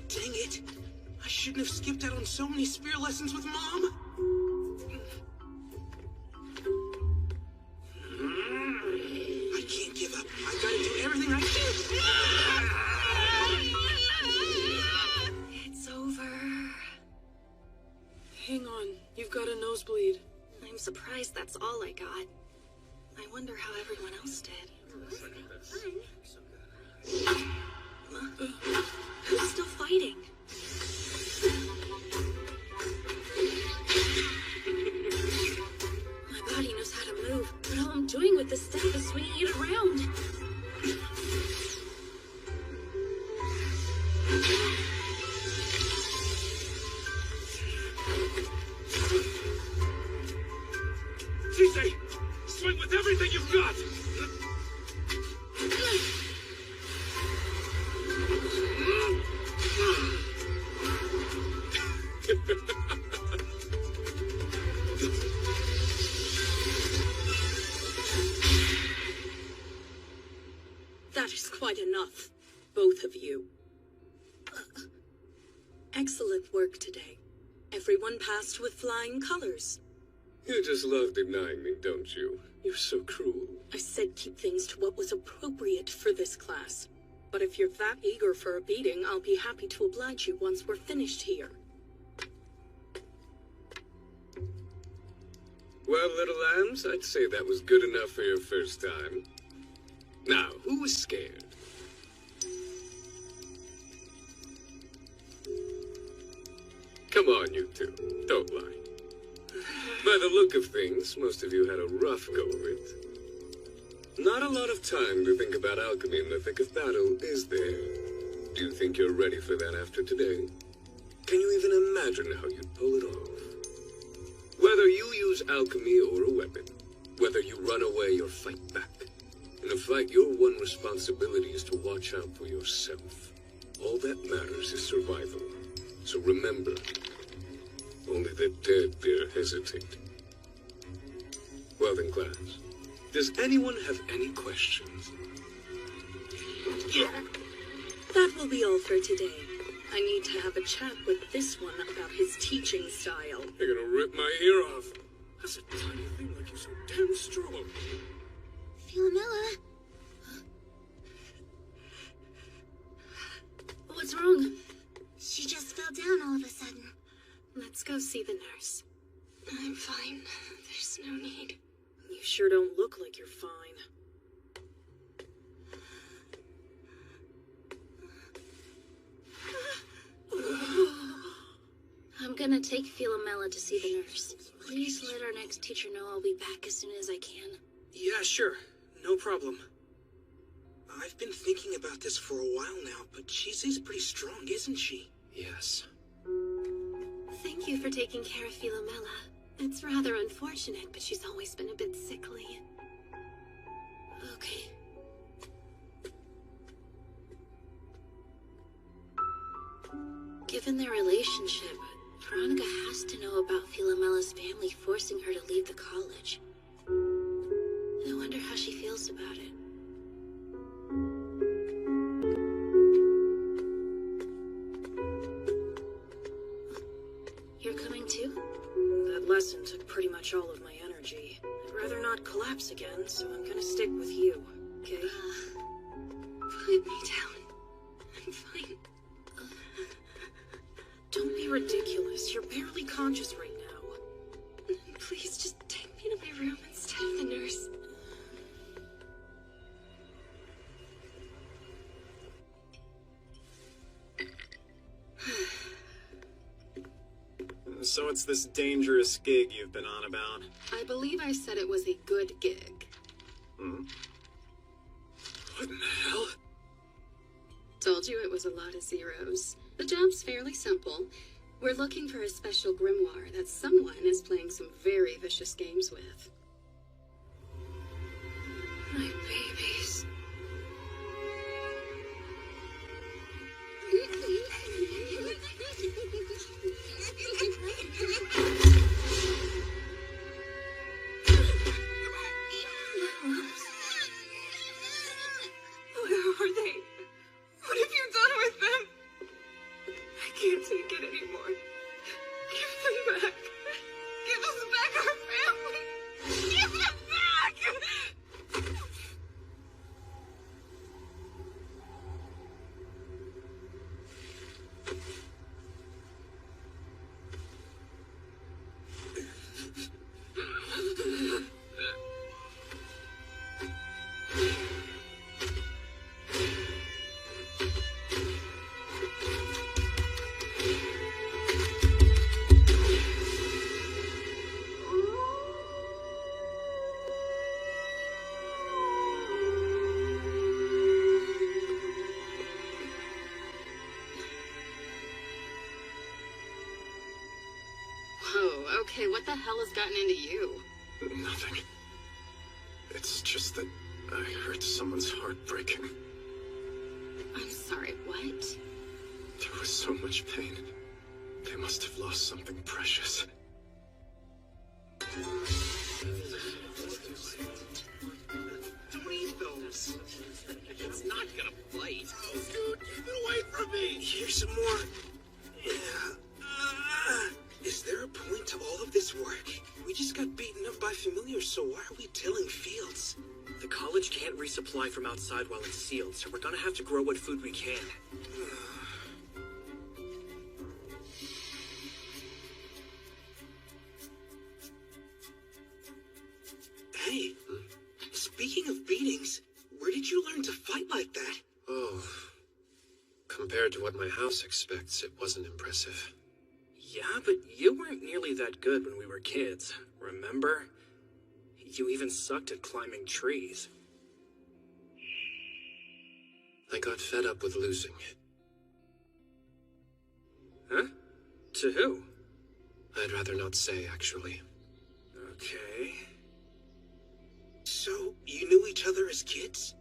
Dang it! I shouldn't have skipped out on so many spear lessons with Mom! I can't give up. I gotta do everything I can. It's over. Hang on, you've got a nosebleed. I'm surprised that's all I got. I wonder how everyone else did. Who's still fighting? My body knows how to move, but all I'm doing with this staff is swinging it around. TJ, swing with everything you've got! That is quite enough, both of you. Excellent work today. Everyone passed with flying colors. You just love denying me, don't you? You're so cruel. I said keep things to what was appropriate for this class. But if you're that eager for a beating, I'll be happy to oblige you once we're finished here. Well, little lambs, I'd say that was good enough for your first time. Now, who was scared? Come on, you two. Don't lie. By the look of things, most of you had a rough go of it. Not a lot of time to think about alchemy in the thick of battle, is there? Do you think you're ready for that after today? Can you even imagine how you'd pull it off? Whether you use alchemy or a weapon, whether you run away or fight back, in a fight your one responsibility is to watch out for yourself. All that matters is survival. So remember, only the dead dare hesitate. Well then, class, does anyone have any questions? Yeah. That will be all for today. I need to have a chat with this one about his teaching style. You're gonna rip my ear off. That's a tiny thing like you're so damn strong. Philomela? What's wrong? She just fell down all of a sudden. Let's go see the nurse. I'm fine. There's no need. You sure don't look like you're fine. I'm gonna take Philomela to see the nurse. Please let our next teacher know I'll be back as soon as I can. Yeah, sure. No problem. I've been thinking about this for a while now, but she is pretty strong, isn't she? Yes. Thank you for taking care of Philomela. It's rather unfortunate, but she's always been a bit sickly. Okay. Given their relationship, Veronica has to know about Philomela's family forcing her to leave the college. I wonder how she feels about it. You're coming too? That lesson took pretty much all of my energy. I'd rather not collapse again, so I'm gonna stick with you, okay? Put me down. I'm fine. Don't be ridiculous. You're barely conscious right now. Please just take me to my room instead of the nurse. So it's this dangerous gig you've been on about? I believe I said it was a good gig. Hmm? What in the hell? Told you it was a lot of zeros. The job's fairly simple. We're looking for a special grimoire that someone is playing some very vicious games with. My babies. Where are they? What have you done with them? I can't take it anymore. Give them back. Give us back our family. Give them back! Whoa, okay, what the hell has gotten into you? Nothing. It's just that I heard someone's heart breaking. I'm sorry, what? There was so much pain. They must have lost something precious. Don't eat those. It's not gonna bite. Oh, dude, keep it away from me. Here's some more. Yeah. Is there a point to all of this work? We We just got beaten up by familiars, so why are we tilling fields? The college can't resupply from outside while it's sealed, so we're gonna have to grow what food we can. Hey, speaking of beatings, where did you learn to fight like that? Oh, compared to what my house expects, it wasn't impressive. Yeah, but you weren't nearly that good when we were kids, remember? You even sucked at climbing trees. I got fed up with losing. Huh? To who? I'd rather not say, actually. Okay. So, you knew each other as kids?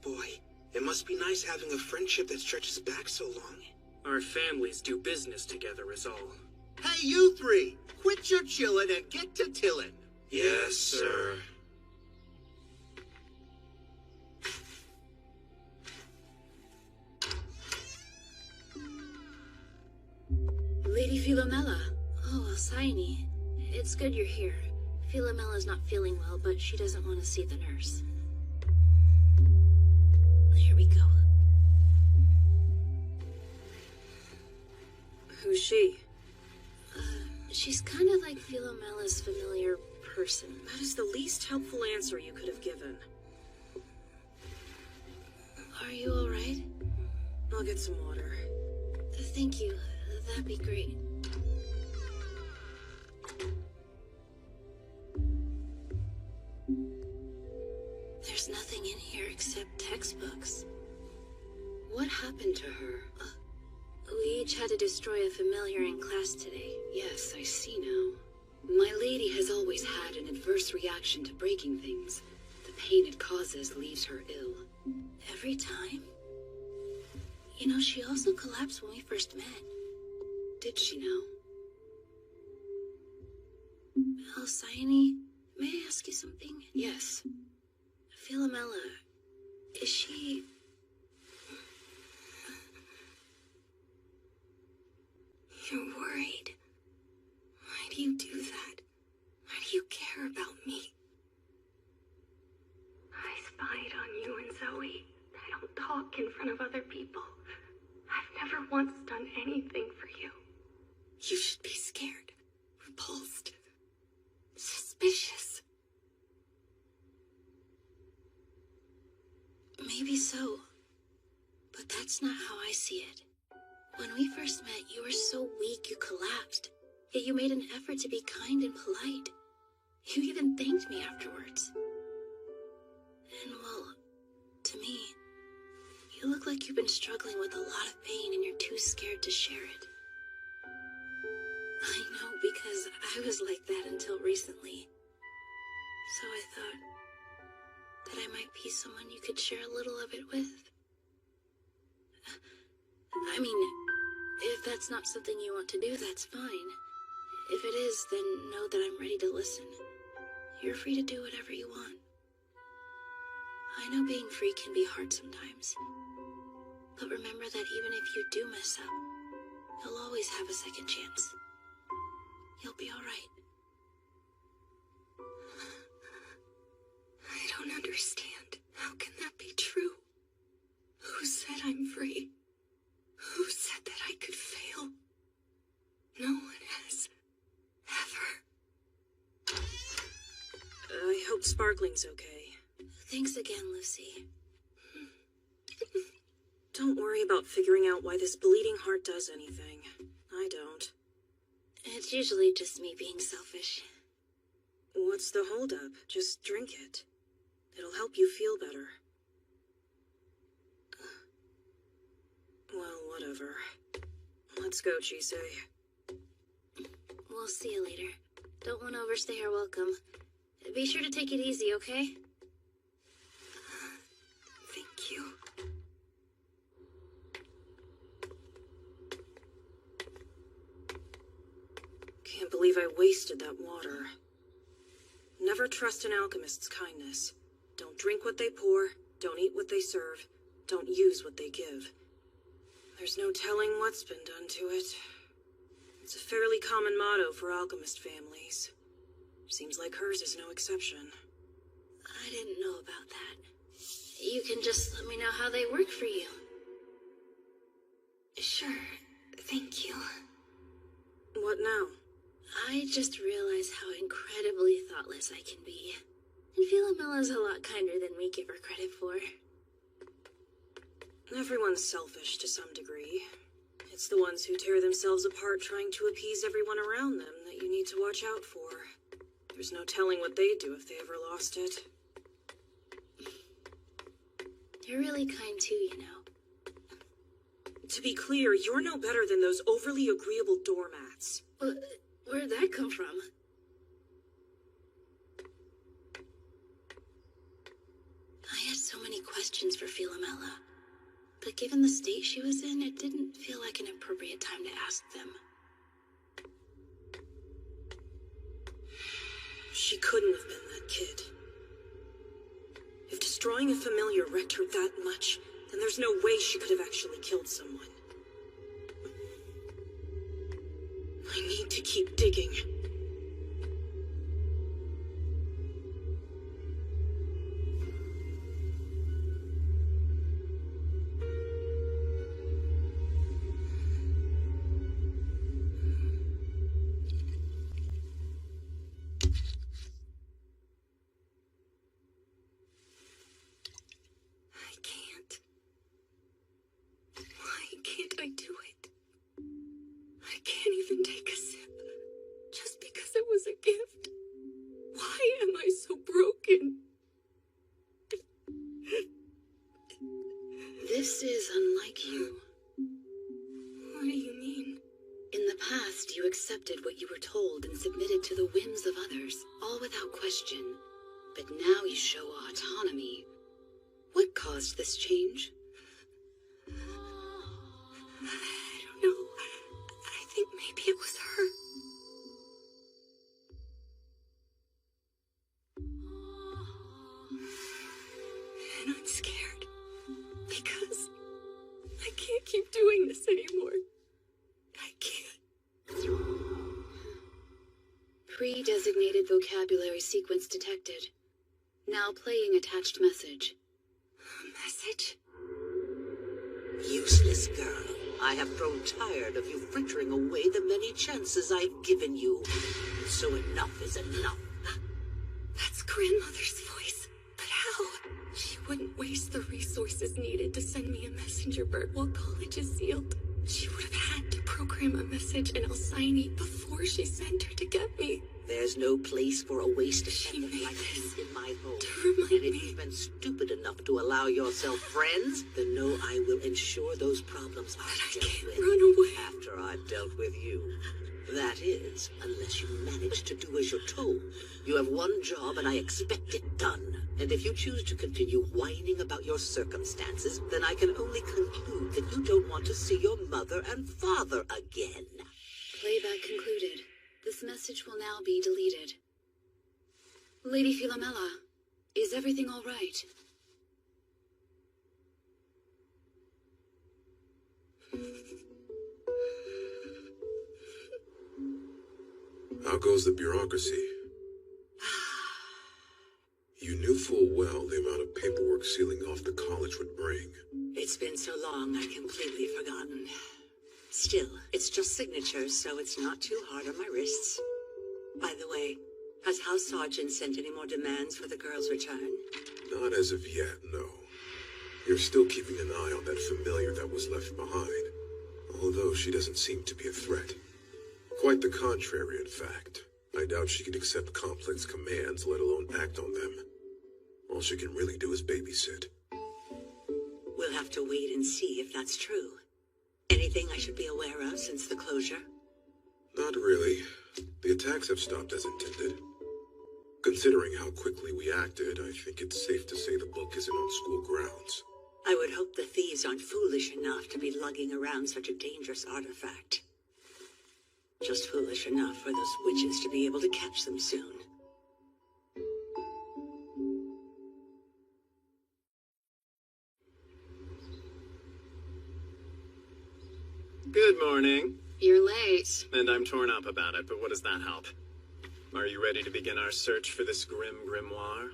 Boy, it must be nice having a friendship that stretches back so long. Our families do business together is all. Hey, you three! Quit your chillin' and get to tillin'. Yes, sir. Lady Philomela. Oh, Alcyone. It's good you're here. Philomela's not feeling well, but she doesn't want to see the nurse. Here we go. Who's she? She's kind of like Philomela's familiar person. That is the least helpful answer you could have given. Are you alright? I'll get some water. Thank you. That'd be great. There's nothing in here except textbooks. What happened to her? We each had to destroy a familiar in class today. Yes, I see now. My lady has always had an adverse reaction to breaking things. The pain it causes leaves her ill. Every time? You know, she also collapsed when we first met. Did she now? Alcyone, may I ask you something? Yes. Philomela, is she... You're worried. Why do you do that? Why do you care about me? I spied on you and Zoe. I don't talk in front of other people. I've never once done anything for you. You should be scared, repulsed, suspicious. Maybe so, but that's not how I see it. When we first met, you were so weak you collapsed, yet you made an effort to be kind and polite. You even thanked me afterwards. And well, to me, you look like you've been struggling with a lot of pain and you're too scared to share it. I know, because I was like that until recently. So I thought that I might be someone you could share a little of it with. I mean, if that's not something you want to do, that's fine. If it is, then know that I'm ready to listen. You're free to do whatever you want. I know being free can be hard sometimes. But remember that even if you do mess up, you'll always have a second chance. You'll be alright. I don't understand. How can that be true? Who said I'm free? Who said that I could fail? No one has. Ever. I hope Sparkling's okay. Thanks again, Lucy. Don't worry about figuring out why this bleeding heart does anything. I don't. It's usually just me being selfish. What's the holdup? Just drink it. It'll help you feel better. Well, whatever. Let's go, Chise. We'll see you later. Don't want to overstay our welcome. Be sure to take it easy, okay? Thank you. Can't believe I wasted that water. Never trust an alchemist's kindness. Don't drink what they pour, don't eat what they serve, don't use what they give. There's no telling what's been done to it. It's a fairly common motto for alchemist families. Seems like hers is no exception. I didn't know about that. You can just let me know how they work for you. Sure, thank you. What now? I just realized how incredibly thoughtless I can be. And Philomella's a lot kinder than we give her credit for. Everyone's selfish to some degree. It's the ones who tear themselves apart trying to appease everyone around them that you need to watch out for. There's no telling what they'd do if they ever lost it. You're really kind too, you know. To be clear, you're no better than those overly agreeable doormats. Where'd that come from? I had so many questions for Philomela, but given the state she was in, it didn't feel like an appropriate time to ask them. She couldn't have been that kid. If destroying a familiar wrecked her that much, then there's no way she could have actually killed someone. I need to keep digging. This is unlike you. What do you mean? In the past, you accepted what you were told and submitted to the whims of others, all without question. But now you show autonomy. What caused this change? I don't know. I think maybe it was her. And I'm scared. Because I can't keep doing this anymore. I can't. Pre-designated vocabulary sequence detected. Now playing attached message. Message? Useless girl. I have grown tired of you frittering away the many chances I've given you. So enough is enough. That's grandmother's voice. But how? She wouldn't waste the resources needed to send me a messenger bird while college is sealed. She would have had to program a message in Alcyone before she sent her to get me. There's no place for a waste attendant like you in my home. And if you've been stupid enough to allow yourself friends, then know I will ensure those problems are dealt with run away after I've dealt with you. That is, unless you manage to do as you're told. You have one job and I expect it done. And if you choose to continue whining about your circumstances, then I can only conclude that you don't want to see your mother and father again. Playback concluded. This message will now be deleted. Lady Philomela, is everything all right? How goes the bureaucracy? You knew full well the amount of paperwork sealing off the college would bring. It's been so long, I've completely forgotten. Still, it's just signatures, so it's not too hard on my wrists. By the way, has House Sergeant sent any more demands for the girl's return? Not as of yet, no. You're still keeping an eye on that familiar that was left behind, although she doesn't seem to be a threat. Quite the contrary, in fact. I doubt she can accept complex commands, let alone act on them. All she can really do is babysit. We'll have to wait and see if that's true. Anything I should be aware of since the closure? Not really. The attacks have stopped as intended. Considering how quickly we acted, I think it's safe to say the book isn't on school grounds. I would hope the thieves aren't foolish enough to be lugging around such a dangerous artifact. Just foolish enough for those witches to be able to catch them soon. Good morning. You're late. And I'm torn up about it, but what does that help? Are you ready to begin our search for this grim grimoire?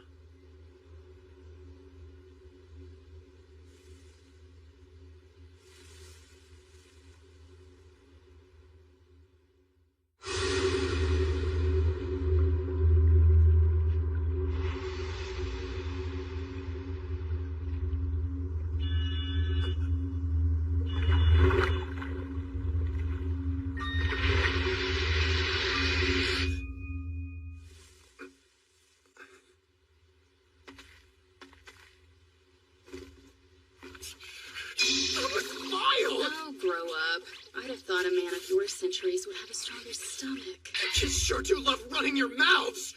Centuries would have a stronger stomach. You sure do love running your mouths!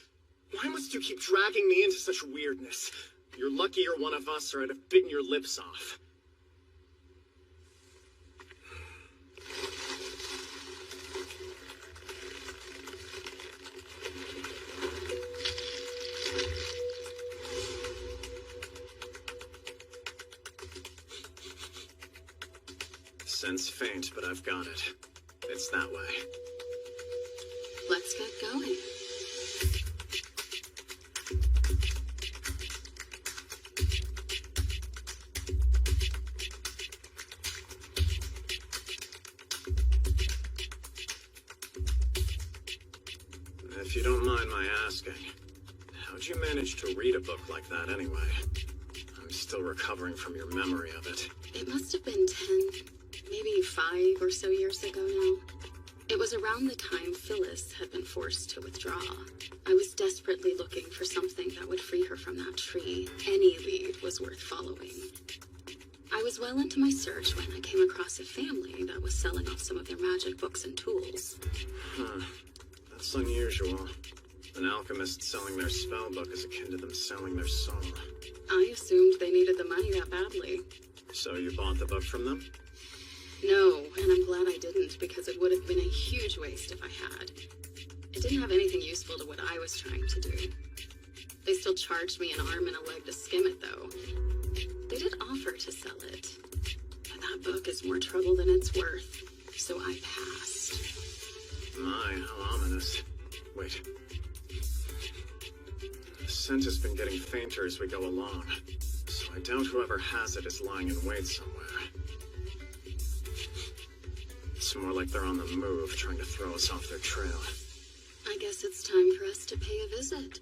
Why must you keep dragging me into such weirdness? You're lucky you're one of us, or I'd have bitten your lips off. Sense faint, but I've got it. It's that way. Let's get going. If you don't mind my asking, how'd you manage to read a book like that anyway? I'm still recovering from your memory of it. It must have been 10, maybe 5 or so years ago now. It was around the time Phyllis had been forced to withdraw. I was desperately looking for something that would free her from that tree. Any lead was worth following. I was well into my search when I came across a family that was selling off some of their magic books and tools. Huh. That's unusual. An alchemist selling their spell book is akin to them selling their soul. I assumed they needed the money that badly. So you bought the book from them? No, and I'm glad I didn't, because it would have been a huge waste if I had. It didn't have anything useful to what I was trying to do. They still charged me an arm and a leg to skim it, though. They did offer to sell it, but that book is more trouble than it's worth, so I passed. My, how ominous. Wait. The scent has been getting fainter as we go along, so I doubt whoever has it is lying in wait somewhere. It's more like they're on the move, trying to throw us off their trail. I guess it's time for us to pay a visit.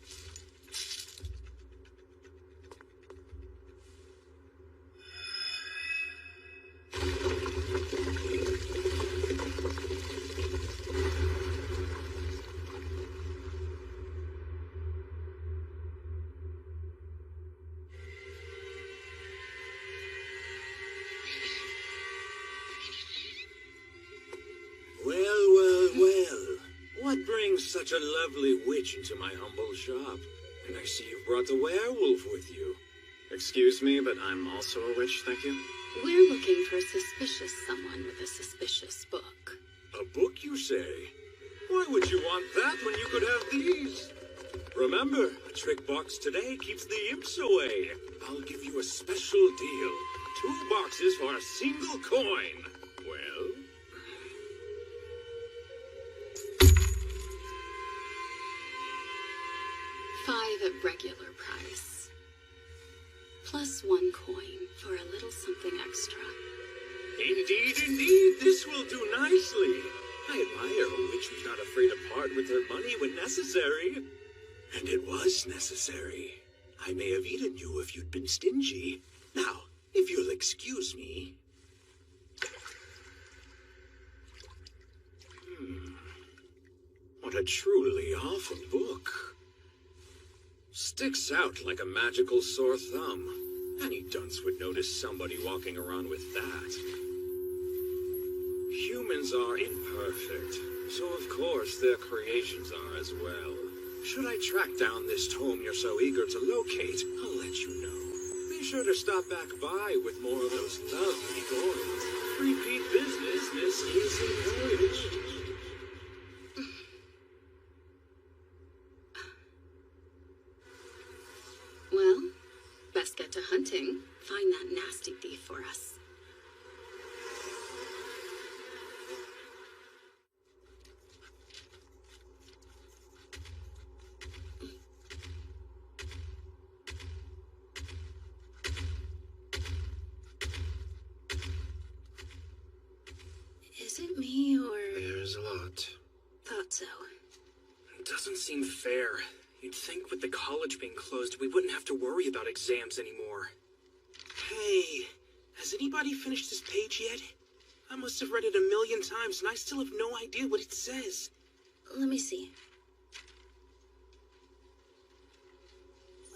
What brings such a lovely witch into my humble shop? And I see you've brought the werewolf with you. Excuse me, but I'm also a witch, thank you. We're looking for a suspicious someone with a suspicious book. A book, you say? Why would you want that when you could have these? Remember, a trick box today keeps the imps away. I'll give you a special deal. 2 boxes for a single coin. Well? $5 at regular price. Plus 1 coin for a little something extra. Indeed, indeed, this will do nicely. I admire a witch who's not afraid to part with her money when necessary. And it was necessary. I may have eaten you if you'd been stingy. Now, if you'll excuse me. What a truly awful book. Sticks out like a magical sore thumb. Any dunce would notice somebody walking around with that. Humans are imperfect, so of course their creations are as well. Should I track down this tome you're so eager to locate, I'll let you know. Be sure to stop back by with more of those lovely coins. Repeat business is encouraged. Well, best get to hunting. Find that nasty thief for us. seem fair. You'd think with the college being closed, we wouldn't have to worry about exams anymore. Hey, has anybody finished this page yet? I must have read it 1,000,000 times and I still have no idea what it says. Let me see.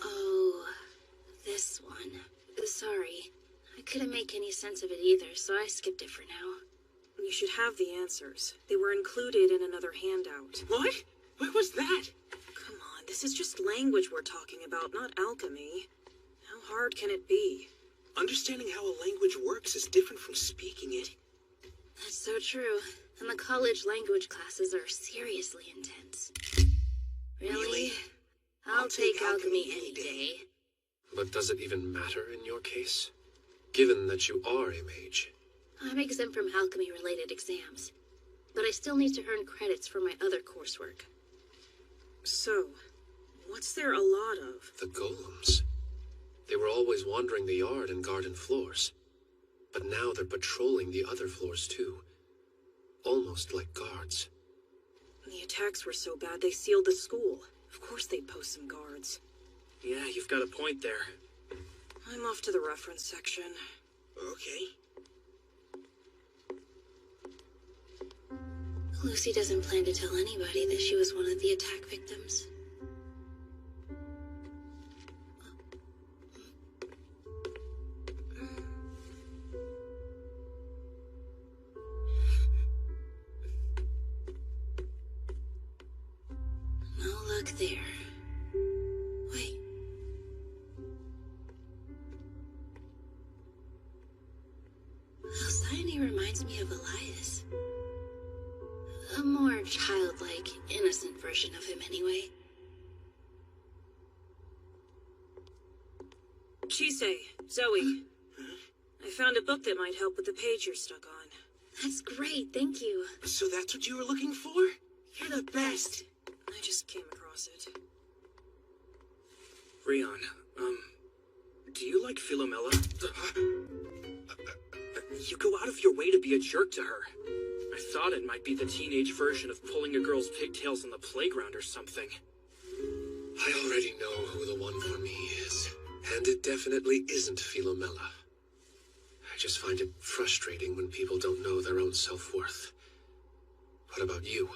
Oh, this one. Sorry. I couldn't make any sense of it either, so I skipped it for now. You should have the answers. They were included in another handout. What? What was that? Come on, this is just language we're talking about, not alchemy. How hard can it be? Understanding how a language works is different from speaking it. That's so true. And the college language classes are seriously intense. Really? I'll take alchemy any day. But does it even matter in your case? Given that you are a mage. I'm exempt from alchemy-related exams, but I still need to earn credits for my other coursework. So, what's there a lot of? The golems. They were always wandering the yard and garden floors. But now they're patrolling the other floors too. Almost like guards. The attacks were so bad they sealed the school. Of course they'd post some guards. Yeah, you've got a point there. I'm off to the reference section. Okay. Lucy doesn't plan to tell anybody that she was one of the attack victims. No luck there. Wait. Alcyone reminds me of Elias. A more childlike, innocent version of him anyway. Chise, Zoe. I found a book that might help with the page you're stuck on. That's great, thank you. So that's what you were looking for? You're the best. I just came across it. Rion, do you like Philomela? You go out of your way to be a jerk to her. I thought it might be the teenage version of pulling a girl's pigtails on the playground or something. I already know who the one for me is. And it definitely isn't Philomela. I just find it frustrating when people don't know their own self-worth. What about you?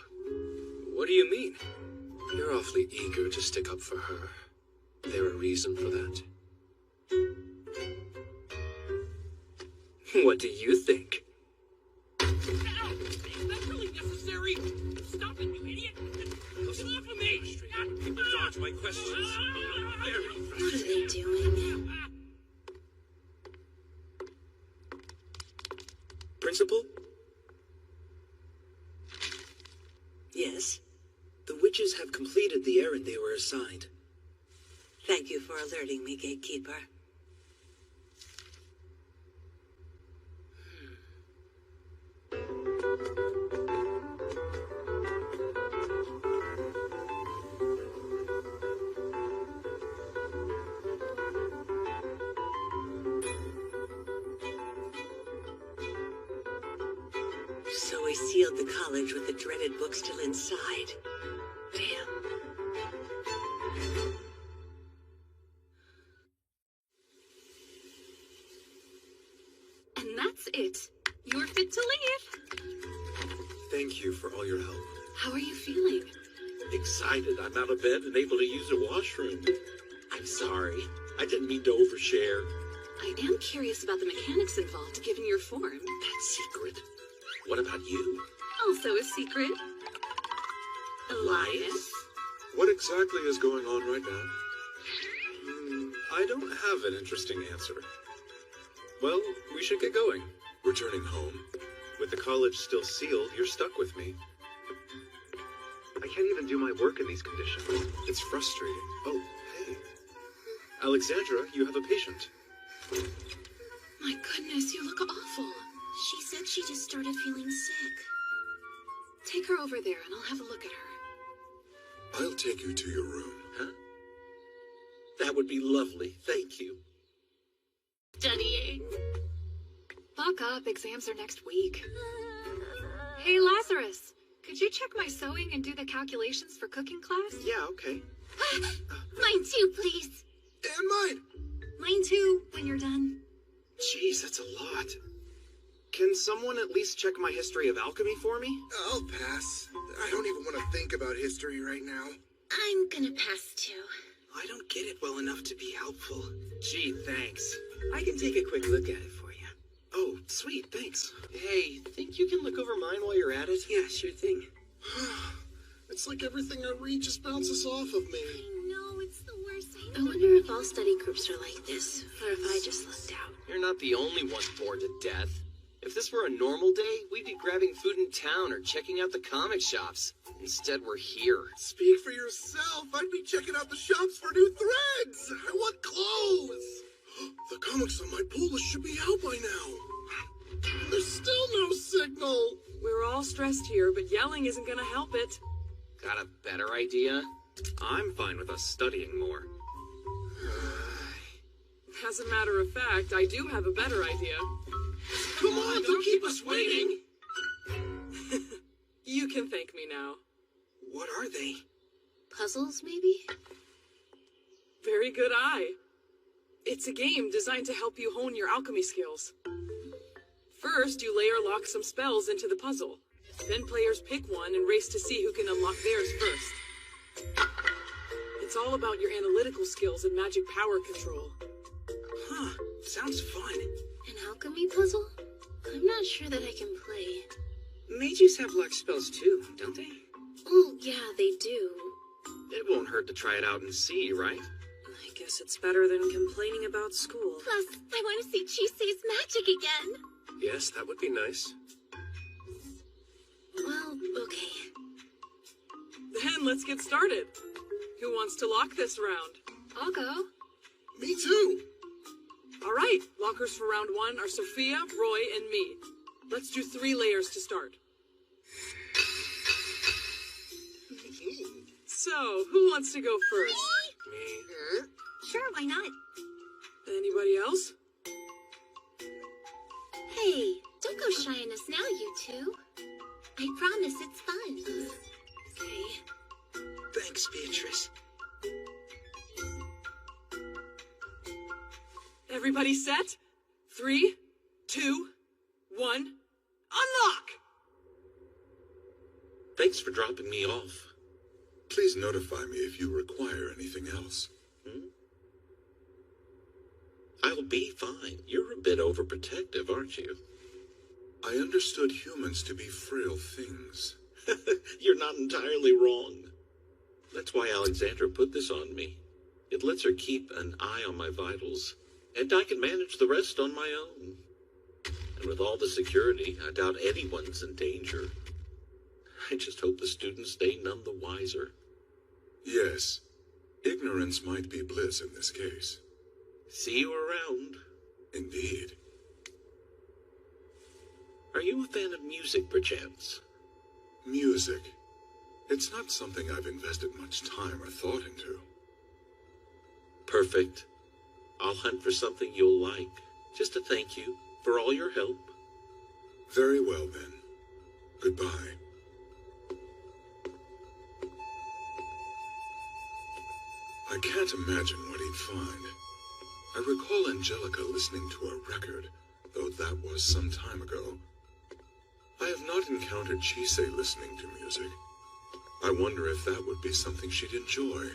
What do you mean? You're awfully eager to stick up for her. There a reason for that? What do you think? Ow! Is that really necessary? Stop it, you idiot! Get off of me! People dodge my questions. What are they doing? Principal? Yes? The witches have completed the errand they were assigned. Thank you for alerting me, Gatekeeper. So we sealed the college with the dreaded book still inside. Damn. And that's it. You're fit to leave. Thank you for all your help. How are you feeling? Excited I'm out of bed and able to use a washroom. I'm sorry. I didn't mean to overshare. I am curious about the mechanics involved, given your form. That's secret. What about you? Also a secret. Elias? What exactly is going on right now? I don't have an interesting answer. Well, we should get going. Returning home. With the college still sealed, you're stuck with me. I can't even do my work in these conditions. It's frustrating. Oh, hey. Alexandra, you have a patient. My goodness, you look awful. She said she just started feeling sick. Take her over there and I'll have a look at her. I'll take you to your room. Huh? That would be lovely. Thank you. Studying. Buck up, exams are next week. Hey, Lazarus. Could you check my sewing and do the calculations for cooking class? Yeah, okay. Mine too, please. And mine. Mine too, when you're done. Jeez, that's a lot. Can someone at least check my history of alchemy for me? I'll pass. I don't even want to think about history right now. I'm gonna pass too. I don't get it well enough to be helpful. Gee, thanks. I can take a quick look at it for you. Oh, sweet, thanks. Hey, think you can look over mine while you're at it? Yeah, sure thing. It's like everything I read just bounces off of me. No, it's the worst. I wonder if all study groups are like this, or if I just lucked out. You're not the only one bored to death. If this were a normal day, we'd be grabbing food in town or checking out the comic shops. Instead, we're here. Speak for yourself. I'd be checking out the shops for new threads. I want clothes. The comics on my pull list should be out by now. There's still no signal. We're all stressed here, but yelling isn't gonna help it. Got a better idea? I'm fine with us studying more. As a matter of fact, I do have a better idea. Come on, don't keep us waiting. You can thank me now. What are they? Puzzles, maybe? Very good eye. It's a game designed to help you hone your alchemy skills. First, you layer lock some spells into the puzzle. Then players pick one and race to see who can unlock theirs first. It's all about your analytical skills and magic power control. Huh, sounds fun. An alchemy puzzle? I'm not sure that I can play. Mages have lock spells too, don't they? Oh, yeah, they do. It won't hurt to try it out and see, right? I guess it's better than complaining about school. Plus, I want to see Chisei's magic again. Yes, that would be nice. Well, okay. Then let's get started. Who wants to lock this round? I'll go. Me too. All right, lockers for round one are Sophia, Roy, and me. Let's do 3 layers to start. So, who wants to go first? Me. Sure, why not? Anybody else? Hey, don't go shying us now, you two. I promise it's fun. Okay. Thanks, Beatrice. Everybody set? 3, 2, 1, unlock! Thanks for dropping me off. Please notify me if you require anything else. I'll be fine. You're a bit overprotective, aren't you? I understood humans to be frail things. You're not entirely wrong. That's why Alexandra put this on me. It lets her keep an eye on my vitals, and I can manage the rest on my own. And with all the security, I doubt anyone's in danger. I just hope the students stay none the wiser. Yes, ignorance might be bliss in this case. See you around. Indeed. Are you a fan of music, perchance? Music. It's not something I've invested much time or thought into. Perfect. I'll hunt for something you'll like, just to thank you for all your help. Very well, then. Goodbye. I can't imagine what he'd find. I recall Angelica listening to a record, though that was some time ago. I have not encountered Chisei listening to music. I wonder if that would be something she'd enjoy.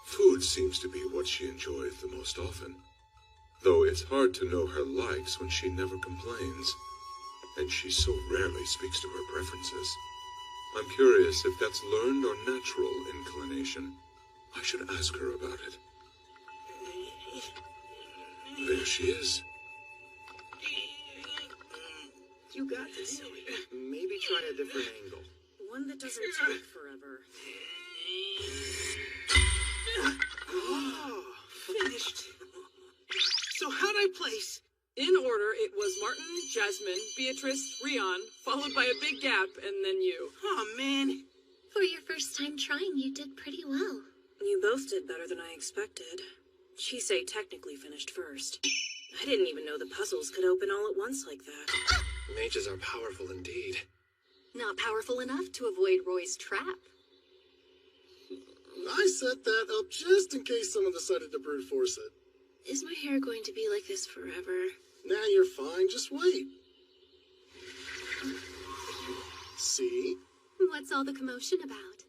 Food seems to be what she enjoys the most often, though it's hard to know her likes when she never complains, and she so rarely speaks to her preferences. I'm curious if that's learned or natural inclination. I should ask her about it. There she is. You got this, Zoe. Maybe try a different angle. One that doesn't take forever. Oh, finished. So how'd I place? In order, it was Martin, Jasmine, Beatrice, Rion, followed by a big gap, and then you. Oh, man. For your first time trying, you did pretty well. You both did better than I expected. Chisei technically finished first. I didn't even know the puzzles could open all at once like that. Mages are powerful indeed. Not powerful enough to avoid Roy's trap. I set that up just in case someone decided to brute force it. Is my hair going to be like this forever? Nah, you're fine. Just wait. See? What's all the commotion about?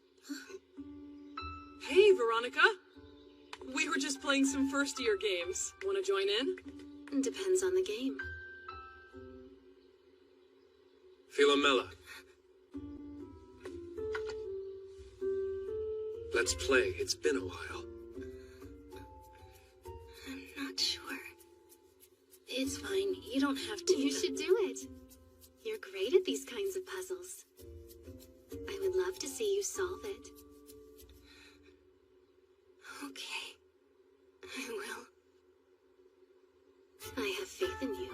Hey, Veronica. We were just playing some first-year games. Want to join in? Depends on the game. Philomela. Let's play. It's been a while. I'm not sure. It's fine. You don't have to. You should do it. You're great at these kinds of puzzles. I would love to see you solve it. Okay. I will. I have faith in you.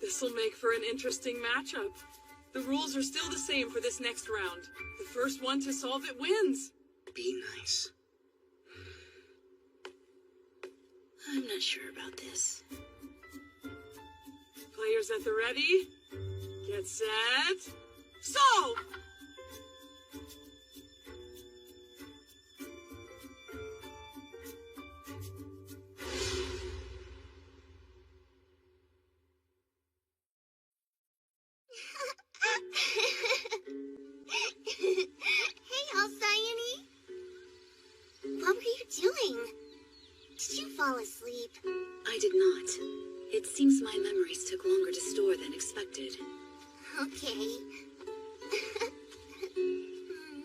This'll make for an interesting matchup. The rules are still the same for this next round. The first one to solve it wins. Be nice. I'm not sure about this. Players at the ready? Get set. Solve! Hey, Alcyone. What were you doing? Did you fall asleep? I did not. It seems my memories took longer to store than expected. Okay.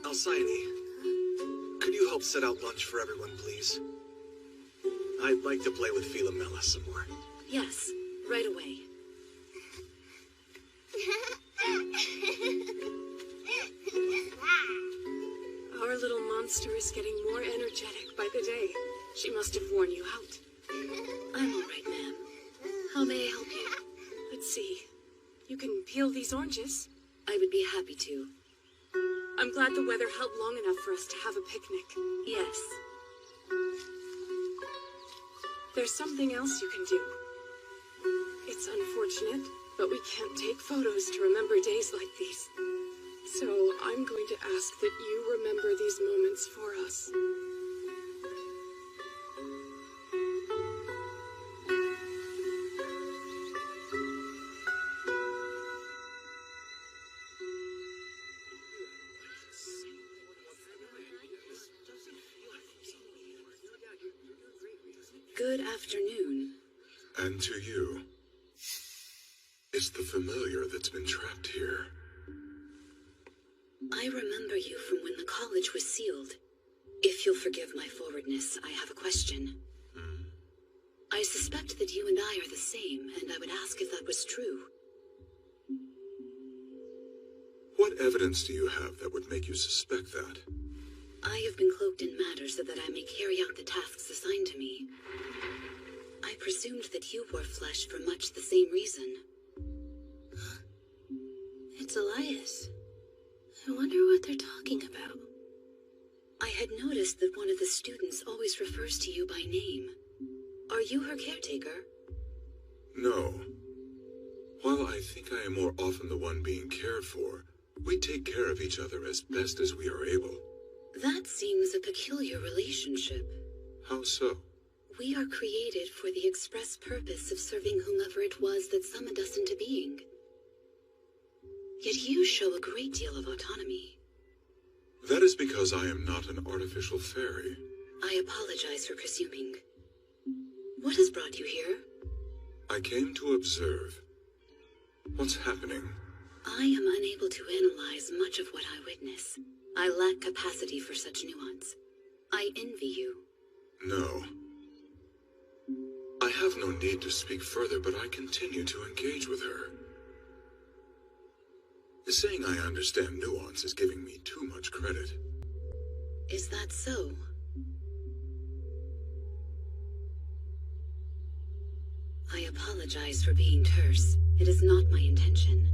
Alcyone, could you help set out lunch for everyone, please? I'd like to play with Philomela some more. Yes, right away. Our little monster is getting more energetic by the day. She must have worn you out. I'm all right, ma'am. How may I help you? Let's see. You can peel these oranges. I would be happy to. I'm glad the weather held long enough for us to have a picnic. Yes. There's something else you can do. It's unfortunate, but we can't take photos to remember days like these. So I'm going to ask that you remember these moments for us. Good afternoon. And to you. It's the familiar that's been trapped here. I remember you from when the college was sealed. If you'll forgive my forwardness, I have a question. I suspect that you and I are the same, and I would ask if that was true. What evidence do you have that would make you suspect that? I have been cloaked in matter so that I may carry out the tasks assigned to me. I presumed that you wore flesh for much the same reason. It's Elias. I wonder what they're talking about. I had noticed that one of the students always refers to you by name. Are you her caretaker? No. While I think I am more often the one being cared for, we take care of each other as best as we are able. That seems a peculiar relationship. How so? We are created for the express purpose of serving whomever it was that summoned us into being. Yet you show a great deal of autonomy. That is because I am not an artificial fairy. I apologize for presuming. What has brought you here? I came to observe. What's happening? I am unable to analyze much of what I witness. I lack capacity for such nuance. I envy you. No. I have no need to speak further, but I continue to engage with her. Saying I understand nuance is giving me too much credit. Is that so? I apologize for being terse. It is not my intention.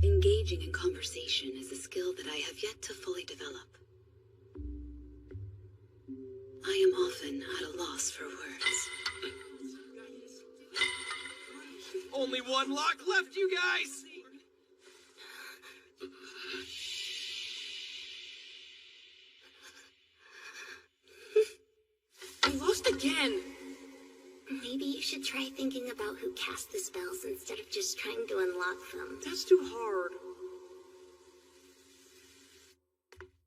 Engaging in conversation is a skill that I have yet to fully develop. I am often at a loss for words. Only one lock left, you guys! again. Maybe you should try thinking about who cast the spells instead of just trying to unlock them. That's too hard.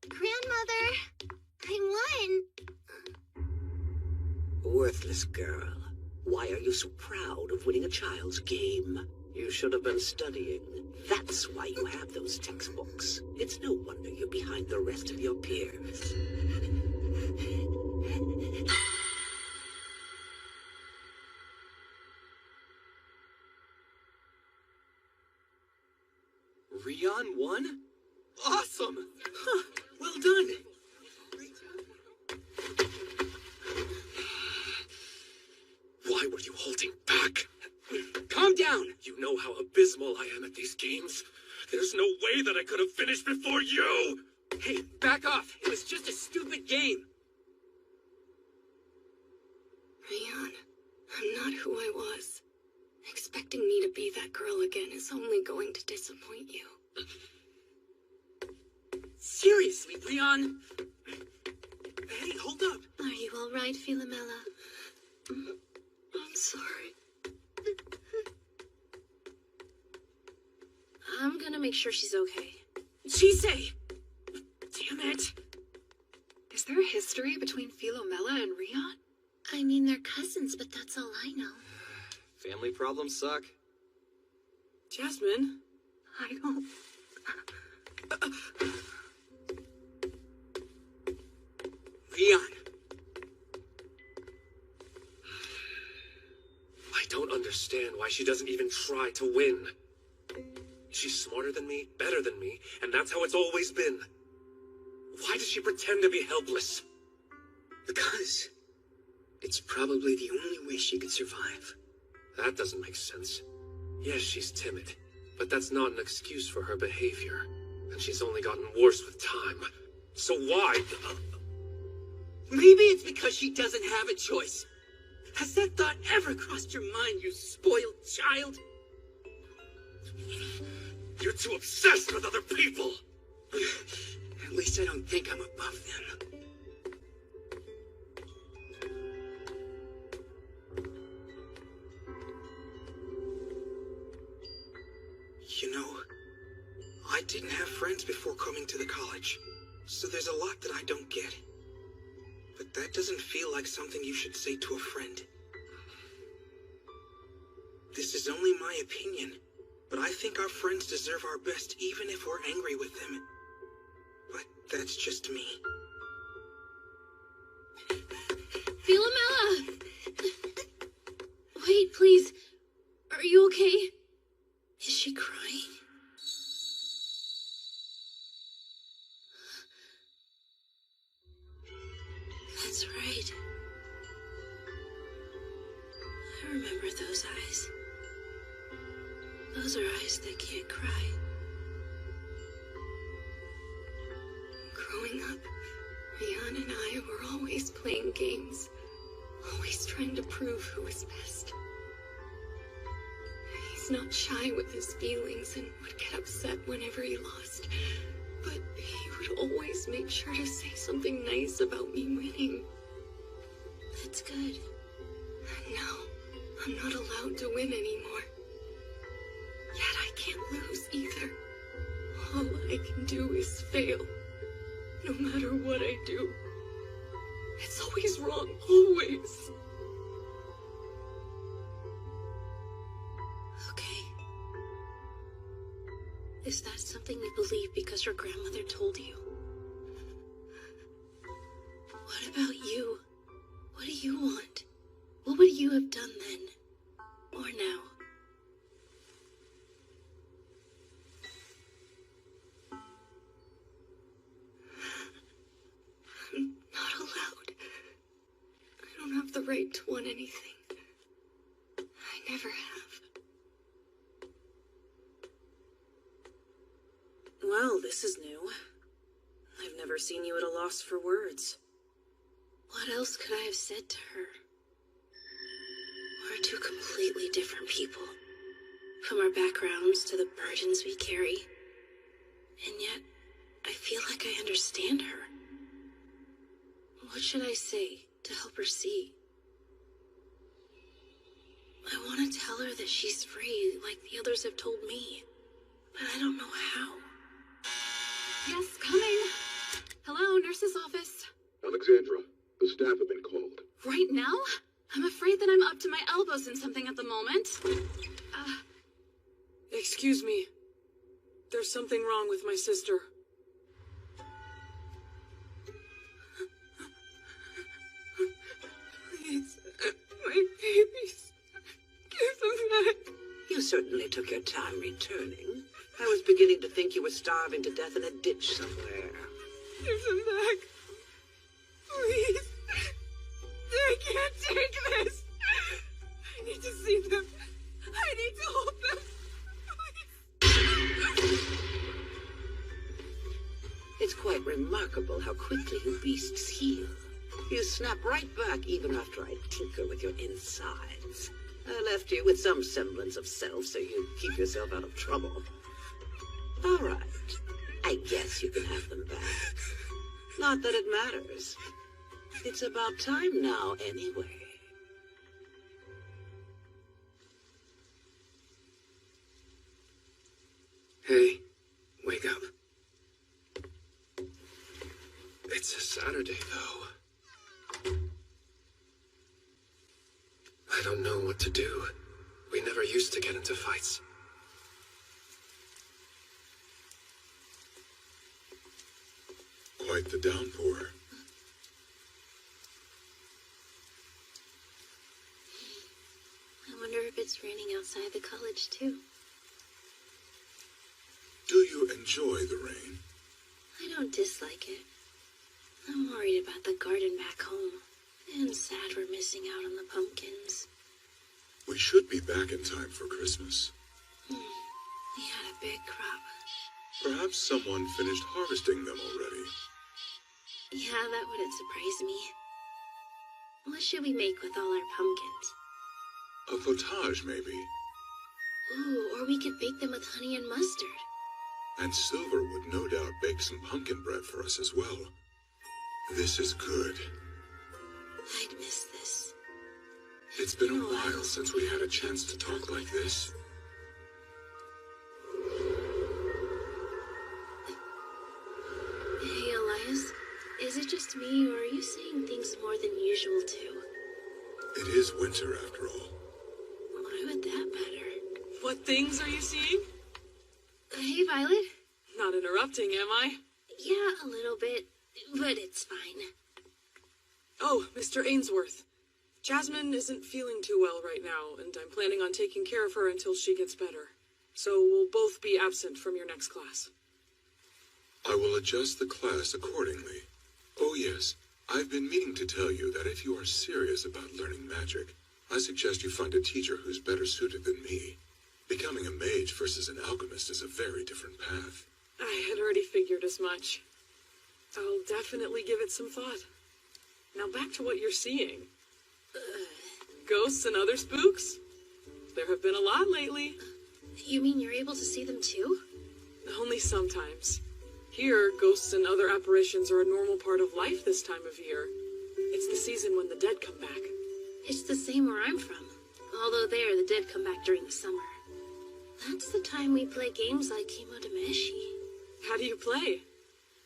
Grandmother! I won! Worthless girl. Why are you so proud of winning a child's game? You should have been studying. That's why you have those textbooks. It's no wonder you're behind the rest of your peers. Rion won? Awesome! Huh, well done! Why were you holding back? Calm down! You know how abysmal I am at these games. There's no way that I could have finished before you! Hey, back off! It was just a stupid game! Rion, I'm not who I was. Expecting me to be that girl again is only going to disappoint you. Seriously, Rion? Hey, hold up. Are you all right, Philomela? I'm sorry. I'm gonna make sure she's okay. Chisei! Damn it! Is there a history between Philomela and Rion? I mean, they're cousins, but that's all I know. Family problems suck. Jasmine? I don't... Rion! I don't understand why she doesn't even try to win. She's smarter than me, better than me, and that's how it's always been. Why does she pretend to be helpless? Because it's probably the only way she could survive. That doesn't make sense. Yes, she's timid, but that's not an excuse for her behavior. And she's only gotten worse with time. So why? Maybe it's because she doesn't have a choice. Has that thought ever crossed your mind, you spoiled child? You're too obsessed with other people! At least I don't think I'm above them. You know, I didn't have friends before coming to the college, so there's a lot that I don't get. But that doesn't feel like something you should say to a friend. This is only my opinion, but I think our friends deserve our best even if we're angry with them. But that's just me. Philomela! Wait, please. Are you okay? Is she crying? That's right. I remember those eyes. Those are eyes that can't cry. Growing up, Rion and I were always playing games. Always trying to prove who was best. He's not shy with his feelings and would get upset whenever he lost. But he would always make sure to say something nice about me winning. That's good. And now, I'm not allowed to win anymore. Yet I can't lose either. All I can do is fail. No matter what I do. It's always wrong, always. Okay. Is that something you believe because your grandmother told you? What about you? What do you want? What would you have done then? Or now? I'm not allowed. I don't have the right to want anything. I never have. Well, this is new. I've never seen you at a loss for words. What else could I have said to her? We're two completely different people. From our backgrounds to the burdens we carry. And yet, I feel like I understand her. What should I say to help her see? I want to tell her that she's free, like the others have told me. But I don't know how. Yes, coming. Hello, nurse's office. Alexandra, the staff have been called. Right now? I'm afraid that I'm up to my elbows in something at the moment. Excuse me. There's something wrong with my sister. Please, my babies. Give them back. You certainly took your time returning. I was beginning to think you were starving to death in a ditch somewhere. Give them back. Please. I can't take this. I need to see them. I need to hold them. It's quite remarkable how quickly you beasts heal. You snap right back even after I tinker with your insides. I left you with some semblance of self so you keep yourself out of trouble. All right. I guess you can have them back. Not that it matters. It's about time now, anyway. Hey, wake up. It's a Saturday, though. I don't know what to do. We never used to get into fights. Quite the downpour. I wonder if it's raining outside the college, too. Do you enjoy the rain? I don't dislike it. I'm worried about the garden back home, and sad we're missing out on the pumpkins. We should be back in time for Christmas. We had a big crop. Perhaps someone finished harvesting them already. Yeah, that wouldn't surprise me. What should we make with all our pumpkins? A potage, maybe. Ooh, or we could bake them with honey and mustard. And Silver would no doubt bake some pumpkin bread for us as well. This is good. I'd miss this. It's been a while since we had a chance to talk like this. Hey, Elias. Is it just me, or are you seeing things more than usual, too? It is winter, after all. Why would that matter? What things are you seeing? Hey, Violet. Not interrupting, am I? Yeah, a little bit, but it's fine. Oh, Mr. Ainsworth. Jasmine isn't feeling too well right now, and I'm planning on taking care of her until she gets better. So we'll both be absent from your next class. I will adjust the class accordingly. Oh yes, I've been meaning to tell you that if you are serious about learning magic, I suggest you find a teacher who's better suited than me. Becoming a mage versus an alchemist is a very different path. I had already figured as much. I'll definitely give it some thought. Now back to what you're seeing. Ghosts and other spooks? There have been a lot lately. You mean you're able to see them too? Only sometimes. Here, ghosts and other apparitions are a normal part of life this time of year. It's the season when the dead come back. It's the same where I'm from. Although there, the dead come back during the summer. That's the time we play games like Kimodameshi. How do you play?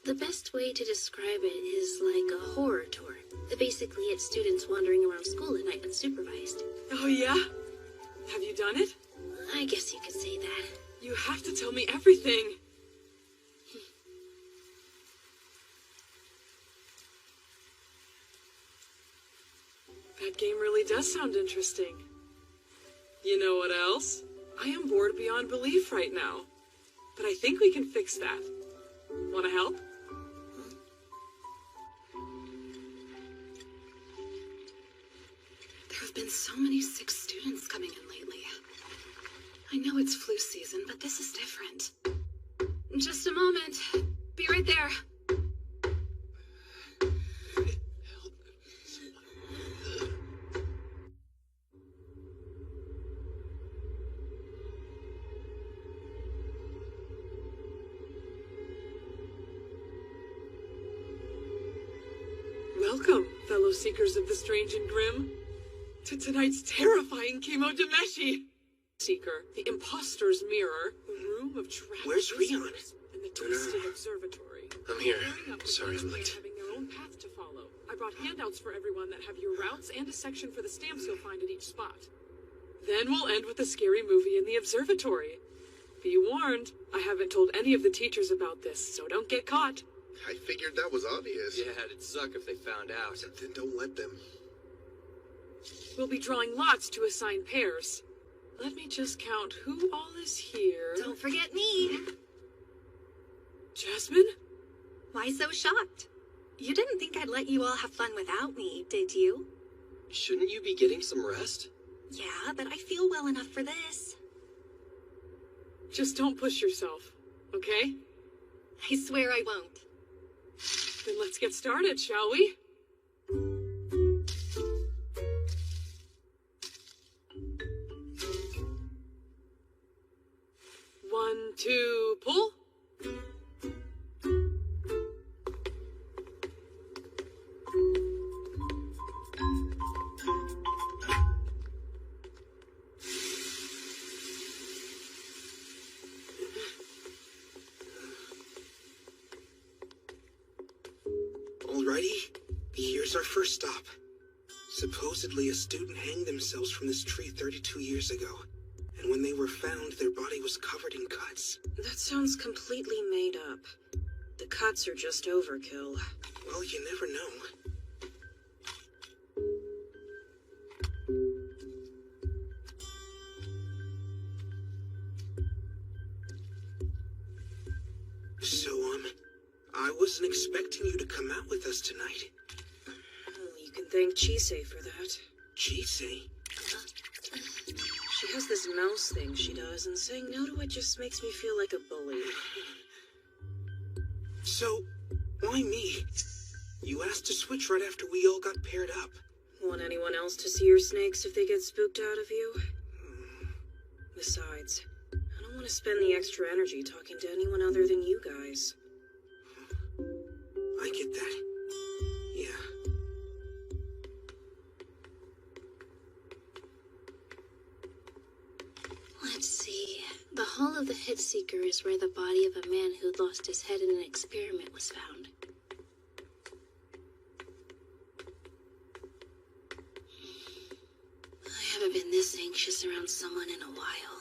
The best way to describe it is like a horror tour. Basically, it's students wandering around school at night unsupervised. Oh yeah? Have you done it? I guess you could say that. You have to tell me everything. That game really does sound interesting. You know what else? I am bored beyond belief right now. But I think we can fix that. Want to help? There have been so many sick students coming in lately. I know it's flu season, but this is different. Just a moment. Be right there. Welcome, fellow seekers of the strange and grim. to tonight's terrifying Kemodameshi. Seeker, the imposter's mirror, the room of trapped Where's Rion? and the twisted observatory. I'm here. Sorry I'm late. Having their own path to follow. I brought handouts for everyone that have your routes and a section for the stamps you'll find at each spot. Then we'll end with a scary movie in the observatory. Be warned, I haven't told any of the teachers about this, so don't get caught. I figured that was obvious. Yeah, it'd suck if they found out. Then don't let them. We'll be drawing lots to assign pairs. Let me just count who all is here. Don't forget me. Jasmine? Why so shocked? You didn't think I'd let you all have fun without me, did you? Shouldn't you be getting some rest? Yeah, but I feel well enough for this. Just don't push yourself, okay? I swear I won't. Then let's get started, shall we? One, two, pull. Alrighty, here's our first stop. Supposedly, a student hanged themselves from this tree 32 years ago. And when they were found, their body was covered in cuts. That sounds completely made up. The cuts are just overkill. Well, you never know. So, I wasn't expecting you to come out with us tonight. Oh, you can thank Chisei for that. Chisei? She has this mouse thing she does, and saying no to it just makes me feel like a bully. So, why me? You asked to switch right after we all got paired up. Want anyone else to see your snakes if they get spooked out of you? Besides, I don't want to spend the extra energy talking to anyone other than you guys. I get that. Yeah. Let's see. The Hall of the Hitseeker is where the body of a man who'd lost his head in an experiment was found. I haven't been this anxious around someone in a while,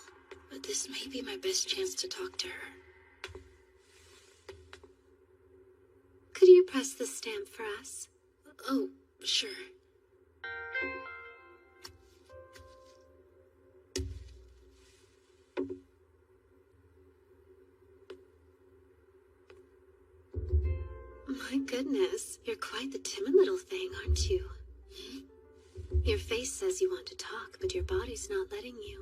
but this may be my best chance to talk to her. Could you press the stamp for us? Oh, sure. My goodness, you're quite the timid little thing, aren't you? Your face says you want to talk, but your body's not letting you.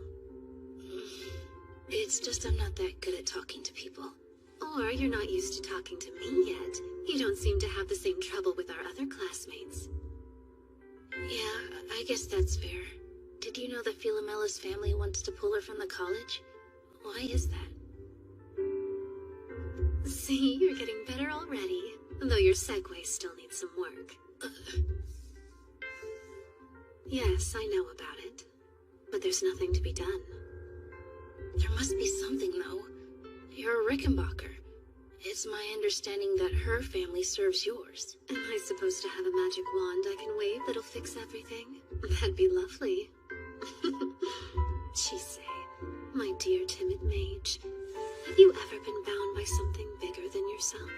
It's just I'm not that good at talking to people. Or you're not used to talking to me yet. You don't seem to have the same trouble with our other classmates. Yeah, I guess that's fair. Did you know that Philomella's family wants to pull her from the college? Why is that? See, you're getting better already. Though your segue still needs some work. Yes, I know about it. But there's nothing to be done. There must be something, though. You're a Rickenbacker. It's my understanding that her family serves yours. Am I supposed to have a magic wand I can wave that'll fix everything? That'd be lovely. Chisei, my dear timid mage, have you ever been bound by something bigger than yourself?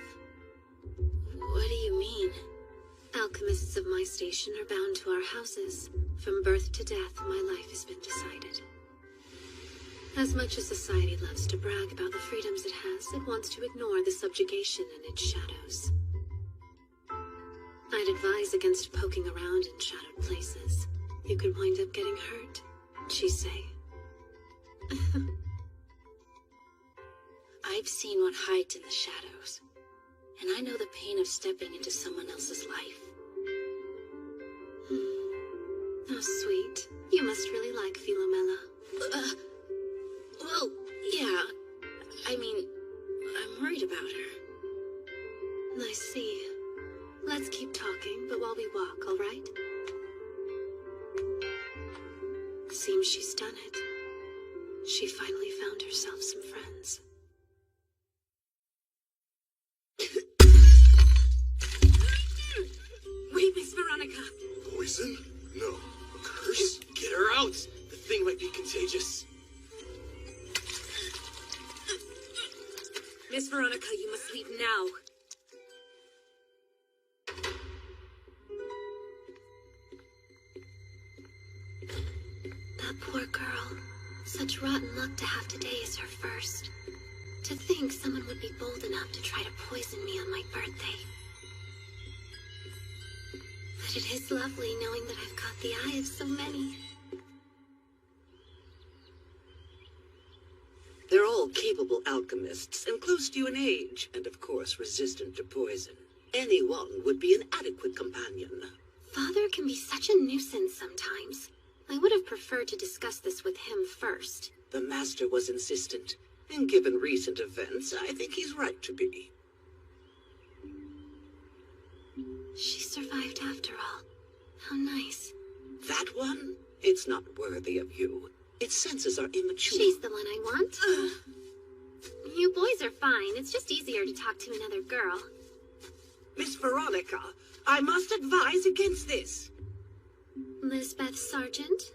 What do you mean? Alchemists of my station are bound to our houses. From birth to death, my life has been decided. As much as society loves to brag about the freedoms it has, it wants to ignore the subjugation in its shadows. I'd advise against poking around in shadowed places. You could wind up getting hurt, Chisei. I've seen what hides in the shadows, and I know the pain of stepping into someone else's life. Oh, sweet. You must really like Philomela. Well, yeah. I mean, I'm worried about her. I see. Let's keep talking, but while we walk, all right? seems she's done it. She finally found herself some friends. Wait, Miss Veronica. Poison? No. A curse? Get her out! The thing might be contagious. Miss Veronica, you must leave now. That poor girl. Such rotten luck to have today as her first. To think someone would be bold enough to try to poison me on my birthday. But it is lovely knowing that I've caught the eye of so many. They're all capable alchemists and close to you in age, and of course resistant to poison. Anyone would be an adequate companion. Father can be such a nuisance sometimes. I would have preferred to discuss this with him first. The master was insistent, and given recent events, I think he's right to be. She survived after all. How nice. That one? It's not worthy of you. Its senses are immature. She's the one I want. You boys are fine. It's just easier to talk to another girl. Miss Veronica, I must advise against this. Lisbeth Sargent?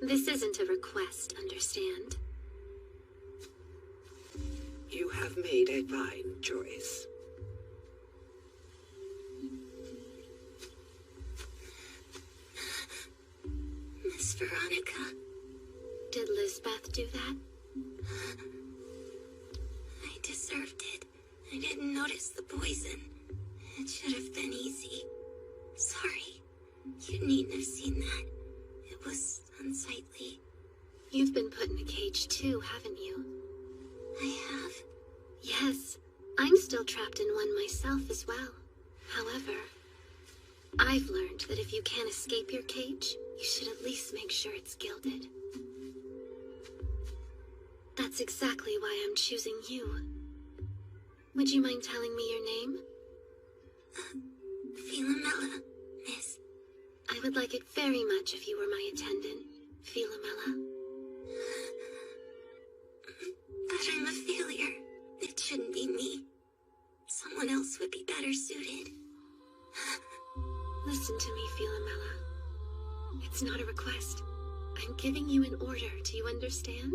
This isn't a request, understand? You have made a fine choice. Miss Veronica. Did Lisbeth do that? I deserved it. I didn't notice the poison. It should have been easy. Sorry. You needn't have seen that. It was unsightly. You've been put in a cage too, haven't you? I have. Yes. I'm still trapped in one myself as well. However, I've learned that if you can't escape your cage, you should at least make sure it's gilded. That's exactly why I'm choosing you. Would you mind telling me your name? Philomela, miss. I would like it very much if you were my attendant, Philomela. But I'm a failure. It shouldn't be me. Someone else would be better suited. Listen to me, Philomela. It's not a request. I'm giving you an order. Do you understand?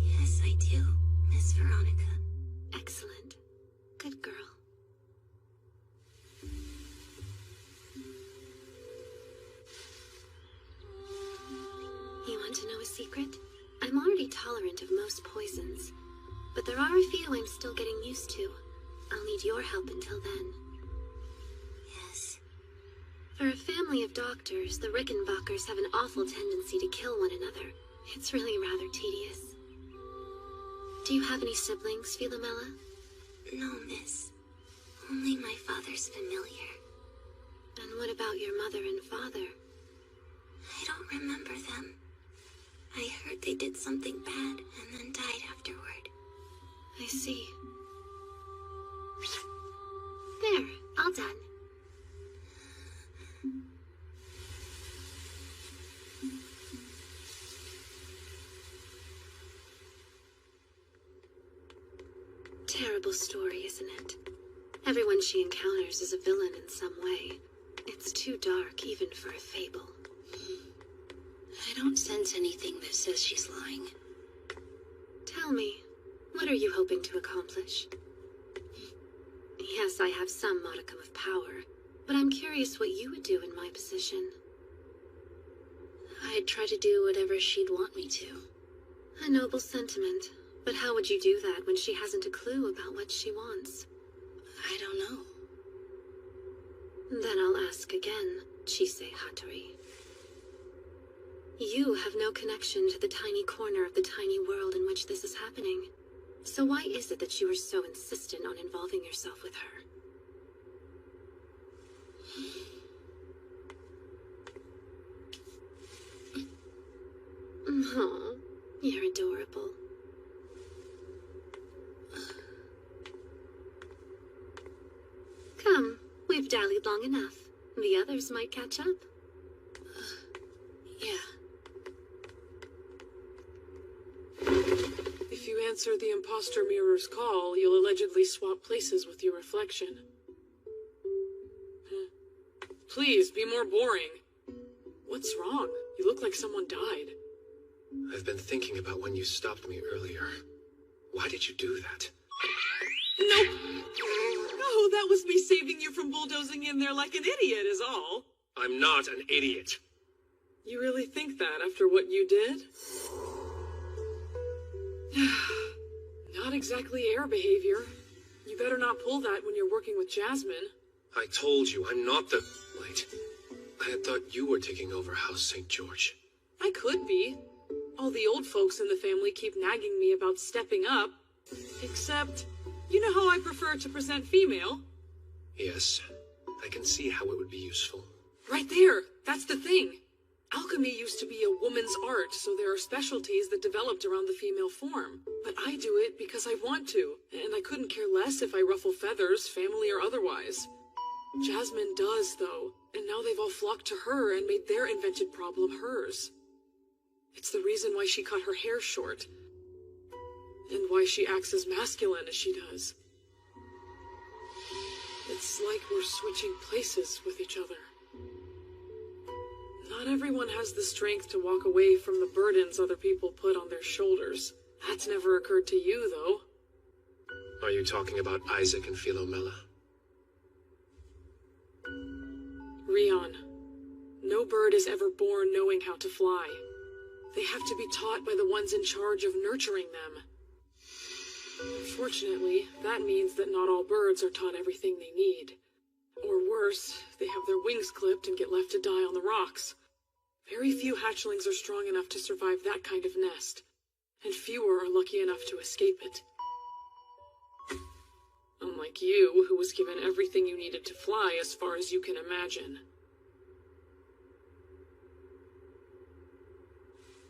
Yes, I do, Miss Veronica. Excellent. Good girl. You want to know a secret? I'm already tolerant of most poisons, but there are a few I'm still getting used to. I'll need your help until then. Yes. For a family of doctors, the Rickenbackers have an awful tendency to kill one another. It's really rather tedious. Do you have any siblings, Philomela? No, miss. Only my father's familiar. And what about your mother and father? I don't remember them. I heard they did something bad and then died afterward. I see. There, all done. Terrible story, isn't it? Everyone she encounters is a villain in some way. It's too dark even for a fable. I don't sense anything that says she's lying. Tell me, what are you hoping to accomplish? Yes, I have some modicum of power, but I'm curious what you would do in my position. I'd try to do whatever she'd want me to. A noble sentiment, but how would you do that when she hasn't a clue about what she wants? I don't know. Then I'll ask again, Chise Hattori. You have no connection to the tiny corner of the tiny world in which this is happening. So why is it that you are so insistent on involving yourself with her? Oh, you're adorable. Come, we've dallied long enough. The others might catch up. Yeah. If you answer the imposter mirror's call, you'll allegedly swap places with your reflection. Please, be more boring. What's wrong? You look like someone died. I've been thinking about when you stopped me earlier. Why did you do that? Nope. Oh, that was me saving you from bulldozing in there like an idiot is all. I'm not an idiot. You really think that after what you did? Not exactly air behavior. You better not pull that when you're working with Jasmine. I told you, I'm not the... Wait. I had thought you were taking over House St. George. I could be. All the old folks in the family keep nagging me about stepping up. Except, you know how I prefer to present female? Yes, I can see how it would be useful. Right there! That's the thing! Alchemy used to be a woman's art, so there are specialties that developed around the female form. But I do it because I want to, and I couldn't care less if I ruffle feathers, family or otherwise. Jasmine does, though, and now they've all flocked to her and made their invented problem hers. It's the reason why she cut her hair short, and why she acts as masculine as she does. It's like we're switching places with each other. Not everyone has the strength to walk away from the burdens other people put on their shoulders. That's never occurred to you, though. Are you talking about Isaac and Philomela? Rion, no bird is ever born knowing how to fly. They have to be taught by the ones in charge of nurturing them. Unfortunately, that means that not all birds are taught everything they need. Or worse, they have their wings clipped and get left to die on the rocks. Very few hatchlings are strong enough to survive that kind of nest, and fewer are lucky enough to escape it. Unlike you, who was given everything you needed to fly as far as you can imagine.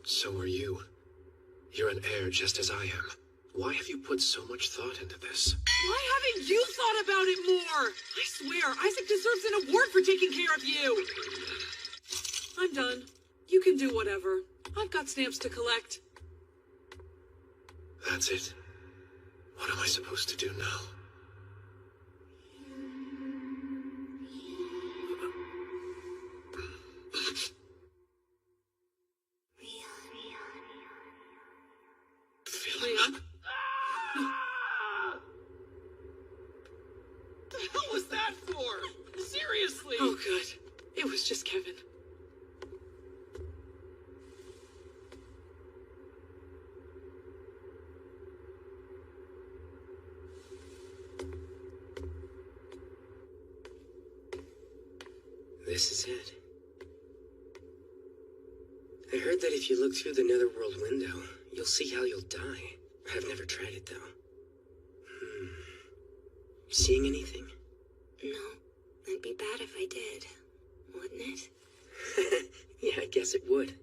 So are you. You're an heir just as I am. Why have you put so much thought into this? Why haven't you thought about it more? I swear, Isaac deserves an award for taking care of you. I'm done. You can do whatever. I've got stamps to collect. That's it. What am I supposed to do now? Leon? The hell was that for? Seriously? Oh, good. It was just Kevin. This is it. I heard that if you look through the netherworld window, you'll see how you'll die. I've never tried it, though. Seeing anything? No. It'd be bad if I did, wouldn't it? Yeah, I guess it would.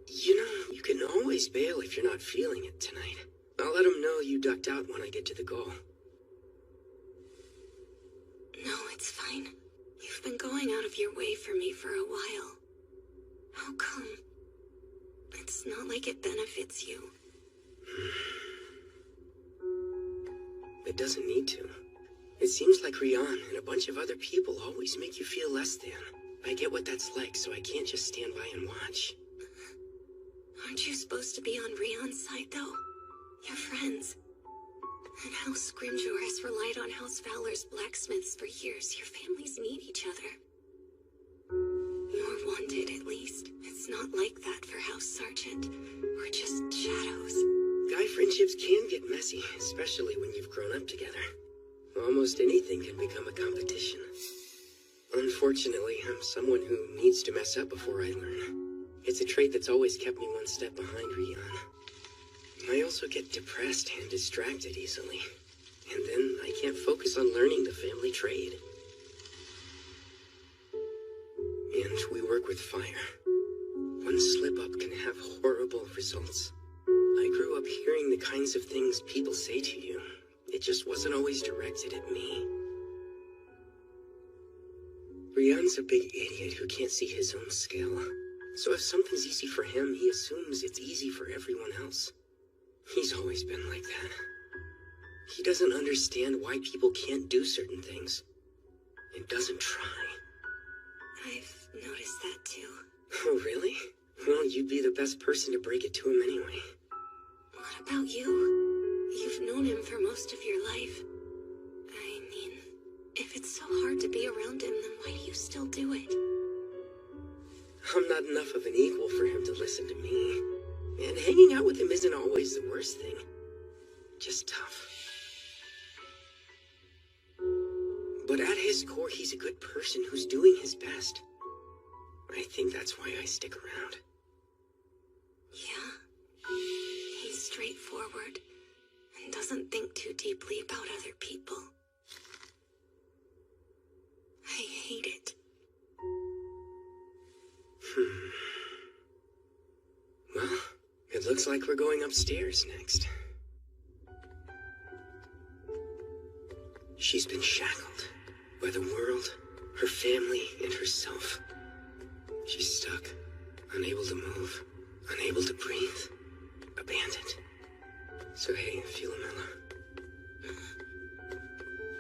You know, you can always bail if you're not feeling it tonight. I'll let them know you ducked out when I get to the goal. No, it's fine. You've been going out of your way for me for a while. How come? It's not like it benefits you. It doesn't need to. It seems like Rion and a bunch of other people always make you feel less than. I get what that's like, so I can't just stand by and watch. Aren't you supposed to be on Rion's side, though? You're friends. And House Grimjor has relied on House Valor's blacksmiths for years. Your families need each other. You're wanted, at least. It's not like that for House Sergeant. We're just shadows. Guy friendships can get messy, especially when you've grown up together. Almost anything can become a competition. Unfortunately, I'm someone who needs to mess up before I learn. It's a trait that's always kept me one step behind Rion. I also get depressed and distracted easily. And then I can't focus on learning the family trade. And we work with fire. One slip-up can have horrible results. I grew up hearing the kinds of things people say to you, It just wasn't always directed at me. Rian's a big idiot who can't see his own skill. So if something's easy for him, he assumes it's easy for everyone else. He's always been like that. He doesn't understand why people can't do certain things. And doesn't try. I've noticed that too. Oh, really? Well, you'd be the best person to break it to him anyway. What about you? You've known him for most of your life. I mean, if it's so hard to be around him, then why do you still do it? I'm not enough of an equal for him to listen to me. And hanging out with him isn't always the worst thing. Just tough. But at his core, he's a good person who's doing his best. I think that's why I stick around. Yeah. He's straightforward and doesn't think too deeply about other people. I hate it. Well, it looks like we're going upstairs next. She's been shackled by the world, her family, and herself. She's stuck, unable to move, unable to breathe, abandoned. So hey, Philomela.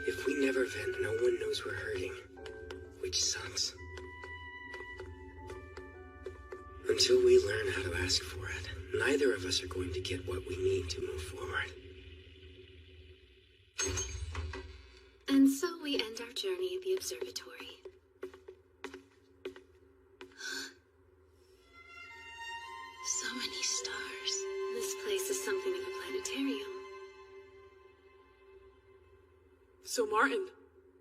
If we never vent, no one knows we're hurting, which sucks. Until we learn how to ask for it, neither of us are going to get what we need to move forward. And so we end our journey at the observatory. So many stars. This place is something of a planetarium. So, Martin,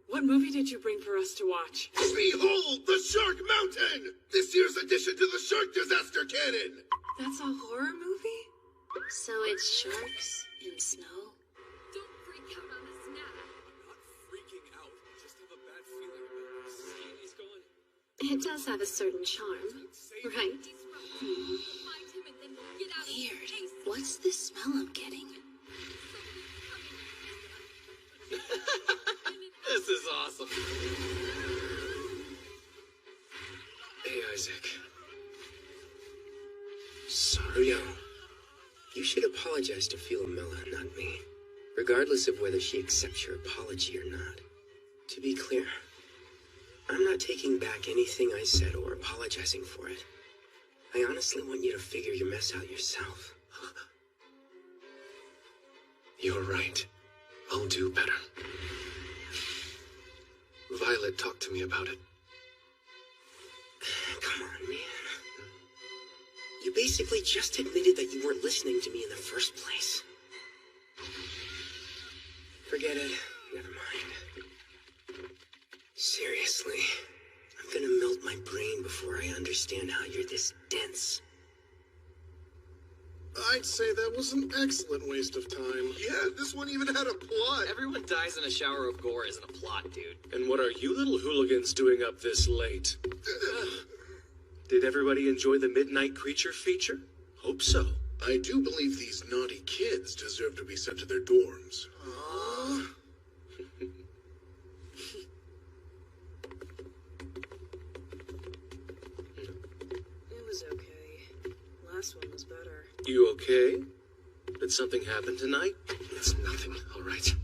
what movie did you bring for us to watch? Behold the Shark Mountain! This year's addition to the Shark Disaster Canon! That's a horror movie? So it's sharks in snow? Don't freak out on us now. Not freaking out, just have a bad feeling about this. He's going. It does have a certain charm, right? Weird. What's this smell I'm getting? This is awesome. Hey, Isaac. Sorry. No. You should apologize to Philomela, not me. Regardless of whether she accepts your apology or not. To be clear, I'm not taking back anything I said or apologizing for it. I honestly want you to figure your mess out yourself. You're right. I'll do better. Violet talked to me about it. Come on, man. You basically just admitted that you weren't listening to me in the first place. Forget it. Never mind. Seriously, I'm gonna melt my brain before I understand how you're this dense. I'd say that was an excellent waste of time. Yeah, this one even had a plot. Everyone dies in a shower of gore isn't a plot, dude. And what are you little hooligans doing up this late? Did everybody enjoy the Midnight Creature feature? Hope so. I do believe these naughty kids deserve to be sent to their dorms. It was okay. Last one was better. You okay? Did something happen tonight? It's nothing, all right.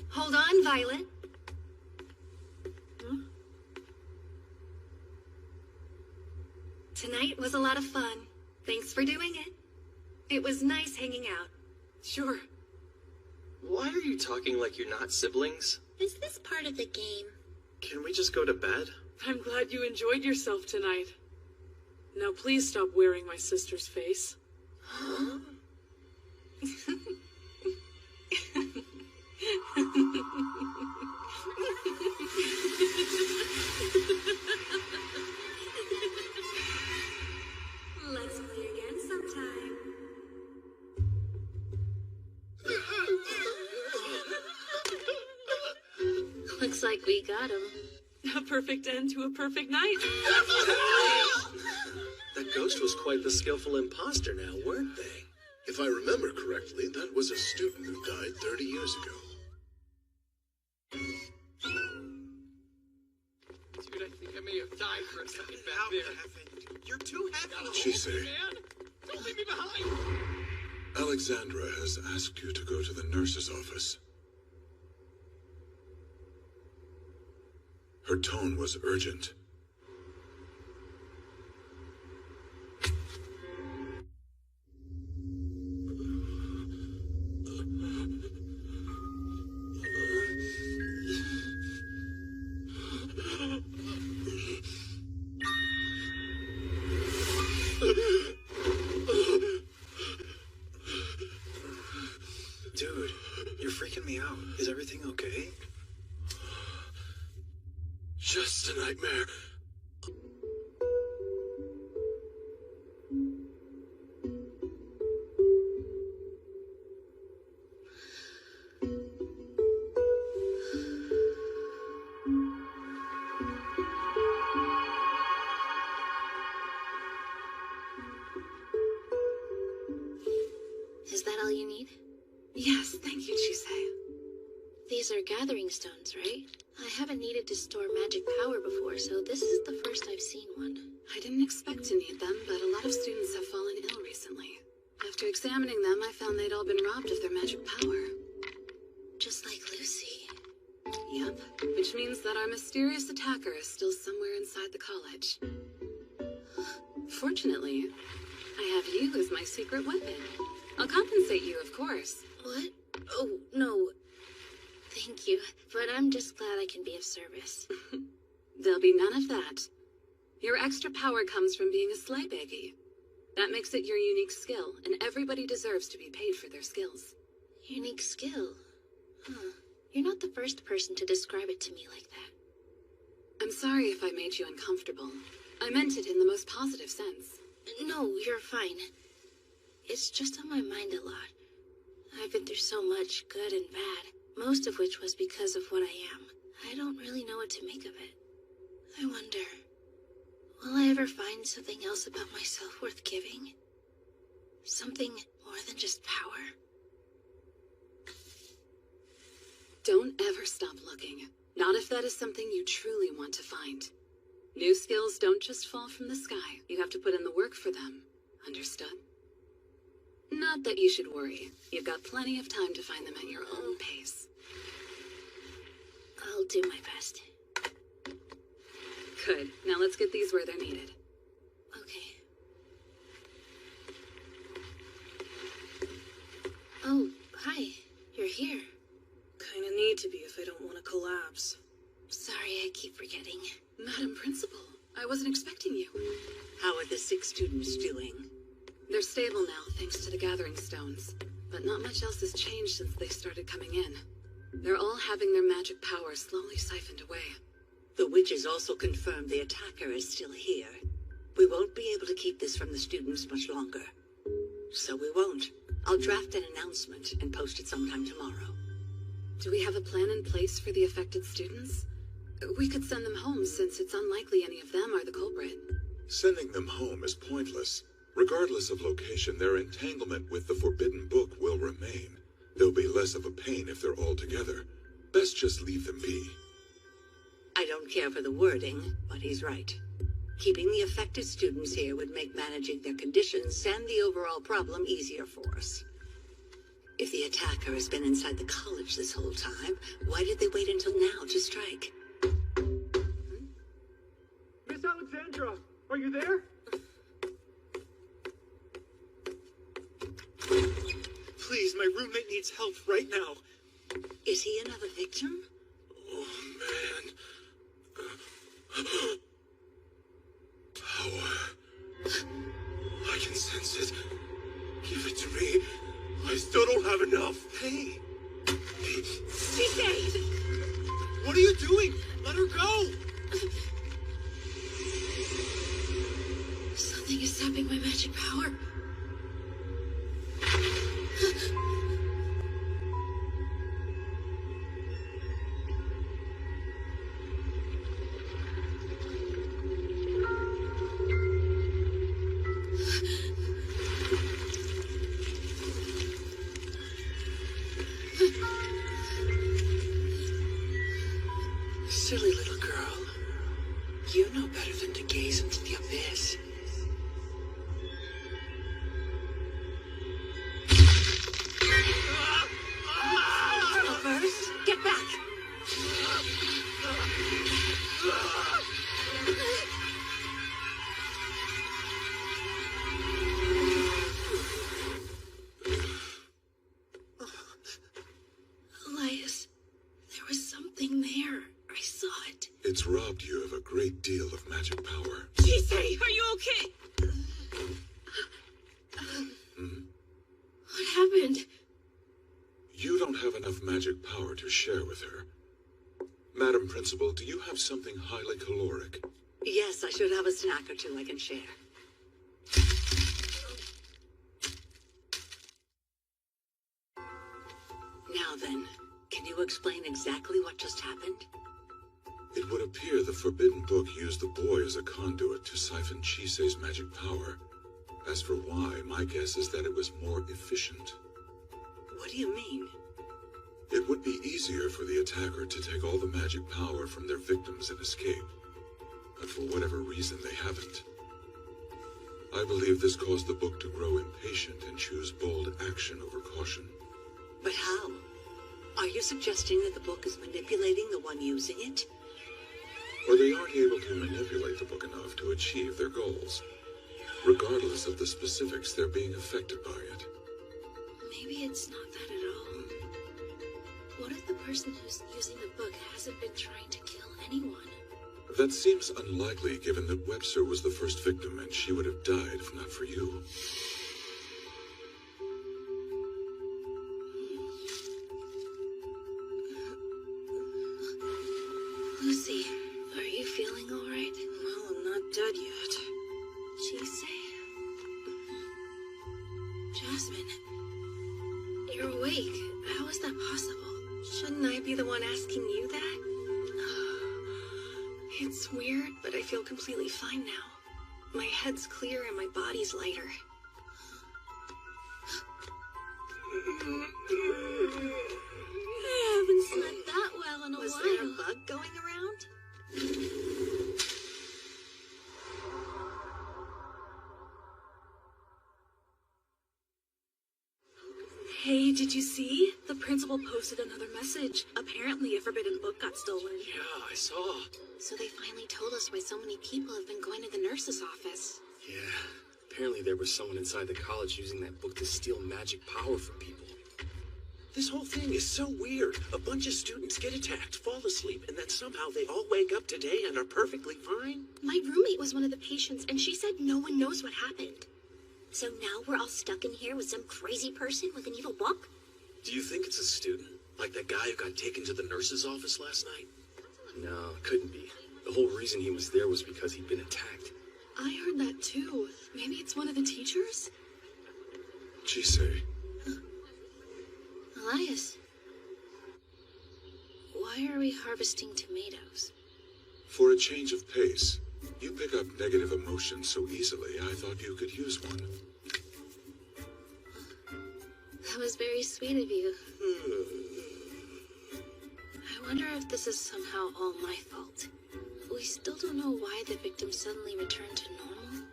Hold on, Violet. Tonight was a lot of fun. Thanks for doing it. It was nice hanging out. Sure. Why are you talking like you're not siblings? Is this part of the game? Can we just go to bed? I'm glad you enjoyed yourself tonight. Now please stop wearing my sister's face. Huh? Let's play again sometime. Looks like we got him. A perfect end to a perfect night. That ghost was was quite the skillful imposter now, weren't they? If I remember correctly, that was a student who died 30 years ago. Dude, I think I may have died for a second back there. You're too heavy. Chise, Man, don't leave me behind. Alexandra has asked you to go to the nurse's office. Her tone was urgent. Dude, you're freaking me out. Is everything okay? Just a nightmare. Is that all you need? Yes, thank you, Chise. These are gathering stones, right? I haven't needed to store magic power before, so this is the first I've seen one. I didn't expect to need them, but a lot of students have fallen ill recently. After examining them, I found they'd all been robbed of their magic power. Just like Lucy. Yep, which means that our mysterious attacker is still somewhere inside the college. Fortunately, I have you as my secret weapon. I'll compensate you, of course. What? Oh, no. Thank you, but I'm just glad I can be of service. There'll be none of that. Your extra power comes from being a Sleighbaggy. That makes it your unique skill, and everybody deserves to be paid for their skills. Unique skill? Huh. You're not the first person to describe it to me like that. I'm sorry if I made you uncomfortable. I meant it in the most positive sense. No, you're fine. It's just on my mind a lot. I've been through so much, good and bad, most of which was because of what I am. I don't really know what to make of it. I wonder, will I ever find something else about myself worth giving? Something more than just power? Don't ever stop looking. Not if that is something you truly want to find. New skills don't just fall from the sky. You have to put in the work for them. Understood? Not that you should worry. You've got plenty of time to find them at your own pace. I'll do my best. Good. Now let's get these where they're needed. Okay. Oh, hi. You're here. Kinda need to be if I don't want to collapse. Sorry, I keep forgetting. Madam Principal, I wasn't expecting you. How are the 6 students doing? They're stable now, thanks to the gathering stones. But not much else has changed since they started coming in. They're all having their magic power slowly siphoned away. The witches also confirmed the attacker is still here. We won't be able to keep this from the students much longer. So we won't. I'll draft an announcement and post it sometime tomorrow. Do we have a plan in place for the affected students? We could send them home since it's unlikely any of them are the culprit. Sending them home is pointless. Regardless of location, their entanglement with the Forbidden Book will remain. There'll be less of a pain if they're all together. Best just leave them be. I don't care for the wording, but he's right. Keeping the affected students here would make managing their conditions and the overall problem easier for us. If the attacker has been inside the college this whole time, why did they wait until now to strike? Miss Alexandra, are you there? Please, my roommate needs help right now. Is he another victim? Oh, man. Power. I can sense it. Give it to me. I still don't have enough. Hey. She stayed! What are you doing? Let her go! Something is sapping my magic power. robbed you of a great deal of magic power. Chisei, are you okay? What happened? You don't have enough magic power to share with her. Madam Principal, do you have something highly caloric? Yes, I should have a snack or two I can share. Now then, can you explain exactly what just happened? It would appear the Forbidden Book used the boy as a conduit to siphon Chisei's magic power. As for why, my guess is that it was more efficient. What do you mean? It would be easier for the attacker to take all the magic power from their victims and escape. But for whatever reason, they haven't. I believe this caused the book to grow impatient and choose bold action over caution. But how? Are you suggesting that the book is manipulating the one using it? Or they aren't able to manipulate the book enough to achieve their goals. Regardless of the specifics, they're being affected by it. Maybe it's not that at all. What if the person who's using the book hasn't been trying to kill anyone? That seems unlikely given that Webster was the first victim and she would have died if not for you. Lucy, are you feeling all right? Well, I'm not dead yet. Chisei? Jasmine, you're awake. How is that possible? Shouldn't I be the one asking you that? It's weird, but I feel completely fine now. My head's clear and my body's lighter. I haven't slept that well in a while. Was there a bug going around? Hey, did you see? The principal posted another message. Apparently a forbidden book got stolen. Yeah, I saw. So they finally told us why so many people have been going to the nurse's office. Yeah, apparently there was someone inside the college using that book to steal magic power from people. This whole thing is so weird. A bunch of students get attacked, fall asleep, and then somehow they all wake up today and are perfectly fine. My roommate was one of the patients, and she said no one knows what happened. So now we're all stuck in here with some crazy person with an evil book? Do you think it's a student? Like that guy who got taken to the nurse's office last night? No, it couldn't be. The whole reason he was there was because he'd been attacked. I heard that too. Maybe it's one of the teachers? Chisei. Elias, why are we harvesting tomatoes? For a change of pace. You pick up negative emotions so easily, I thought you could use one. That was very sweet of you. I wonder if this is somehow all my fault. We still don't know why the victim suddenly returned to normal.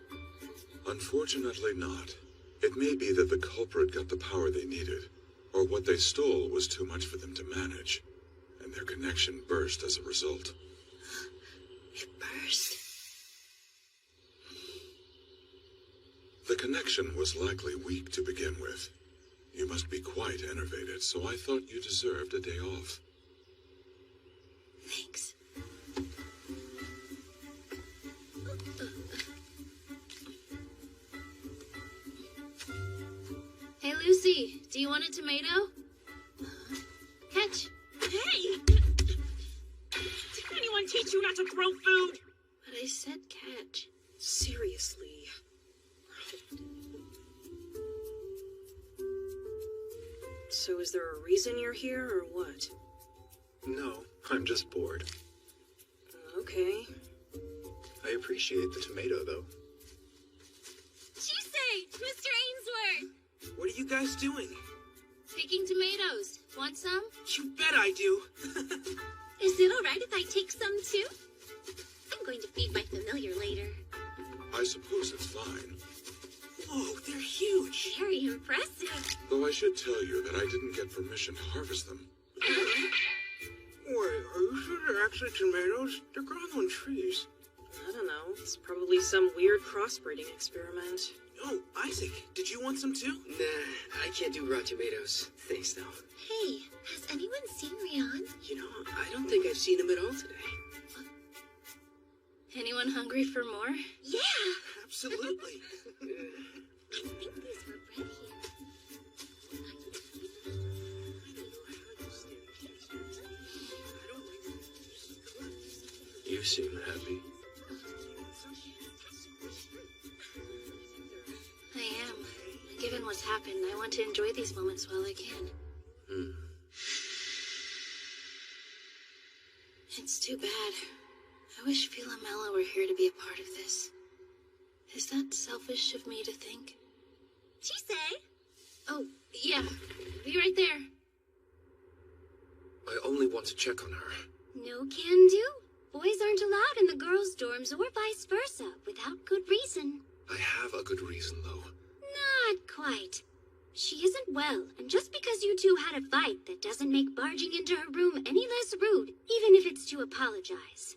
Unfortunately not. It may be that the culprit got the power they needed, or what they stole was too much for them to manage, and their connection burst as a result. It burst? The connection was likely weak to begin with. You must be quite enervated, so I thought you deserved a day off. Thanks. Hey, Lucy, do you want a tomato? Catch. Hey! Did anyone teach you not to throw food? But I said catch. Seriously. So is there a reason you're here, or what? No, I'm just bored. Okay. I appreciate the tomato, though. Chisei! Mr. Ainsworth! What are you guys doing? Picking tomatoes. Want some? You bet I do. Is it alright if I take some too? I'm going to feed my familiar later. I suppose it's fine. Whoa, they're huge. Very impressive. Though I should tell you that I didn't get permission to harvest them. Wait, are you sure they're actually tomatoes? They're growing on trees. I don't know. It's probably some weird crossbreeding experiment. Oh, Isaac, did you want some too? Nah, I can't do raw tomatoes. Thanks, though. Hey, has anyone seen Rian? You know, I don't think I've seen him at all today. Anyone hungry for more? Yeah! Absolutely. I think these were bred here. You seem happy. I am. Given what's happened, I want to enjoy these moments while I can. It's too bad. I wish Philomela were here to be a part of this. Is that selfish of me to think? She say? Oh, yeah. Be right there. I only want to check on her. No can do. Boys aren't allowed in the girls' dorms or vice versa without good reason. I have a good reason, though. Not quite. She isn't well, and just because you two had a fight, that doesn't make barging into her room any less rude, even if it's to apologize.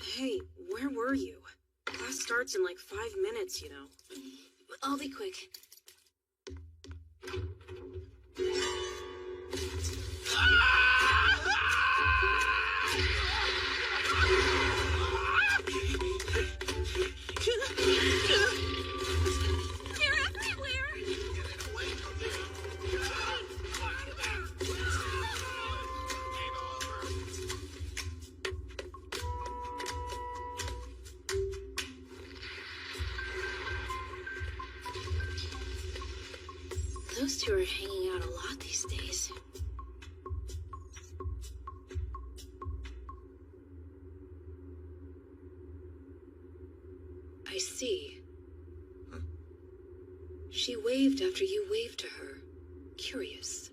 Hey, where were you? Class starts in like 5 minutes, you know. I'll be quick. They're everywhere! Those two are hanging out a lot these days. I see. She waved after you waved to her. Curious.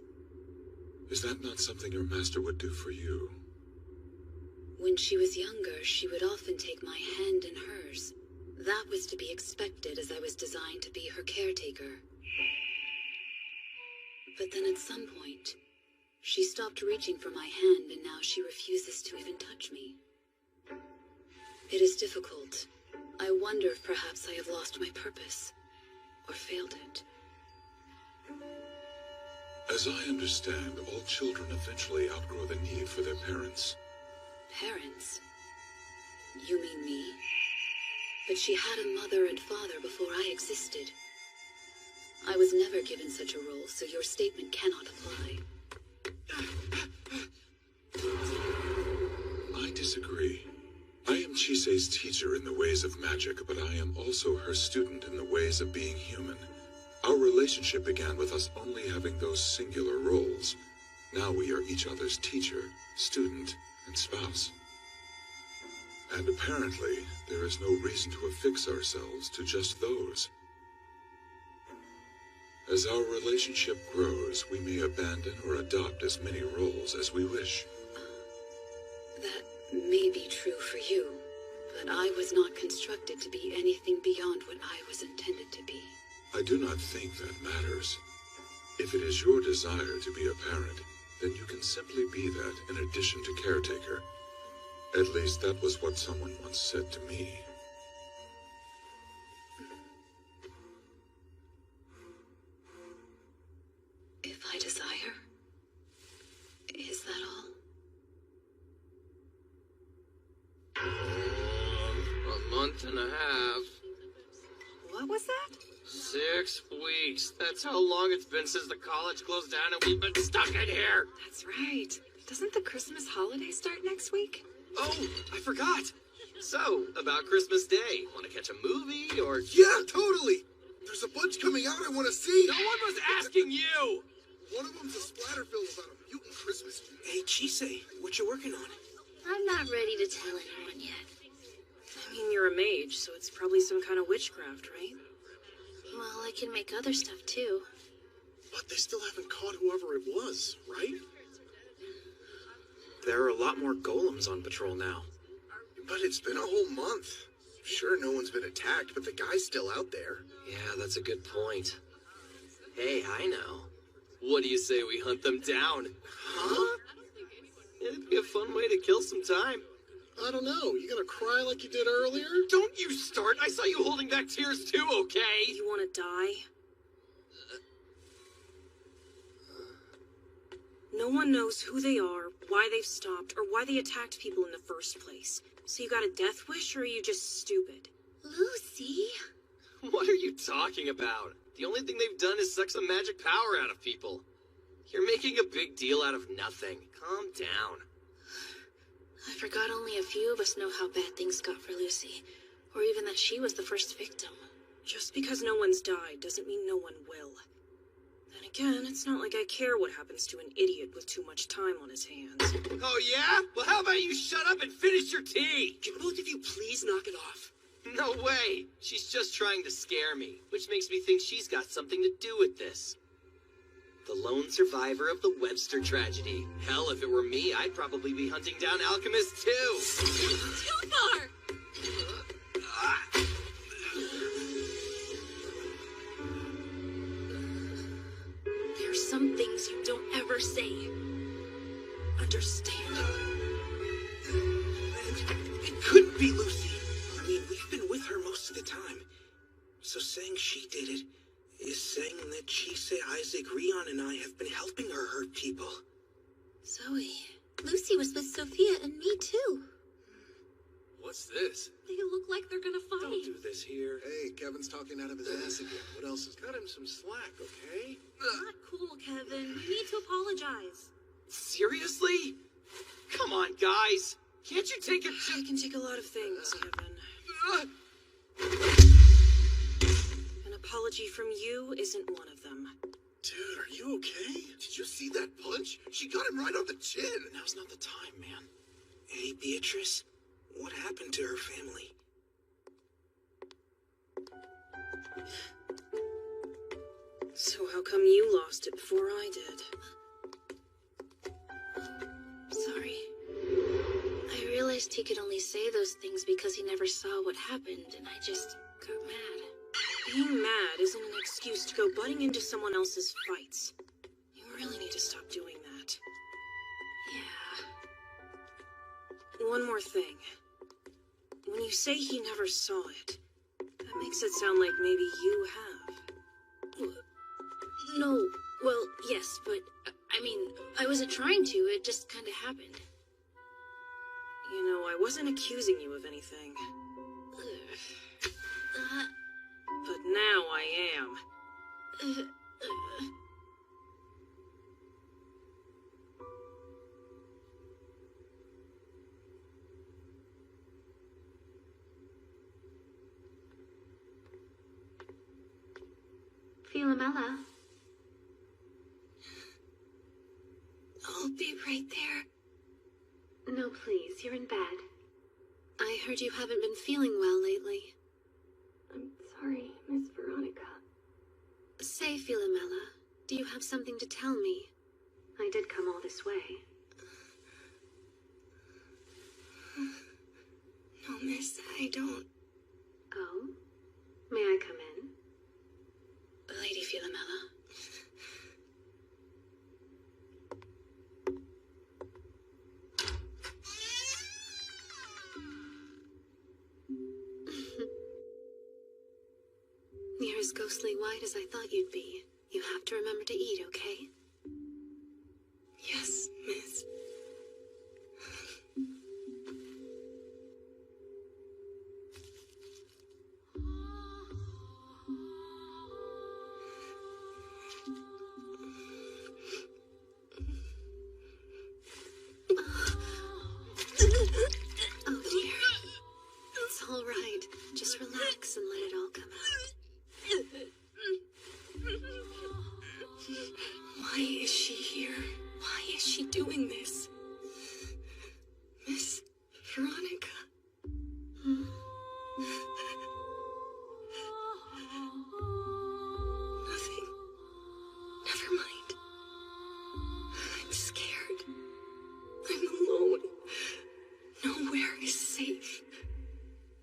Is that not something your master would do for you? When she was younger, she would often take my hand in hers. That was to be expected, as I was designed to be her caretaker. But then at some point, she stopped reaching for my hand, and now she refuses to even touch me. It is difficult. I wonder if perhaps I have lost my purpose, or failed it. As I understand, all children eventually outgrow the need for their parents. Parents? You mean me? But she had a mother and father before I existed. I was never given such a role, so your statement cannot apply. I disagree. I am Chise's teacher in the ways of magic, but I am also her student in the ways of being human. Our relationship began with us only having those singular roles. Now we are each other's teacher, student, and spouse. And apparently, there is no reason to affix ourselves to just those. As our relationship grows, we may abandon or adopt as many roles as we wish. That may be true for you, but I was not constructed to be anything beyond what I was intended to be. I do not think that matters. If it is your desire to be a parent, then you can simply be that in addition to caretaker. At least that was what someone once said to me. If I desire, is that all? A month and a half. 6 weeks. That's how long it's been since the college closed down and we've been stuck in here. That's right. Doesn't the Christmas holiday start next week? Oh, I forgot. So, about Christmas Day, want to catch a movie or... Yeah, totally. There's a bunch coming out I want to see. No one was asking you. One of them's a splatter film about a mutant Christmas tree. Hey, Chise, what you working on? I'm not ready to tell anyone yet. I mean, you're a mage, so it's probably some kind of witchcraft, right? Well, I can make other stuff too. But they still haven't caught whoever it was, right? There are a lot more golems on patrol now. But it's been a whole month. Sure, no one's been attacked, but the guy's still out there. Yeah, that's a good point. Hey, I know. What do you say we hunt them down? Huh? It'd be a fun way to kill some time. I don't know. You gonna cry like you did earlier? Don't you start! I saw you holding back tears too, okay? You want to die? No one knows who they are, why they've stopped, or why they attacked people in the first place. So you got a death wish, or are you just stupid? Lucy? What are you talking about? The only thing they've done is suck some magic power out of people. You're making a big deal out of nothing. Calm down. I forgot only a few of us know how bad things got for Lucy, or even that she was the first victim. Just because no one's died doesn't mean no one will. Then again, it's not like I care what happens to an idiot with too much time on his hands. Oh yeah? Well, how about you shut up and finish your tea? Can both of you please knock it off? No way! She's just trying to scare me, which makes me think she's got something to do with this. The lone survivor of the Webster tragedy. Hell, if it were me, I'd probably be hunting down alchemists too. Too far! There's some things you don't ever say. Understand? It couldn't be Lucy. I mean, we've been with her most of the time. So saying she did it is saying that Chise, Isaac, Rion, and I have been helping her hurt people. Zoe. Lucy was with Sophia and me too. What's this? They look like they're gonna fight. Don't do this here. Hey, Kevin's talking out of his ass again. What else is... Cut him some slack, okay? Not cool, Kevin. You need to apologize. Seriously? Come on, guys. Can't you take it? I can take a lot of things, Kevin. An apology from you isn't one of them. Dude, are you okay? Did you see that punch? She got him right on the chin. Now's not the time, man. Hey, Beatrice, what happened to her family? So how come you lost it before I did? Sorry. I realized he could only say those things because he never saw what happened, and I just got mad. Being mad isn't an excuse to go butting into someone else's fights. You really need to stop doing that. Yeah. One more thing. When you say he never saw it, that makes it sound like maybe you have. No, well, yes, but, I mean, I wasn't trying to, it just kinda happened. You know, I wasn't accusing you of anything. But now I am. Philomela. I'll be right there. No, please, you're in bed. I heard you haven't been feeling well lately. I'm sorry, Miss Veronica. Say, Philomela, do you have something to tell me? I did come all this way. No, miss, I don't. Oh? May I come in? Lady Philomela. You're as ghostly white as I thought you'd be. You have to remember to eat, okay? Yes, miss. Why is she here? Why is she doing this? Miss Veronica. Nothing. Never mind. I'm scared. I'm alone. Nowhere is safe.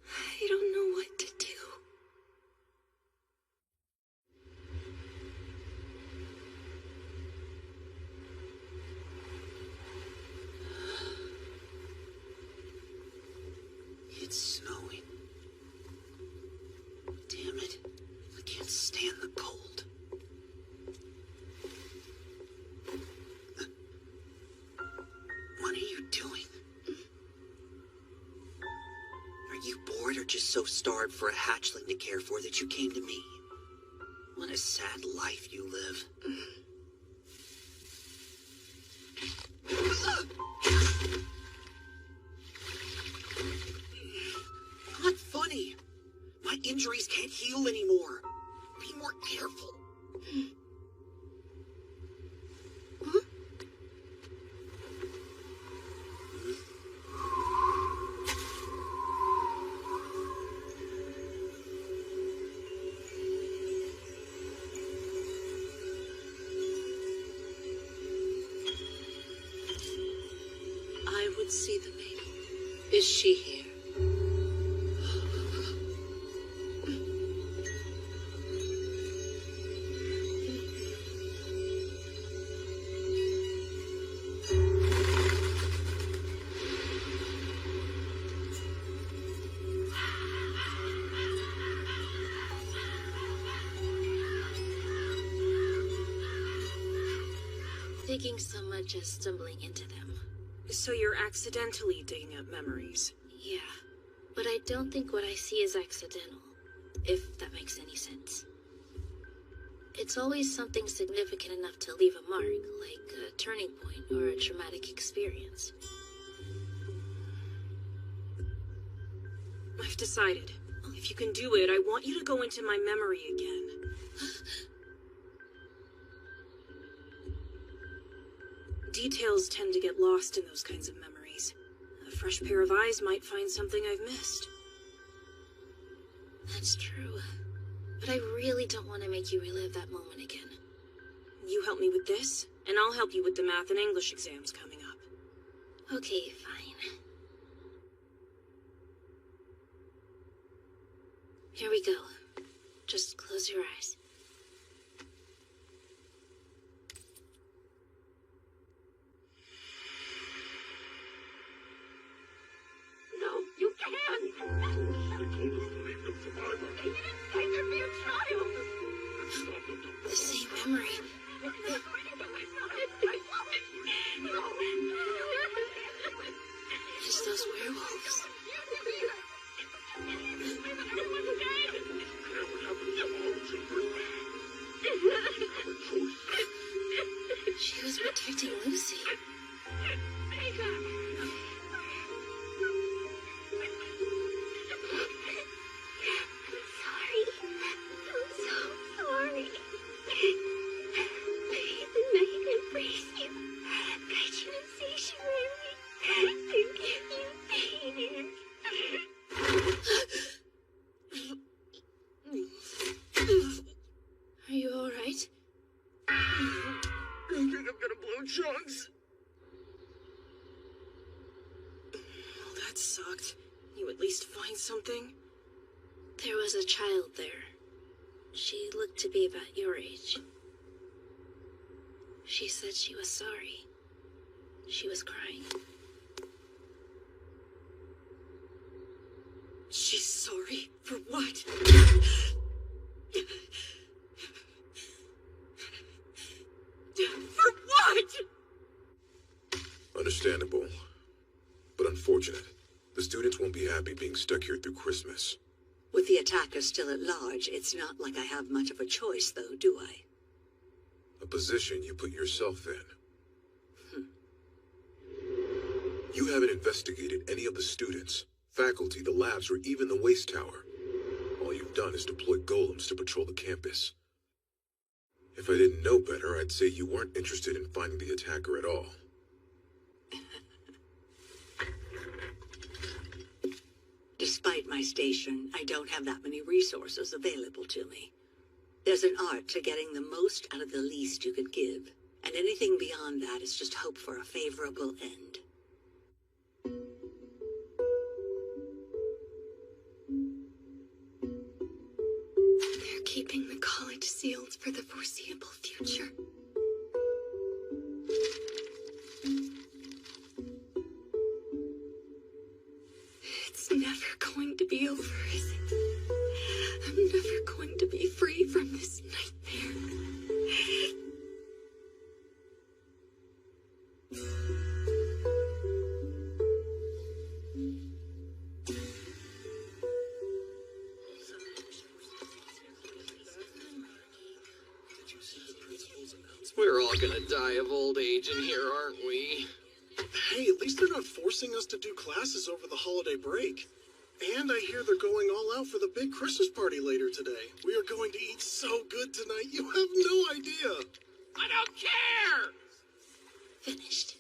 I don't know what to do. It's snowing. Damn it. I can't stand the cold. What are you doing? Are you bored or just so starved for a hatchling to care for that you came to me? What a sad life you live. Not funny. My injuries can't heal anymore. Be more careful. I would see the lady. Is she here? Digging so much as stumbling into them. So you're accidentally digging up memories? Yeah, but I don't think what I see is accidental, if that makes any sense. It's always something significant enough to leave a mark, like a turning point or a traumatic experience. I've decided. If you can do it, I want you to go into my memory again. Details tend to get lost in those kinds of memories. A fresh pair of eyes might find something I've missed. That's true. But I really don't want to make you relive that moment again. You help me with this, and I'll help you with the math and English exams coming up. Okay, fine. Here we go. Just close your eyes. No, you can't! The same memory. It's those werewolves. She was protecting Lucy. Are you alright? I think I'm gonna blow chunks. Well, that sucked. You at least find something? There was a child there. She looked to be about your age. She said she was sorry. She was crying. She's sorry? For what? For what? Understandable, but unfortunate. The students won't be happy being stuck here through Christmas. With the attacker still at large, it's not like I have much of a choice, though, do I? A position you put yourself in. You haven't investigated any of the students, faculty, the labs, or even the waste tower. All you've done is deploy golems to patrol the campus. If If I didn't know better, I'd say you weren't interested in finding the attacker at all. Despite my station, I don't have that many resources available to me. There's an art to getting the most out of the least you can give, and anything beyond that is just hope for a favorable end. They're keeping the college sealed for the foreseeable future. It's never going to be over, is it? I'm never going to be free from this nightmare. We're all gonna die of old age in here, aren't we? Hey, at least they're not forcing us to do classes over the holiday break. And I hear they're going all out for the big Christmas party later today. We are going to eat so good tonight, you have no idea. I don't care! Finished.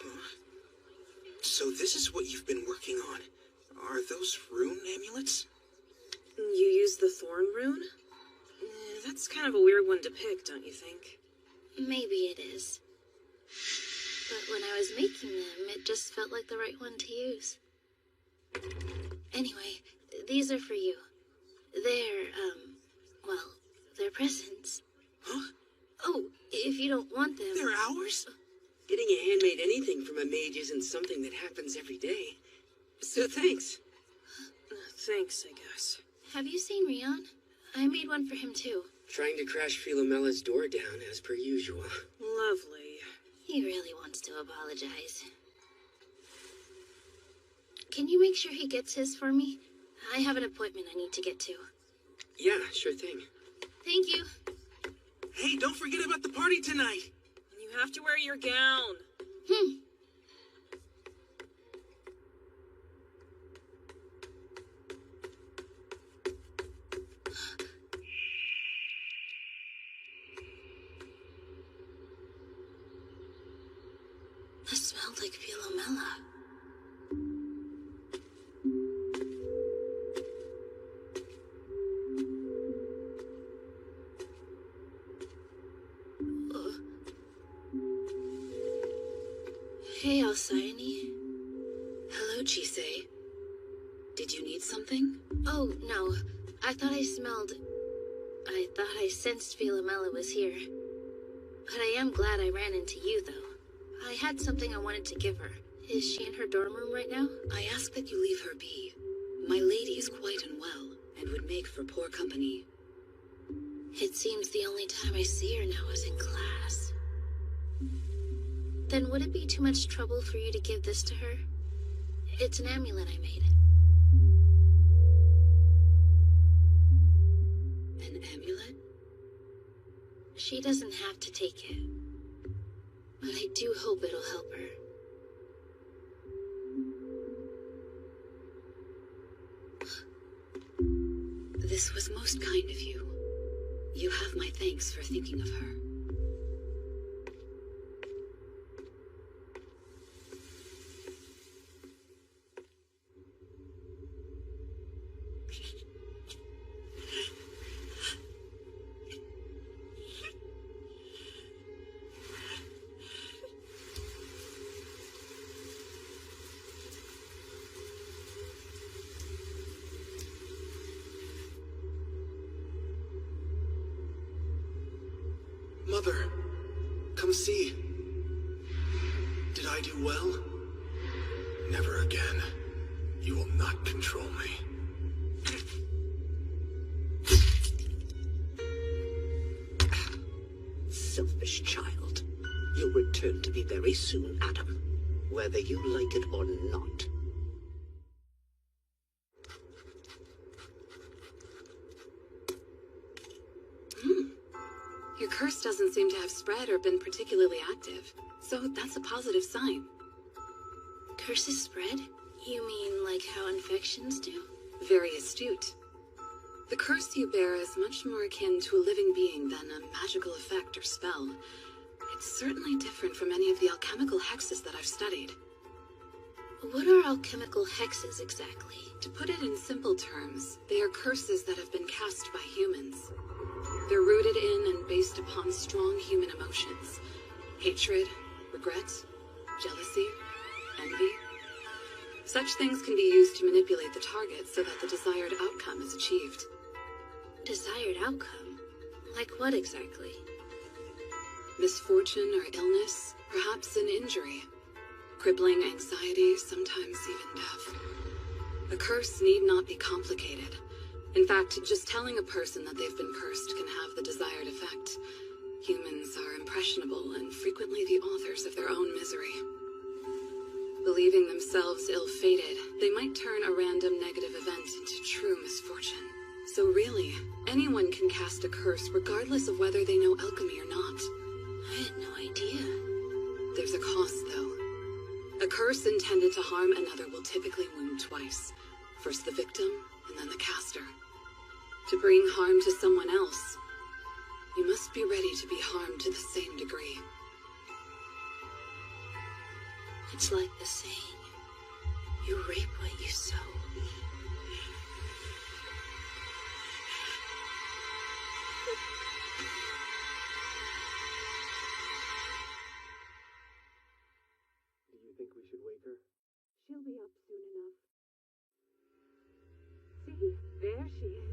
Huh? So this is what you've been working on. Are those rune amulets? You use the thorn rune? That's kind of a weird one to pick, don't you think? Maybe it is. But when I was making them, it just felt like the right one to use. Anyway, these are for you. They're presents. Huh? Oh, if you don't want them... They're ours? Getting a handmade anything from a mage isn't something that happens every day. So thanks. Thanks, I guess. Have you seen Rion? I made one for him too. Trying to crash Philomella's door down as per usual. Lovely. He really wants to apologize. Can you make sure he gets his for me? I have an appointment I need to get to. Yeah, sure thing. Thank you. Hey, don't forget about the party tonight. You have to wear your gown. That smelled like Philomela. Hey, Alcyone. Hello, Chisei. Did you need something? Oh, no. I thought I sensed Philomela was here. But I am glad I ran into you, though. I had something I wanted to give her. Is she in her dorm room right now? I ask that you leave her be. My lady is quite unwell, and would make for poor company. It seems the only time I see her now is in class. Then would it be too much trouble for you to give this to her? It's an amulet I made. An amulet? She doesn't have to take it. But I do hope it'll help her. This was most kind of you. You have my thanks for thinking of her. Mother, come see. Did I do well? Never again. You will not control me. Selfish child. You'll return to me very soon, Adam. Whether you like it or not. Your curse doesn't seem to have spread or been particularly active, so that's a positive sign. Curses spread? You mean like how infections do? Very astute. The curse you bear is much more akin to a living being than a magical effect or spell. It's certainly different from any of the alchemical hexes that I've studied. What are alchemical hexes exactly? To put it in simple terms, they are curses that have been cast by humans. They're rooted in and based upon strong human emotions. Hatred, regret, jealousy, envy. Such things can be used to manipulate the target so that the desired outcome is achieved. Desired outcome? Like what exactly? Misfortune or illness, perhaps an injury. Crippling anxiety, sometimes even death. A curse need not be complicated. In fact, just telling a person that they've been cursed can have the desired effect. Humans are impressionable and frequently the authors of their own misery. Believing themselves ill-fated, they might turn a random negative event into true misfortune. So really, anyone can cast a curse regardless of whether they know alchemy or not. I had no idea. There's a cost, though. A curse intended to harm another will typically wound twice. First the victim, and then the caster. To bring harm to someone else, you must be ready to be harmed to the same degree. It's like the saying, you reap what you sow. Do you think we should wake her? She'll be up soon enough. See, there she is.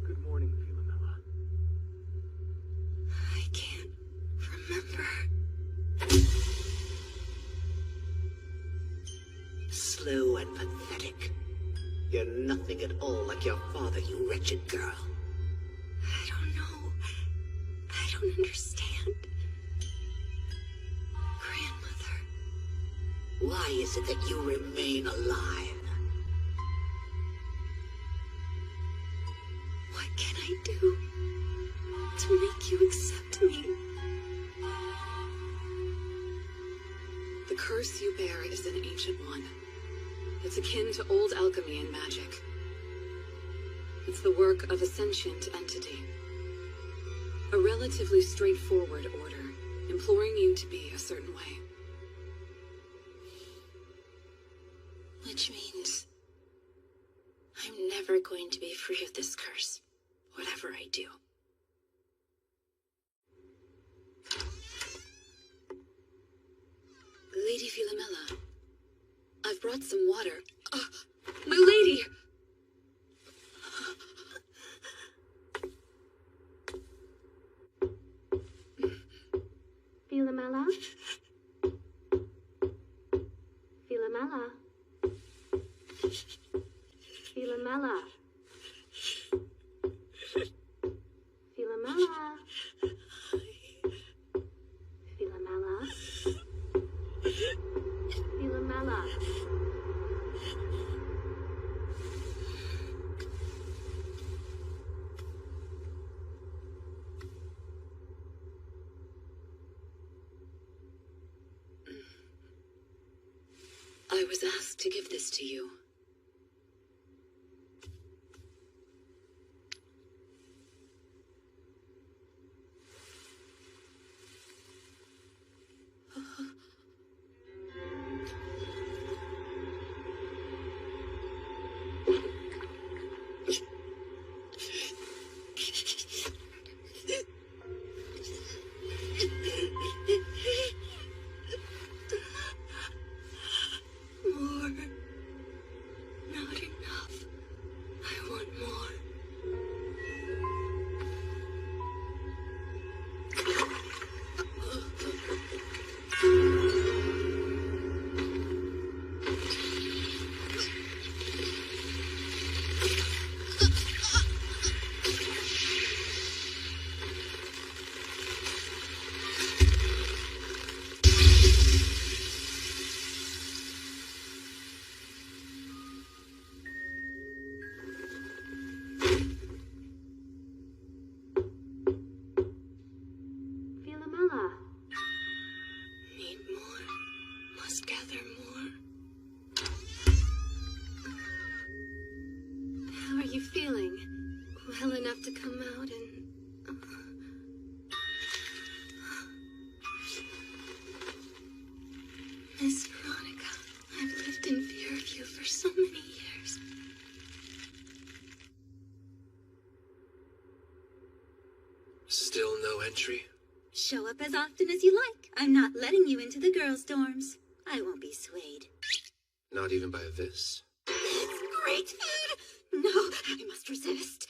Good morning, Philomela. I can't remember. Slow and pathetic. You're nothing at all like your father, you wretched girl. I don't know. I don't understand. Grandmother. Why is it that you remain alive? What can I do to make you accept me? The curse you bear is an ancient one. It's akin to old alchemy and magic. It's the work of a sentient entity. A relatively straightforward order, imploring you to be a certain way. Which means I'm never going to be free of this curse, whatever I do. Lady Philomela, I've brought some water. My lady! Philomela? Philomela? Philomela? Philomela? Philomela? Philomela? I was asked to give this to you. Miss Veronica, I've lived in fear of you for so many years. Still no entry? Show up as often as you like. I'm not letting you into the girls' dorms. I won't be swayed. Not even by this? It's great food! No, I must resist.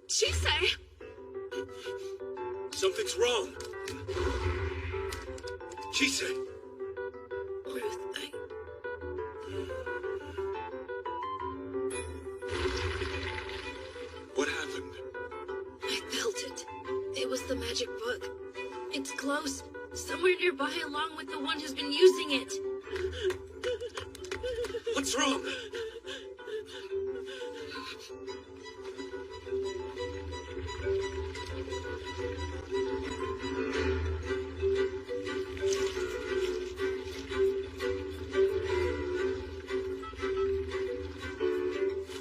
Chisei! Something's wrong. Chisei! Ruth, What happened? I felt it. It was the magic book. It's close. Somewhere nearby along with the one who's been using it. What's wrong?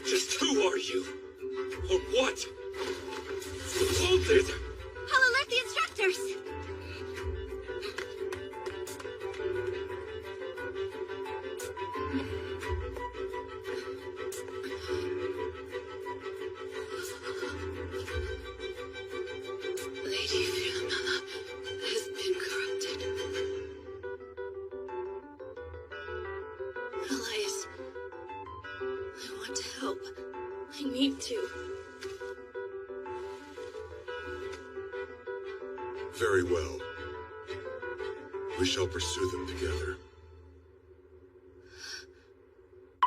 Just who are you? Or what? Hold it! I'll alert the instructors! Lady Philomela has been corrupted. Elias, I want to help. I need to. Very well. We shall pursue them together.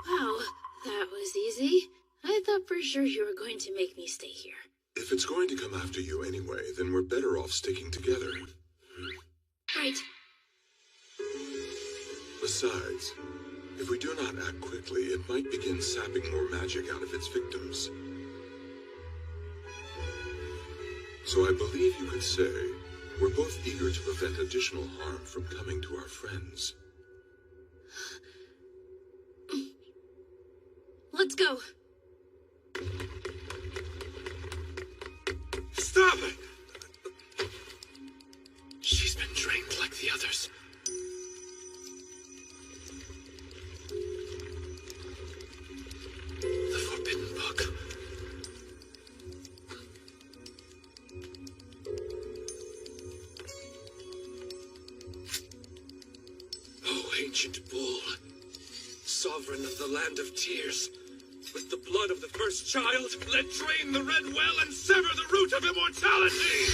Wow, that was easy. I thought for sure you were going to make me stay here. If it's going to come after you anyway, then we're better off sticking together. Right. Besides, if we do not act quickly, it might begin sapping more magic out of its victims. So I believe you could say we're both eager to prevent additional harm from coming to our friends. Let's go. Stop it! She's been trained like the others. The Forbidden Book. Oh, ancient bull, sovereign of the land of tears, with the blood of the first child, let drain the red well and sever the root of immortality!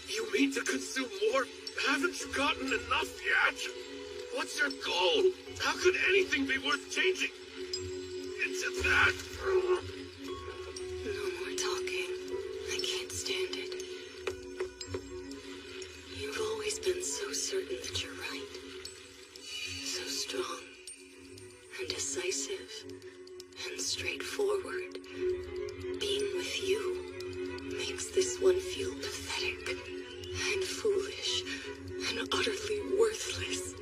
You mean to consume more? Haven't you gotten enough yet? What's your goal? How could anything be worth changing into that? No more talking. I can't stand it. You've always been so certain that you're right. So strong and decisive and straightforward. Being with you makes this one feel pathetic and foolish and utterly worthless.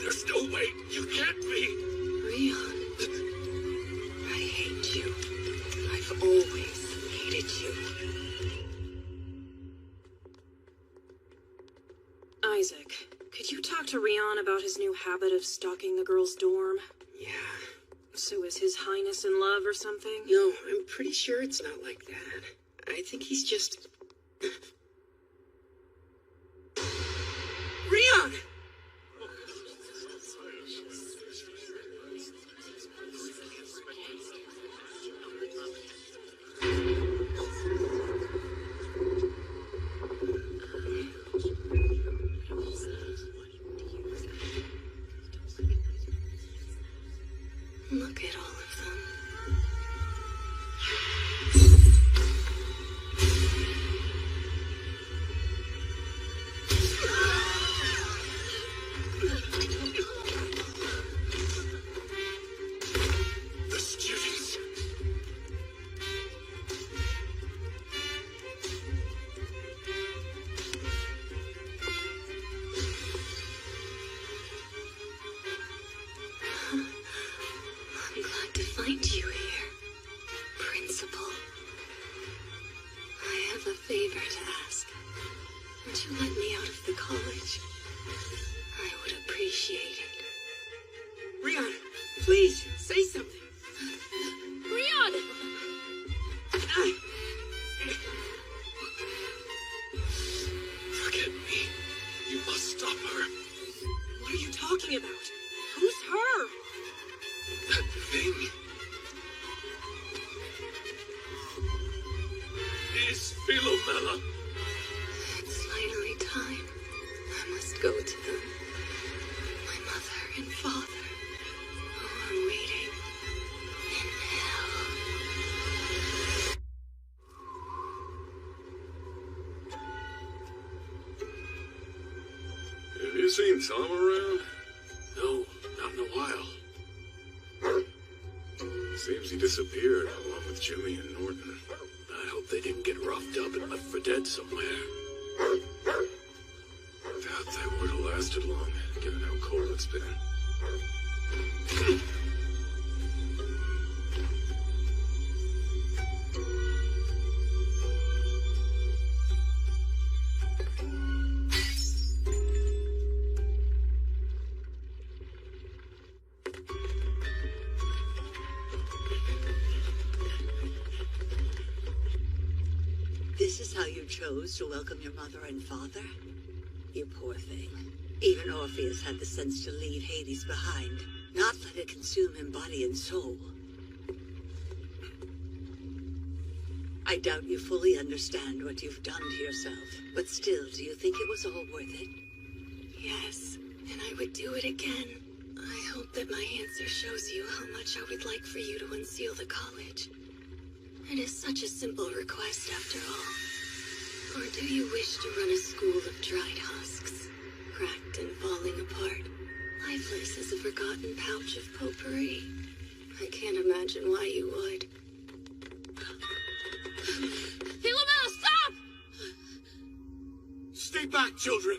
There's no way you can't be. Rion, I hate you. I've always hated you. Isaac, could you talk to Rion about his new habit of stalking the girls' dorm? Yeah. So is His Highness in love or something? No, I'm pretty sure it's not like that. I think he's just... Rion! Look at all of them. find you here, Principal. I have a favor to ask. Would you let me out of the college? I would appreciate it. Rion, please, say something. Rion! Forget me. You must stop her. What are you talking about? Who's her? That thing is Philomela. It's finally time. I must go to them. My mother and father, who are waiting in hell. Have you seen Tom around? No, not in a while. Seems he disappeared along with Jimmy and Norton. I hope they didn't get roughed up and left for dead somewhere. Doubt they would have lasted long, given how cold it's been. This is how you chose to welcome your mother and father? You poor thing. Even Orpheus had the sense to leave Hades behind, not let it consume him body and soul. I doubt you fully understand what you've done to yourself, but still, do you think it was all worth it? Yes, and I would do it again. I hope that my answer shows you how much I would like for you to unseal the college. It is such a simple request after all. Or do you wish to run a school of dried husks, cracked and falling apart, lifeless as a forgotten pouch of potpourri? I can't imagine why you would. Philomela, stop! Stay back, children!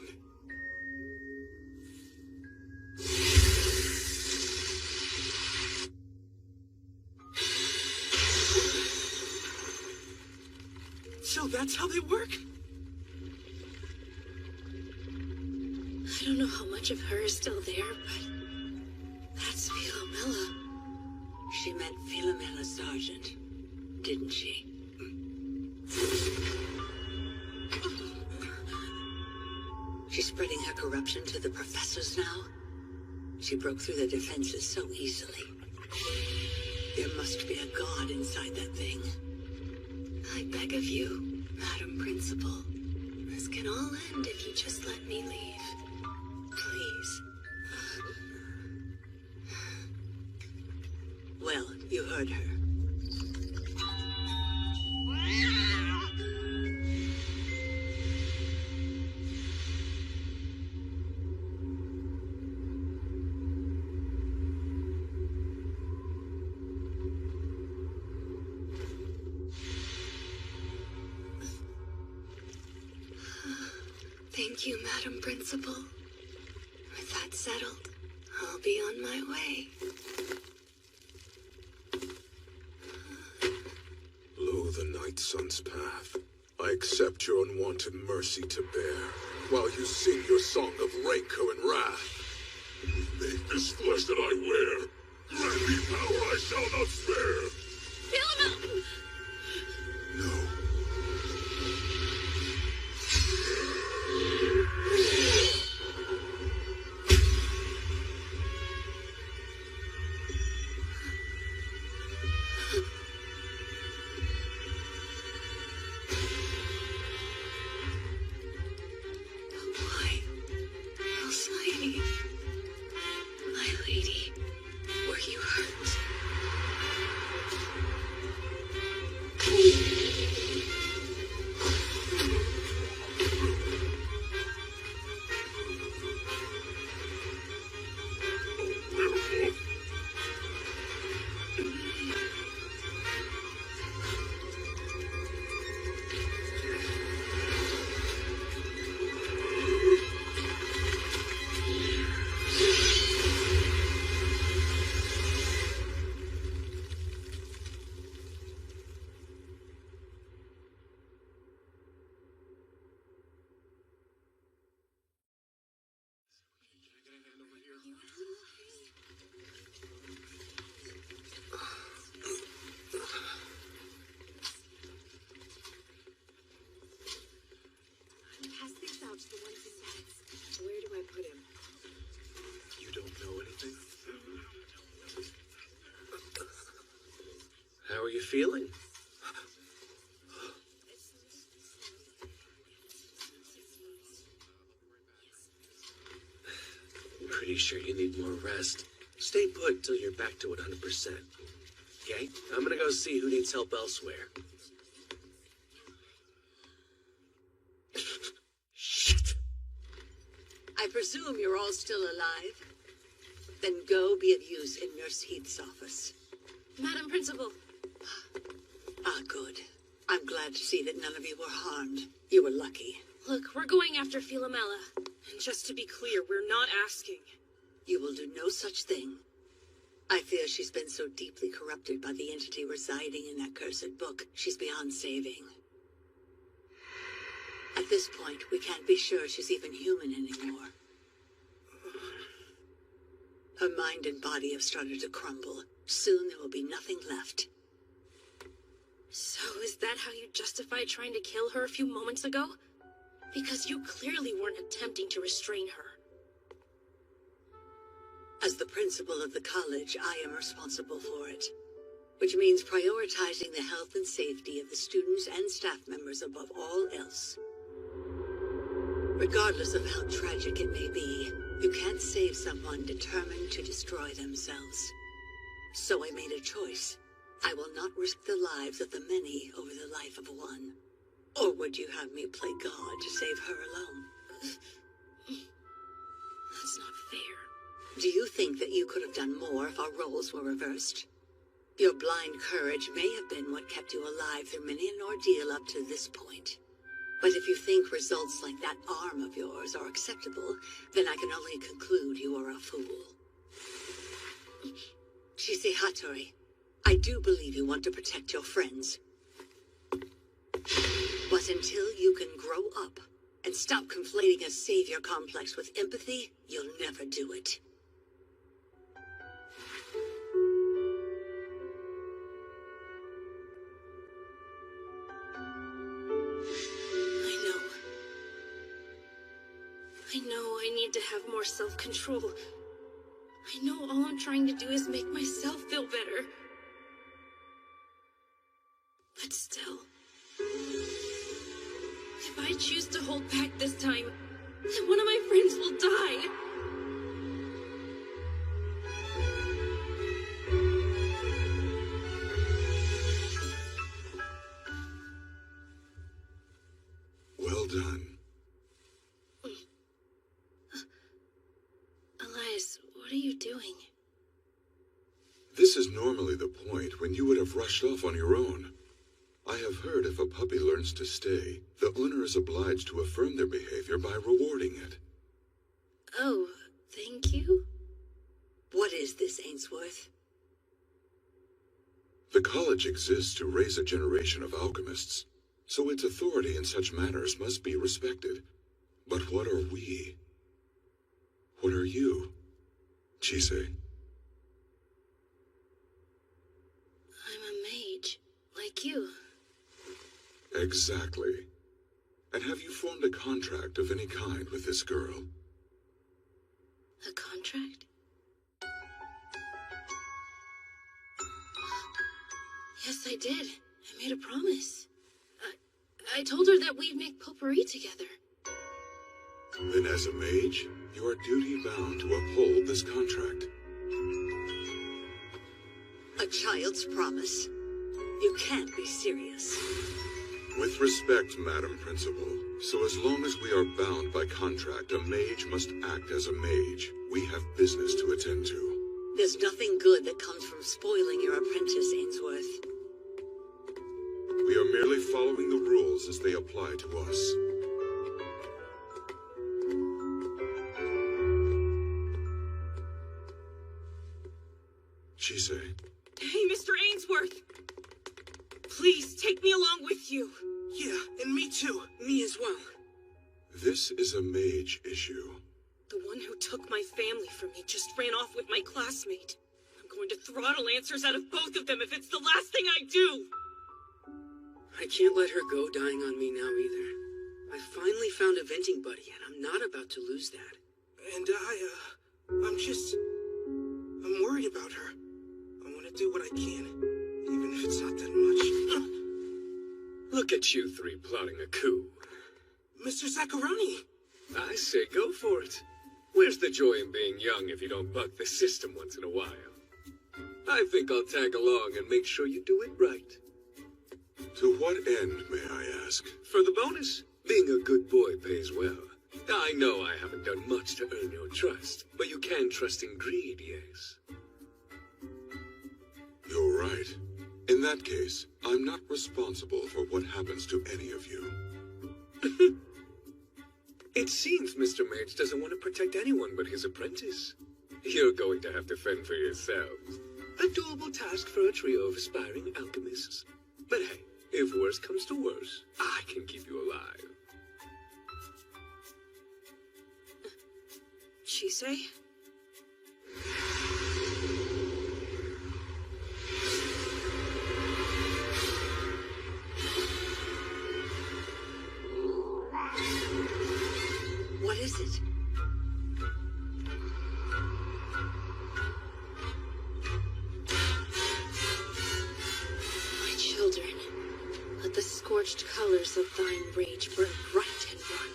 So that's how they work? I don't know how much of her is still there, but that's Philomela. She meant Philomela Sargent, didn't she? She's spreading her corruption to the professors now. She broke through the defenses so easily. There must be a god inside that thing. I beg of you, Madam Principal. This can all end if you just let me leave. Please. Well, you heard her. Thank you, Madam Principal. With that settled, I'll be on my way. Lo the night sun's path. I accept your unwanted mercy to bear, while you sing your song of rancor and wrath. Make this flesh that I wear. Grant me power I shall not spare. Philomela! No. Why, Alcyone, my lady, were you hurt? Pass these out to the ones in beds. Where do I put him? You don't know anything? How are you feeling? I'm pretty sure you need more rest. Stay put till you're back to 100%. Okay? I'm gonna go see who needs help elsewhere. I presume you're all still alive? Then go be of use in Nurse Heath's office. Madam Principal. Ah, good. I'm glad to see that none of you were harmed. You were lucky. Look, we're going after Philomela. And just to be clear, we're not asking. You will do no such thing. I fear she's been so deeply corrupted by the entity residing in that cursed book, she's beyond saving. At this point, we can't be sure she's even human anymore. Her mind and body have started to crumble. Soon there will be nothing left. So is that how you justified trying to kill her a few moments ago? Because you clearly weren't attempting to restrain her. As the principal of the college, I am responsible for it. Which means prioritizing the health and safety of the students and staff members above all else. Regardless of how tragic it may be, you can't save someone determined to destroy themselves. So I made a choice. I will not risk the lives of the many over the life of one. Or would you have me play God to save her alone? That's not fair. Do you think that you could have done more if our roles were reversed? Your blind courage may have been what kept you alive through many an ordeal up to this point. But if you think results like that arm of yours are acceptable, then I can only conclude you are a fool. Chise Hattori, I do believe you want to protect your friends. But until you can grow up and stop conflating a savior complex with empathy, you'll never do it. I know I need to have more self-control. I know all I'm trying to do is make myself feel better. But still, if I choose to hold back this time, then one of my friends will die. Well done. Elias, what are you doing? This is normally the point when you would have rushed off on your own. I have heard if a puppy learns to stay, the owner is obliged to affirm their behavior by rewarding it. Oh, thank you? What is this, Ainsworth? The college exists to raise a generation of alchemists, so its authority in such matters must be respected. But what are we? What are you, Chise? I'm a mage, like you. Exactly. And have you formed a contract of any kind with this girl? A contract? Yes, I did. I made a promise. I told her that we'd make potpourri together. Then as a mage, you are duty-bound to uphold this contract. A child's promise? You can't be serious. With respect, Madam Principal, so as long as we are bound by contract, a mage must act as a mage. We have business to attend to. There's nothing good that comes from spoiling your apprentice, Ainsworth. We are merely following the rules as they apply to us. Chise. Hey, Mr. Ainsworth! Please, take me along with you. Yeah, and me too. Me as well. This is a mage issue. The one who took my family from me just ran off with my classmate. I'm going to throttle answers out of both of them if it's the last thing I do! I can't let her go dying on me now either. I finally found a venting buddy, and I'm not about to lose that. And I'm worried about her. I want to do what I can, even if it's not that much. Look at you three plotting a coup. Mr. Zaccaroni! I say go for it. Where's the joy in being young if you don't buck the system once in a while? I think I'll tag along and make sure you do it right. To what end, may I ask? For the bonus, being a good boy pays well. I know I haven't done much to earn your trust, but you can trust in greed, yes. You're right. In that case, I'm not responsible for what happens to any of you. It seems Mr. Mage doesn't want to protect anyone but his apprentice. You're going to have to fend for yourselves. A doable task for a trio of aspiring alchemists. But hey, if worse comes to worse, I can keep you alive. She say? What is it? My children, let the scorched colors of thine rage burn bright and run.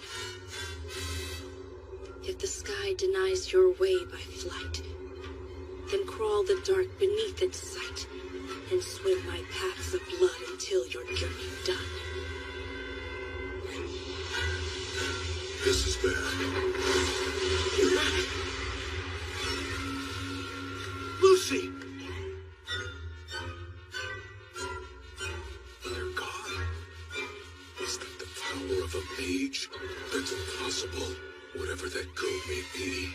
If the sky denies your way by flight, then crawl the dark beneath its sight, and swim my paths of blood until your journey done. This is bad. Lucy! Dear God. Is that the power of a mage? That's impossible. Whatever that girl may be,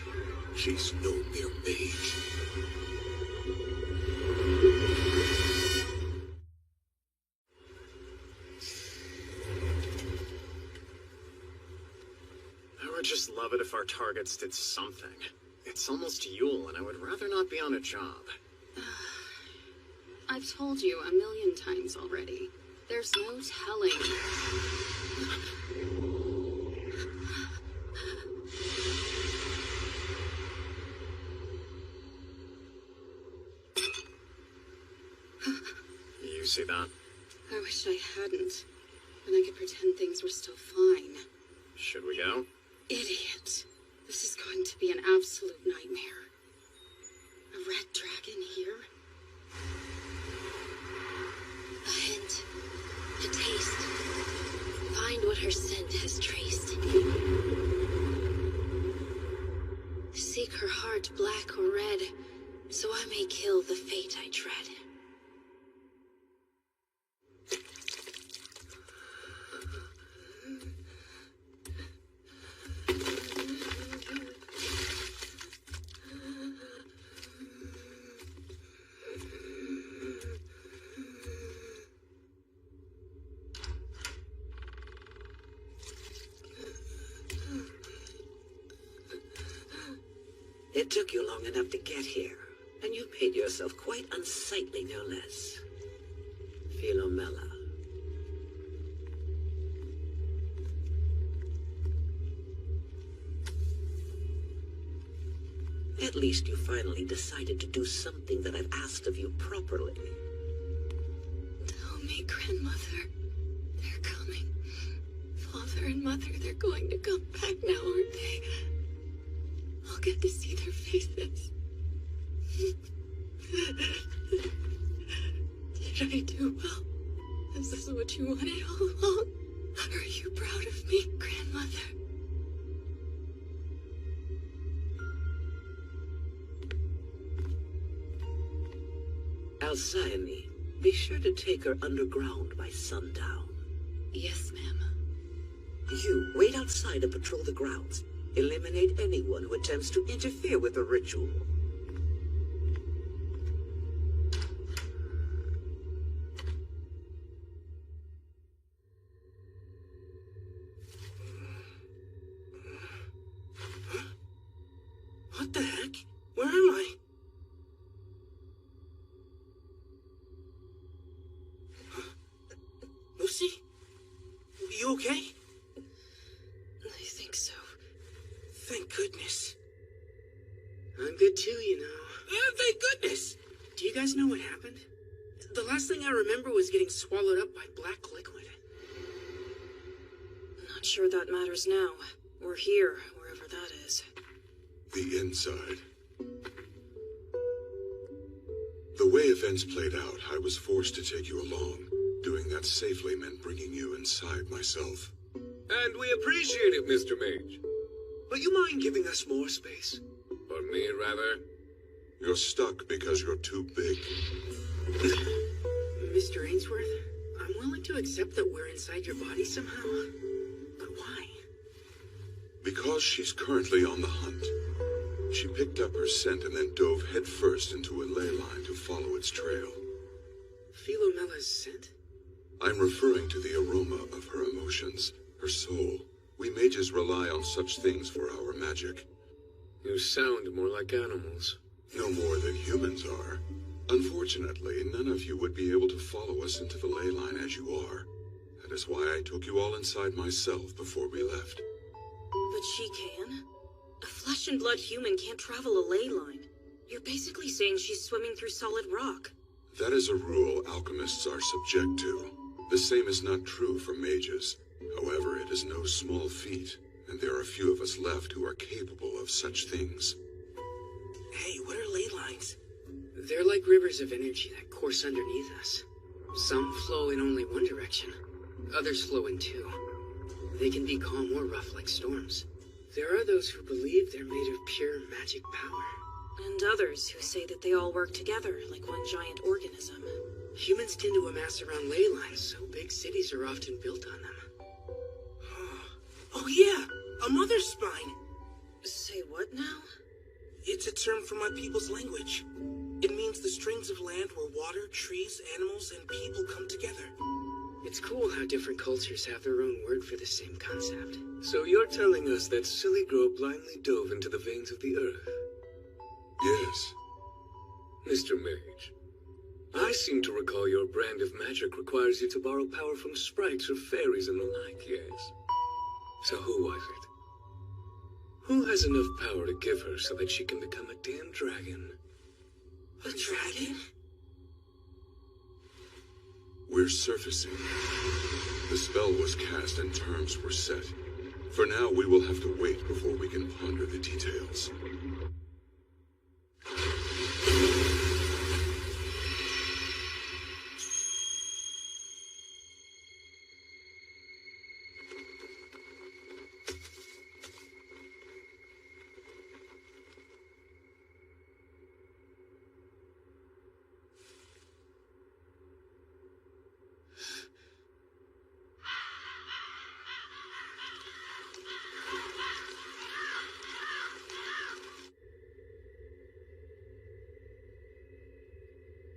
she's no mere mage. I would just love it if our targets did something. It's almost Yule, and I would rather not be on a job. I've told you a million times already. There's no telling. You see that? I wish I hadn't. Then I could pretend things were still fine. Should we go? Idiot. This is going to be an absolute nightmare. A red dragon here? A hint, a taste. Find what her scent has traced. Seek her heart black or red, so I may kill the fate I dread. It took you long enough to get here, and you made yourself quite unsightly, no less. Philomela. At least you finally decided to do something that I've asked of you properly. Tell me, grandmother. They're coming. Father and mother, they're going to come back now, aren't they? I'll get to see their faces. Did I do well? Is this what you wanted all along? Are you proud of me, grandmother? Alcyone, be sure to take her underground by sundown. Yes, ma'am. You wait outside and patrol the grounds. Eliminate anyone who attempts to interfere with the ritual. What the heck? Where am I? Lucy? You okay? I think so. Thank goodness. I'm good too, you know. Thank goodness! Do you guys know what happened? The last thing I remember was getting swallowed up by black liquid. Not sure that matters now. We're here, wherever that is. The inside. The way events played out, I was forced to take you along. Doing that safely meant bringing you inside myself. And we appreciate it, Mr. Mage. But you mind giving us more space? Or me, rather? You're stuck because you're too big. Mr. Ainsworth, I'm willing to accept that we're inside your body somehow. But why? Because she's currently on the hunt. She picked up her scent and then dove headfirst into a ley line to follow its trail. Philomella's scent? I'm referring to the aroma of her emotions, her soul. We mages rely on such things for our magic. You sound more like animals. No more than humans are. Unfortunately, none of you would be able to follow us into the ley line as you are. That is why I took you all inside myself before we left. But she can? A flesh and blood human can't travel a ley line. You're basically saying she's swimming through solid rock. That is a rule alchemists are subject to. The same is not true for mages. However, it is no small feat, and there are few of us left who are capable of such things. Hey, what are ley lines? They're like rivers of energy that course underneath us. Some flow in only one direction, others flow in two. They can be calm or rough like storms. There are those who believe they're made of pure magic power. And others who say that they all work together like one giant organism. Humans tend to amass around ley lines, so big cities are often built on them. Oh yeah, a mother's spine. Say what now? It's a term for my people's language. It means the strings of land where water, trees, animals, and people come together. It's cool how different cultures have their own word for the same concept. So you're telling us that Silly Grow blindly dove into the veins of the earth? Yes. Mr. Mage, I seem to recall your brand of magic requires you to borrow power from sprites or fairies and the like, yes? So who was it? Who has enough power to give her so that she can become a damn dragon? A dragon? We're surfacing. The spell was cast and terms were set. For now, we will have to wait before we can ponder the details.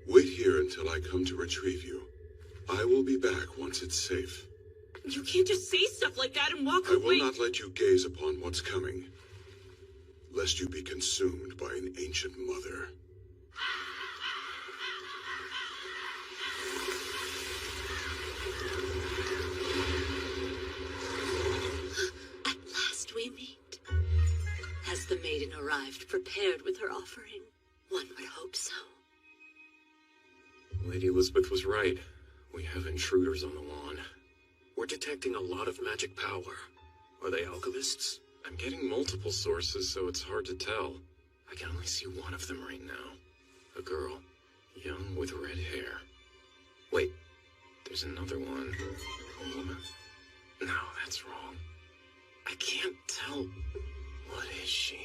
Wait here until I come to retrieve you. I will be back once it's safe. You can't just say stuff like that and walk I away. will not let you gaze upon what's coming, lest you be consumed by an ancient mother. At last we meet. Has the maiden arrived prepared with her offering? One would hope so. Lady Elizabeth was right. We have intruders on the lawn. We're detecting a lot of magic power. Are they alchemists? I'm getting multiple sources, so it's hard to tell. I can only see one of them right now. A girl, young with red hair. Wait, there's another one. A woman? No, that's wrong. I can't tell. What is she?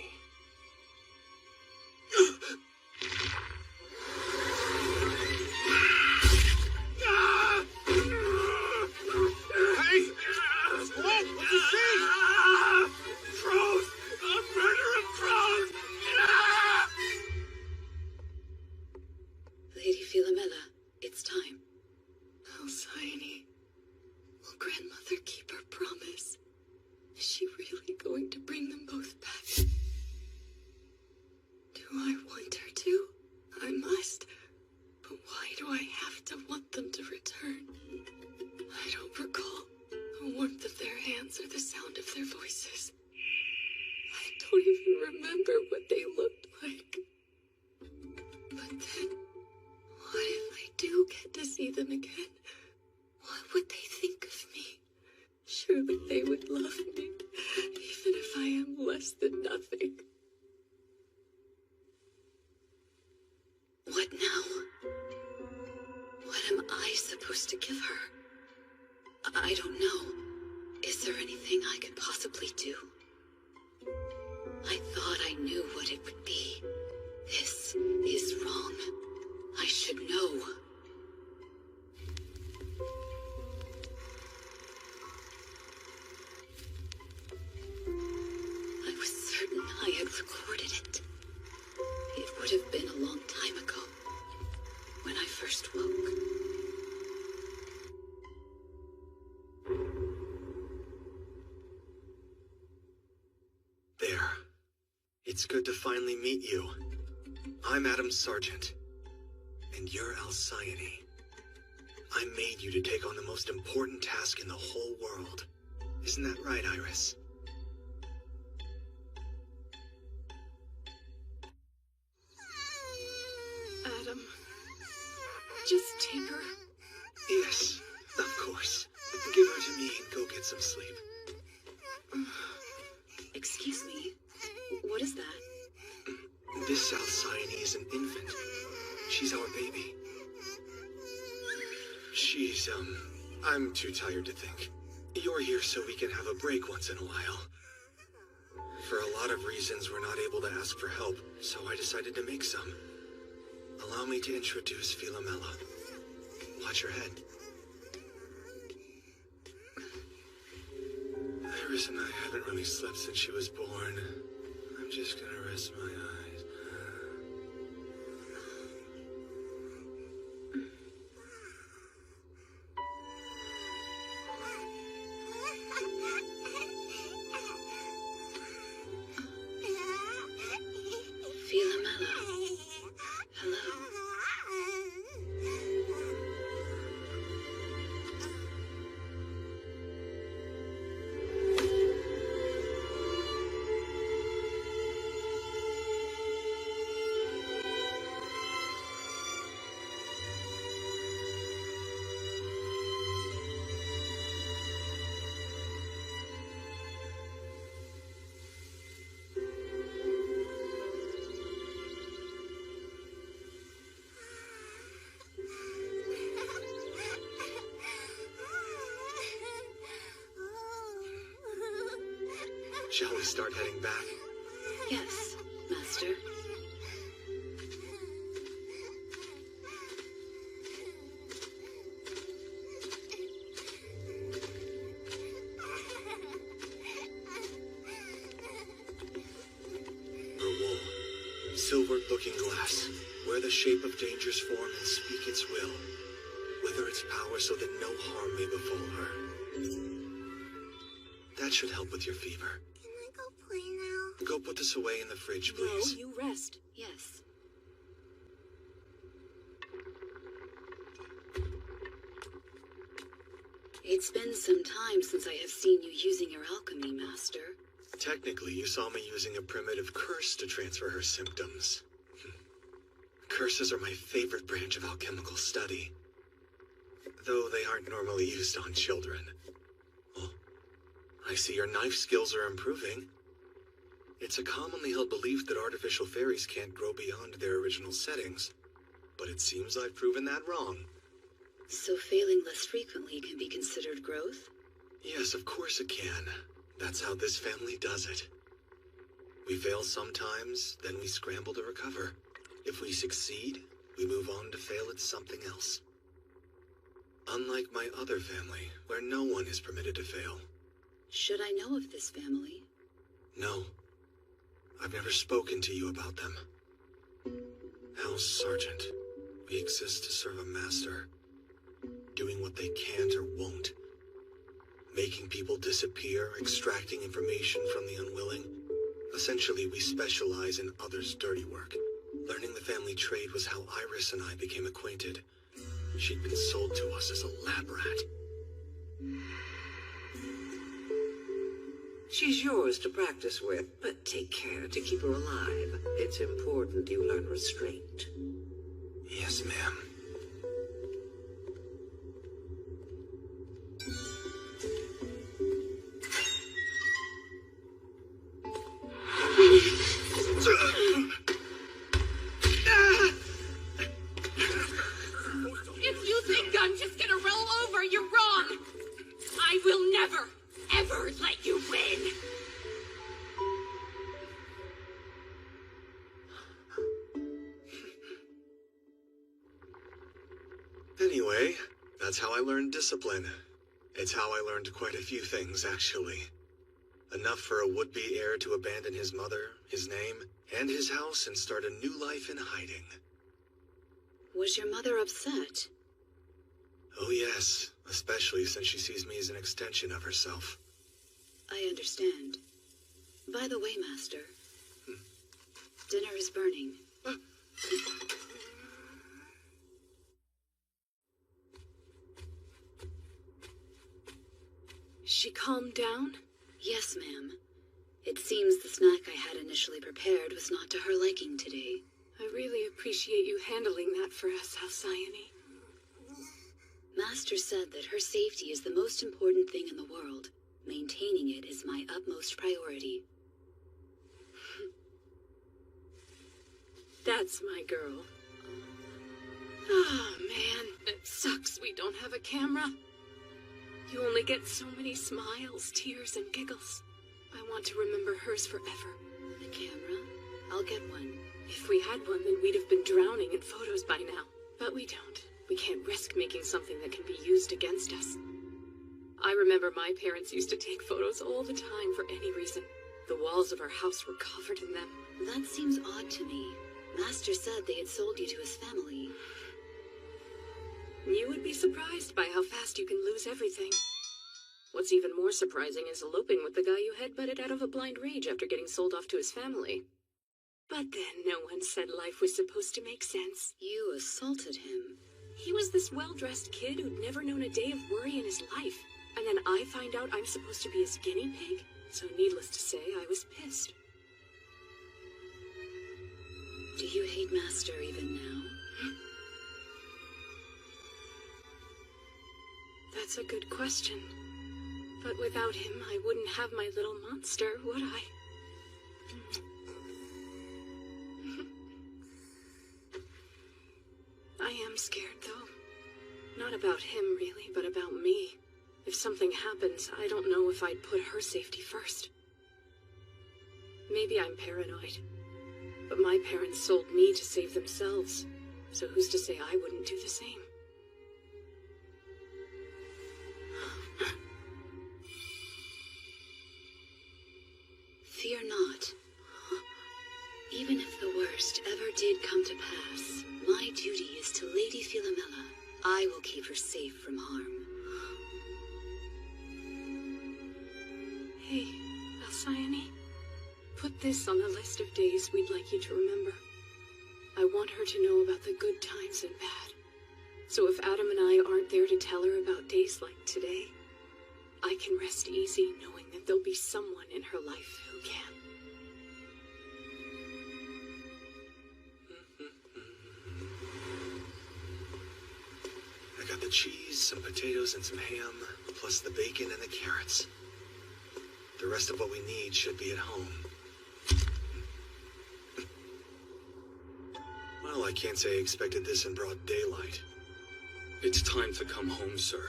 Hey! What? What's you see? Crows! A murder of crows! Lady Philomela, it's time. Alcyone, will grandmother keep her promise? Is she really going to bring them both back? But then, what if I do get to see them again? What would they think of me? Surely they would love me, even if I am less than nothing. What now? What am I supposed to give her? I don't know. Is there anything I could possibly do? I thought I knew what it would be. This is wrong. I should know. I was certain I had recorded it. It would have been a long time ago, when I first woke. There. It's good to finally meet you. I'm Adam Sargent, and you're Alcyone. I made you to take on the most important task in the whole world. Isn't that right, Iris? Adam, just take her. Yes, of course. Give her to me and go get some sleep. Excuse me, what is that? This Alcyone is an infant. She's our baby. She's, I'm too tired to think. You're here so we can have a break once in a while. For a lot of reasons, we're not able to ask for help, so I decided to make some. Allow me to introduce Philomela. Watch your head. Iris and I haven't really slept since she was born. I'm just gonna rest my eyes. Philomela. Hello. Shall we start heading back? Yes, Master. Her wool, silvered looking glass, where the shape of dangers form and speak its will, wither its power so that no harm may befall her. That should help with your fever. Go put this away in the fridge, please. No, you rest. Yes. It's been some time since I have seen you using your alchemy, Master. Technically, you saw me using a primitive curse to transfer her symptoms. Curses are my favorite branch of alchemical study, though they aren't normally used on children. Well, I see your knife skills are improving. It's a commonly held belief that artificial fairies can't grow beyond their original settings, but it seems I've proven that wrong. So failing less frequently can be considered growth? Yes, of course it can. That's how this family does it. We fail sometimes, then we scramble to recover. If we succeed, we move on to fail at something else. Unlike my other family, where no one is permitted to fail. Should I know of this family? No. I've never spoken to you about them. House Sergeant. We exist to serve a master. Doing what they can't or won't. Making people disappear, extracting information from the unwilling. Essentially, we specialize in others' dirty work. Learning the family trade was how Iris and I became acquainted. She'd been sold to us as a lab rat. She's yours to practice with, but take care to keep her alive. It's important you learn restraint. Yes, ma'am. If you think I'm just gonna roll over, you're wrong. I will never, ever let you win. Anyway, that's how I learned discipline. It's how I learned quite a few things, actually. Enough for a would-be heir to abandon his mother, his name, and his house and start a new life in hiding. Was your mother upset? Oh yes, especially since she sees me as an extension of herself. I understand. By the way, Master, dinner is burning. She calmed down? Yes, ma'am. It seems the snack I had initially prepared was not to her liking today. I really appreciate you handling that for us, Alcyone. Master said that her safety is the most important thing in the world. Maintaining it is my utmost priority. That's my girl. Oh, man, it sucks we don't have a camera. You only get so many smiles, tears, and giggles. I want to remember hers forever. A camera? I'll get one. If we had one, then we'd have been drowning in photos by now. But we don't. We can't risk making something that can be used against us. I remember my parents used to take photos all the time for any reason. The walls of our house were covered in them. That seems odd to me. Master said they had sold you to his family. You would be surprised by how fast you can lose everything. What's even more surprising is eloping with the guy you headbutted out of a blind rage after getting sold off to his family. But then no one said life was supposed to make sense. You assaulted him. He was this well-dressed kid who'd never known a day of worry in his life. And then I find out I'm supposed to be his guinea pig? So needless to say, I was pissed. Do you hate Master even now? That's a good question. But without him, I wouldn't have my little monster, would I? I am scared, though. Not about him, really, but about me. If something happens, I don't know if I'd put her safety first. Maybe I'm paranoid. But my parents sold me to save themselves. So who's to say I wouldn't do the same? Fear not. Even if the worst ever did come to pass, my duty is to Lady Philomela. I will keep her safe from harm. Hey, Alcyone, put this on the list of days we'd like you to remember. I want her to know about the good times and bad. So if Adam and I aren't there to tell her about days like today, I can rest easy knowing that there'll be someone in her life who can. I got the cheese, some potatoes, and some ham, plus the bacon and the carrots. The rest of what we need should be at home. Well, I can't say I expected this in broad daylight. It's time to come home, sir.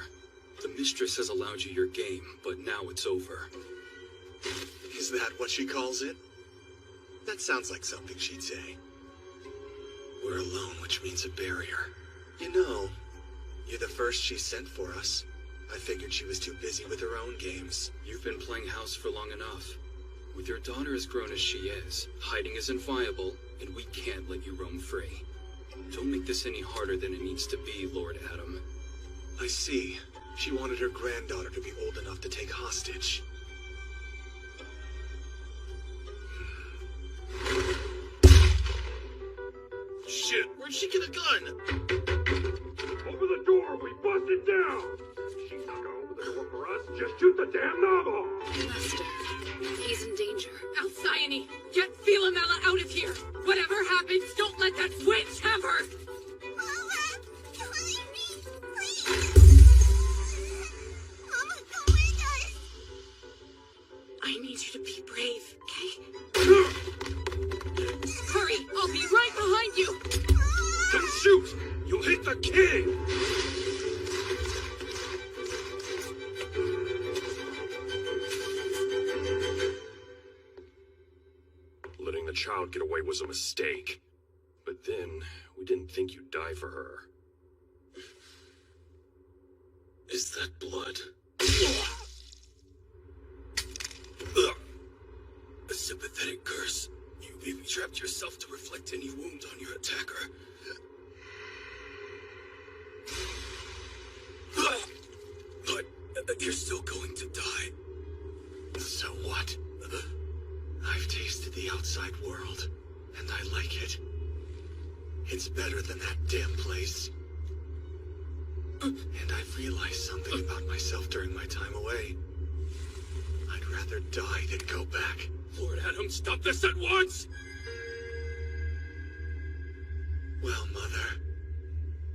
The mistress has allowed you your game, but now it's over. Is that what she calls it? That sounds like something she'd say. We're alone, which means a barrier. You know, you're the first she sent for us. I figured she was too busy with her own games. You've been playing house for long enough. With your daughter as grown as she is, hiding isn't viable, and we can't let you roam free. Don't make this any harder than it needs to be, Lord Adam. I see. She wanted her granddaughter to be old enough to take hostage. Shit, where'd she get a gun? Over the door, we bust it down! She's not gonna open the door for us, just shoot the damn knob off! Master, he's in danger. Alcyone, get Philomela out of here! Whatever happens, don't let that witch have her! move, you'll hit the king! Letting the child get away was a mistake. But then, we didn't think you'd die for her. Is that blood? A sympathetic curse. You baby trapped yourself to reflect any wound on your attacker. But you're still going to die. So what? I've tasted the outside world, and I like it. It's better than that damn place. And I've realized something about myself during my time away. I'd rather die than go back. Lord Adam, stop this at once! Well, Mother,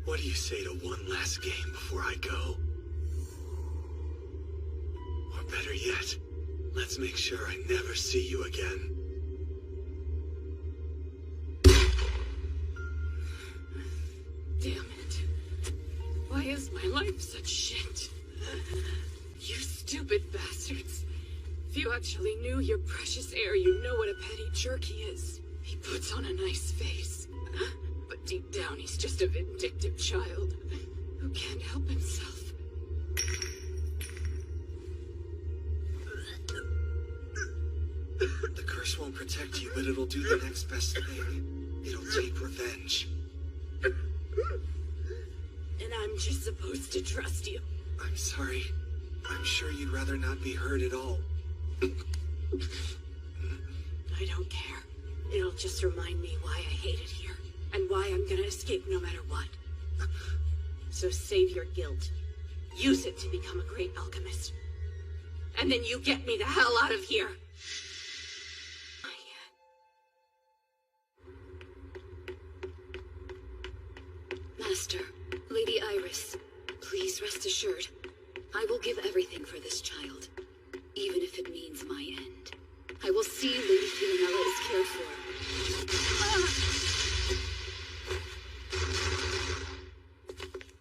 what do you say to one last game before I go? Or better yet, let's make sure I never see you again. Damn it. Why is my life such shit? You stupid bastards. If you actually knew your precious heir, you'd know what a petty jerk he is. He puts on a nice face, but deep down he's just a vindictive child who can't help himself. The curse won't protect you, but it'll do the next best thing. It'll take revenge. And I'm just supposed to trust you. I'm sorry. I'm sure you'd rather not be hurt at all. I don't care. It'll just remind me why I hate it here, and why I'm gonna escape no matter what. So save your guilt. Use it to become a great alchemist. And then you get me the hell out of here! Master, Lady Iris, please rest assured, I will give everything for this child, even if it means my end. I will see Lady Philomela is cared for.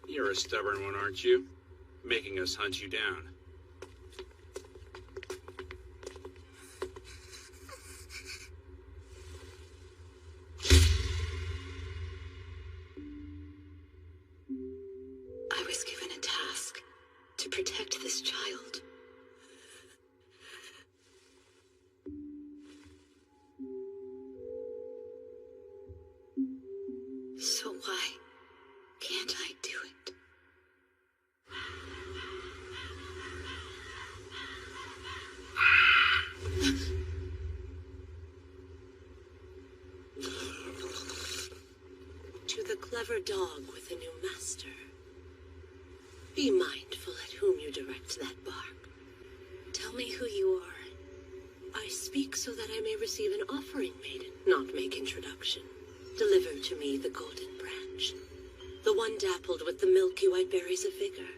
You're a stubborn one, aren't you? Making us hunt you down. I was given a task to protect this child. So why can't I do it? To the clever dog with a new master. Be mindful at whom you direct that bark. Tell me who you are. I speak so that I may receive an offering, maiden, not make introduction. Deliver to me the golden branch, the one dappled with the milky white berries of vigor,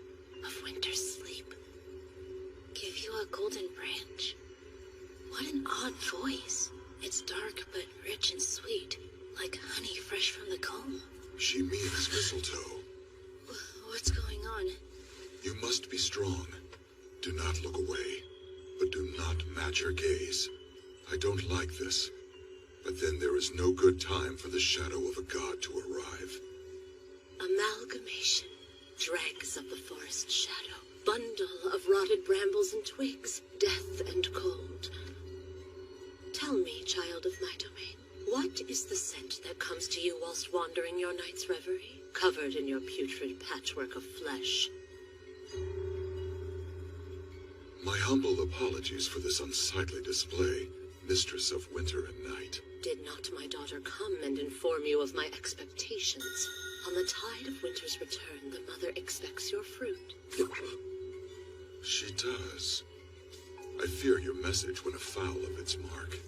of winter's sleep. Give you a golden branch? What an odd voice. It's dark but rich and sweet, like honey fresh from the comb. She means mistletoe. What's going on? You must be strong. Do not look away, but do not match her gaze. I don't like this, but then there is no good time for the shadow of a god to arrive. Amalgamation, dregs of the forest shadow, bundle of rotted brambles and twigs, death and cold. Tell me, child of my domain, what is the scent that comes to you whilst wandering your night's reverie, covered in your putrid patchwork of flesh? My humble apologies for this unsightly display, mistress of winter and night. Did not my daughter come and inform you of my expectations? On the tide of winter's return, the mother expects your fruit. She does. I fear your message went afoul of its mark.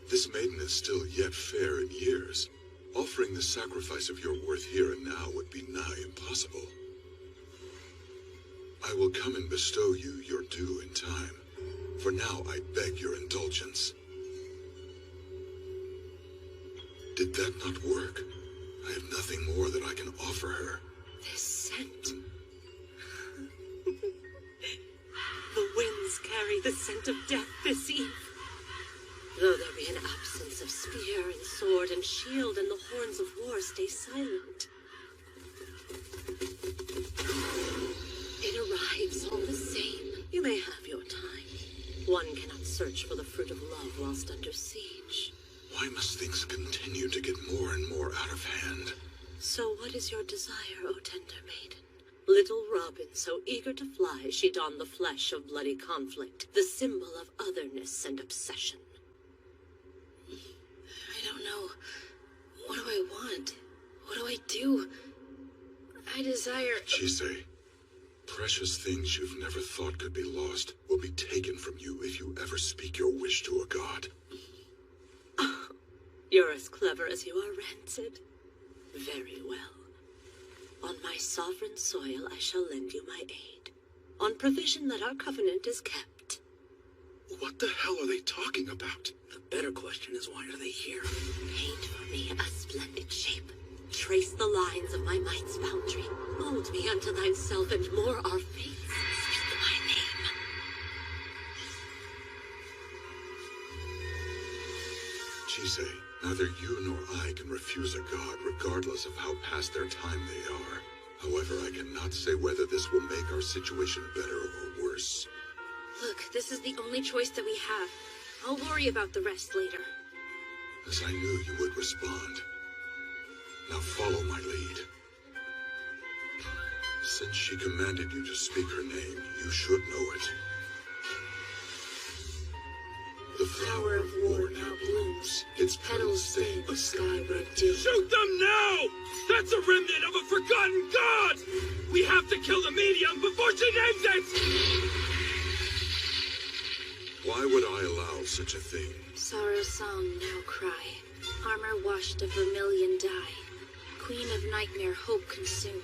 This maiden is still yet fair in years. Offering the sacrifice of your worth here and now would be nigh impossible. I will come and bestow you your due in time. For now, I beg your indulgence. Did that not work? I have nothing more that I can offer her. This scent. The winds carry the scent of death this eve. Though there be an absence of spear and sword and shield, and the horns of war stay silent. It arrives all the same. You may have your time. One cannot search for the fruit of love whilst under siege. Why must things continue to get more and more out of hand? So what is your desire, O tender maiden? Little Robin, so eager to fly, she donned the flesh of bloody conflict, the symbol of otherness and obsession. I don't know. What do I want? What do I do? I desire... Chise, precious things you've never thought could be lost will be taken from you if you ever speak your wish to a god. Oh, you're as clever as you are rancid. Very well. On my sovereign soil I shall lend you my aid, on provision that our covenant is kept. What the hell are they talking about? The better question is, why are they here? Paint for me a splendid shape. Trace the lines of my might's boundary. Mold me unto thyself, and more our fates. Speak my name. Chise, neither you nor I can refuse a god, regardless of how past their time they are. However, I cannot say whether this will make our situation better or worse. Look, this is the only choice that we have. I'll worry about the rest later. As I knew you would respond. Now follow my lead. Since she commanded you to speak her name, you should know it. The flower of war now blooms. Its petals stain the sky-red dew. Shoot them now! That's a remnant of a forgotten god! We have to kill the medium before she names it! Why would I allow such a thing? Sorrow's song now cry. Armor washed of vermilion dye. Queen of nightmare hope consume.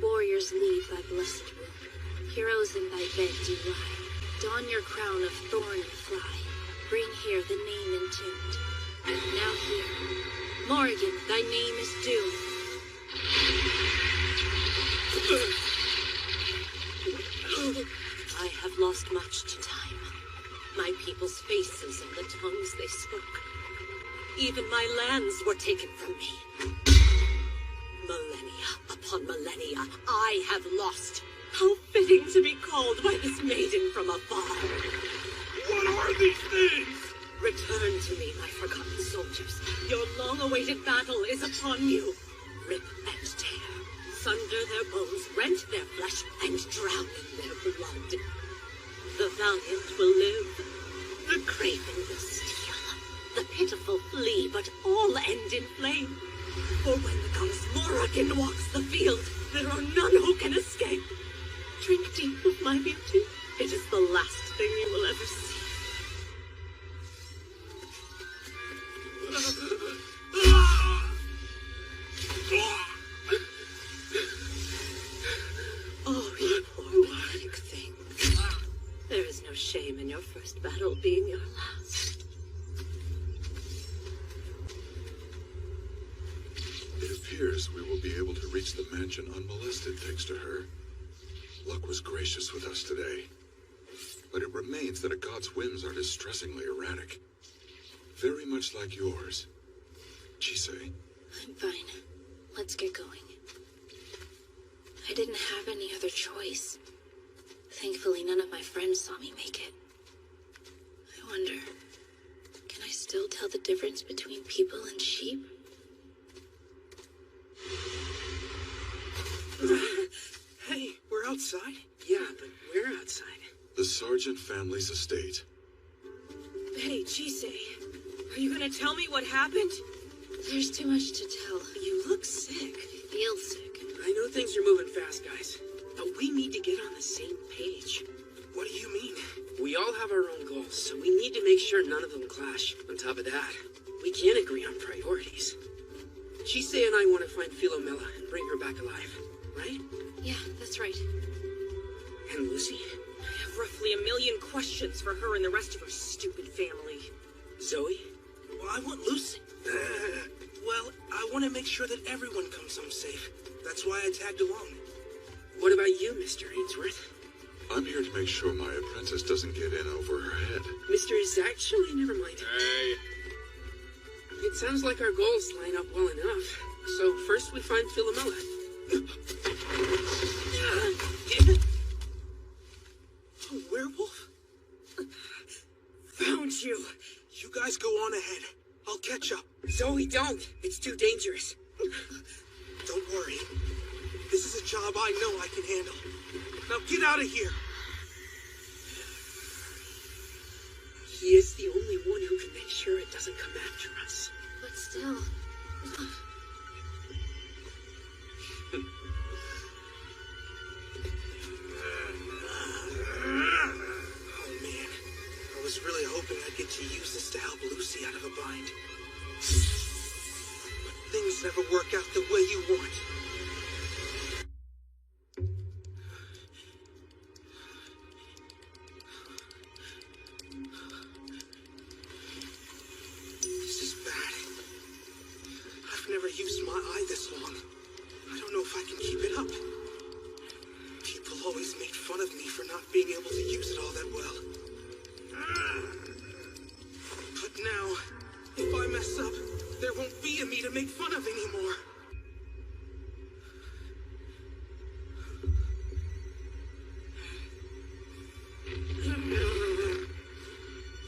Warriors leave thy blessed room. Heroes in thy bed do lie. Don your crown of thorn and fly. Bring here the name entombed. And now here, Morrigan, thy name is due. I have lost much to time. My people's faces and the tongues they spoke. Even my lands were taken from me. Millennia upon millennia, I have lost. How fitting to be called by this maiden from afar. What are these things? Return to me, my forgotten soldiers. Your long-awaited battle is upon you. Rip and tear, sunder their bones, rent their flesh, and drown in their blood. The valiant will live. The craven will steal. The pitiful flee, but all end in flame. For when the goddess Morrigan walks the field, there are none who can escape. Drink deep of my beauty. It is the last thing you will ever see. Oh, you poor pathetic thing. There is no shame in your first battle being your last. It appears we will be able to reach the mansion unmolested thanks to her. Luck was gracious with us today. But it remains that a god's whims are distressingly erratic. Very much like yours. Chise. I'm fine. Let's get going. I didn't have any other choice. Thankfully, none of my friends saw me make it. I wonder, can I still tell the difference between people and sheep? Hey, we're outside? Yeah, but we're outside. The Sargent family's estate. Betty, Chise, are you gonna tell me what happened? There's too much to tell. You look sick. I feel sick. I know things are moving fast, guys, but we need to get on the same page. What do you mean? We all have our own goals, so we need to make sure none of them clash. On top of that, we can't agree on priorities. Chise and I want to find Philomela and bring her back alive, right? Yeah, that's right. And Lucy? I have roughly 1 million questions for her and the rest of her stupid family. Zoe? Well, I want Lucy. Well, I want to make sure that everyone comes home safe. That's why I tagged along. What about you, Mr. Ainsworth? I'm here to make sure my apprentice doesn't get in over her head. Mr. is actually, never mind. Hey. It sounds like our goals line up well enough. So first we find Philomela. A werewolf? Found you. You guys go on ahead. I'll catch up. Zoe, don't. It's too dangerous. Don't worry. This is a job I know I can handle. Now get out of here. He is the only one who can make sure it doesn't come after us. But still... Oh man, I was really hoping I'd get to use this to help Lucy out of a bind. But things never work out the way you want. This is bad. I've never used my eye this long. I don't know if I can keep it up. People always made fun of me for not being able to use it all that well. But now, if I mess up, there won't be a me to make fun of anymore.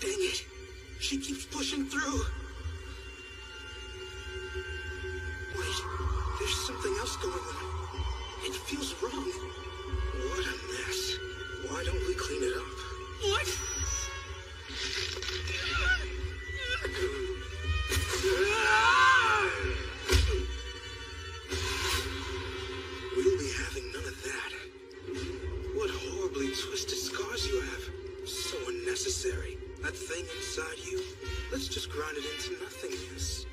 Dang it. She keeps pushing through. Wait, there's something else going on. It feels wrong. What a mess. Why don't we clean it up? What? We'll be having none of that. What horribly twisted scars you have. So unnecessary. That thing inside you. Let's just grind it into nothingness.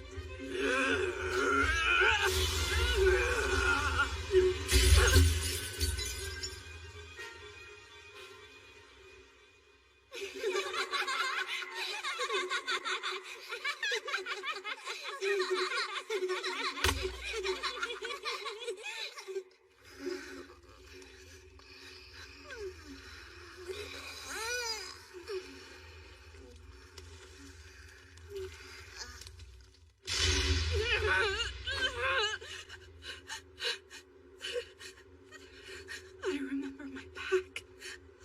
I remember my pack.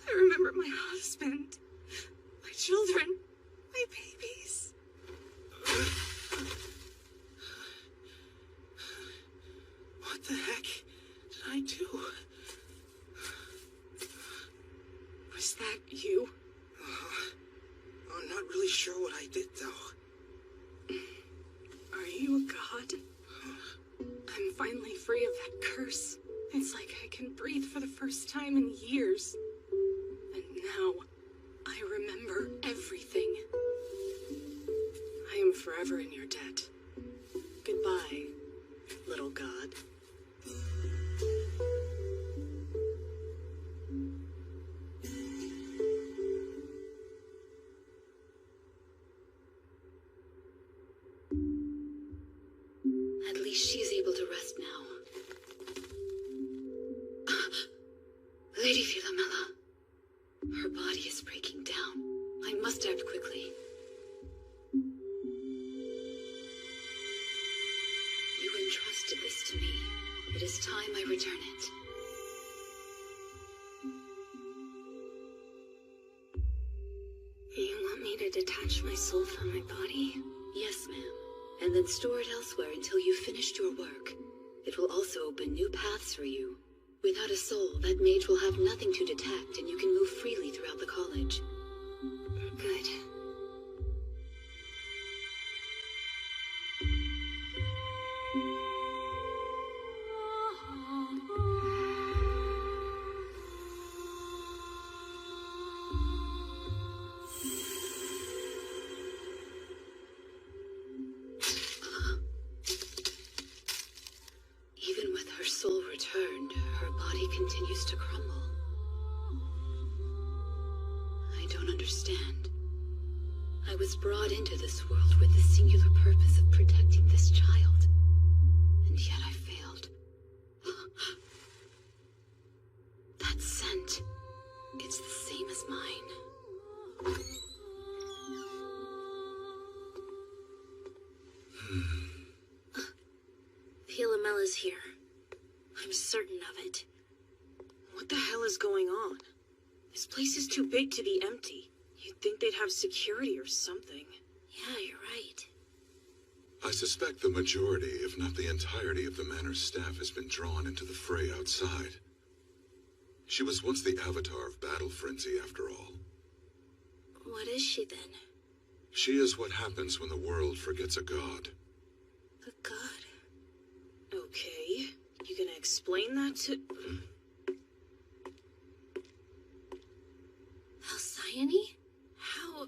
I remember my husband. My children. My babies. What the heck did I do? Was that you? I'm not really sure what I did, though. Are you a god? I'm finally free of that curse. It's like I can breathe for the first time in years. And now, I remember everything. I am forever in your debt. Goodbye, little god. At least she's able to rest now. Lady Philomela. Her body is breaking down. I must act quickly. You entrusted this to me. It is time I return it. You want me to detach my soul from my body? Yes, ma'am. And then store it elsewhere until you've finished your work. It will also open new paths for you. Without a soul, that mage will have nothing to detect, and you can move freely throughout the college. Good. Even with her soul returned, her body continues to crumble. I don't understand. I was brought into this world with the singular purpose of protecting this child. And yet I failed. That scent, it's the same as mine. Philomella's here. I'm certain of it. What the hell is going on? This place is too big to be empty. You'd think they'd have security or something. Yeah, you're right. I suspect the majority, if not the entirety of the manor's staff has been drawn into the fray outside. She was once the avatar of battle frenzy, after all. What is she then? She is what happens when the world forgets a god. A god? Okay, you gonna explain that to... Alcyone? How...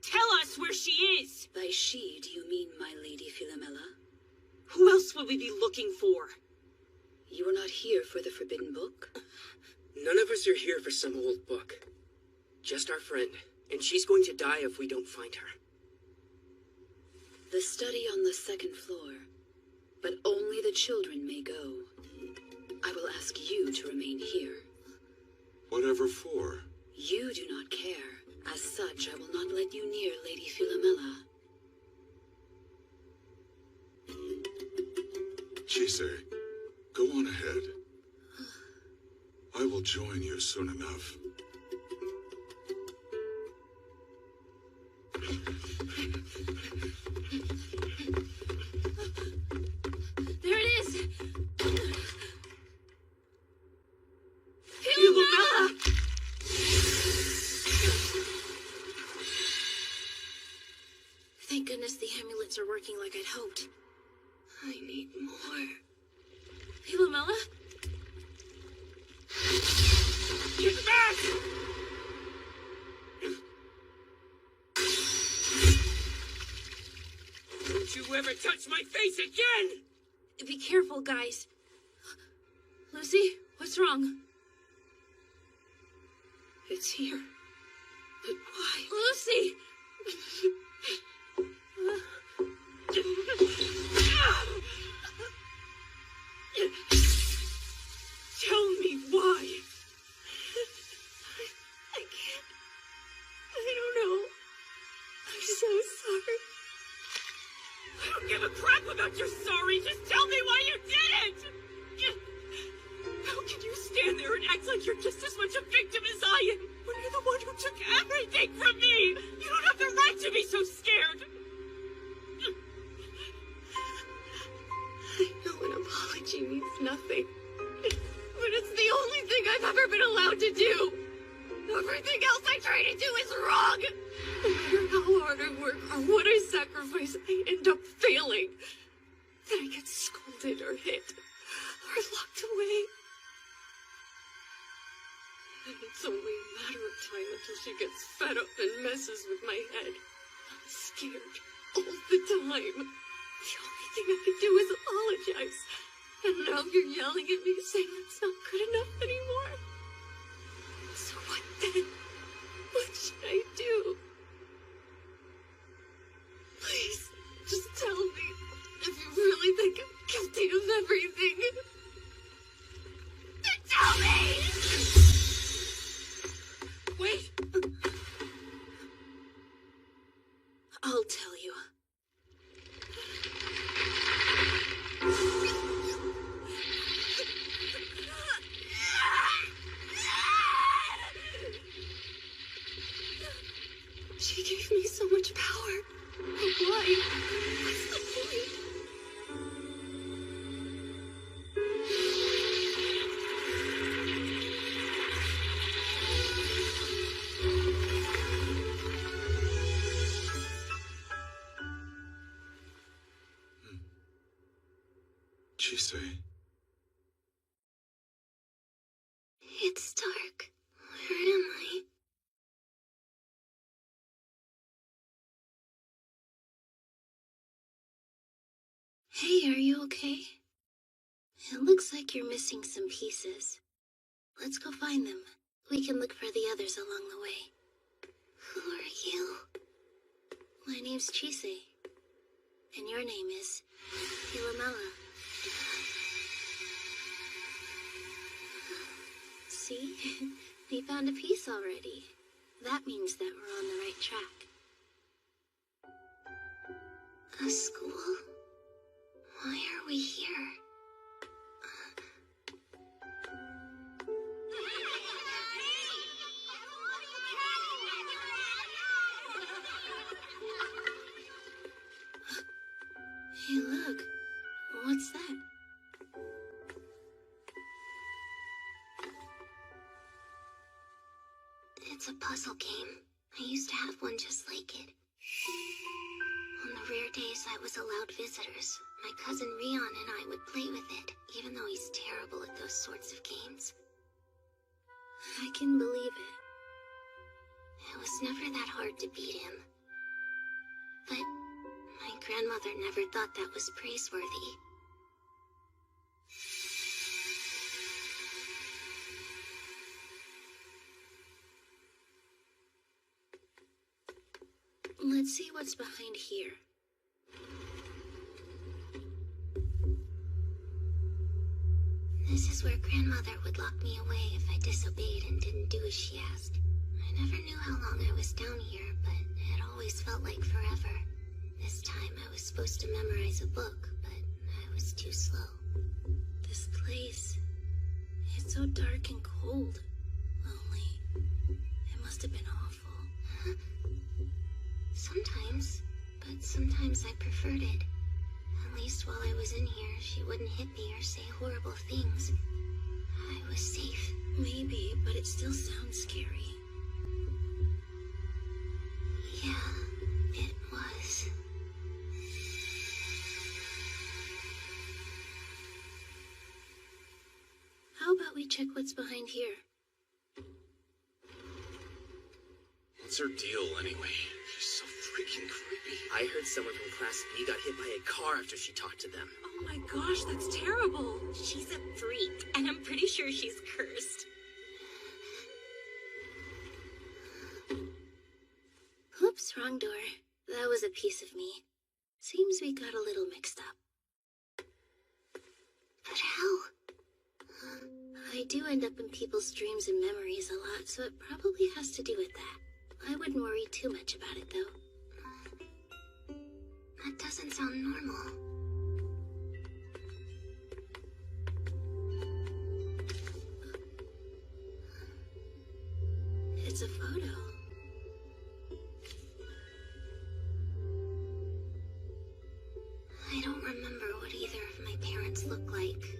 Tell us where she is! By she, do you mean my lady Philomela? Who else would we be looking for? You are not here for the Forbidden Book? None of us are here for some old book. Just our friend. And she's going to die if we don't find her. The study on the second floor. But only the children may go. I will ask you to remain here. Whatever for? You do not care. As such, I will not let you near Lady Philomela. Chise, go on ahead. I will join you soon enough. There it is! Philomela! Thank goodness the amulets are working like I'd hoped. I need more. Philomela? Get back! Don't you ever touch my face again! Be careful, guys. Lucy, what's wrong? It's here. But why? Lucy! Tell me why. I can't. I don't know. I'm so sorry. I don't give a crap about your sorry. Just tell me why you did it! How can you stand there and act like you're just as much a victim as I am when you're the one who took everything from me? You don't have the right to be so scared. I know an apology means nothing, but it's the only thing I've ever been allowed to do. Everything else I try to do is wrong. No matter how hard I work or what I sacrifice, I end up failing. Then I get scolded or hit or locked away. And it's only a matter of time until she gets fed up and messes with my head. I'm scared all the time. The only thing I can do is apologize. And now you're yelling at me saying it's not good enough anymore. So what then? What should I do? Please, just tell me if you really think I'm guilty of everything. Then tell me! Wait! I'll tell you. She gave me so much power. But why? What's the point? Chise, It's dark. Where am I? Hey, are you okay? It looks like you're missing some pieces. Let's go find them. We can look for the others along the way. Who are you? My name's Chise. And your name is Philomela. See? We found a piece already. That means that we're on the right track. A school? Why are we here? Hey, look. What's that? It's a puzzle game. I used to have one just like it. On the rare days I was allowed visitors, my cousin Rion and I would play with it, even though he's terrible at those sorts of games. I can believe it. It was never that hard to beat him. But my grandmother never thought that was praiseworthy. Let's see what's behind here. This is where grandmother would lock me away if I disobeyed and didn't do as she asked. I never knew how long I was down here, but it always felt like forever. This time I was supposed to memorize a book, but I was too slow. This place, it's so dark and cold. Lonely. It must have been awful. Sometimes, but sometimes I preferred it. At least while I was in here, she wouldn't hit me or say horrible things. I was safe. Maybe, but it still sounds scary. Yeah, it was. How about we check what's behind here? What's her deal, anyway? She's so freaking creepy. I heard someone from Class B got hit by a car after she talked to them. Oh my gosh, that's terrible. She's a freak, and I'm pretty sure she's cursed. Oops, wrong door. That was a piece of me. Seems we got a little mixed up. But how? I do end up in people's dreams and memories a lot, so it probably has to do with that. I wouldn't worry too much about it, though. That doesn't sound normal. It's a photo. I don't remember what either of my parents look like.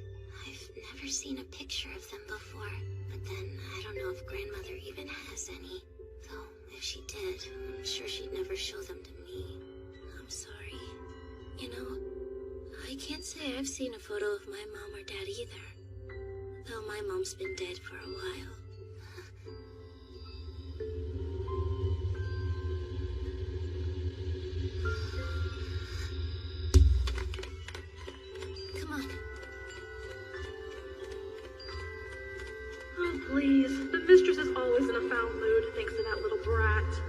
I've never seen a picture of them before, but then I don't know if grandmother even has any. Though, if she did, I'm sure she'd never show them to me. I'm sorry. You know, I can't say I've seen a photo of my mom or dad either. Though my mom's been dead for a while. Come on. Oh, please. The mistress is always in a foul mood thanks to that little brat.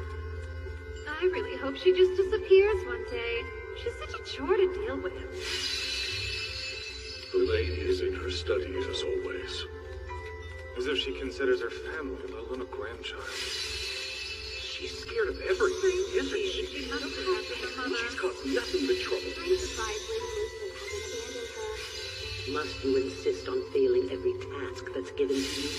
I really hope she just disappears one day. She's such a chore to deal with. The lady is in her studies as always. As if she considers her family, let alone a grandchild. She's scared of everything, isn't she? She's caused nothing but trouble. Must you insist on failing every task that's given to you?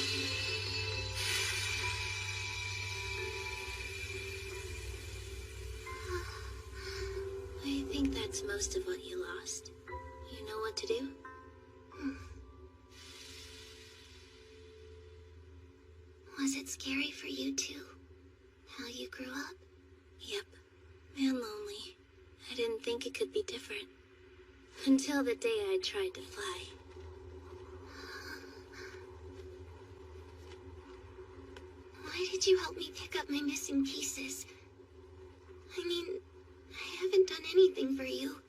I think that's most of what you lost. You know what to do? Was it scary for you too? How you grew up? Yep. And lonely. I didn't think it could be different. Until the day I tried to fly. Why did you help me pick up my missing pieces? I mean, I haven't done anything for you.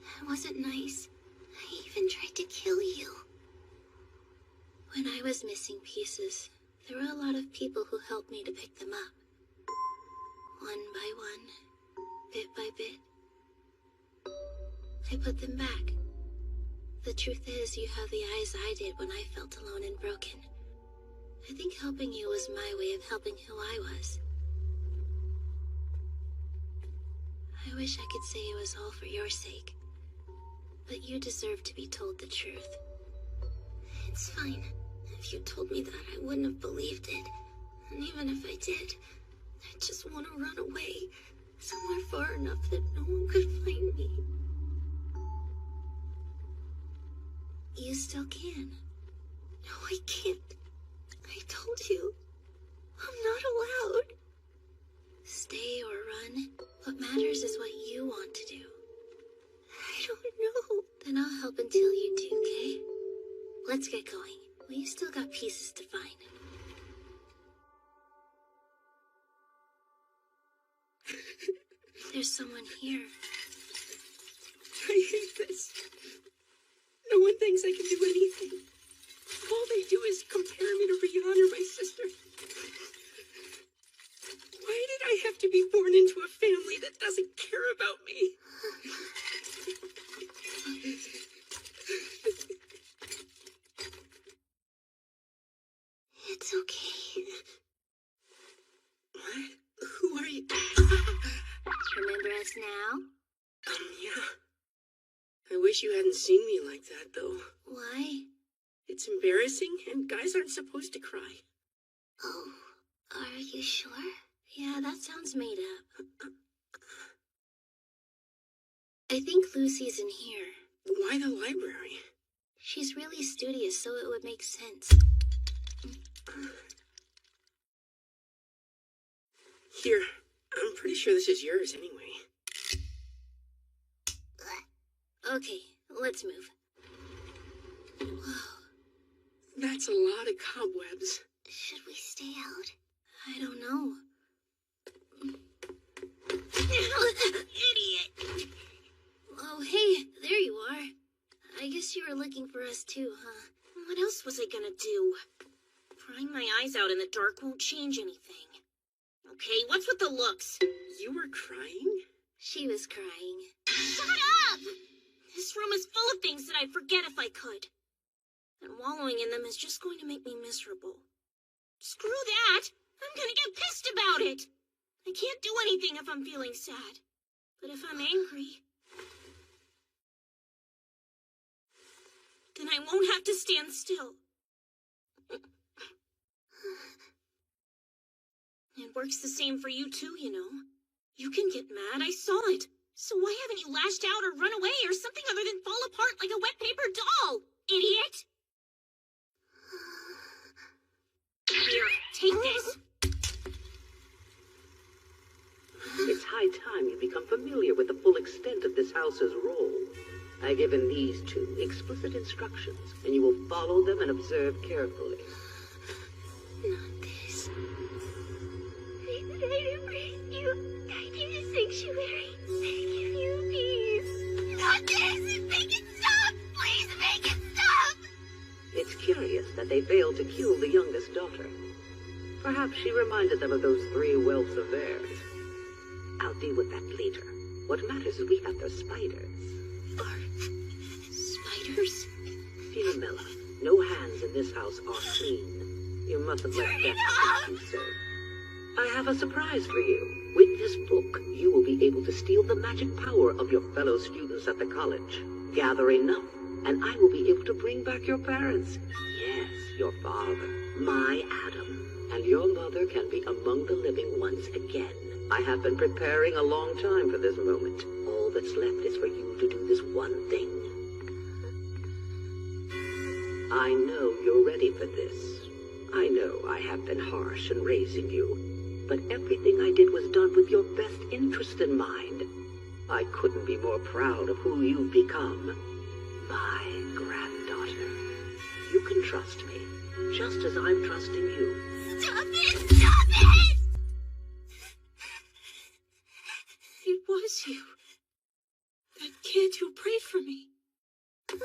I wasn't nice. I even tried to kill you. When I was missing pieces, there were a lot of people who helped me to pick them up. One by one. bit by bit. I put them back. The truth is, you have the eyes I did when I felt alone and broken. I think helping you was my way of helping who I was. I wish I could say it was all for your sake. But you deserve to be told the truth. It's fine. If you told me that, I wouldn't have believed it. And even if I did, I just want to run away. Somewhere far enough that no one could find me. You still can. No, I can't. I told you. I'm not allowed. Stay or run. What matters is what you want to do. I don't know. Then I'll help until you do, okay? Let's get going. We've still got pieces to find. There's someone here. I hate this. No one thinks I can do anything. All they do is compare me to Rihanna or my sister. Why did I have to be born into a family that doesn't care about me? It's okay. What? Who are you? Remember us now? Yeah. I wish you hadn't seen me like that, though. Why? It's embarrassing, and guys aren't supposed to cry. Oh, are you sure? Yeah, that sounds made up. I think Lucy's in here. Why the library? She's really studious, so it would make sense. Here, I'm pretty sure this is yours anyway. Okay, let's move. Whoa. That's a lot of cobwebs. Should we stay out? I don't know. Idiot! Oh, hey, there you are. I guess you were looking for us too, huh? What else was I gonna do? Crying my eyes out in the dark won't change anything. Okay, what's with the looks? You were crying? She was crying. Shut up! This room is full of things that I'd forget if I could. And wallowing in them is just going to make me miserable. Screw that! I'm gonna get pissed about it! I can't do anything if I'm feeling sad. But if I'm angry, then I won't have to stand still. It works the same for you too, you know. You can get mad, I saw it. So why haven't you lashed out or run away or something other than fall apart like a wet paper doll, idiot? Here, take this. It's high time you become familiar with the full extent of this house's role. I've given these two explicit instructions, and you will follow them and observe carefully. Not this. I embrace you. Guide you to sanctuary. I give you peace. Not this! Make it stop! Please make it stop! It's curious that they failed to kill the youngest daughter. Perhaps she reminded them of those three whelps of theirs. I'll deal with that later. What matters is we have their spiders. Spiders? Philomela, no hands in this house are clean. You mustn't let death keep you so. I have a surprise for you. With this book, you will be able to steal the magic power of your fellow students at the college. Gather enough, and I will be able to bring back your parents. Yes, your father, my Adam, and your mother can be among the living once again. I have been preparing a long time for this moment. All that's left is for you to do this one thing. I know you're ready for this. I know I have been harsh in raising you, but everything I did was done with your best interest in mind. I couldn't be more proud of who you've become. My granddaughter. You can trust me, just as I'm trusting you. Stop it! Stop it! It was you. That kid who prayed for me. Why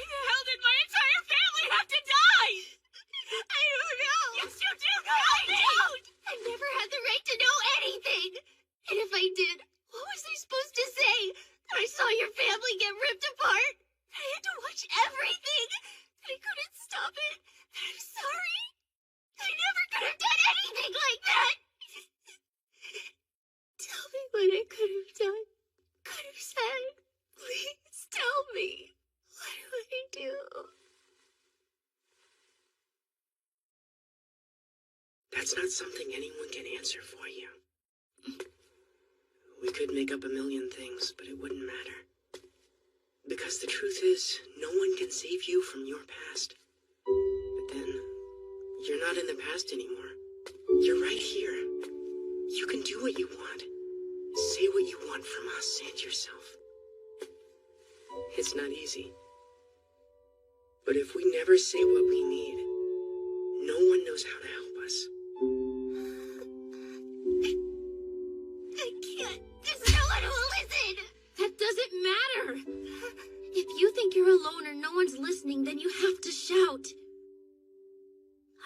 the hell did my entire family have to die? I don't know. Yes, you do! I don't! I never had the right to know anything. And if Please tell me. What do I do? That's not something anyone can answer for you. We could make up a million things, but it wouldn't matter. Because the truth is, no one can save you from your past. But then, you're not in the past anymore. You're right here. You can do what you want. Say what you want from us and yourself. It's not easy. But if we never say what we need, no one knows how to help us. I can't. There's no one who will listen. That doesn't matter. If you think you're alone or no one's listening, then you have to shout.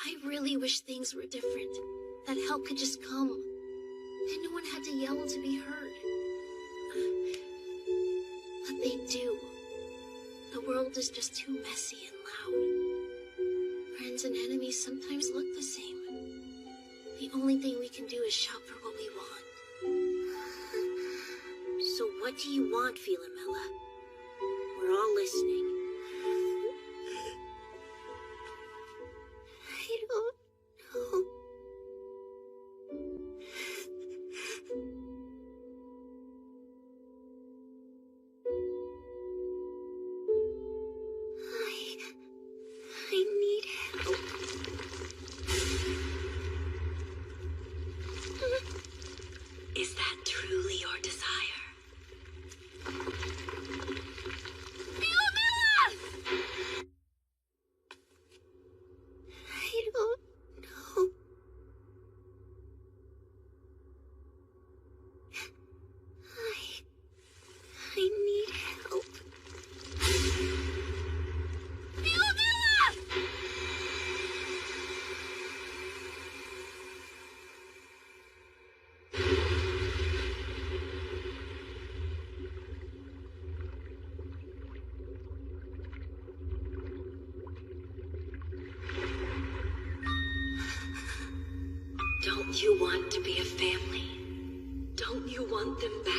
I really wish things were different. That help could just come. And no one had to yell to be heard. But they do. The world is just too messy and loud. Friends and enemies sometimes look the same. The only thing we can do is shout for what we want. So what do you want, Philomela? We're all listening. I don't know. I need help. Is that truly your desire? Philomela! I don't know. I need help. Philomela! Don't you want to be a family? Don't you want them back?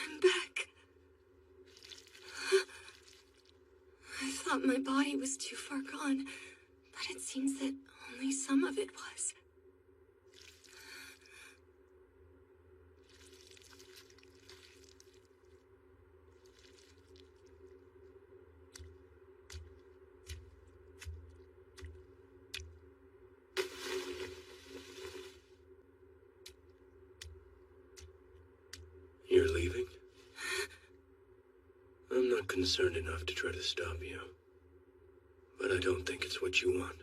I'm back. I thought my body was too far gone, but it seems that only some of it was. You're leaving? I'm not concerned enough to try to stop you. But I don't think it's what you want.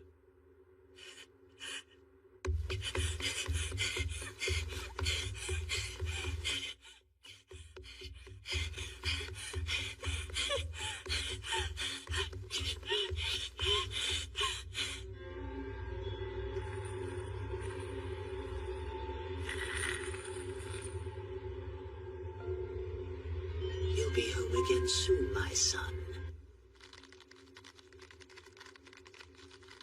You'll be home again soon, my son.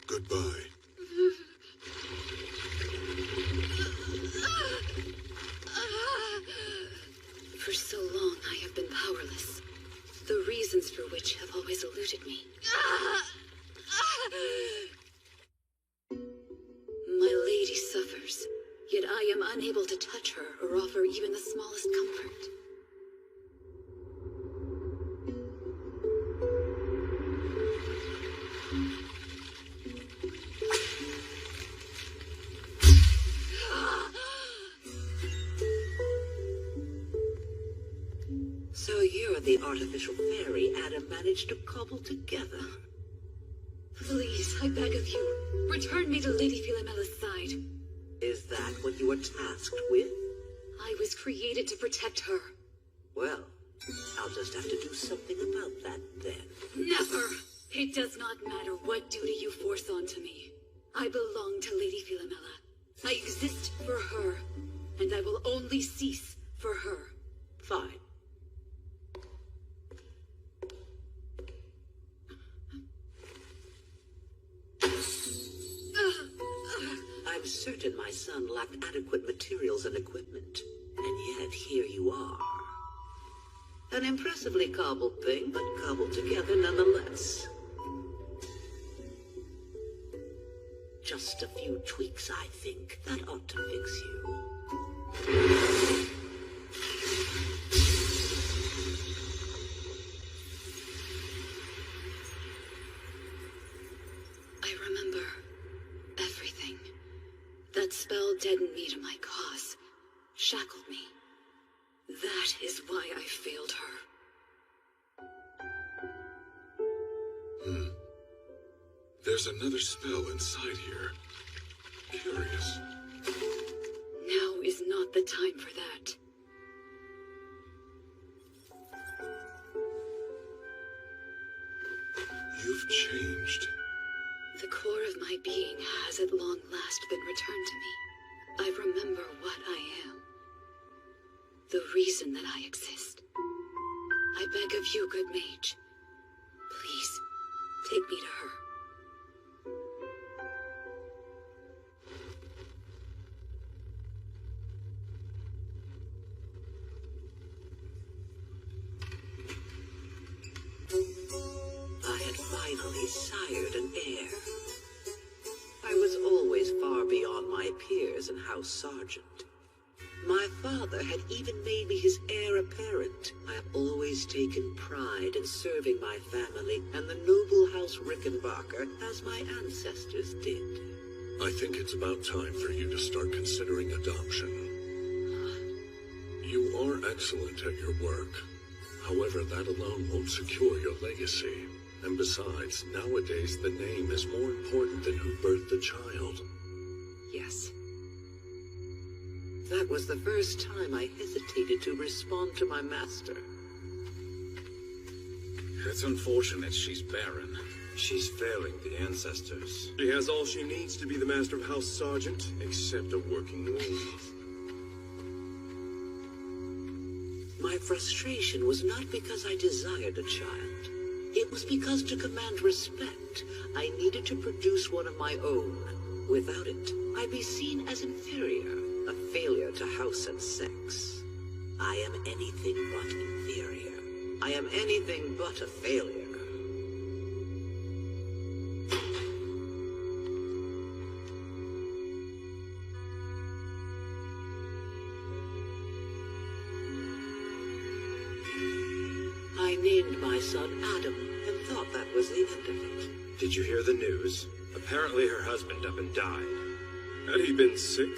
Goodbye. For so long I have been powerless, the reasons for which have always eluded me. My lady suffers, yet I am unable to touch her or offer even the smallest comfort. So you're the artificial fairy Adam managed to cobble together. Please, I beg of you, return me to Lady Philomela's side. Is that what you were tasked with? I was created to protect her. Well, just have to do something about that then. Never! It does not matter what duty you force onto me. I belong to Lady Philomela. I exist for her, and I will only cease for her. Fine. I'm certain my son lacked adequate materials and equipment, and yet here you are. An impressively cobbled thing, but cobbled together nonetheless. Just a few tweaks, I think. That ought to fix you. I remember everything. That spell deadened me to my cause, shackled me. That is why I failed her. There's another spell inside here. Curious. Now is not the time for that. You've changed. The core of my being has at long last been returned to me. I remember what I am. The reason that I exist. I beg of you, good mage. Please, take me to her. I had finally sired an heir. I was always far beyond my peers in House Sargent. My father had even made me his heir apparent. I have always taken pride in serving my family and the noble House Rickenbacker as my ancestors did. I think it's about time for you to start considering adoption. You are excellent at your work. However, that alone won't secure your legacy. And besides, nowadays the name is more important than who birthed the child. Yes. That was the first time I hesitated to respond to my master. It's unfortunate she's barren. She's failing the ancestors. She has all she needs to be the master of House Sargent, except a working womb. My frustration was not because I desired a child. It was because to command respect, I needed to produce one of my own. Without it, I'd be seen as inferior, a failure to house and sex. I am anything but inferior. I am anything but a failure. I named my son Adam and thought that was the end of it. Did you hear the news? Apparently her husband up and died. Had he been sick?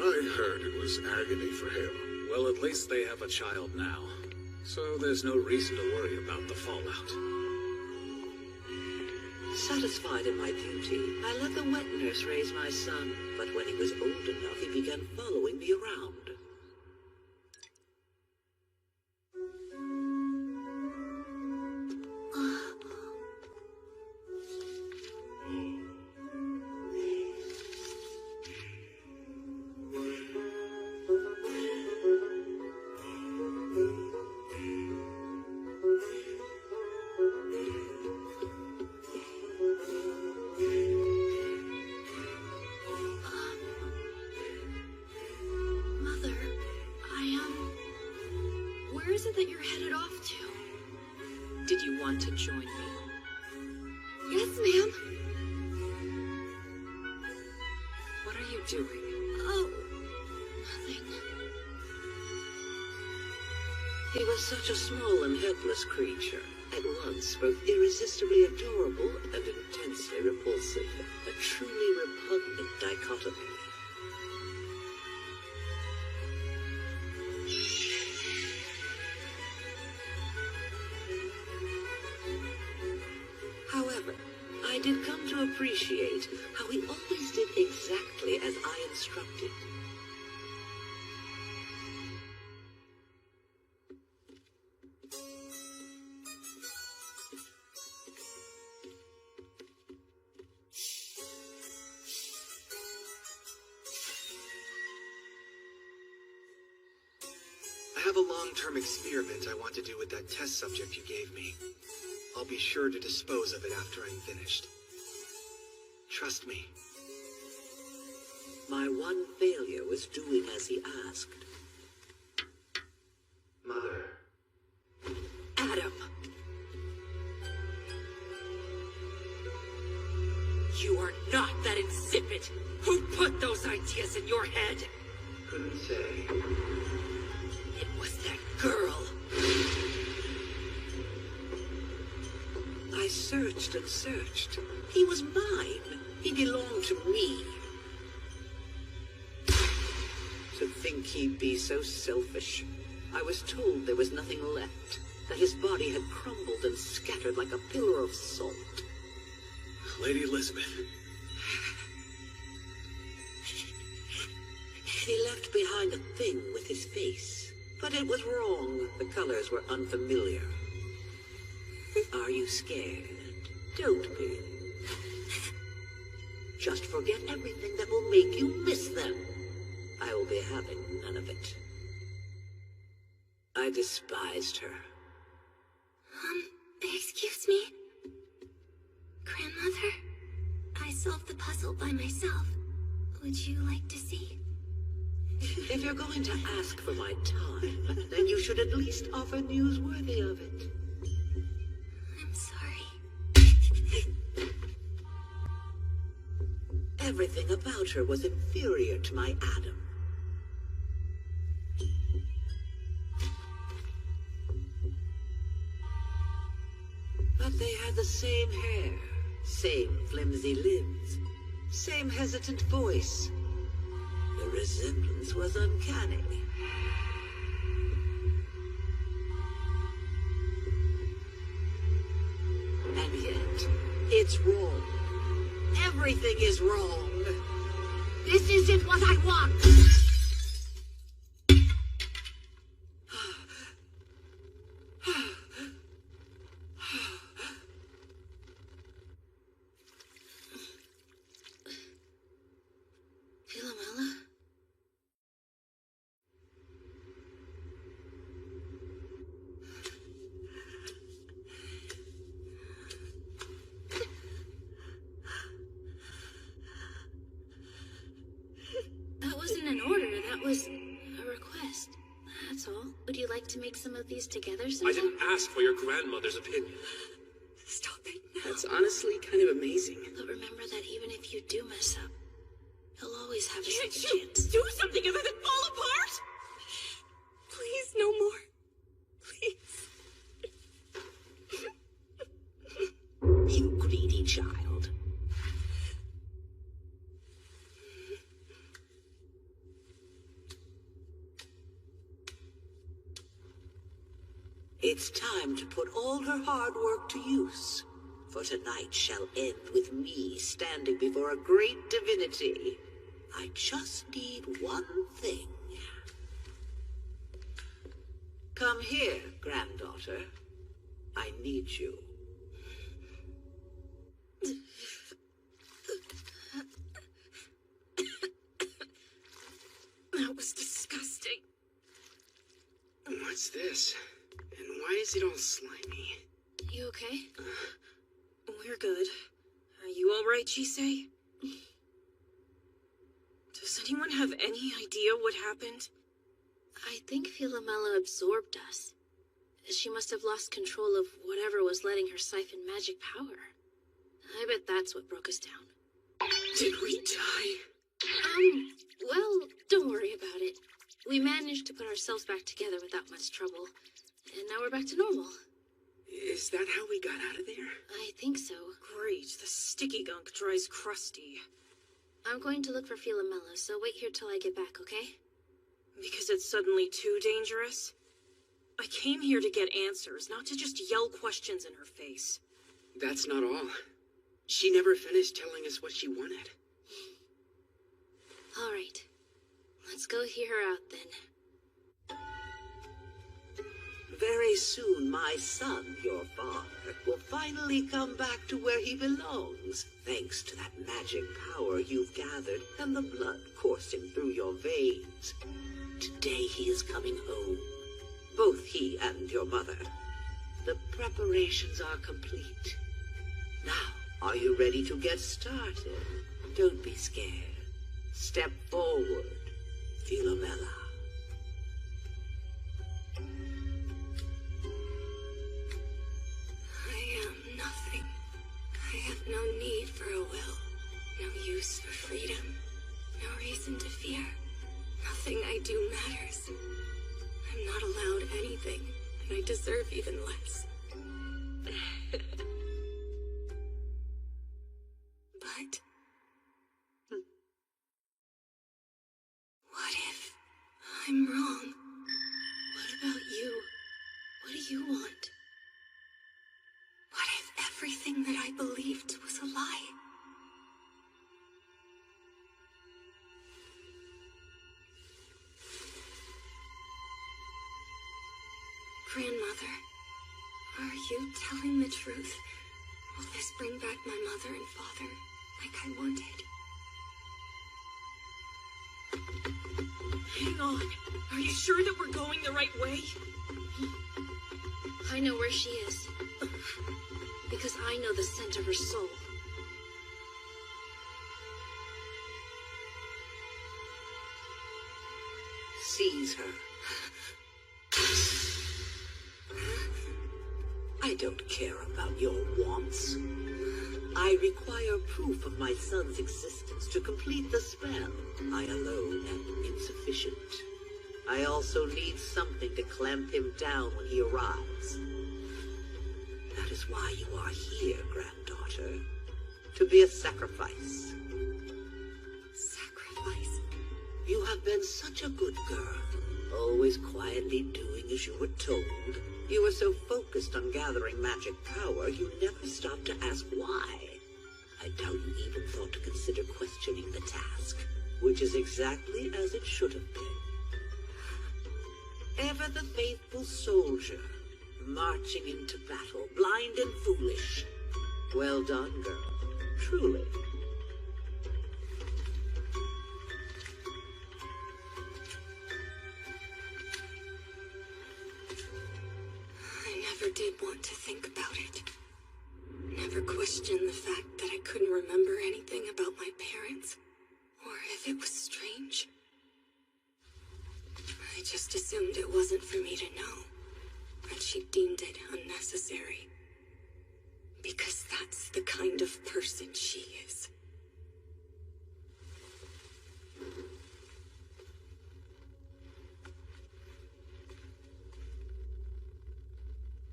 I heard it was agony for him. Well, at least they have a child now. So there's no reason to worry about the fallout. Satisfied in my beauty, I let the wet nurse raise my son, but when he was old enough, he began following me around. Did you want to join me? Yes, ma'am. What are you doing? Oh, nothing. He was such a small and helpless creature, at once both irresistibly adorable and intensely repulsive, a truly repugnant dichotomy. However, I did come to appreciate how he always did exactly as I instructed. have a long-term experiment I want to do with that test subject you gave me. I'll be sure to dispose of it after I'm finished. Trust me. My one failure was doing as he asked. Mother. Adam! You are not that insipid! Who put those ideas in your head? Couldn't say. It was that girl. I searched and searched. He was mine. He belonged to me. To think he'd be so selfish. I was told there was nothing left, that his body had crumbled and scattered like a pillar of salt. Lady Elizabeth. He left behind a thing with his face, but it was wrong. The colors were unfamiliar. Are you scared? Don't be. Just forget everything that will make you miss them. I will be having none of it. I despised her. Excuse me? Grandmother? I solved the puzzle by myself. Would you like to see? If you're going to ask for my time, then you should at least offer news worthy of it. I'm sorry. Everything about her was inferior to my Adam. But they had the same hair, same flimsy limbs, same hesitant voice. The resemblance was uncanny. And yet, it's wrong. Everything is wrong. This isn't what I want. Philomela? That wasn't an order, that was a request. That's all. Would you like to make some of these together sometime? I didn't ask for your grandmother's opinion. Stop it. That's honestly kind of amazing. But remember that even if you do mess up, you'll always have a Can't second you chance. do something other than fall apart? Please, no more. Please. You greedy child. It's time to put all her hard work to use. For tonight shall end with me standing before a great divinity. I just need one thing. Come here, granddaughter. I need you. That was disgusting. What's this? And why is it all slimy? You okay? We're good. Are you alright, Jisei? Does anyone have any idea what happened? I think Philomela absorbed us. She must have lost control of whatever was letting her siphon magic power. I bet that's what broke us down. Did we die? Well, don't worry about it. We managed to put ourselves back together without much trouble. And now we're back to normal. Is that how we got out of there? I think so. Great, the sticky gunk dries crusty. I'm going to look for Philomela, so wait here till I get back, okay? Because it's suddenly too dangerous? I came here to get answers, not to just yell questions in her face. That's not all. She never finished telling us what she wanted. All right. Let's go hear her out then. Very soon, my son, your father, will finally come back to where he belongs, thanks to that magic power you've gathered and the blood coursing through your veins. Today he is coming home, Both he and your mother. The preparations are complete. Now, are you ready to get started? Don't be scared. Step forward, Philomela. I am nothing. I have no need for a will, no use for freedom, no reason to fear. Nothing I do matters. I'm not allowed anything, and I deserve even less. But what if I'm wrong? What about you? What do you want? What if everything that I believed was a lie? Grandmother, are you telling the truth? Will this bring back my mother and father like I wanted? Hang on. Are you sure that we're going the right way? I know where she is. Because I know the scent of her soul. Seize her. I don't care about your wants. I require proof of my son's existence to complete the spell. I alone am insufficient. I also need something to clamp him down when he arrives. That is why you are here, granddaughter. To be a sacrifice. Sacrifice? You have been such a good girl, always quietly doing as you were told. You were so focused on gathering magic power, you never stopped to ask why. I doubt you even thought to consider questioning the task, which is exactly as it should have been. Ever the faithful soldier, marching into battle, blind and foolish. Well done, girl. Truly. I never did want to think about it. Never questioned the fact that I couldn't remember anything about my parents, or if it was strange. I just assumed it wasn't for me to know, and she deemed it unnecessary. Because that's the kind of person she is.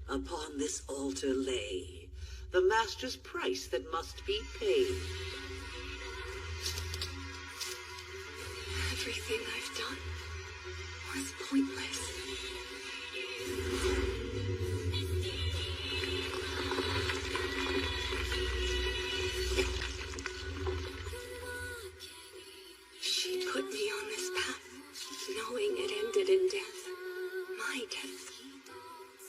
Upon this altar lay the master's price that must be paid. Everything I've done was pointless. She put me on this path, knowing it ended in death. My death.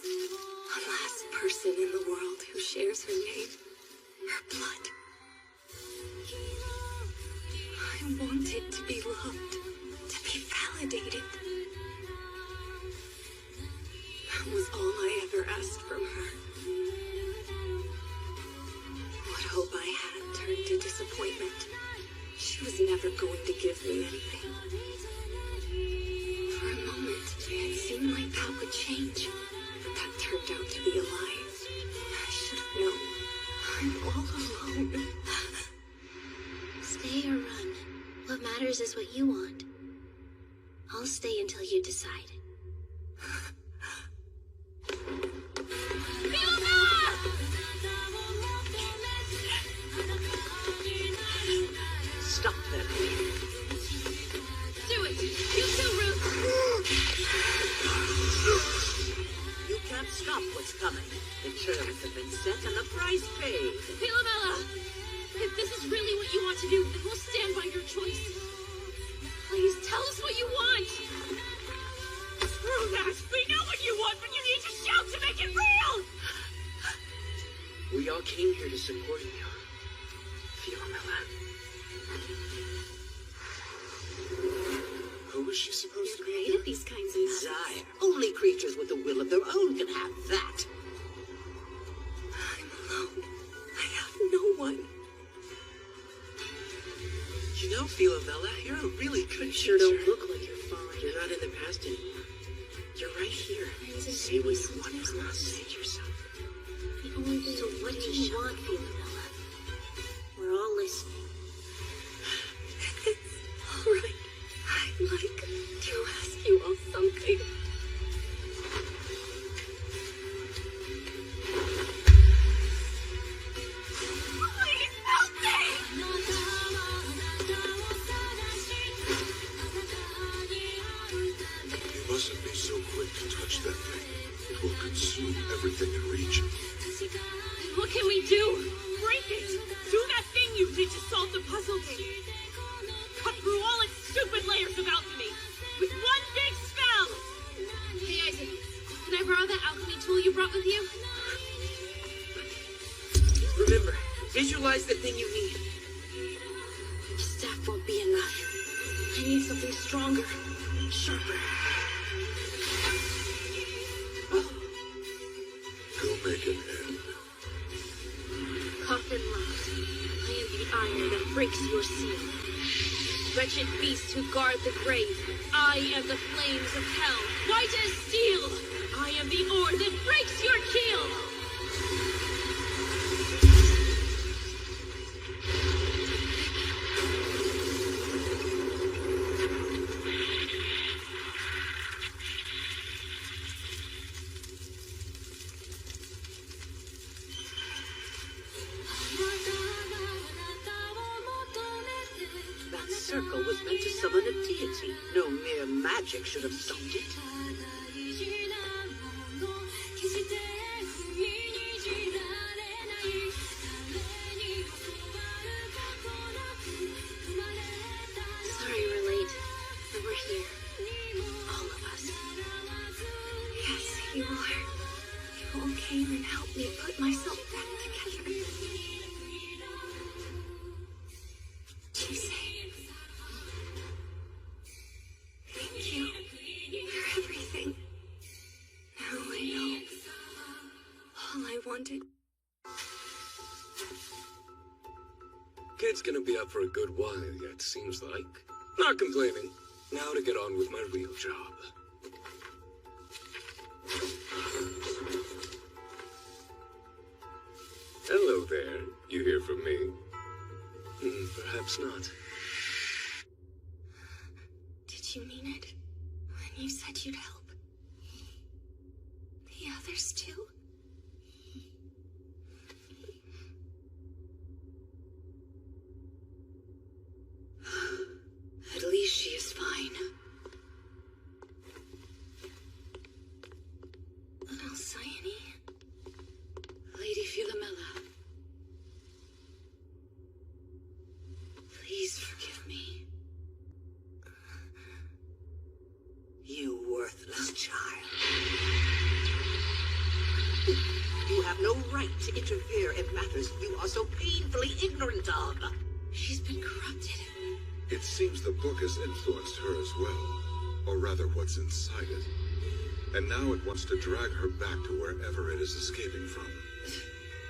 The last person in the world who shares her name, her blood. I wanted to be loved, to be validated. That was all I ever asked from her. What hope I had turned to disappointment. She was never going to give me anything. For a moment, it seemed like that would change. But that turned out to be a lie. I should have known. I'm all alone. Stay or run. What matters is what you want. I'll stay until you decide. Stop them. Do it! You too, Ruth! You can't stop what's coming. The terms have been set and the price paid. Philomela! If this is really what you want to do, then we'll stand by your choice. Please tell us what you want! Screw that! We know what you want, but you need to shout to make it real! We all came here to support you, Philomela. Who was she supposed to be? Created these kinds of Desire. Only creatures with a will of their own can have that. I'm alone. I have no one. You know, Philomela, you're a really good Sure teacher. don't look like you're fine. You're not in the past anymore. You're right here. Say what you want from us. Say it yourself. The only thing so what do you want, Philomela? We're all listening. It's all right. I'd like to ask you all something. Please help me! You mustn't be so quick to touch that thing. It will consume everything in reach. What can we do? Break it! Do that thing you did to solve the puzzle game. Cut through all its stupid layers of alchemy with one big spell! Hey, Isaac, can I borrow that alchemy tool you brought with you? Remember, visualize the thing you need. The staff won't be enough. I need something stronger, sharper. Go make an end. Coffin locked. I am the iron that breaks your seal. Wretched beasts who guard the grave. I am the flames of hell, white as steel. I am the ore that breaks your keel. That circle was meant to summon a deity. No mere magic should have stopped it. Sorry we're late, but we're here. All of us. Yes, you are. You all came and helped me put myself back together. Chise. Thank you for everything. Now I know. All I wanted. Kid's gonna be up for a good while yet, seems like. Not complaining. Now to get on with my real job. Hello there. You hear from me? Perhaps not. Did you mean it? When you said you'd help? The others too? At least she is fine. Alcyone? Lady Philomela. Please forgive me. You worthless child. You have no right to interfere in matters you are so painfully ignorant of. She's been corrupted. It seems the book has influenced her as well, or rather what's inside it. And now it wants to drag her back to wherever it is escaping from.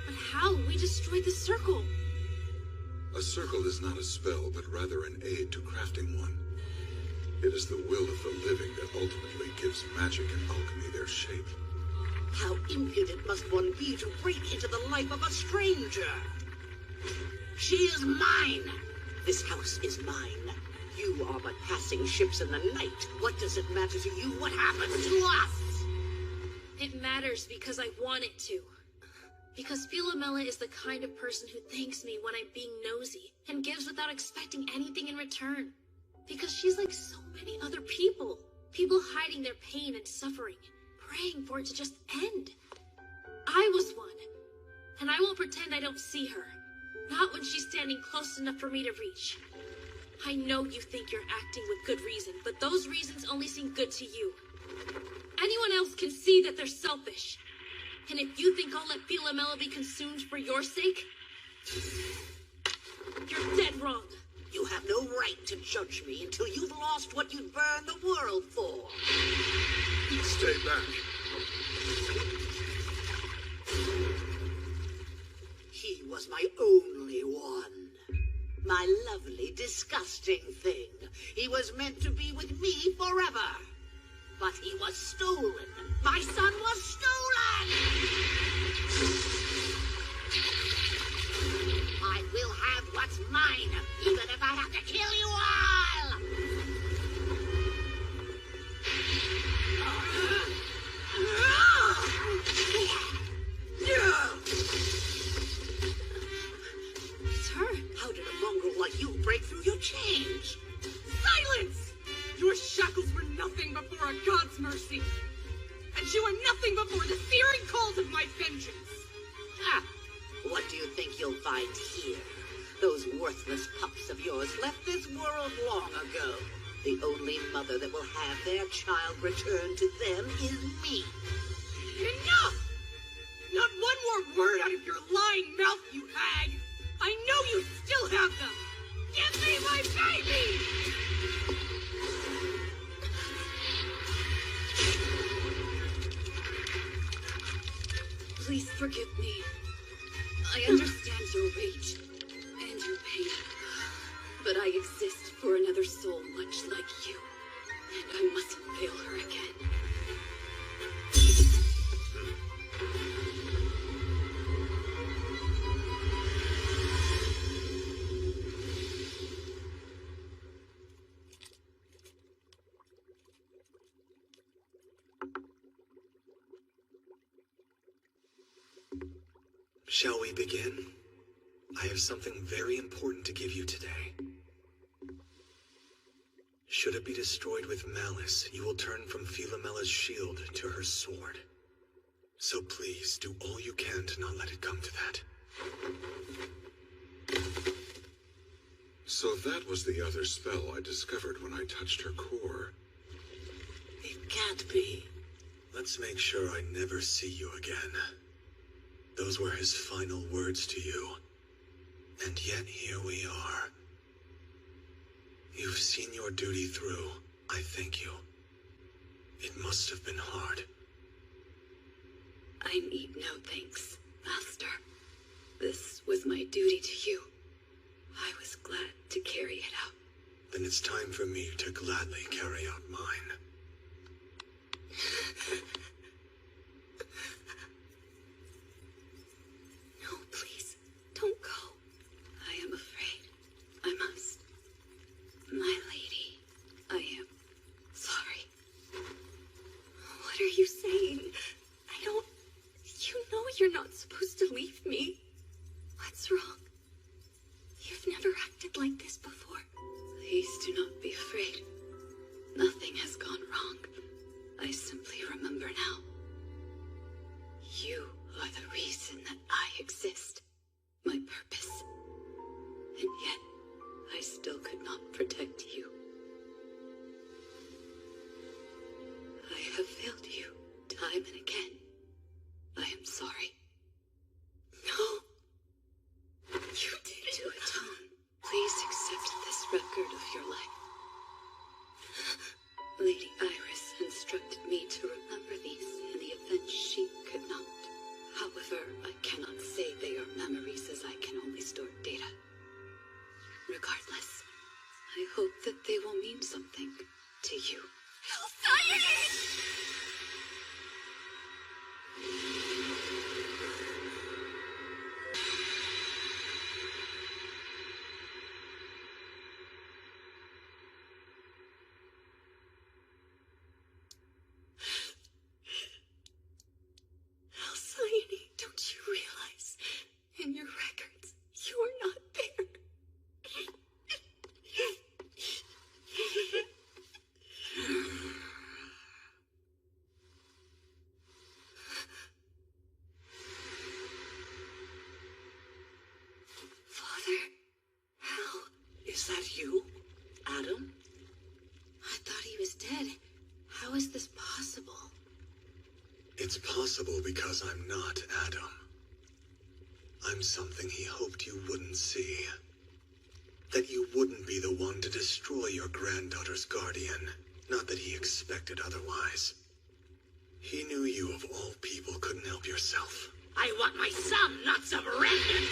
But how? We destroyed the circle. A circle is not a spell, but rather an aid to crafting one. It is the will of the living that ultimately gives magic and alchemy their shape. How impudent must one be to break into the life of a stranger? She is mine. This house is mine. You are but passing ships in the night. What does it matter to you what happens to us? It matters because I want it to. Because Philomela is the kind of person who thanks me when I'm being nosy and gives without expecting anything in return. Because she's like so many other people. People hiding their pain and suffering, praying for it to just end. I was one. And I won't pretend I don't see her. Not when she's standing close enough for me to reach. I know you think you're acting with good reason, but those reasons only seem good to you. Anyone else can see that they're selfish. And if you think I'll let Philomela be consumed for your sake, you're dead wrong. You have no right to judge me until you've lost what you'd burn the world for. Stay back. He was my only one. My lovely, disgusting thing. He was meant to be with me forever. But he was stolen. My son was stolen! I will have what's mine, even if I have to kill you all! Sir, how did a mongrel like you break through your chains? Silence! Your shackles were nothing before a god's mercy. And you are nothing before the searing cold of my vengeance. Ah, what do you think you'll find here? Those worthless pups of yours left this world long ago. The only mother that will have their child returned to them is me. Enough! Not one more word out of your lying mouth, you hag! I know you still have them! Give me my baby! Please forgive me. I understand your rage and your pain, but I exist for another soul much like you, and I mustn't fail her again. Shall we begin? I have something very important to give you today. Should it be destroyed with malice, you will turn from Philomella's shield to her sword. So please, do all you can to not let it come to that. So that was the other spell I discovered when I touched her core. It can't be. Let's make sure I never see you again. Those were his final words to you. And yet here we are. You've seen your duty through. I thank you. It must have been hard. I need no thanks, Master. This was my duty to you. I was glad to carry it out. Then it's time for me to gladly carry out mine. No, please, don't go. I am afraid. I must. My lady, I am sorry. What are you saying? I don't... You know you're not supposed to leave me. What's wrong? You've never acted like this before. Please do not be afraid. Nothing has gone wrong. I simply remember now. You are the reason that I exist. My purpose. And yet, I still could not protect you. I have failed you time and again. I am sorry. No. You didn't. To atone, please accept this record of your life. Lady Iris instructed me to remember these in the event she could not. However, I cannot say they are memories as I can only store data. Regardless, I hope that they will mean something to you. Alcyone, don't you realize? In your records, you're not there. Father, how? Is that you, Adam? I thought he was dead. How is this possible? It's possible because I'm not Adam. I'm something he hoped you wouldn't see. that you wouldn't be the one to destroy your granddaughter's guardian. Not that he expected otherwise. He knew you of all people couldn't help yourself. I want my son, not some remnant!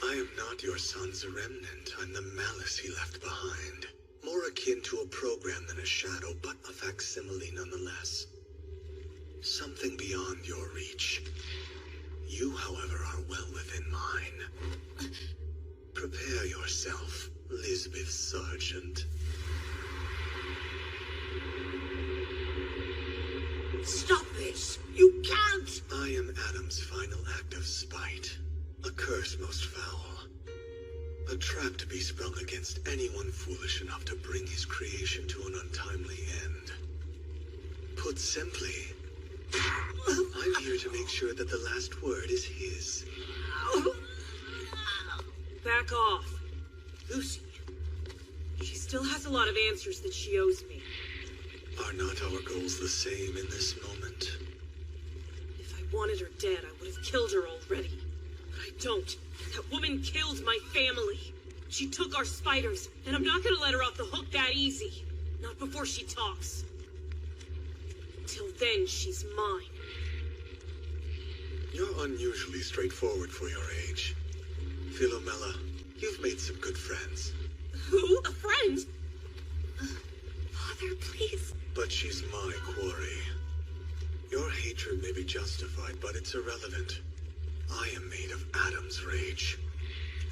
I am not your son's remnant. I'm the malice he left behind. More akin to a program than a shadow, but a facsimile nonetheless. Something beyond your reach. You, however, are well within mine. Prepare yourself, Lisbeth Sargent. Stop this! You can't! I am Adam's final act of spite. A curse most foul. A trap to be sprung against anyone foolish enough to bring his creation to an untimely end. Put simply, I'm here to make sure that the last word is his. Back off. Lucy. She still has a lot of answers that she owes me. Are not our goals the same in this moment? If I wanted her dead, I would have killed her already. But I don't. That woman killed my family. She took our spiders, and I'm not gonna let her off the hook that easy. Not before she talks. Till then, she's mine. You're unusually straightforward for your age. Philomela, you've made some good friends. Who? A friend? Father, please. But she's my quarry. Your hatred may be justified, but it's irrelevant. I am made of Adam's rage,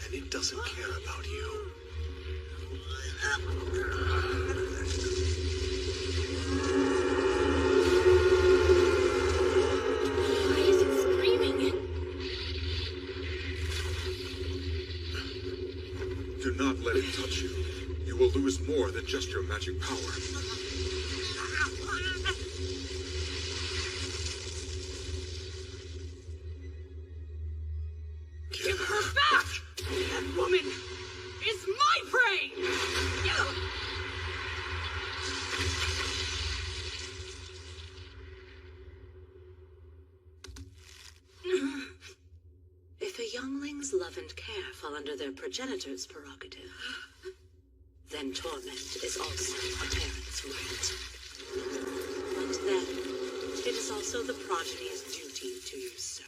and it doesn't care about you. Why is it screaming? Do not let it touch you. You will lose more than just your magic power. Give her back! That woman is my prey! If a youngling's love and care fall under their progenitor's prerogative, then torment is also a parent's right. But then, it is also the progeny's duty to usurp.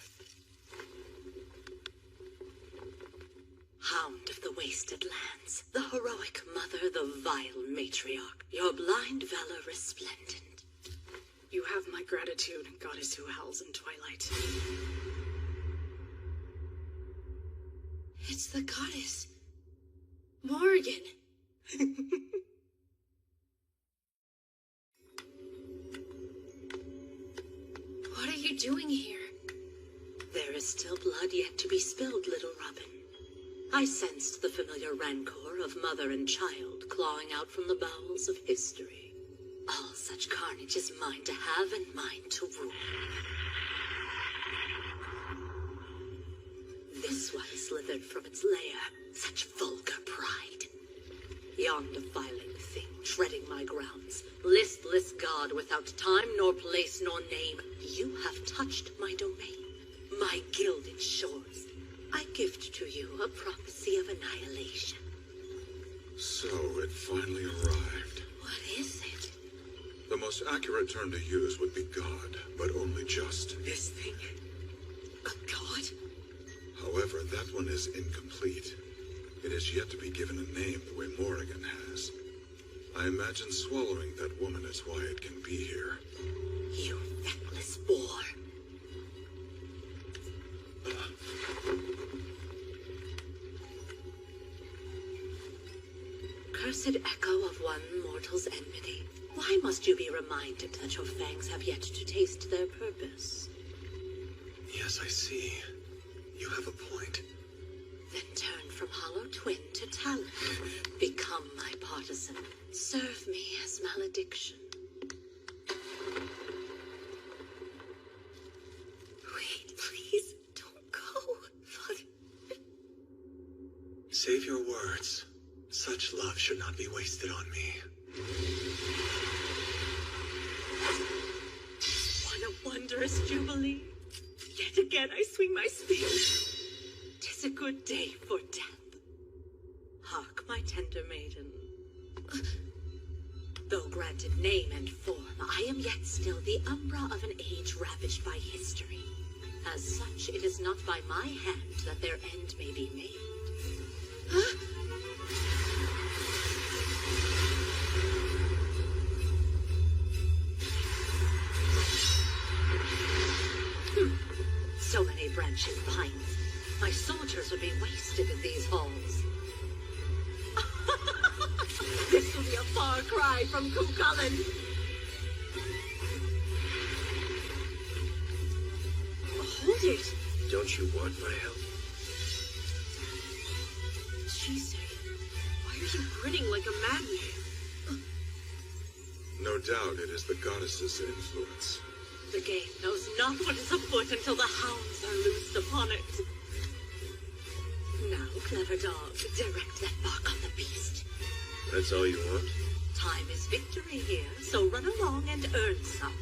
Hound of the wasted lands, the heroic mother, the vile matriarch, your blind valor resplendent. You have my gratitude, goddess who howls in twilight. It's the goddess. Morgan. What are you doing here? There is still blood yet to be spilled, little Robin. I sensed the familiar rancor of mother and child clawing out from the bowels of history. All such carnage is mine to have and mine to rule. This one slithered from its lair, such vulgar pride. Yon defiling thing, treading my grounds, listless god without time nor place nor name, you have touched my domain, my gilded shores. I gift to you a prophecy of annihilation. So it finally arrived. What is it? The most accurate term to use would be God, but only just. This thing? A god? However, that one is incomplete. It is yet to be given a name the way Morrigan has. I imagine swallowing that woman is why it can be here. You feckless boar. Cursed echo of one mortal's enmity. Why must you be reminded that your fangs have yet to taste their purpose? Yes, I see. You have a point. Then turn from hollow twin to talon. Become my partisan. Serve me as malediction. Wait, please, don't go, Father. Save your words. Such love should not be wasted on me. What a wondrous jubilee. Yet again I swing my spear. It's a good day for death. Hark, my tender maiden. Though granted name and form, I am yet still the umbra of an age ravaged by history. As such, it is not by my hand that their end may be made. So many branching vines. My soldiers would be wasted in these halls. This will be a far cry from Cuchulainn. Hold it! Don't you want my help? Jesus, why are you grinning like a madman? No doubt it is the goddess's influence. The game knows not what is afoot until the hounds are loosed upon it. Now, clever dog, direct that bark on the beast. That's all you want? Time is victory here, so run along and earn some.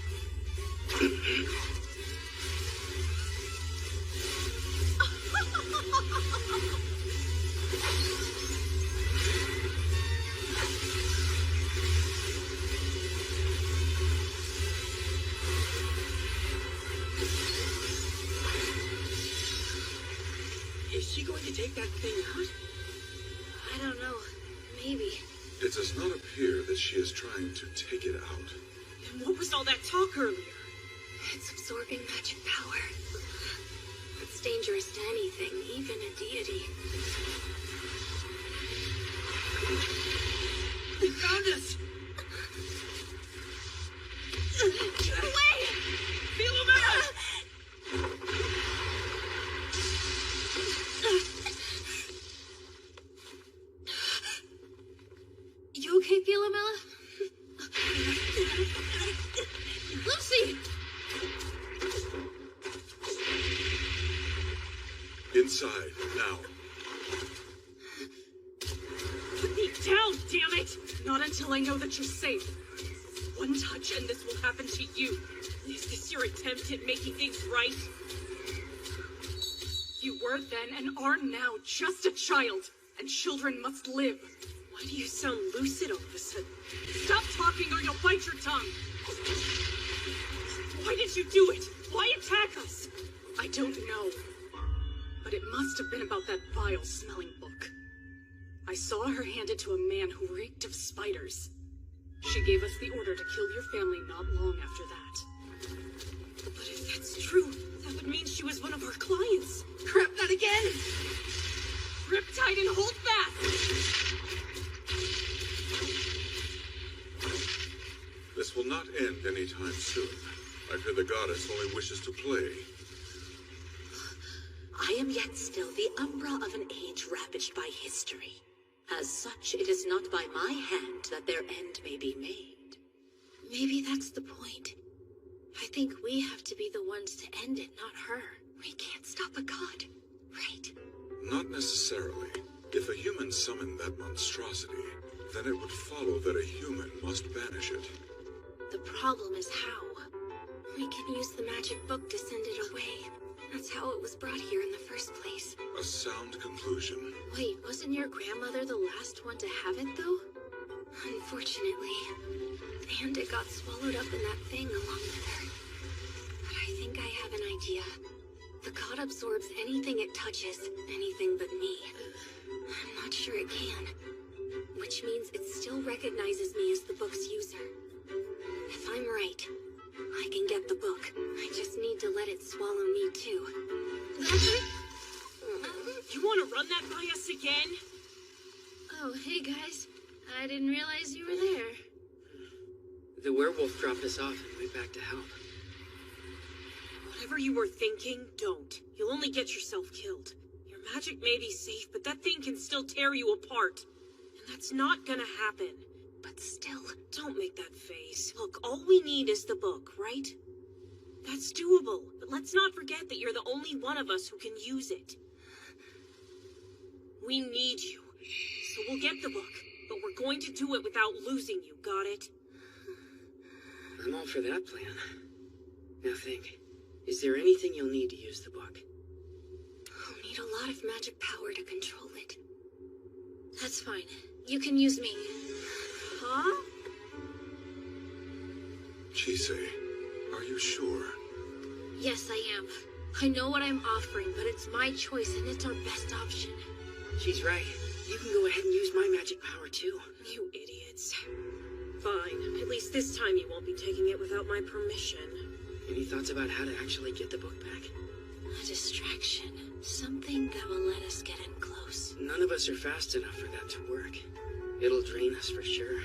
Is she going to take that thing out? I don't know. Maybe. It does not appear that she is trying to take it out. And what was all that talk earlier? It's absorbing magic power. It's dangerous to anything, even a deity. They found us! Get away! Philomena! You okay, Philomela? Lucy! Inside, now. Put me down, damn it! Not until I know that you're safe. One touch and this will happen to you. Is this your attempt at making things right? You were then and are now just a child, and children must live. Why do you sound lucid all of a sudden? Stop talking or you'll bite your tongue! Why did you do it? Why attack us? I don't know. But it must have been about that vile-smelling book. I saw her hand it to a man who reeked of spiders. She gave us the order to kill your family not long after that. But if that's true, that would mean she was one of our clients. Crap, not again! Grip tight and hold fast! This will not end anytime soon. I fear the goddess only wishes to play. I am yet still the umbra of an age ravaged by history. As such, it is not by my hand that their end may be made. Maybe that's the point. I think we have to be the ones to end it, not her. We can't stop a god, right? Not necessarily. If a human summoned that monstrosity, then it would follow that a human must banish it. The problem is how. We can use the magic book to send it away. That's how it was brought here in the first place. A sound conclusion. Wait, wasn't your grandmother the last one to have it, though? Unfortunately, Vanda got swallowed up in that thing along with her. But I think I have an idea. The god absorbs anything it touches, anything but me. I'm not sure it can. Which means it still recognizes me as the book's user. If I'm right, I can get the book. I just need to let it swallow me, too. You want to run that by us again? Oh, hey guys. I didn't realize you were there. The werewolf dropped us off and went back to help. Whatever you were thinking, don't. You'll only get yourself killed. Your magic may be safe, but that thing can still tear you apart. And that's not gonna happen. But still, don't make that face. Look, all we need is the book, right? That's doable, but let's not forget that you're the only one of us who can use it. We need you, so we'll get the book, but we're going to do it without losing you, got it? I'm all for that plan. Now think, is there anything you'll need to use the book? I'll need a lot of magic power to control it. That's fine. You can use me. Huh? Chise, are you sure? Yes, I am. I know what I'm offering, but it's my choice and it's our best option. She's right. You can go ahead and use my magic power too. You idiots. Fine. At least this time you won't be taking it without my permission. Any thoughts about how to actually get the book back? A distraction. Something that will let us get in close. None of us are fast enough for that to work. It'll drain us for sure.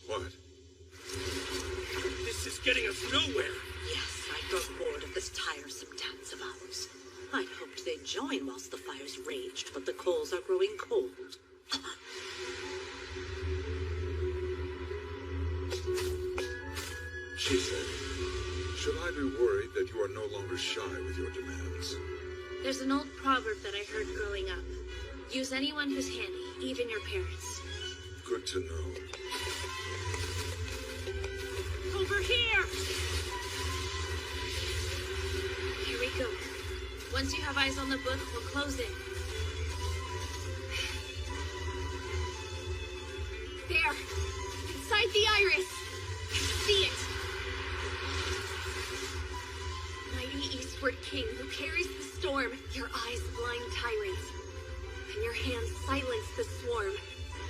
What? This is getting us nowhere. Yes, I grow bored of this tiresome dance of ours. I'd hoped they'd join whilst the fires raged, but the coals are growing cold. Chise, should I be worried that you are no longer shy with your demands? There's an old proverb that I heard growing up. Use anyone who's handy, even your parents. Good to know. Over here! Here we go. Once you have eyes on the book, we'll close in. There! Inside the iris! See it! Mighty Eastward King who carries the storm, your eyes blind tyrants, and your hands silence the swarm.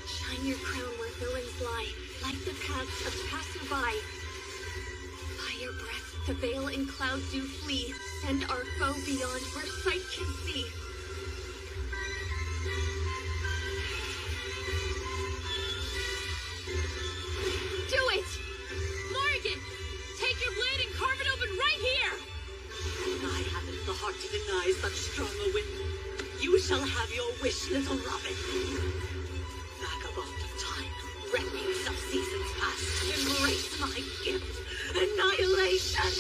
Shine your crown where villains lie, light the paths of passerby. By your breath, the veil and cloud do flee. Send our foe beyond where sight can see. Do it! Morrigan! Take your blade and carve it open right here! And I haven't the heart to deny such strong a wind. You shall have your wish, little Robin. Vagabond of time, refuse of seasons past, embrace my gift, annihilation!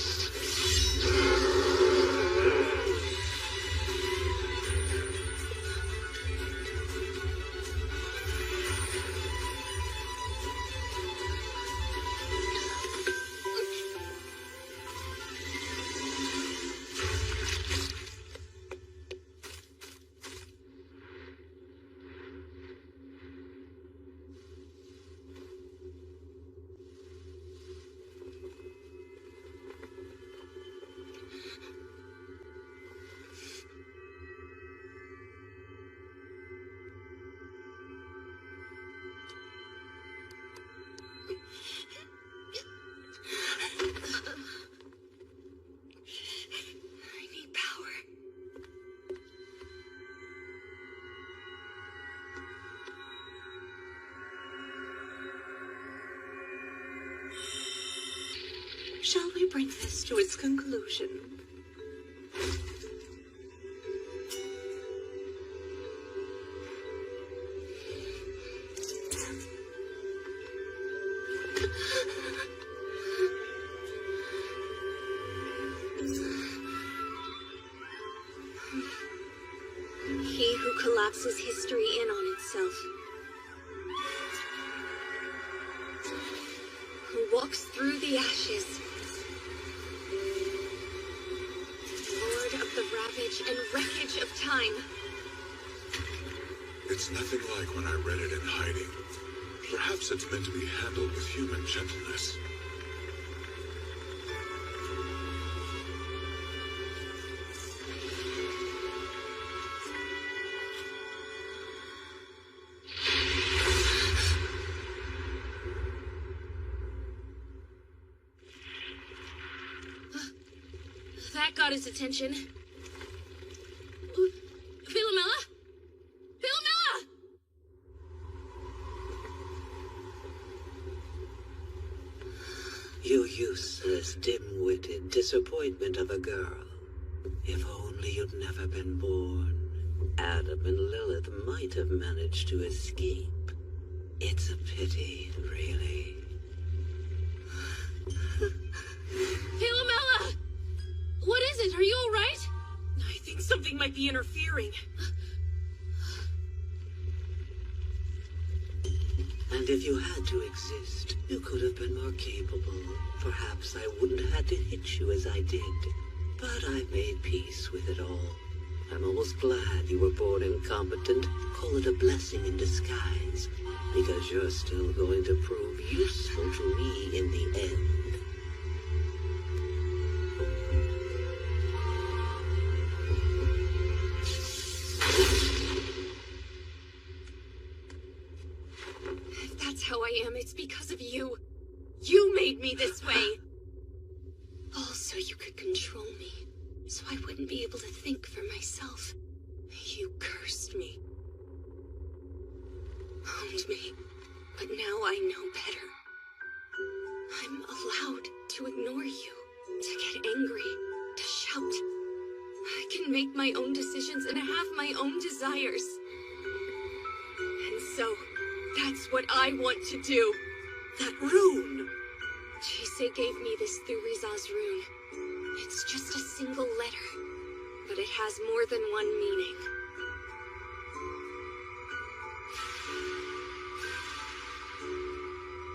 Shall we bring this to its conclusion? He who collapses history in on itself. Who walks through the ashes. Lord of the ravage and wreckage of time. It's nothing like when I read it in hiding. Perhaps it's meant to be handled with human gentleness. That got his attention. Philomela? Philomela! You useless, dim-witted disappointment of a girl. If only you'd never been born, Adam and Lilith might have managed to escape. It's a pity, really. Philomela! What is it? Are you all right? I think something might be interfering. And if you had to exist, you could have been more capable. Perhaps I wouldn't have had to hit you as I did. But I made peace with it all. I'm almost glad you were born incompetent. Call it a blessing in disguise, because you're still going to prove useful to me in the end. If that's how I am, it's because of you. You made me this way. All so you could control me, so I wouldn't be able to think for myself. You cursed me. Owned me. But now I know better. I'm allowed to ignore you, to get angry, to shout. I can make my own decisions and have my own desires. And so, that's what I want to do. That rune! Chise gave me this through Riza's rune. It's just a single letter, but it has more than one meaning.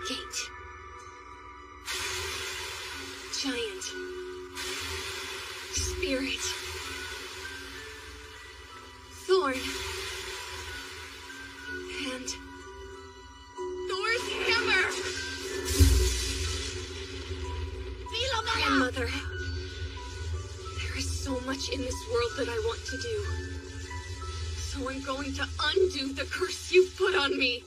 Gate. Giant. Spirit. Thorn. And Thor's hammer! Grandmother, there is so much in this world that I want to do. So I'm going to undo the curse you've put on me.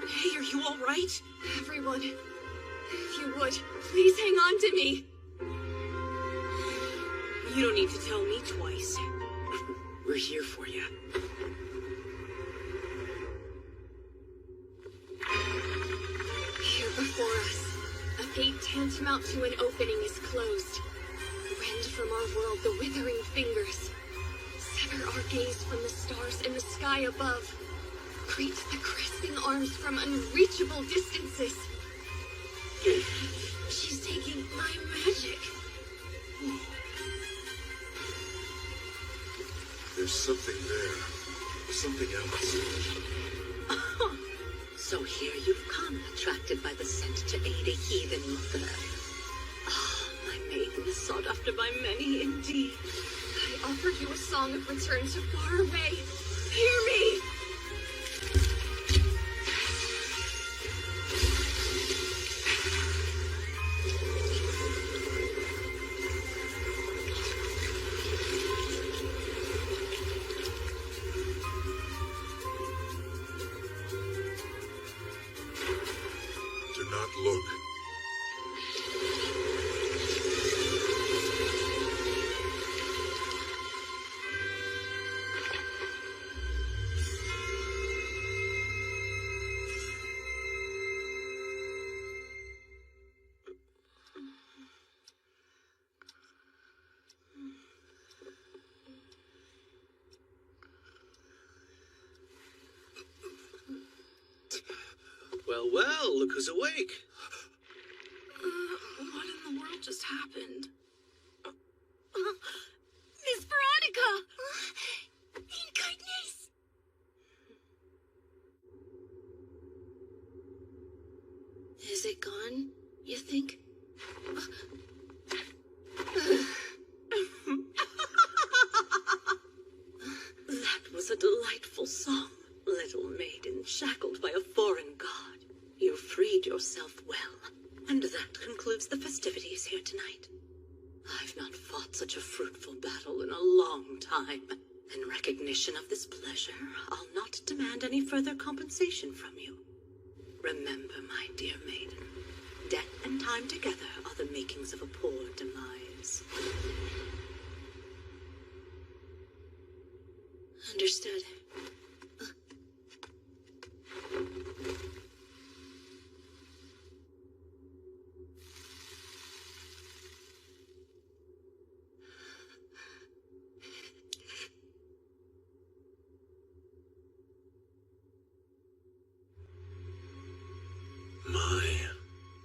Hey, are you all right? Everyone, if you would, please hang on to me. You don't need to tell me twice. We're here for you. Here before us, a gate tantamount to an opening is closed. Rend from our world the withering fingers. Sever our gaze from the stars in the sky above. Greet the grasping arms from unreachable distances. She's taking my magic. There's something there. Something else. So here you've come, attracted by the scent to aid a heathen mother. Ah, my maiden is sought after by many indeed. I offered you a song of return to far away. Hear me! Look. Well, look who's awake. What in the world just happened? Miss Veronica! Thank goodness! Is it gone, you think? That was a delightful song, little maiden shackled by a foreign god. You freed yourself well, and that concludes the festivities here tonight. I've not fought such a fruitful battle in a long time. In recognition of this pleasure, I'll not demand any further compensation from you. Remember, my dear maiden, death and time together are the makings of a poor demise. Understood.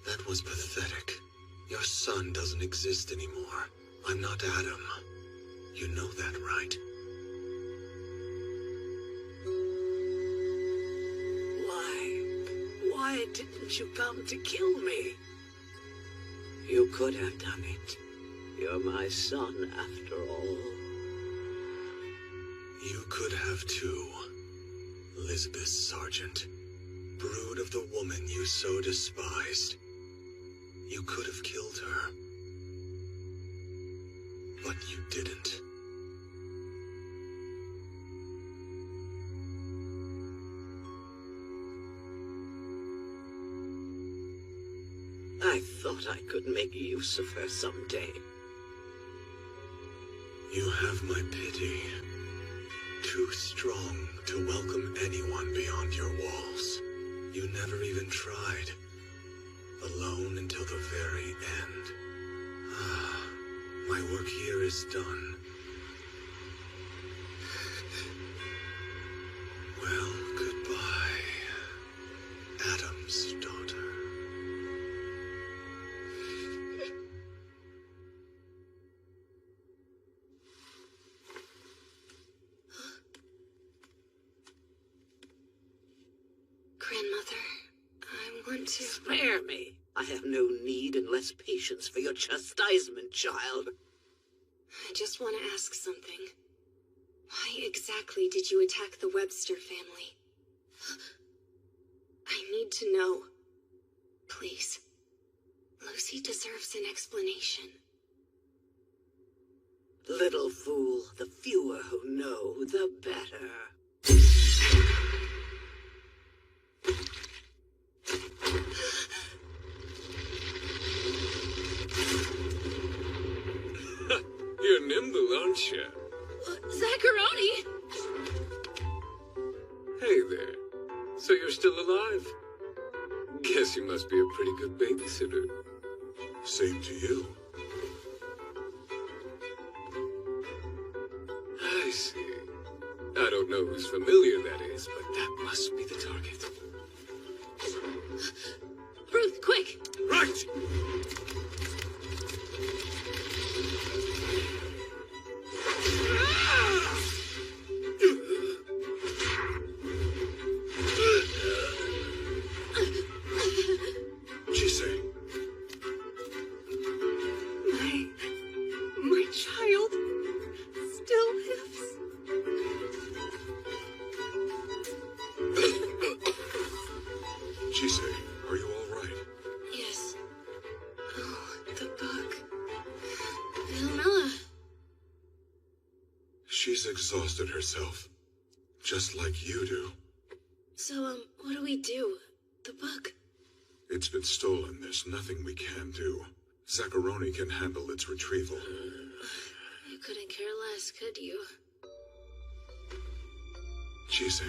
That was pathetic. Your son doesn't exist anymore. I'm not Adam. You know that, right? Why didn't you come to kill me? You could have done it. You're my son, after all. You could have too, Lisbeth Sargent, brood of the woman you so despised. You could have killed her, but you didn't. I thought I could make use of her someday. You have my pity. Too strong to welcome anyone beyond your walls. You never even tried. Alone until the very end. My work here is done. Well, goodbye, Adam's daughter. Grandmother, I want to... Spare me. I have no need and less patience for your chastisement, child. I just want to ask something. Why exactly did you attack the Webster family? I need to know. Please. Lucy deserves an explanation. Little fool, the fewer who know, the better. You're nimble, aren't you? Zacharoni! Hey there. So you're still alive? Guess you must be a pretty good babysitter. Same to you. I see. I don't know whose familiar that is, but that must be the target. Ruth, quick! Right! My child still lives. Chise, are you all right? Yes. Oh, the book. Philomela. She's exhausted herself, just like you do. So, what do we do? The book? It's been stolen. There's nothing we can do. Zacharoni can handle its retrieval. You couldn't care less, could you? Chise,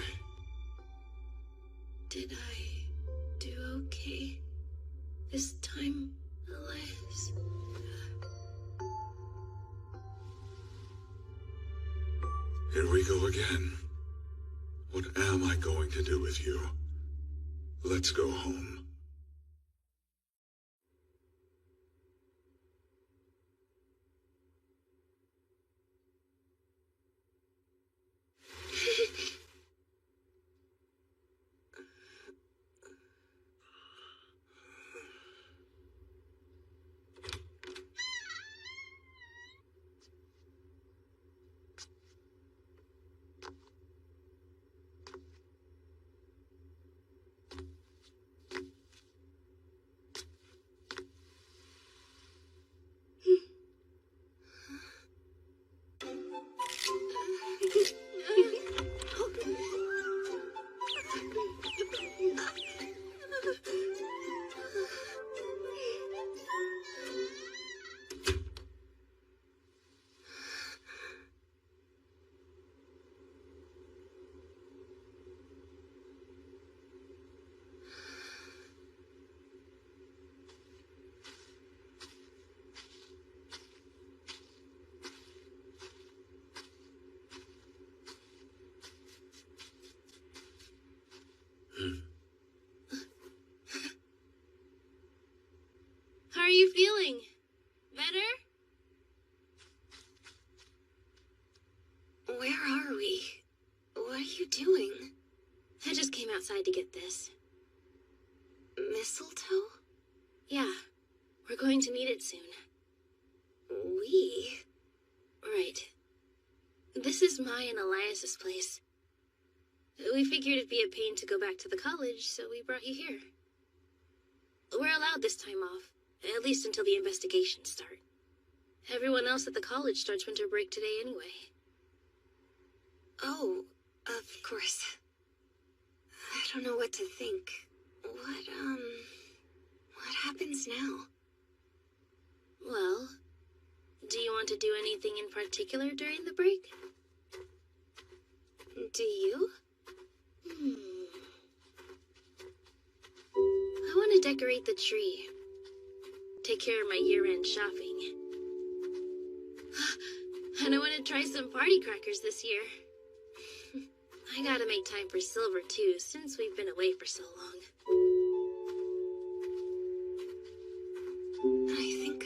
Did I do okay this time, Elias? here we go again. What am I going to do with you? Let's go home. outside to get this. Mistletoe? Yeah, we're going to need it soon. We? Right. This is my and Elias's place. We figured it'd be a pain to go back to the college, so we brought you here. We're allowed this time off, at least until the investigations start. Everyone else at the college starts winter break today anyway. Oh, of course. I don't know what to think. What happens now? Well, do you want to do anything in particular during the break? Do you? I want to decorate the tree. Take care of my year-end shopping. And I want to try some party crackers this year. I gotta make time for Silver too, since we've been away for so long. I think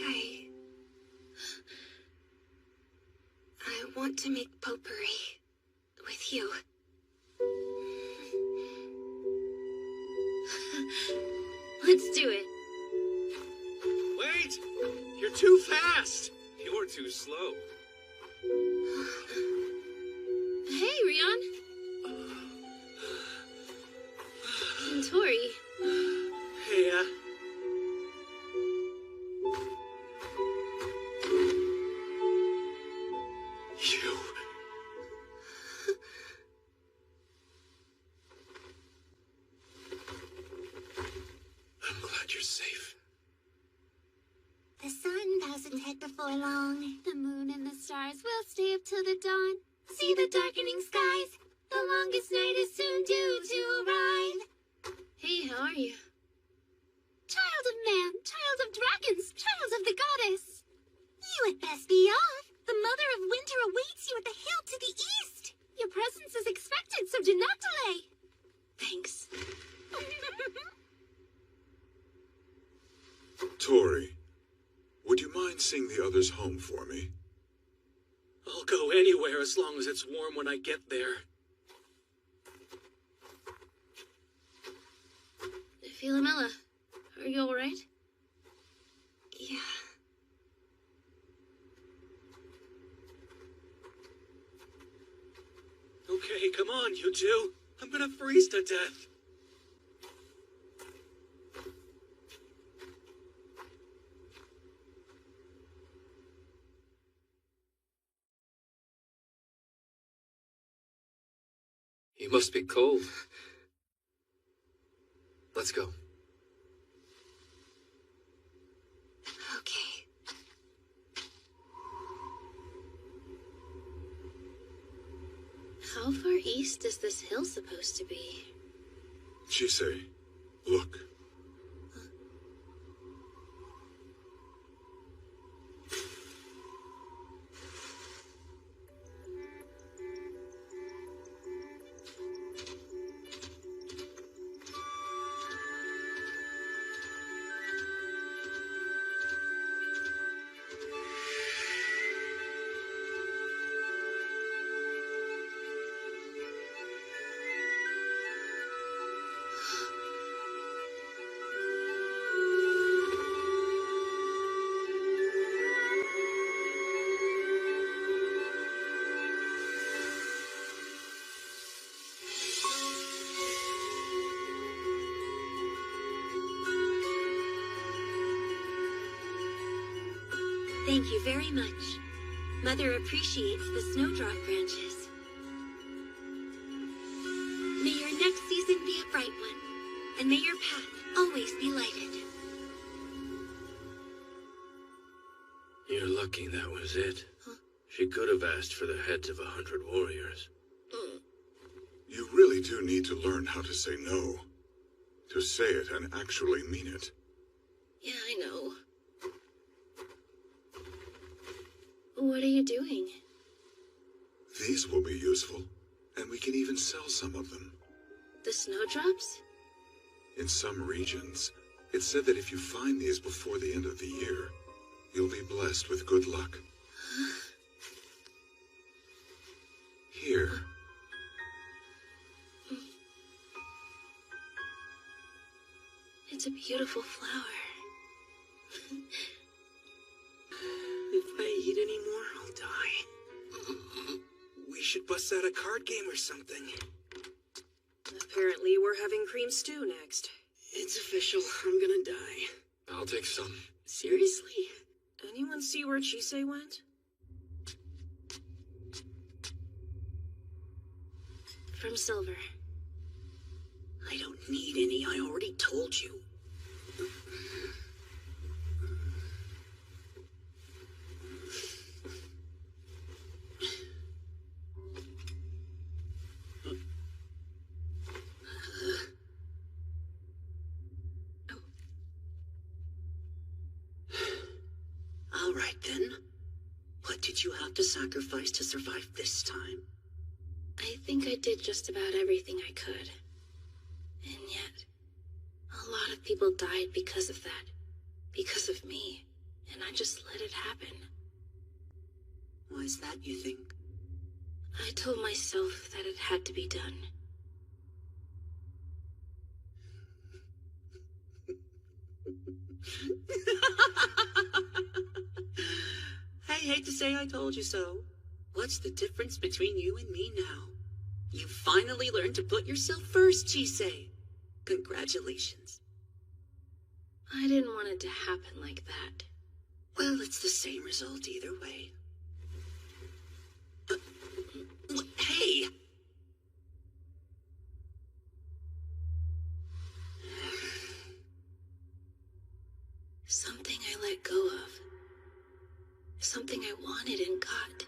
I want to make potpourri with you. Let's do it. Wait! You're too fast! You're too slow. Hey, Rion. And Tori. Hey, You. I'm glad you're safe. The sun doesn't hit before long. The moon and the stars will stay up till the dawn. See the darkening skies. The longest night is soon due to arrive. Hey, how are you? Child of man, child of dragons, child of the goddess. You had best be off. The mother of winter awaits you at the hill to the east. Your presence is expected, so do not delay. Thanks. Tori, would you mind seeing the others home for me? I'll go anywhere as long as it's warm when I get there. Philomela, are you alright? Yeah. Okay, come on, you two. I'm gonna freeze to death. You must be cold. Let's go. Okay. How far east is this hill supposed to be? Chisei, look. Thank you very much. Mother appreciates the snowdrop branches. May your next season be a bright one, and may your path always be lighted. You're lucky that was it. She could have asked for the heads of 100 warriors. You really do need to learn how to say no. To say it and actually mean it. Yeah, I know. What are you doing? These will be useful, and we can even sell some of them. The snowdrops? In some regions, it's said that if you find these before the end of the year, you'll be blessed with good luck. Here. beautiful flower. If I eat any more, I'll die. We should bust out a card game or something. Apparently, we're having cream stew next. It's official. I'm gonna die. I'll take some. Seriously? Anyone see where Chisei went? From Silver. I don't need any. I already told you. All right, then. What did you have to sacrifice to survive this time? I think I did just about everything I could. And yet, a lot of people died because of that. Because of me. And I just let it happen. Why is that, you think? I told myself that it had to be done. I hate to say I told you so. What's the difference between you and me now? You finally learned to put yourself first, Chisei. Congratulations. I didn't want it to happen like that. Well, it's the same result either way. Hey! Something I let go of. Something I wanted and got.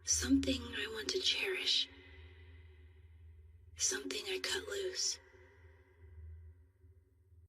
Something I want to cherish. Something I cut loose.